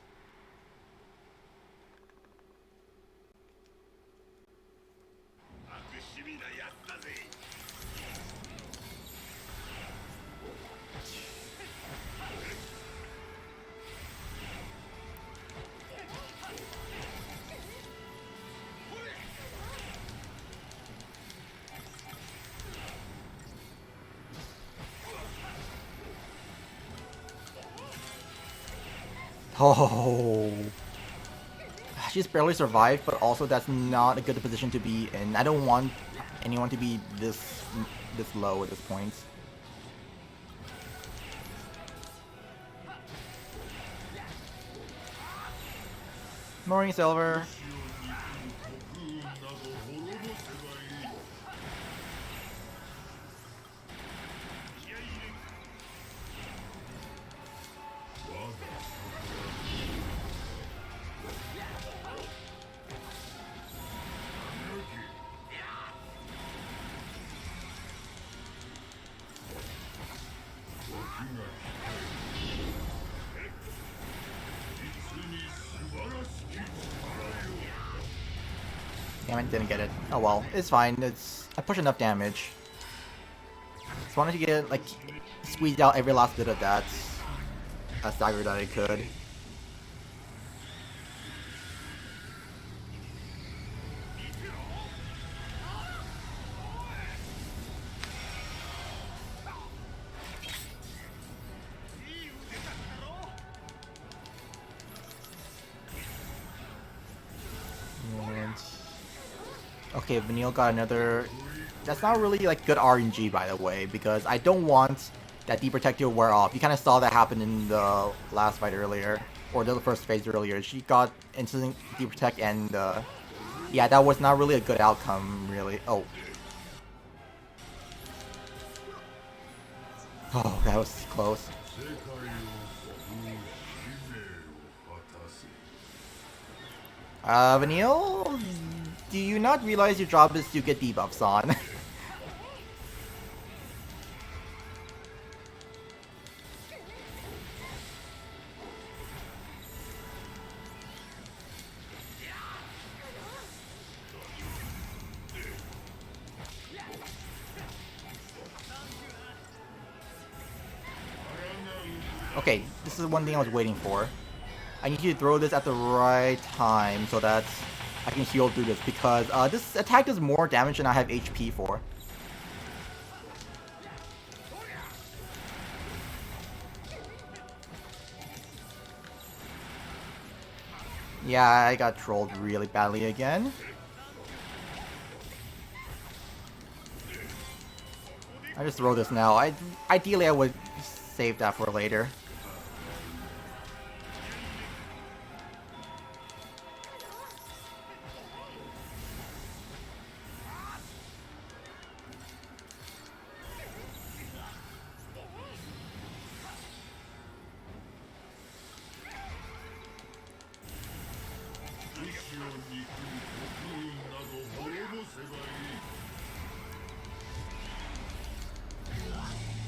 Oh, she's barely survived, but also that's not a good position to be in. I don't want anyone to be this low at this point. Morning, Silver. Damn it, didn't get it. Oh well, it's fine. I pushed enough damage. Just wanted to get like squeezed out every last bit of that stagger that I could. And okay, Vanille got another. That's not really like good RNG, by the way, because I don't want that Deep Protect to wear off. You kind of saw that happen in the last fight earlier, or the first phase earlier. She got instant Deep Protect, and yeah, that was not really a good outcome, really. Oh. Oh, that was close. Vanille, do you not realize your job is to get debuffs on? Okay, this is one thing I was waiting for. I need you to throw this at the right time so that I can heal through this, because this attack does more damage than I have HP for. Yeah, I got trolled really badly again. I just throw this now. Ideally I would save that for later.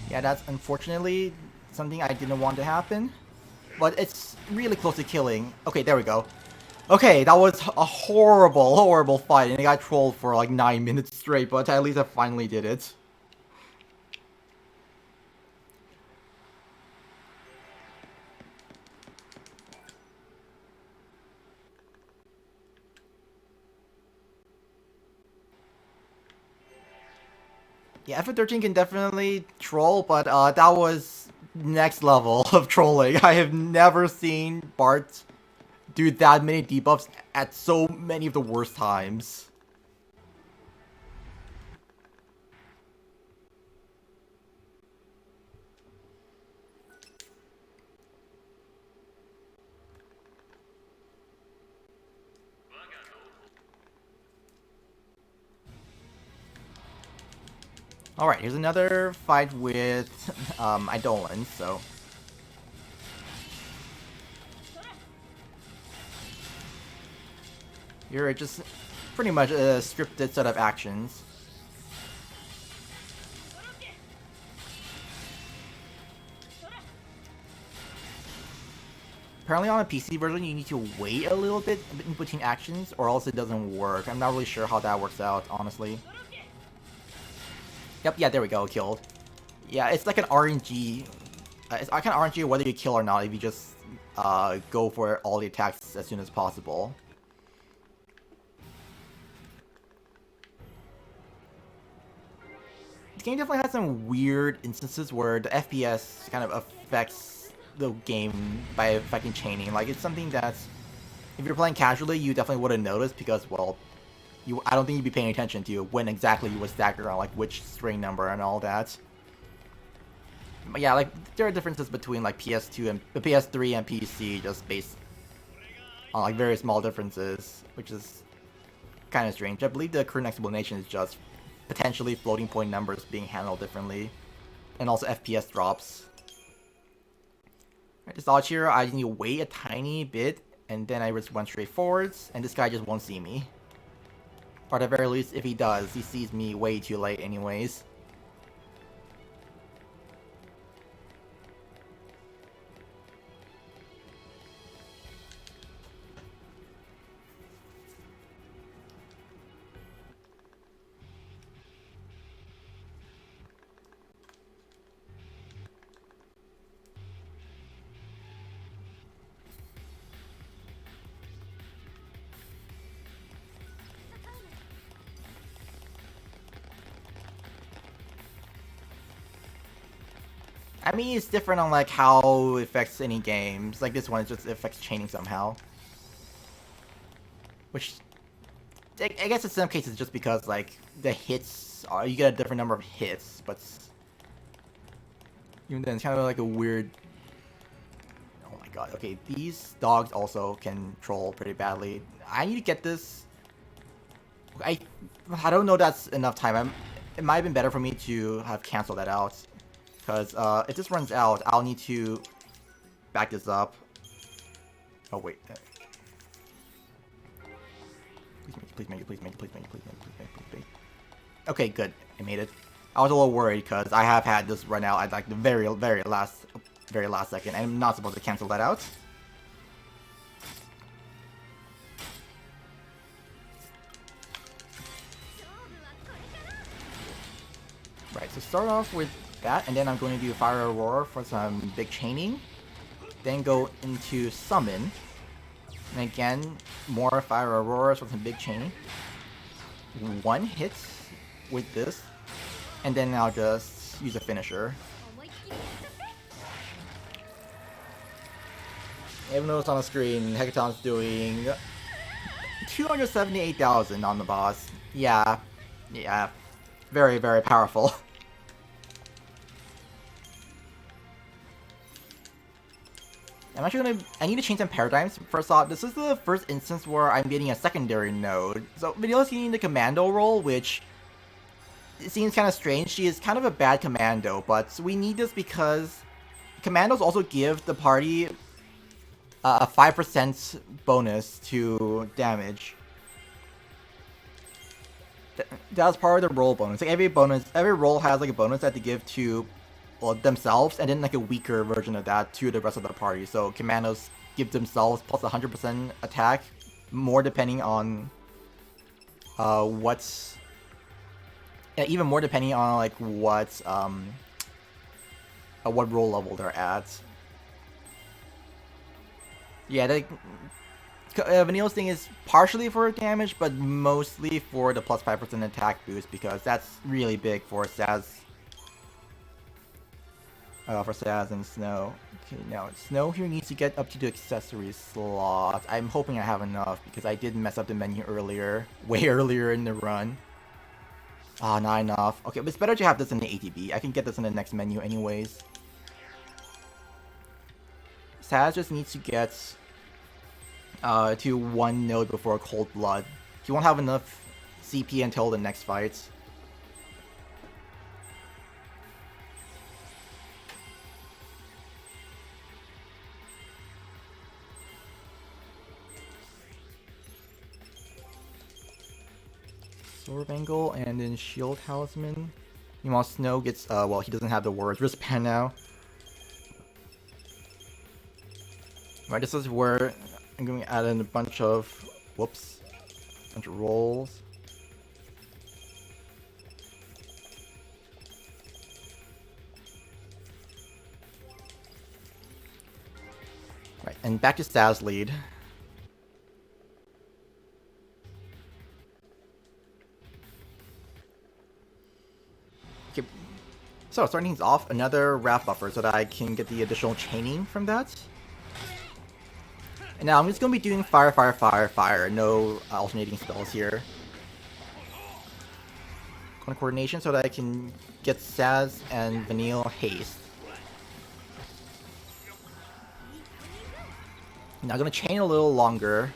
Yeah, that's unfortunately something I didn't want to happen. But it's really close to killing. Okay, there we go. Okay, that was a horrible, horrible fight, and I got trolled for like 9 minutes straight, but at least I finally did it. Yeah, FF13 can definitely troll, but that was next level of trolling. I have never seen Bart do that many debuffs at so many of the worst times. Alright, here's another fight with Eidolon, so... You're just pretty much a scripted set of actions. Apparently on a PC version you need to wait a little bit in between actions or else it doesn't work. I'm not really sure how that works out, honestly. Yep, yeah, there we go, killed. Yeah, it's like an RNG. It's like an RNG whether you kill or not if you just go for all the attacks as soon as possible. This game definitely has some weird instances where the FPS kind of affects the game by affecting chaining. Like, it's something that's, if you're playing casually, you definitely wouldn't notice because, well, I don't think you'd be paying attention to when exactly you would stagger on, like, which string number and all that. But yeah, like, there are differences between, like, PS2 and PS3 and PC, just based on like very small differences, which is kind of strange. I believe the current explanation is just potentially floating point numbers being handled differently, and also FPS drops. Right, this dodge here, I need to wait a tiny bit, and then I just run straight forwards, and this guy just won't see me. Or at the very least, if he does, he sees me way too late anyways. I mean, it's different on like how it affects any games. Like this one, it just affects chaining somehow. Which, I guess in some cases just because like the hits are, you get a different number of hits, but even then it's kind of like a weird. Oh my god, okay, these dogs also can troll pretty badly. I need to get this. I don't know that's enough time. It might have been better for me to have canceled that out. Because if this runs out, I'll need to back this up. Oh wait. Please make it, please make it, please make it, please make it, please make it, please make it. Okay, good. I made it. I was a little worried because I have had this run out at like the very last second. I'm not supposed to cancel that out. Right, so start off with that, and then I'm going to do Fire Aurora for some big chaining. Then go into Summon. And again, more Fire Auroras for some big chaining. One hit with this. And then I'll just use a finisher. Even though it's on the screen, Hecaton's doing 278,000 on the boss. Yeah. Very, very powerful. I'm actually I need to change some paradigms. First off, this is the first instance where I'm getting a secondary node. So Vanilla's getting the commando role, which it seems kind of strange. She is kind of a bad commando, but we need this because commandos also give the party a 5% bonus to damage. That's part of the roll bonus. Like every role has like a bonus that they give to themselves, and then like a weaker version of that to the rest of the party. So commandos give themselves plus 100% attack, more depending on even more depending on like what role level they're at. Yeah, Vanilla's thing is partially for damage, but mostly for the plus 5% attack boost, because that's really big for Saz. For Saz and Snow. Okay, now Snow here needs to get up to the accessories slot. I'm hoping I have enough because I did mess up the menu earlier, way earlier in the run. Ah, not enough. Okay, but it's better to have this in the ATB. I can get this in the next menu anyways. Saz just needs to get to 1 node before Cold Blood. He won't have enough CP until the next fight. Sword Angle and then Shield Talisman. Meanwhile, Snow gets, well, he doesn't have the words wristband now. Right, this is where I'm going to add in a bunch of, bunch of rolls. Right, and back to Saz lead. Okay, so starting things off, another Wrath buffer so that I can get the additional chaining from that. And now I'm just going to be doing fire, fire, fire, fire. No alternating spells here. Going to coordination so that I can get Saz and Vanille haste. Now gonna chain a little longer.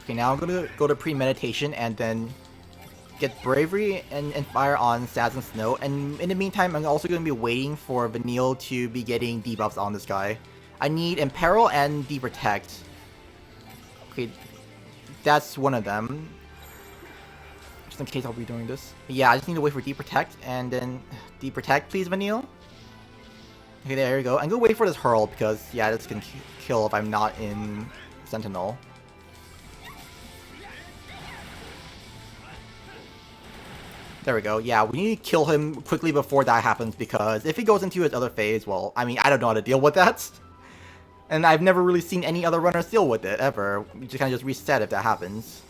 Okay, now I'm gonna go to premeditation and then get bravery and fire on Saz and Snow. And in the meantime, I'm also gonna be waiting for Vanille to be getting debuffs on this guy. I need Imperil and Deprotect. Okay, that's one of them. Just in case I'll be doing this. Yeah, I just need to wait for Deprotect and then Deprotect, please, Vanille. Okay, there you go. I'm gonna wait for this Hurl because, yeah, this can kill if I'm not in Sentinel. There we go. Yeah, we need to kill him quickly before that happens because if he goes into his other phase, well, I mean, I don't know how to deal with that. And I've never really seen any other runners deal with it, ever. You just kind of just reset if that happens.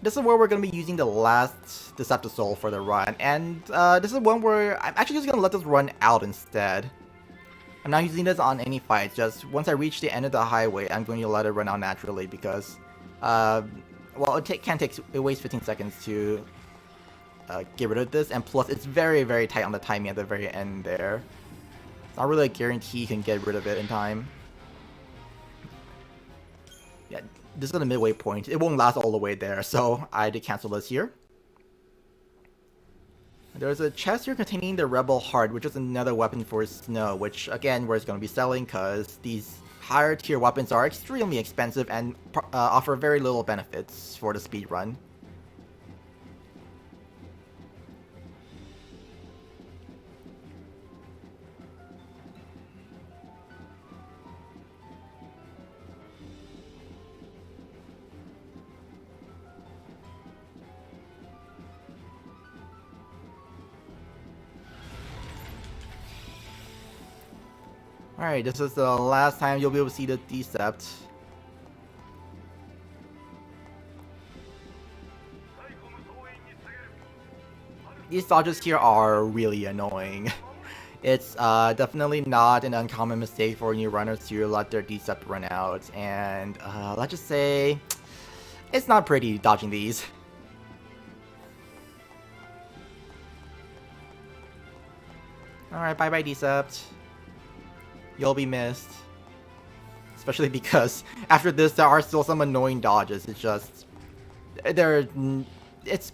This is where we're going to be using the last Deceptive Soul for the run. And this is one where I'm actually just going to let this run out instead. I'm not using this on any fights. Just once I reach the end of the highway, I'm going to let it run out naturally because, well, it wastes 15 seconds to get rid of this. And plus, it's very, very tight on the timing at the very end there. It's not really a guarantee you can get rid of it in time. Yeah, this is the midway point. It won't last all the way there, so I did cancel this here. There's a chest here containing the Rebel Heart, which is another weapon for Snow, which again we're going to be selling because these higher tier weapons are extremely expensive and offer very little benefits for the speed run. Alright, this is the last time you'll be able to see the Decept. These dodges here are really annoying. It's definitely not an uncommon mistake for new runners to let their Decept run out, and let's just say it's not pretty dodging these. Alright, bye bye Decept. You'll be missed. Especially because after this there are still some annoying dodges. It's just I mean, it's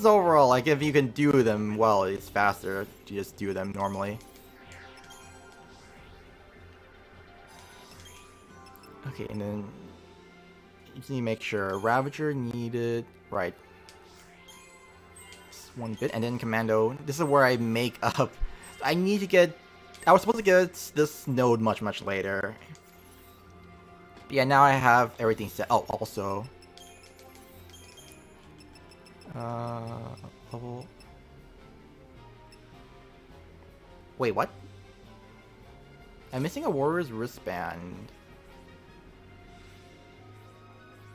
overall like if you can do them well, it's faster to just do them normally. Okay, and then you just need to make sure Ravager needed right. Just one bit, and then Commando. This is where I make up. I need to get. I was supposed to get this node much later. But yeah, now I have everything set. Oh, also. Level. Wait, what? I'm missing a Warrior's wristband.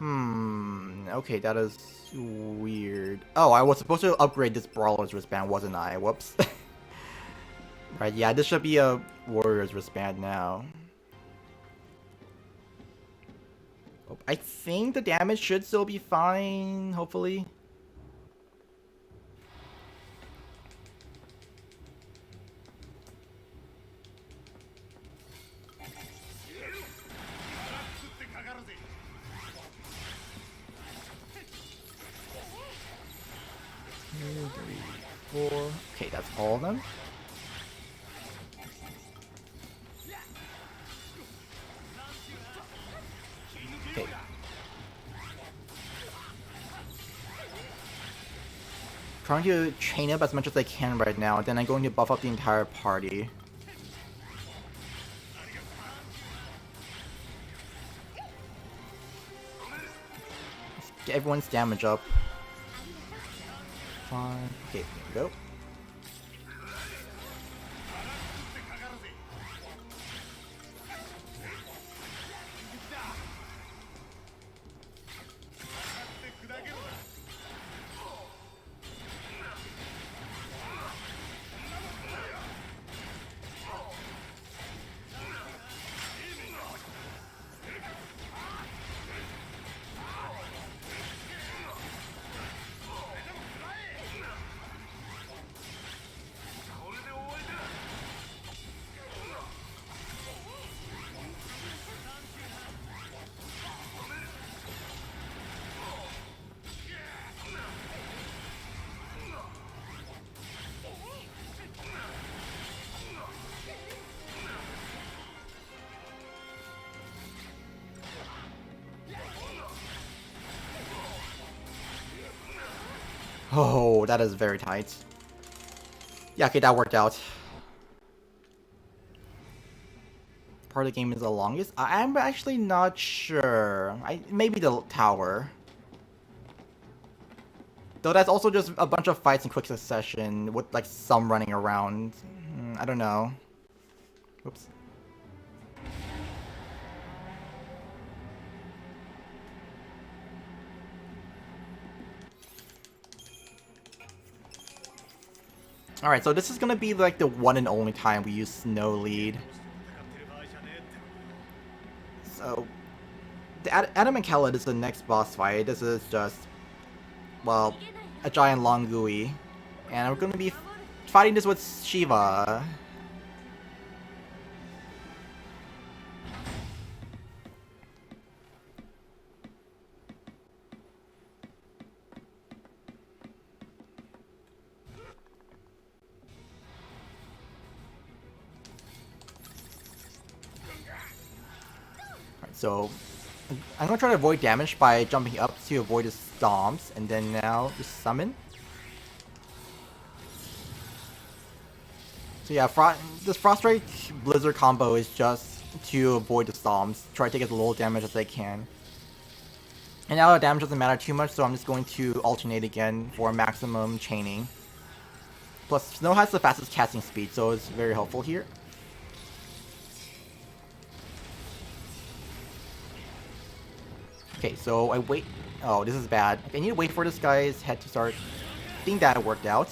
Okay, that is weird. Oh, I was supposed to upgrade this Brawler's wristband, wasn't I? Whoops. Right, yeah, this should be a Warrior's wristband now. Oh, I think the damage should still be fine, hopefully. Two, three, four. Okay, that's all of them. Okay. Trying to chain up as much as I can right now, then I'm going to buff up the entire party. Let's get everyone's damage up. Fine. Okay, here we go. Oh, that is very tight. Yeah, okay, that worked out. Part of the game is the longest? I'm actually not sure. Maybe the tower. Though that's also just a bunch of fights in quick succession with like some running around. I don't know. Oops. Alright, so this is gonna be like the one and only time we use Snow Lead. So, Adam and Khaled is the next boss fight. This is just, well, a giant Longui. And we're gonna be fighting this with Shiva. So, I'm gonna try to avoid damage by jumping up to avoid his stomps, and then now just summon. So yeah, this Froststrike Blizzard combo is just to avoid the stomps, try to take as little damage as I can. And now the damage doesn't matter too much, so I'm just going to alternate again for maximum chaining. Plus, Snow has the fastest casting speed, so it's very helpful here. Okay, so I wait. Oh, this is bad. I need to wait for this guy's head to start. I think that worked out.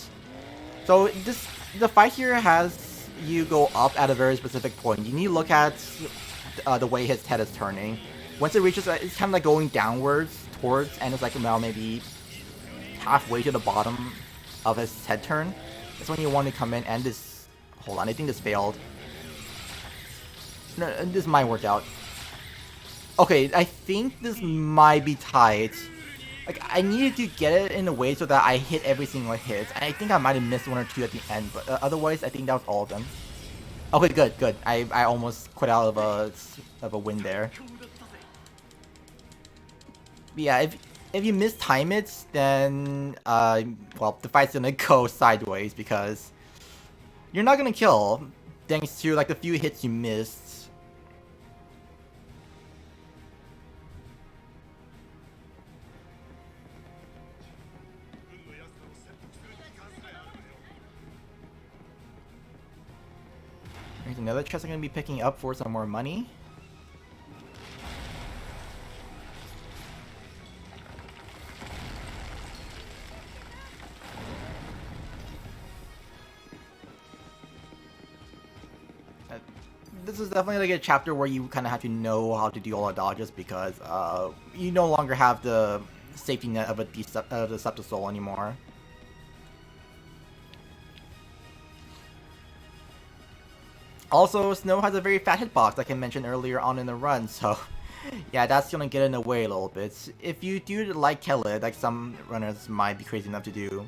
So the fight here has you go up at a very specific point. You need to look at the way his head is turning. Once it reaches, it's kind of like going downwards towards, and it's like about maybe halfway to the bottom of his head turn. That's when you want to come in and this. Hold on, I think this failed. No, this might work out. Okay, I think this might be tight. Like, I needed to get it in a way so that I hit every single hit. And I think I might have missed one or two at the end, but otherwise, I think that was all of them. Okay, good, good. I almost quit out of a win there. But yeah, if you mistime it, then well, the fight's gonna go sideways because you're not gonna kill thanks to like the few hits you missed. There's another chest I'm going to be picking up for some more money. This is definitely like a chapter where you kind of have to know how to do all the dodges because you no longer have the safety net of a Deceptive Soul anymore. Also, Snow has a very fat hitbox, like I mentioned earlier on in the run, so yeah, that's gonna get in the way a little bit. If you do like Khaled, like some runners might be crazy enough to do,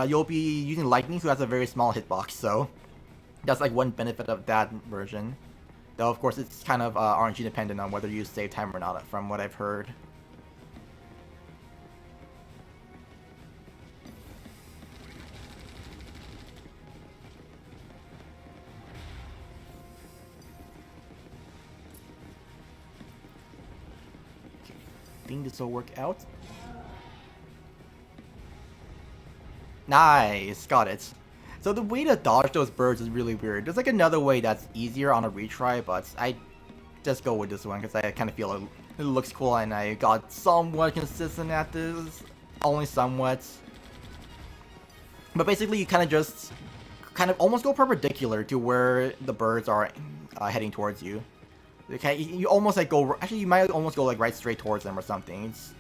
you'll be using Lightning, who has a very small hitbox, so that's like one benefit of that version. Though, of course, it's kind of RNG dependent on whether you save time or not, from what I've heard. I think this will work out. Nice, got it. So the way to dodge those birds is really weird. There's like another way that's easier on a retry, but I just go with this one because I kind of feel it looks cool and I got somewhat consistent at this. Only somewhat. But basically you kind of just almost go perpendicular to where the birds are heading towards you. Okay, you almost like go, actually you might almost go like right straight towards them or something. It's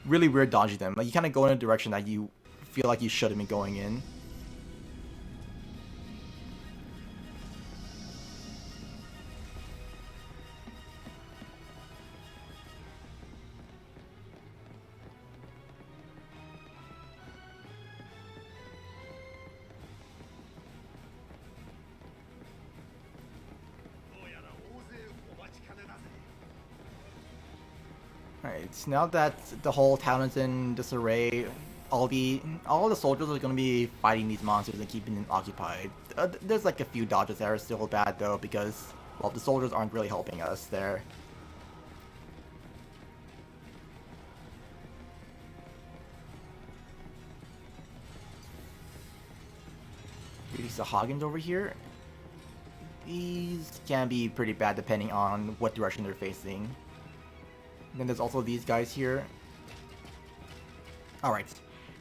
really weird dodging them. Like you kind of go in a direction that you feel like you shouldn't be going in. Alright, now that the whole town is in disarray, all the soldiers are gonna be fighting these monsters and keeping them occupied. There's like a few dodges that are still bad though because, well, the soldiers aren't really helping us there. These Hagens over here. These can be pretty bad depending on what direction they're facing. And then there's also these guys here. Alright.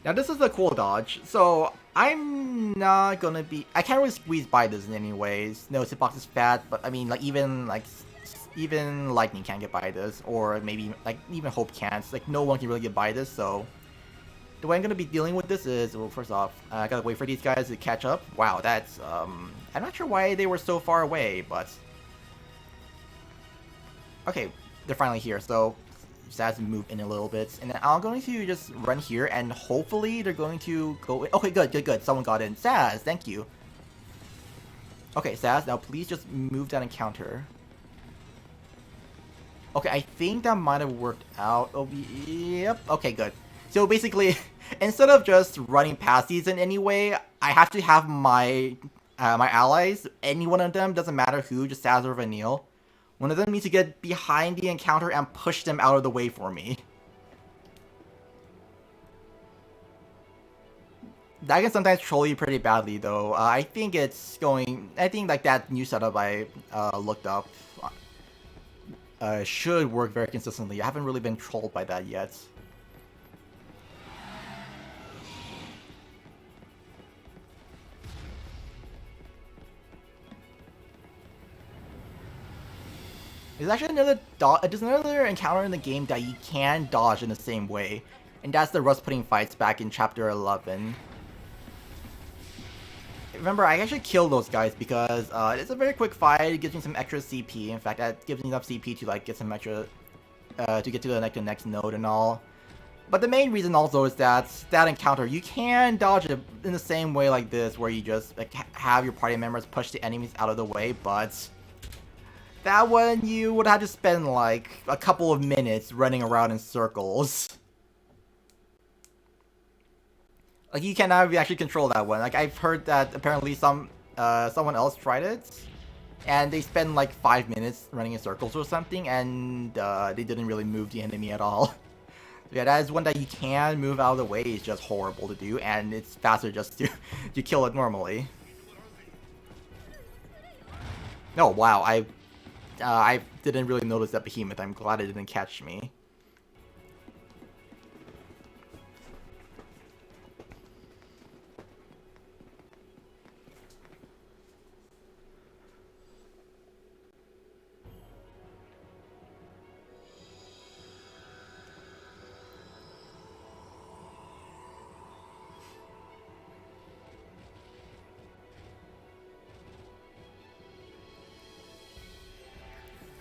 Now this is a cool dodge, so I'm not gonna be... I can't really squeeze by this in any ways. No, Hitbox is fat, but I mean, like, even Lightning can't get by this, or maybe, like, even Hope can't. Like, no one can really get by this, so... The way I'm gonna be dealing with this is, well, first off, I gotta wait for these guys to catch up. Wow, that's, I'm not sure why they were so far away, but... Okay, they're finally here, so... Just has to move in a little bit, and then I'm going to just run here, and hopefully they're going to go in. Okay, good. Someone got in. Saz, thank you. Okay, Saz, now please just move that encounter. Okay, I think that might have worked out. Oh, yep. Okay, good. So basically, instead of just running past these in any way, I have to have my my allies, any one of them, doesn't matter who, just Saz or Vanille. One of them needs to get behind the encounter and push them out of the way for me. That can sometimes troll you pretty badly though. I think like that new setup I looked up should work very consistently. I haven't really been trolled by that yet. There's actually another encounter in the game that you can dodge in the same way, and that's the rust pudding fights back in chapter 11. Remember, I actually killed those guys because it's a very quick fight. It gives me some extra CP. In fact, that gives me enough CP to like get some extra to get to the next node and all. But the main reason also is that encounter, you can dodge it in the same way like this, where you just like have your party members push the enemies out of the way, but that one, you would have to spend like a couple of minutes running around in circles. Like, you cannot actually control that one. Like, I've heard that apparently someone else tried it, and they spend like 5 minutes running in circles or something, and they didn't really move the enemy at all. So yeah, that is one that you can move out of the way. It's just horrible to do, and it's faster just to kill it normally. Oh wow, I didn't really notice that behemoth. I'm glad it didn't catch me.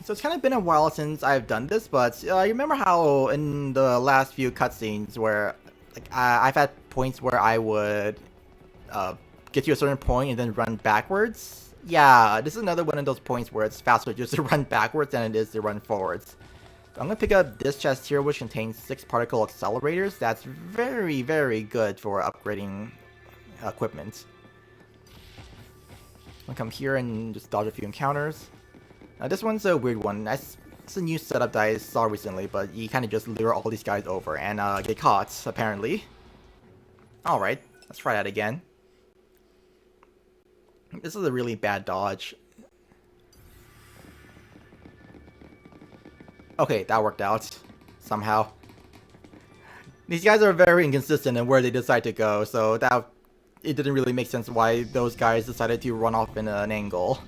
So it's kind of been a while since I've done this, but you remember how in the last few cutscenes where like I've had points where I would get to a certain point and then run backwards? Yeah, this is another one of those points where it's faster just to run backwards than it is to run forwards. So I'm going to pick up this chest here, which contains 6 particle accelerators. That's very, very good for upgrading equipment. I'm going to come here and just dodge a few encounters. Now this one's a weird one. It's a new setup that I saw recently, but you kind of just lure all these guys over and get caught, apparently. Alright, let's try that again. This is a really bad dodge. Okay, that worked out. Somehow. These guys are very inconsistent in where they decide to go, so it didn't really make sense why those guys decided to run off in an angle.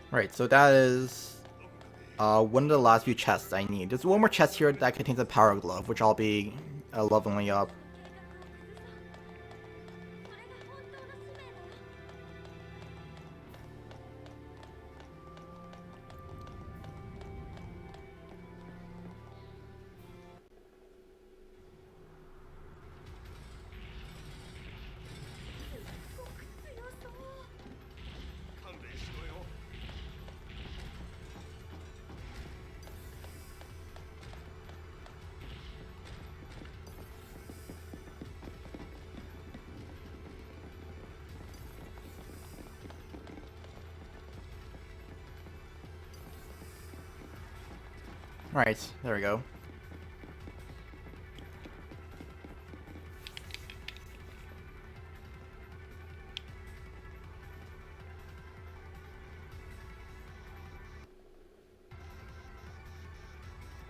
Right, so that is one of the last few chests I need. There's one more chest here that contains a power glove, which I'll be leveling up. Alright, there we go.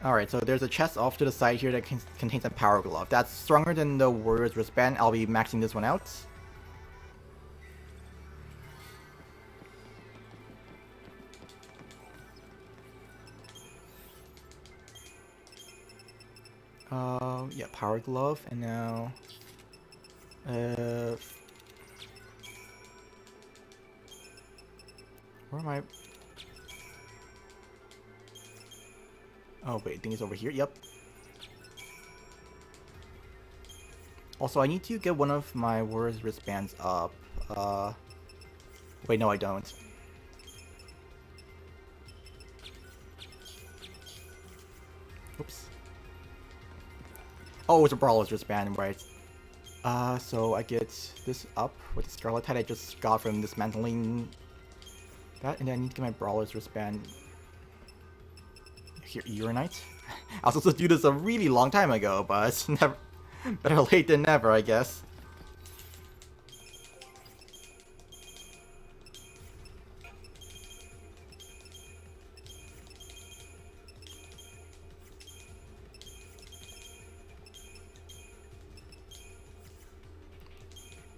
Alright, so there's a chest off to the side here that contains a power glove. That's stronger than the warrior's wristband. I'll be maxing this one out. Yeah, power glove, and now where am I? Oh wait, I think it's over here. Yep. Also, I need to get one of my warrior's wristbands up. Wait, no, I don't. Oops. Oh, it's a brawler's wristband, right? So I get this up with the scarlet I just got from dismantling that, and then I need to get my brawler's wristband. Here, Uranite. I was supposed to do this a really long time ago, but never. Better late than never, I guess.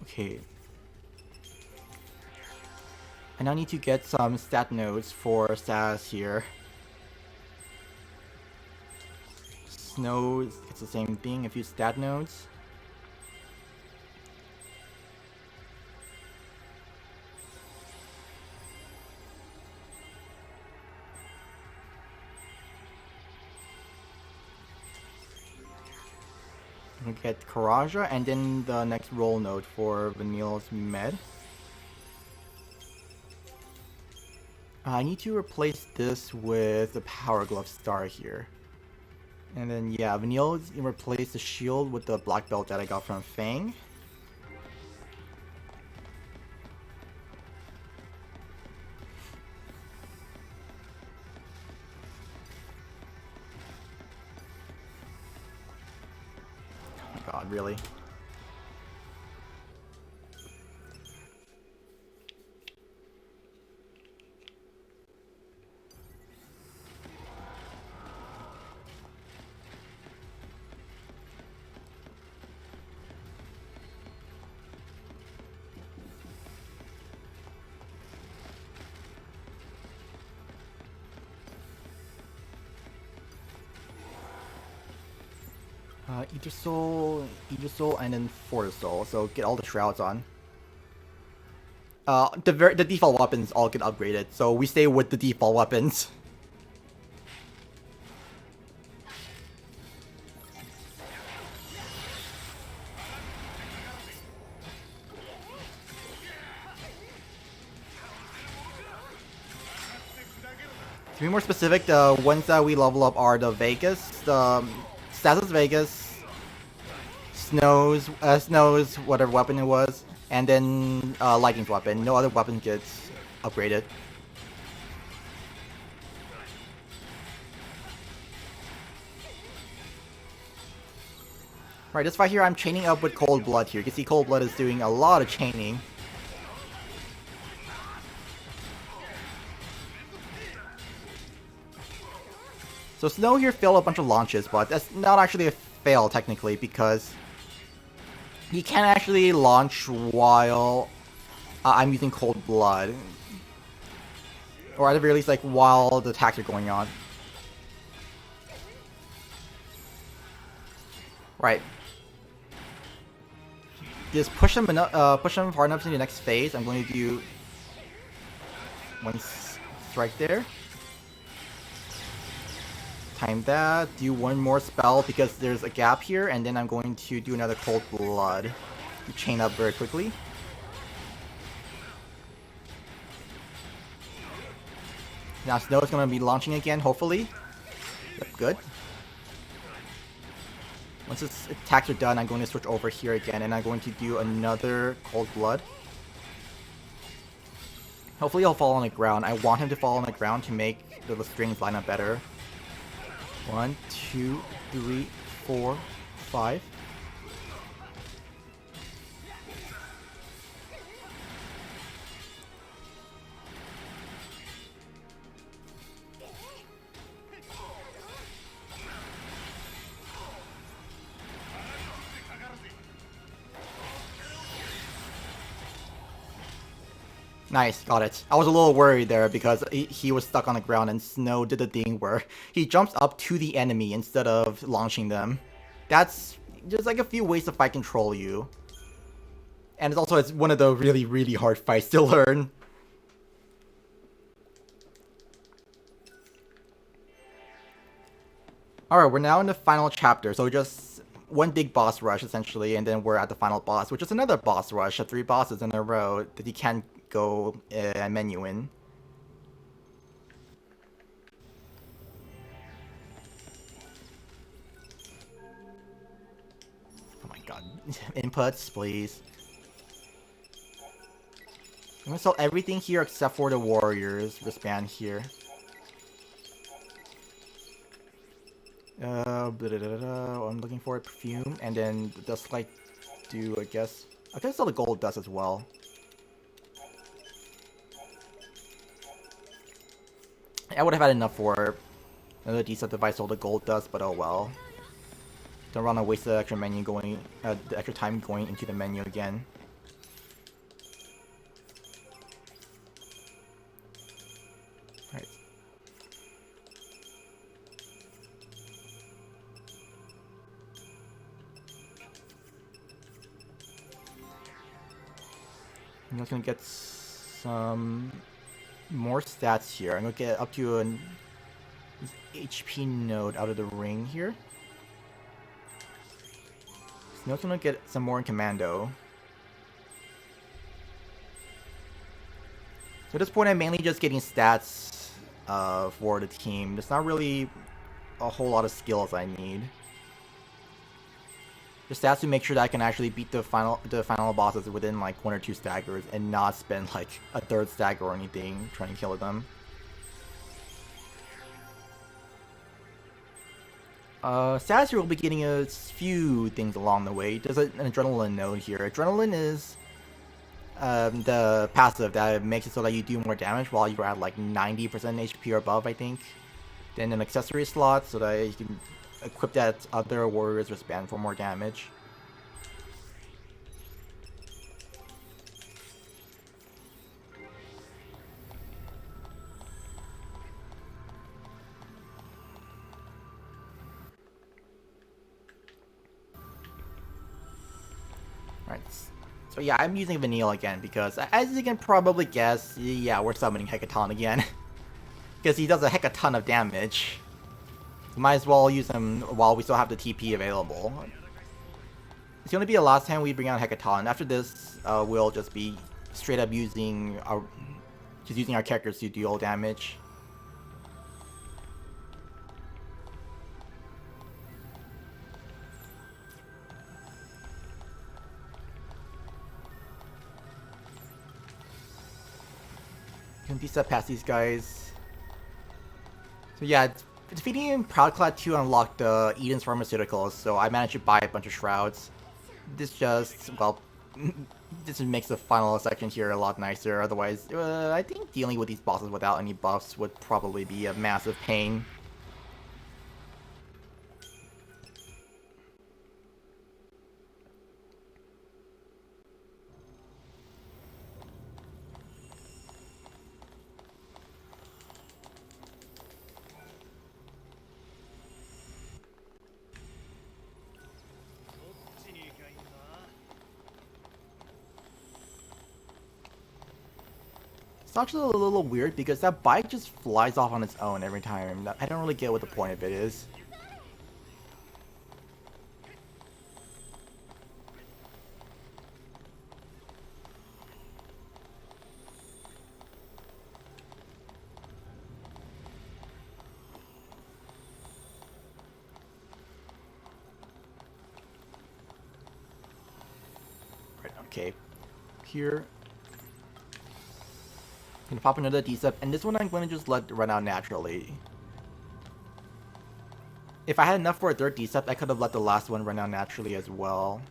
Okay. I now need to get some stat nodes for status here. Snow, it's the same thing, a few stat nodes. We get Karaja, and then the next roll node for Vanille's med. I need to replace this with the Power Glove Star here. And then, yeah, Vanille's replace the shield with the black belt that I got from Fang. Oh my god, really? Aegis and then Fortis Soul, so get all the shrouds on. The default weapons all get upgraded, so we stay with the default weapons. To be more specific, the ones that we level up are the Vegas, the Stasis Vegas, Snow's whatever weapon it was, and then Lightning's weapon. No other weapon gets upgraded. Right, this fight here I'm chaining up with Cold Blood here. You can see Cold Blood is doing a lot of chaining. So Snow here failed a bunch of launches, but that's not actually a fail technically because he can actually launch while I'm using Cold Blood. Or at the very least, like, while the attacks are going on. Right. Just push him hard enough to the next phase. I'm going to do one strike there. Time that, do one more spell because there's a gap here, and then I'm going to do another Cold Blood to chain up very quickly. Now Snow is going to be launching again, hopefully. Yep, good. Once his attacks are done, I'm going to switch over here again, and I'm going to do another Cold Blood. Hopefully he'll fall on the ground. I want him to fall on the ground to make the strings line up better. 1, 2, 3, 4, 5. Nice, got it. I was a little worried there because he was stuck on the ground and Snow did the thing where he jumps up to the enemy instead of launching them. That's just like a few ways to fight control you. And it's one of the really, really hard fights to learn. Alright, we're now in the final chapter, so just one big boss rush essentially, and then we're at the final boss, which is another boss rush of 3 bosses in a row that you can't go menu in. Oh my god. Inputs, please. I'm gonna sell everything here except for the warriors wristband here. I'm looking for a perfume, and then the dust light do, I guess. I can sell the gold dust as well. I would have had enough for another decent device sold the gold dust, but oh well. Don't want to waste the extra menu going, the extra time going into the menu again. Right. I'm just gonna get some more stats here. I'm gonna get up to an HP node out of the ring here. So I'm gonna get some more in commando. So at this point, I'm mainly just getting stats for the team. There's not really a whole lot of skills I need. Just stats to make sure that I can actually beat the final bosses within like 1 or 2 staggers and not spend like a 3rd stagger or anything trying to kill them. Stats here will be getting a few things along the way. There's an adrenaline node here. Adrenaline is the passive that makes it so that you do more damage while you're at like 90% HP or above, I think. Then an accessory slot so that you can equip that other warrior's wristband for more damage. Right. So yeah, I'm using Vanille again because, as you can probably guess, yeah, we're summoning Hecaton again. Because he does a heck of a ton of damage. Might as well use him while we still have the TP available. It's gonna be the last time we bring out Hecaton. After this, we'll just be straight up using our characters to deal damage. Can be set past these guys. So yeah, defeating Proudclad 2 unlocked Eden's Pharmaceuticals, so I managed to buy a bunch of shrouds. This just, well, this makes the final section here a lot nicer. Otherwise, I think dealing with these bosses without any buffs would probably be a massive pain. It's actually a little weird because that bike just flies off on its own every time. I don't really get what the point of it is. Right, okay. Here. I'm gonna pop another D-Step, and this one I'm gonna just let run out naturally. If I had enough for a third Decept, I could have let the last one run out naturally as well.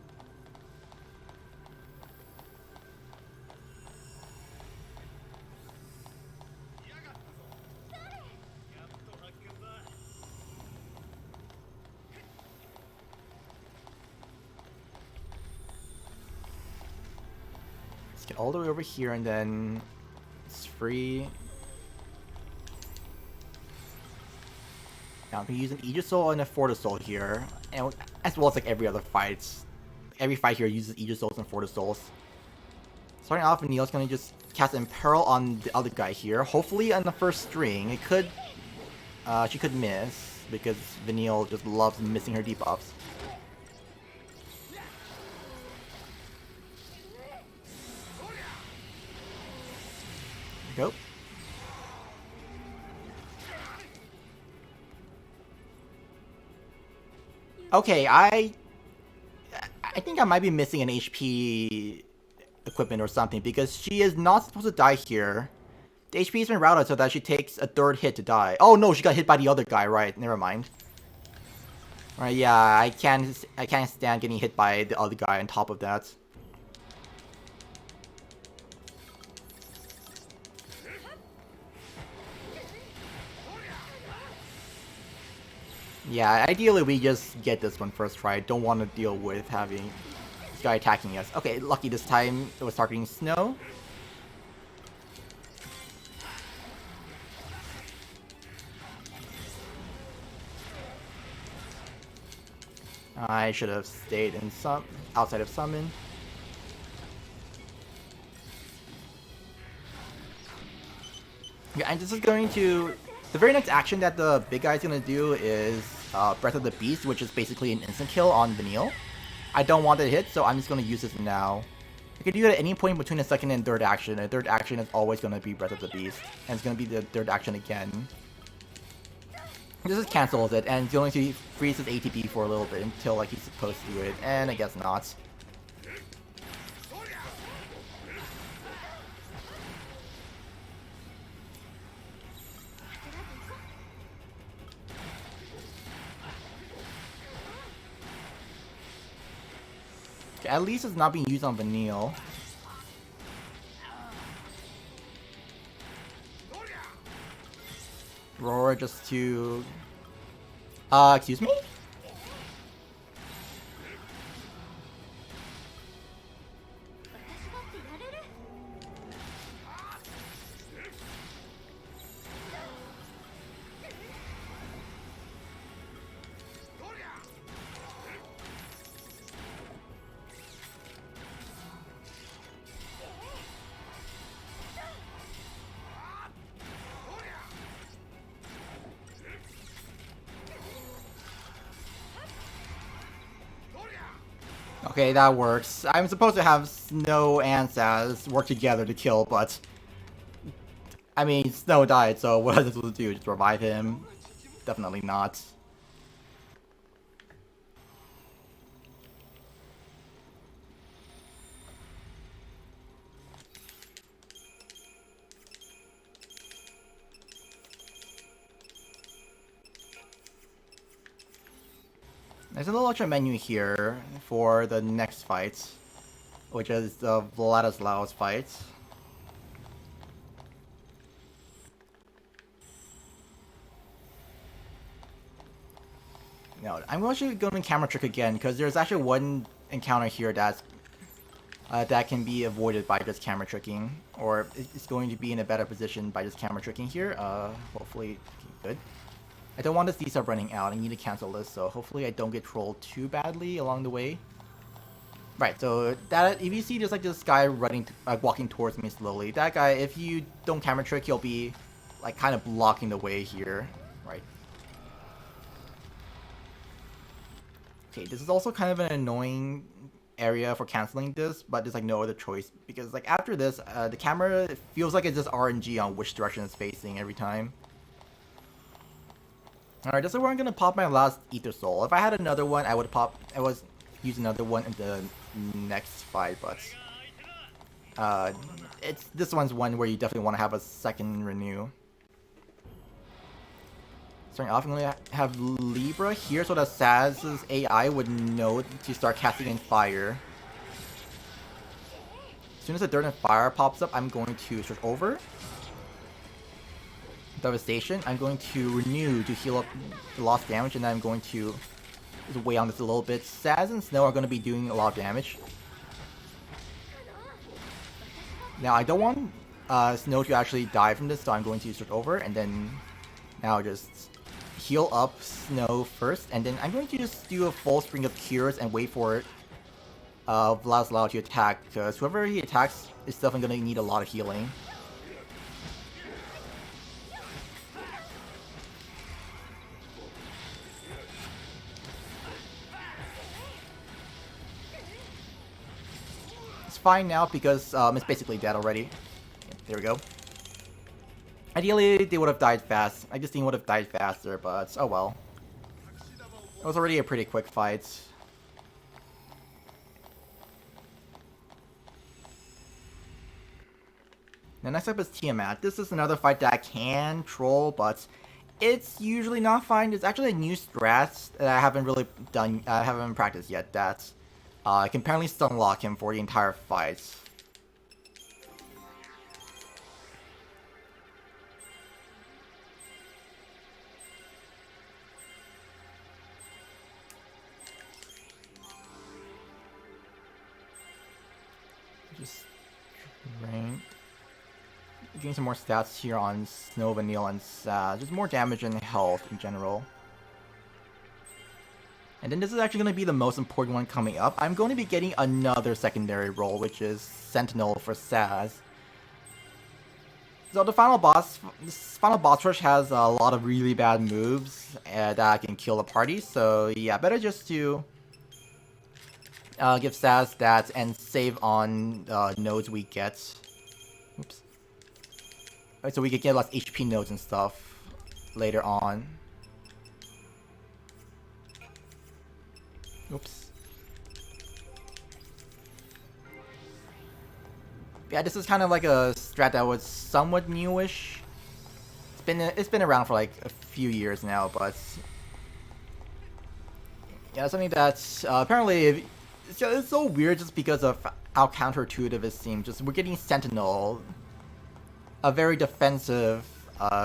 Let's get all the way over here and then it's free. Now I'm gonna use an Aegis Soul and a Fortis Soul here, and as well as like every other fight. Every fight here uses Aegis Souls and Fortis Souls. Starting off, Vanille's gonna just cast Imperil on the other guy here. Hopefully on the first string, it could, she could miss because Vanille just loves missing her debuffs. There we go. Okay, I think I might be missing an HP equipment or something because she is not supposed to die here. The HP has been routed so that she takes a third hit to die. Oh no, she got hit by the other guy, right? Never mind. Right, yeah, I can't stand getting hit by the other guy on top of that. Yeah, ideally we just get this one first try. Don't want to deal with having this guy attacking us. Okay, lucky this time it was targeting Snow. I should have stayed in outside of summon. Yeah, and this is going to... The very next action that the big guy is going to do is Breath of the Beast, which is basically an instant kill on Vanille. I don't want it to hit, so I'm just going to use this now. You can do it at any point between the second and third action. The third action is always going to be Breath of the Beast, and it's going to be the third action again. This just cancels it, and he's going to freeze his ATP for a little bit until like he's supposed to do it, and I guess not. Okay, at least it's not being used on Vanille. Roar just to... excuse me? Okay, that works. I'm supposed to have Snow and Saz work together to kill, but... I mean, Snow died, so what am I supposed to do? Just revive him? Definitely not. There's a little extra menu here for the next fight, which is the Vladislaus fight. No, I'm actually going to camera trick again because there's actually one encounter here that's that can be avoided by just camera tricking, or it's going to be in a better position by just camera tricking here. Hopefully, good. I don't want this D-sub running out. I need to cancel this, so hopefully I don't get trolled too badly along the way. Right, so that if you see just like this guy running, walking towards me slowly, that guy, if you don't camera trick, he'll be like kind of blocking the way here, right? Okay, this is also kind of an annoying area for canceling this, but there's like no other choice because like after this, the camera feels like it's just RNG on which direction it's facing every time. Alright, this is where I'm gonna pop my last Ether Soul. If I had another one, I would use another one in the next fight, but this one's one where you definitely want to have a second renew. Starting off, I'm going to have Libra here so that Saz's AI would know to start casting in fire. As soon as the Dirt and Fire pops up, I'm going to switch over. Devastation. I'm going to renew to heal up the lost damage, and then I'm going to just wait on this a little bit. Saz and Snow are going to be doing a lot of damage. Now, I don't want Snow to actually die from this, so I'm going to switch over, and then now just heal up Snow first, and then I'm going to just do a full string of cures and wait for Vladislav to attack, because whoever he attacks is definitely going to need a lot of healing. It's fine now because it's basically dead already. There we go. Ideally, they would have died fast. I just think would have died faster, but oh well. It was already a pretty quick fight. Now next up is Tiamat. This is another fight that I can troll, but it's usually not fine. It's actually a new strat that I haven't really done, I haven't practiced yet. That I can apparently stun lock him for the entire fight. Just rain. Getting some more stats here on Snow, Vanille, and Saz. Just more damage and health in general. And then this is actually going to be the most important one coming up. I'm going to be getting another secondary role, which is Sentinel for Saz. So the this final boss rush has a lot of really bad moves that can kill the party. So yeah, better just to give Saz that and save on nodes we get. Oops. Right, so we could get less HP nodes and stuff later on. Oops. Yeah, this is kind of like a strat that was somewhat newish. It's been around for like a few years now, but yeah, something that apparently it's so weird just because of how counterintuitive it seems. Just we're getting Sentinel, a very defensive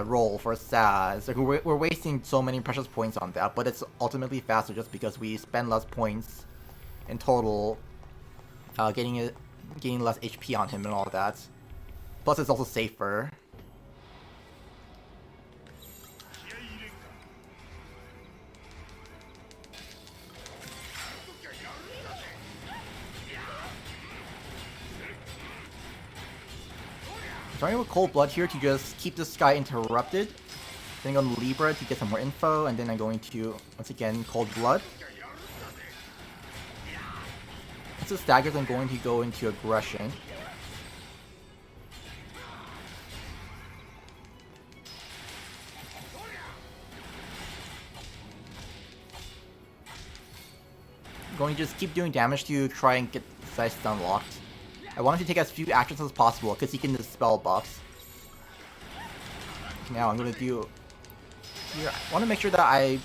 role for Saz. Like we're wasting so many precious points on that, but it's ultimately faster just because we spend less points in total, getting less HP on him and all that. Plus, it's also safer. Starting with Cold Blood here to just keep this guy interrupted. Then on Libra to get some more info, and then I'm going to, once again, Cold Blood. Once it staggers, I'm going to go into Aggression. I'm going to just keep doing damage to try and get this guy stun locked. I want him to take as few actions as possible, because he can dispel buffs. Now I'm going to do... Here, I want to make sure that I...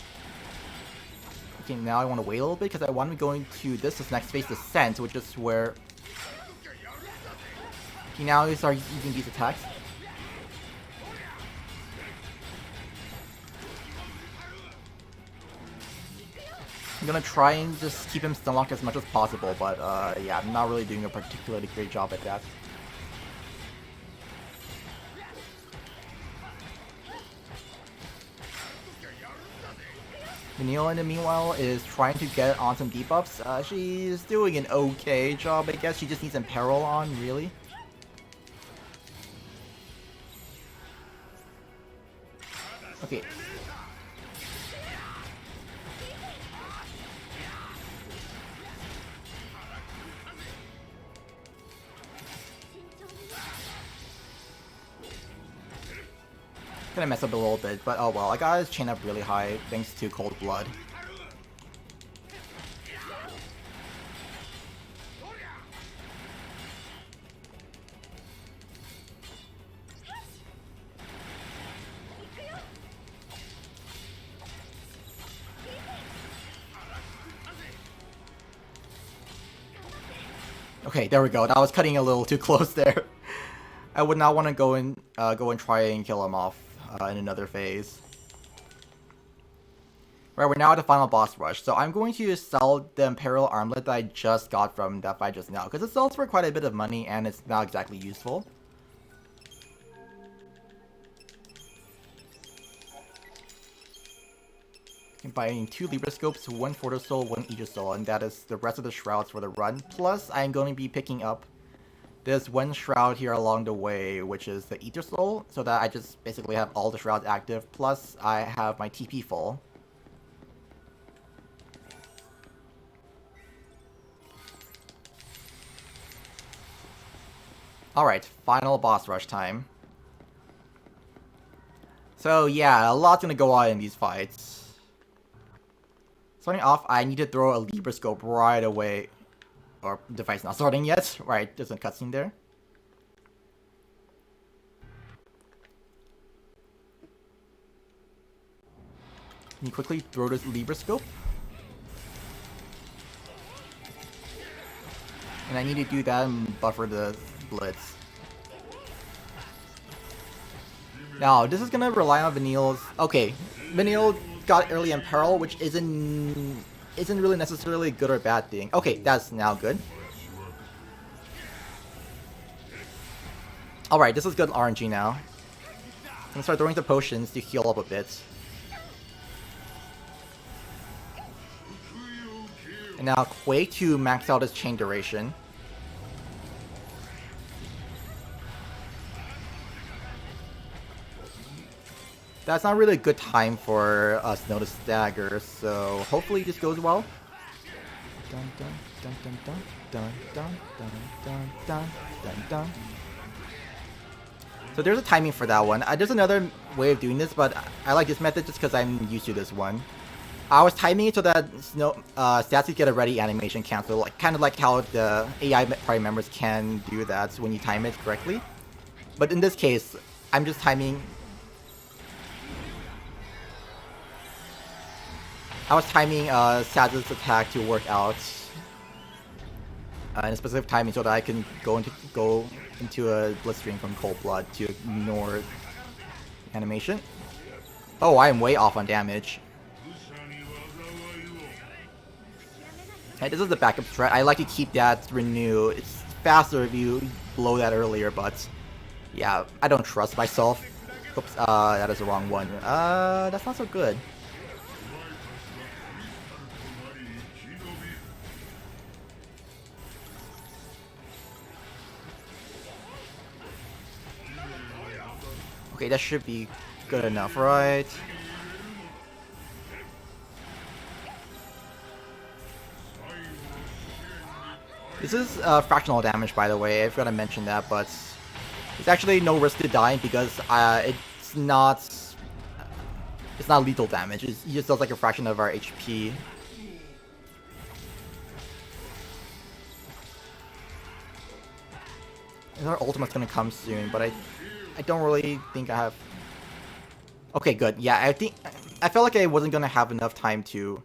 Okay, now I want to wait a little bit, because I want to go into this next phase, Descent, which is where... Okay, now you start using these attacks. I'm gonna try and just keep him stun locked as much as possible, but yeah, I'm not really doing a particularly great job at that. Vanille, in the meanwhile, is trying to get on some debuffs. She's doing an okay job, I guess. She just needs some Peril on, really. Okay. Gonna mess up a little bit, but oh well. I got his chain up really high thanks to Cold Blood. Okay, there we go. That was cutting a little too close there. I would not want to go and try and kill him off in another phase. Right, we're now at the final boss rush, so I'm going to sell the Imperial Armlet that I just got from that fight just now, because it sells for quite a bit of money and it's not exactly useful. I'm buying 2 Libra Scopes, 1 Photo Soul, 1 Aegis Soul, and that is the rest of the shrouds for the run. Plus, I'm going to be picking up this 1 shroud here along the way, which is the Ether Soul, so that I just basically have all the shrouds active, plus I have my TP full. Alright, final boss rush time. So yeah, a lot's gonna go on in these fights. Starting off, I need to throw a Libra Scope right away. Or, the fight's not starting yet. Right, there's a cutscene there. Can you quickly throw this Libra Scope? And I need to do that and buffer the Blitz. Now, this is gonna rely on Vanille's... Okay, Vanille got early in peril, which isn't really necessarily a good or bad thing. Okay, that's now good. Alright, this is good RNG now. I'm gonna start throwing the potions to heal up a bit. And now Quake to max out his chain duration. That's not really a good time for Snow to stagger, so hopefully this goes well. Dun dun dun dun dun dun dun dun dun dun dun. So there's a timing for that one. There's another way of doing this, but I like this method just because I'm used to this one. I was timing it so that stats could get a ready animation cancel, like kind of like how the AI party members can do that when you time it correctly. But in this case, I'm just timing. I was timing Saz's attack to work out in a specific timing so that I can go into a Blitzstream from Cold Blood to ignore animation. Oh, I am way off on damage. Hey, this is the backup strat. I like to keep that renew. It's faster if you blow that earlier, but yeah, I don't trust myself. Oops, that is the wrong one. That's not so good. Okay, that should be good enough, right? This is fractional damage, by the way. I forgot to mention that, but it's actually no risk to dying because it's not lethal damage. It just does like a fraction of our HP. And our ultimate's gonna come soon, but I don't really think I have... Okay, good. Yeah, I felt like I wasn't gonna have enough time to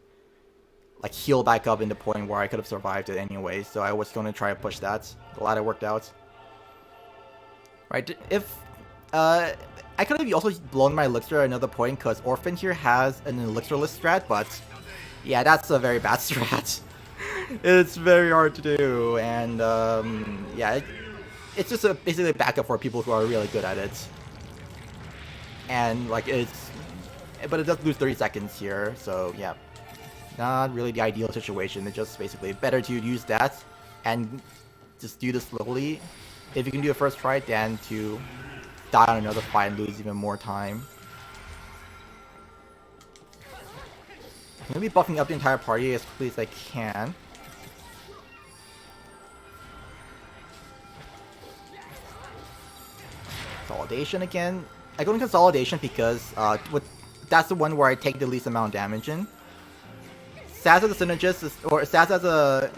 like heal back up in the point where I could have survived it anyway, so I was gonna try to push that. Glad it worked out. Right, if I could have also blown my elixir at another point because Orphan here has an elixirless strat, but yeah, that's a very bad strat. It's very hard to do, and yeah, it's just basically a backup for people who are really good at it. And like but it does lose 30 seconds here, so yeah. Not really the ideal situation. It's just basically better to use that and just do this slowly. If you can do the first try, than to die on another fight and lose even more time. I'm gonna be buffing up the entire party as quickly as I can. Consolidation again. I go in Consolidation because that's the one where I take the least amount of damage in. Saz as a synergist, or Saz as a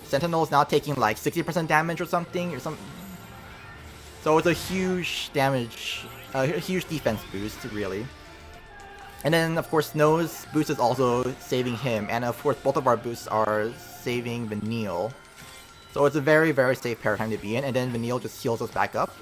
Sentinel is now taking like 60% damage or something, so it's a huge damage, a huge defense boost, really. And then, of course, Snow's boost is also saving him, and of course, both of our boosts are saving Vanille. So it's a very, very safe paradigm to be in, and then Vanille just heals us back up.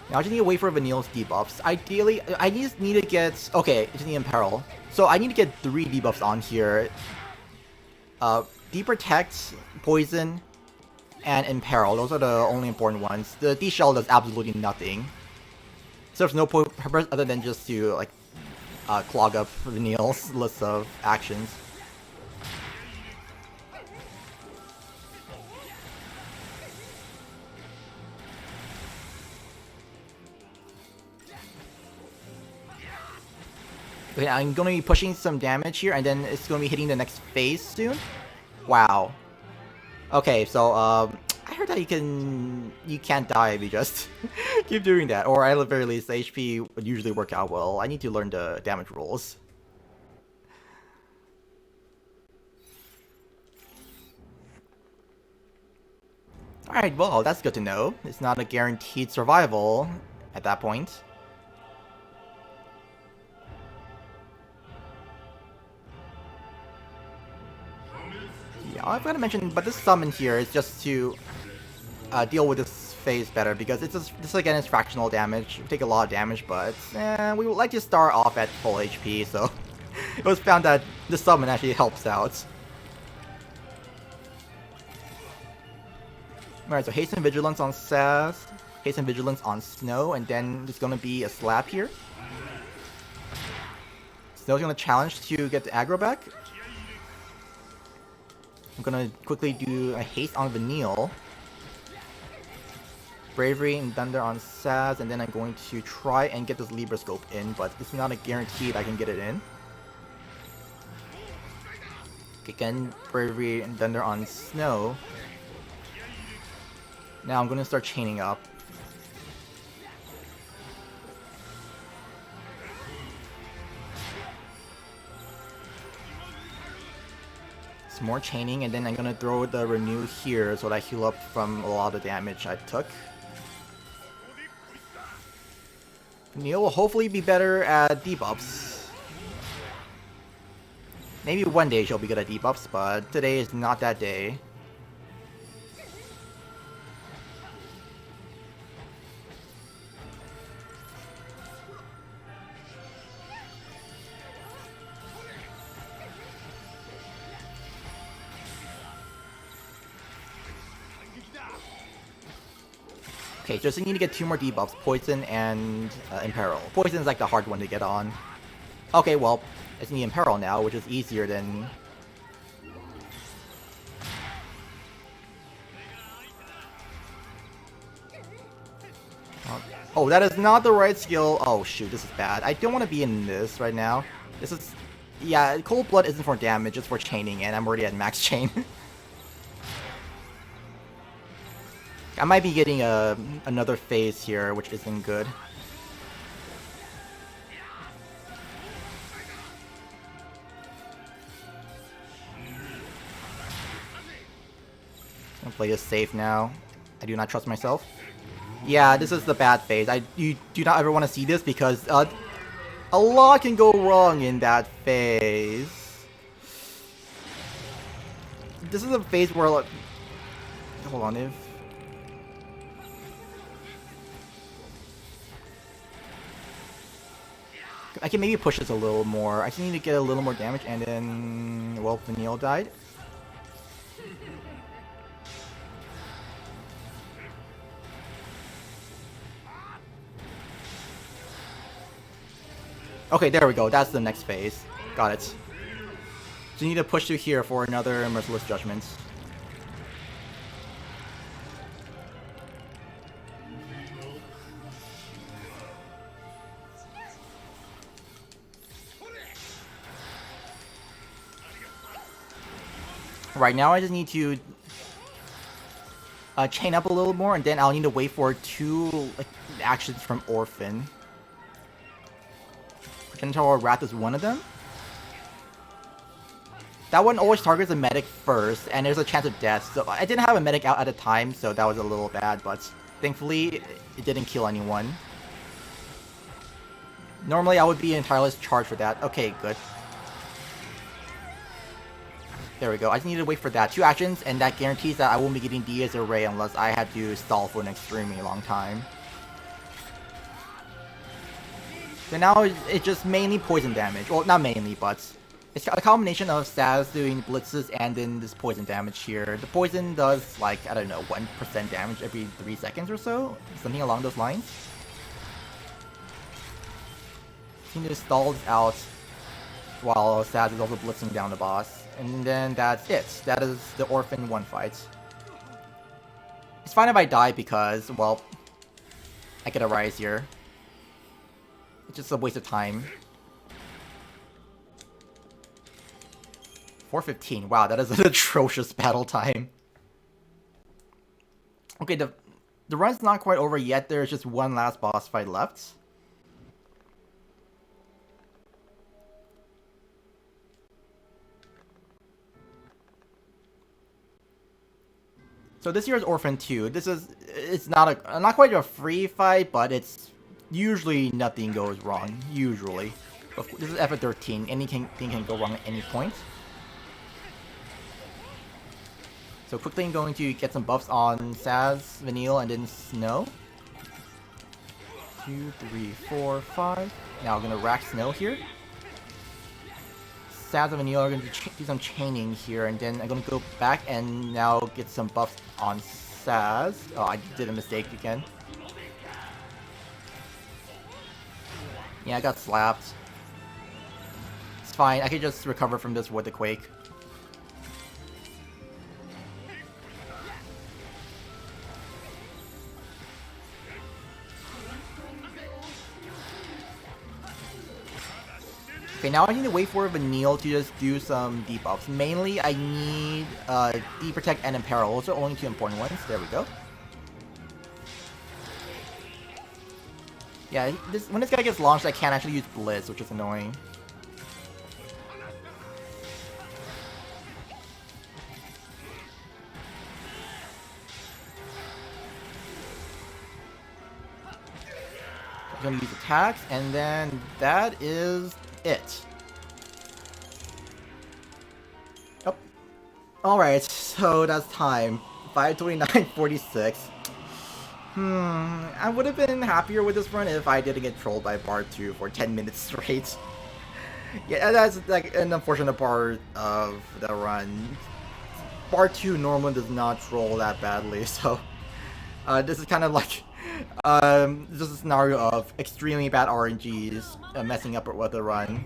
Now I just need to wait for Vanille's debuffs. Ideally, I just need to get... Okay, just need Imperil. So I need to get 3 debuffs on here. Deprotect, Poison, and Imperil. Those are the only important ones. The D-Shell does absolutely nothing. Serves no purpose other than just to, like, clog up Vanille's list of actions. Okay, I'm gonna be pushing some damage here, and then it's gonna be hitting the next phase soon. Wow. Okay, so I heard that you can't die if you just keep doing that, or at the very least, the HP would usually work out well. I need to learn the damage rules. Alright, well, that's good to know. It's not a guaranteed survival at that point. Yeah, I've got to mention, but this summon here is just to deal with this phase better, because this again is fractional damage. We take a lot of damage, but we would like to start off at full HP, so it was found that the summon actually helps out. Alright, so Haste and Vigilance on Saz, Haste and Vigilance on Snow, and then there's gonna be a slap here. Snow's gonna challenge to get the aggro back. I'm gonna quickly do a Haste on Vanille. Bravery and Thunder on Saz, and then I'm going to try and get this Libra Scope in, but it's not a guarantee I can get it in. Okay, again, Bravery and Thunder on Snow. Now I'm gonna start chaining up. Some more chaining, and then I'm gonna throw the Renew here so that I heal up from a lot of damage I took. Neil will hopefully be better at debuffs. Maybe one day she'll be good at debuffs, but today is not that day. Okay, just need to get 2 more debuffs, Poison and Imperil. Poison is like the hard one to get on. Okay, well, I just need Imperil now, which is easier than... Oh, that is not the right skill. Oh shoot, this is bad. I don't want to be in this right now. This is... Yeah, Cold Blood isn't for damage, it's for chaining, and I'm already at max chain. I might be getting another phase here, which isn't good. I'm gonna play this safe now. I do not trust myself. Yeah, this is the bad phase. You do not ever want to see this, because a lot can go wrong in that phase. This is a phase where, like, hold on, if... I can maybe push this a little more. I just need to get a little more damage, and then... Well, Vanille died. Okay, there we go. That's the next phase. Got it. So you need to push through here for another Merciless Judgment. Right now, I just need to chain up a little more, and then I'll need to wait for 2 actions from Orphan. Progenitor Wrath is one of them. That one always targets a medic first, and there's a chance of death. So I didn't have a medic out at the time, so that was a little bad, but Thankfully, it didn't kill anyone. Normally, I would be in tireless charge for that. Okay, good. There we go. I just need to wait for that. 2 actions, and that guarantees that I won't be getting Diaz or Ray unless I have to stall for an extremely long time. So now it's just mainly poison damage. Well, not mainly, but it's a combination of Saz doing blitzes and then this poison damage here. The poison does like, I don't know, 1% damage every 3 seconds or so. Something along those lines. He just stalls out while Saz is also blitzing down the boss. And then that's it. That is the Orphan 1 fight. It's fine if I die because, well, I get a rise here. It's just a waste of time. 4:15. Wow, that is an atrocious battle time. Okay, the run's not quite over yet. There's just one last boss fight left. So this year's Orphan 2. It's not quite a free fight, but it's usually nothing goes wrong. Usually, this is FF13. Anything can go wrong at any point. So quickly, I'm going to get some buffs on Saz, Vanille, and then Snow. 2, 3, 4, 5. Now I'm gonna rack Snow here. Saz and Vanille are going to do some chaining here, and then I'm going to go back and now get some buffs on Saz. Oh, I did a mistake again. Yeah, I got slapped. It's fine, I can just recover from this with the Quake. Okay, now I need to wait for Vanille to just do some debuffs. Mainly, I need Deprotect and Imperil. Those are only 2 important ones. There we go. Yeah, when this guy gets launched, I can't actually use Blizz, which is annoying. I'm gonna use attacks, and then that is it. Yep. Alright, so that's time. 5:29:46. I would have been happier with this run if I didn't get trolled by Bart 2 for 10 minutes straight. Yeah, that's like an unfortunate part of the run. Bart 2 normally does not troll that badly, so this is kind of like this is a scenario of extremely bad RNGs messing up with the run.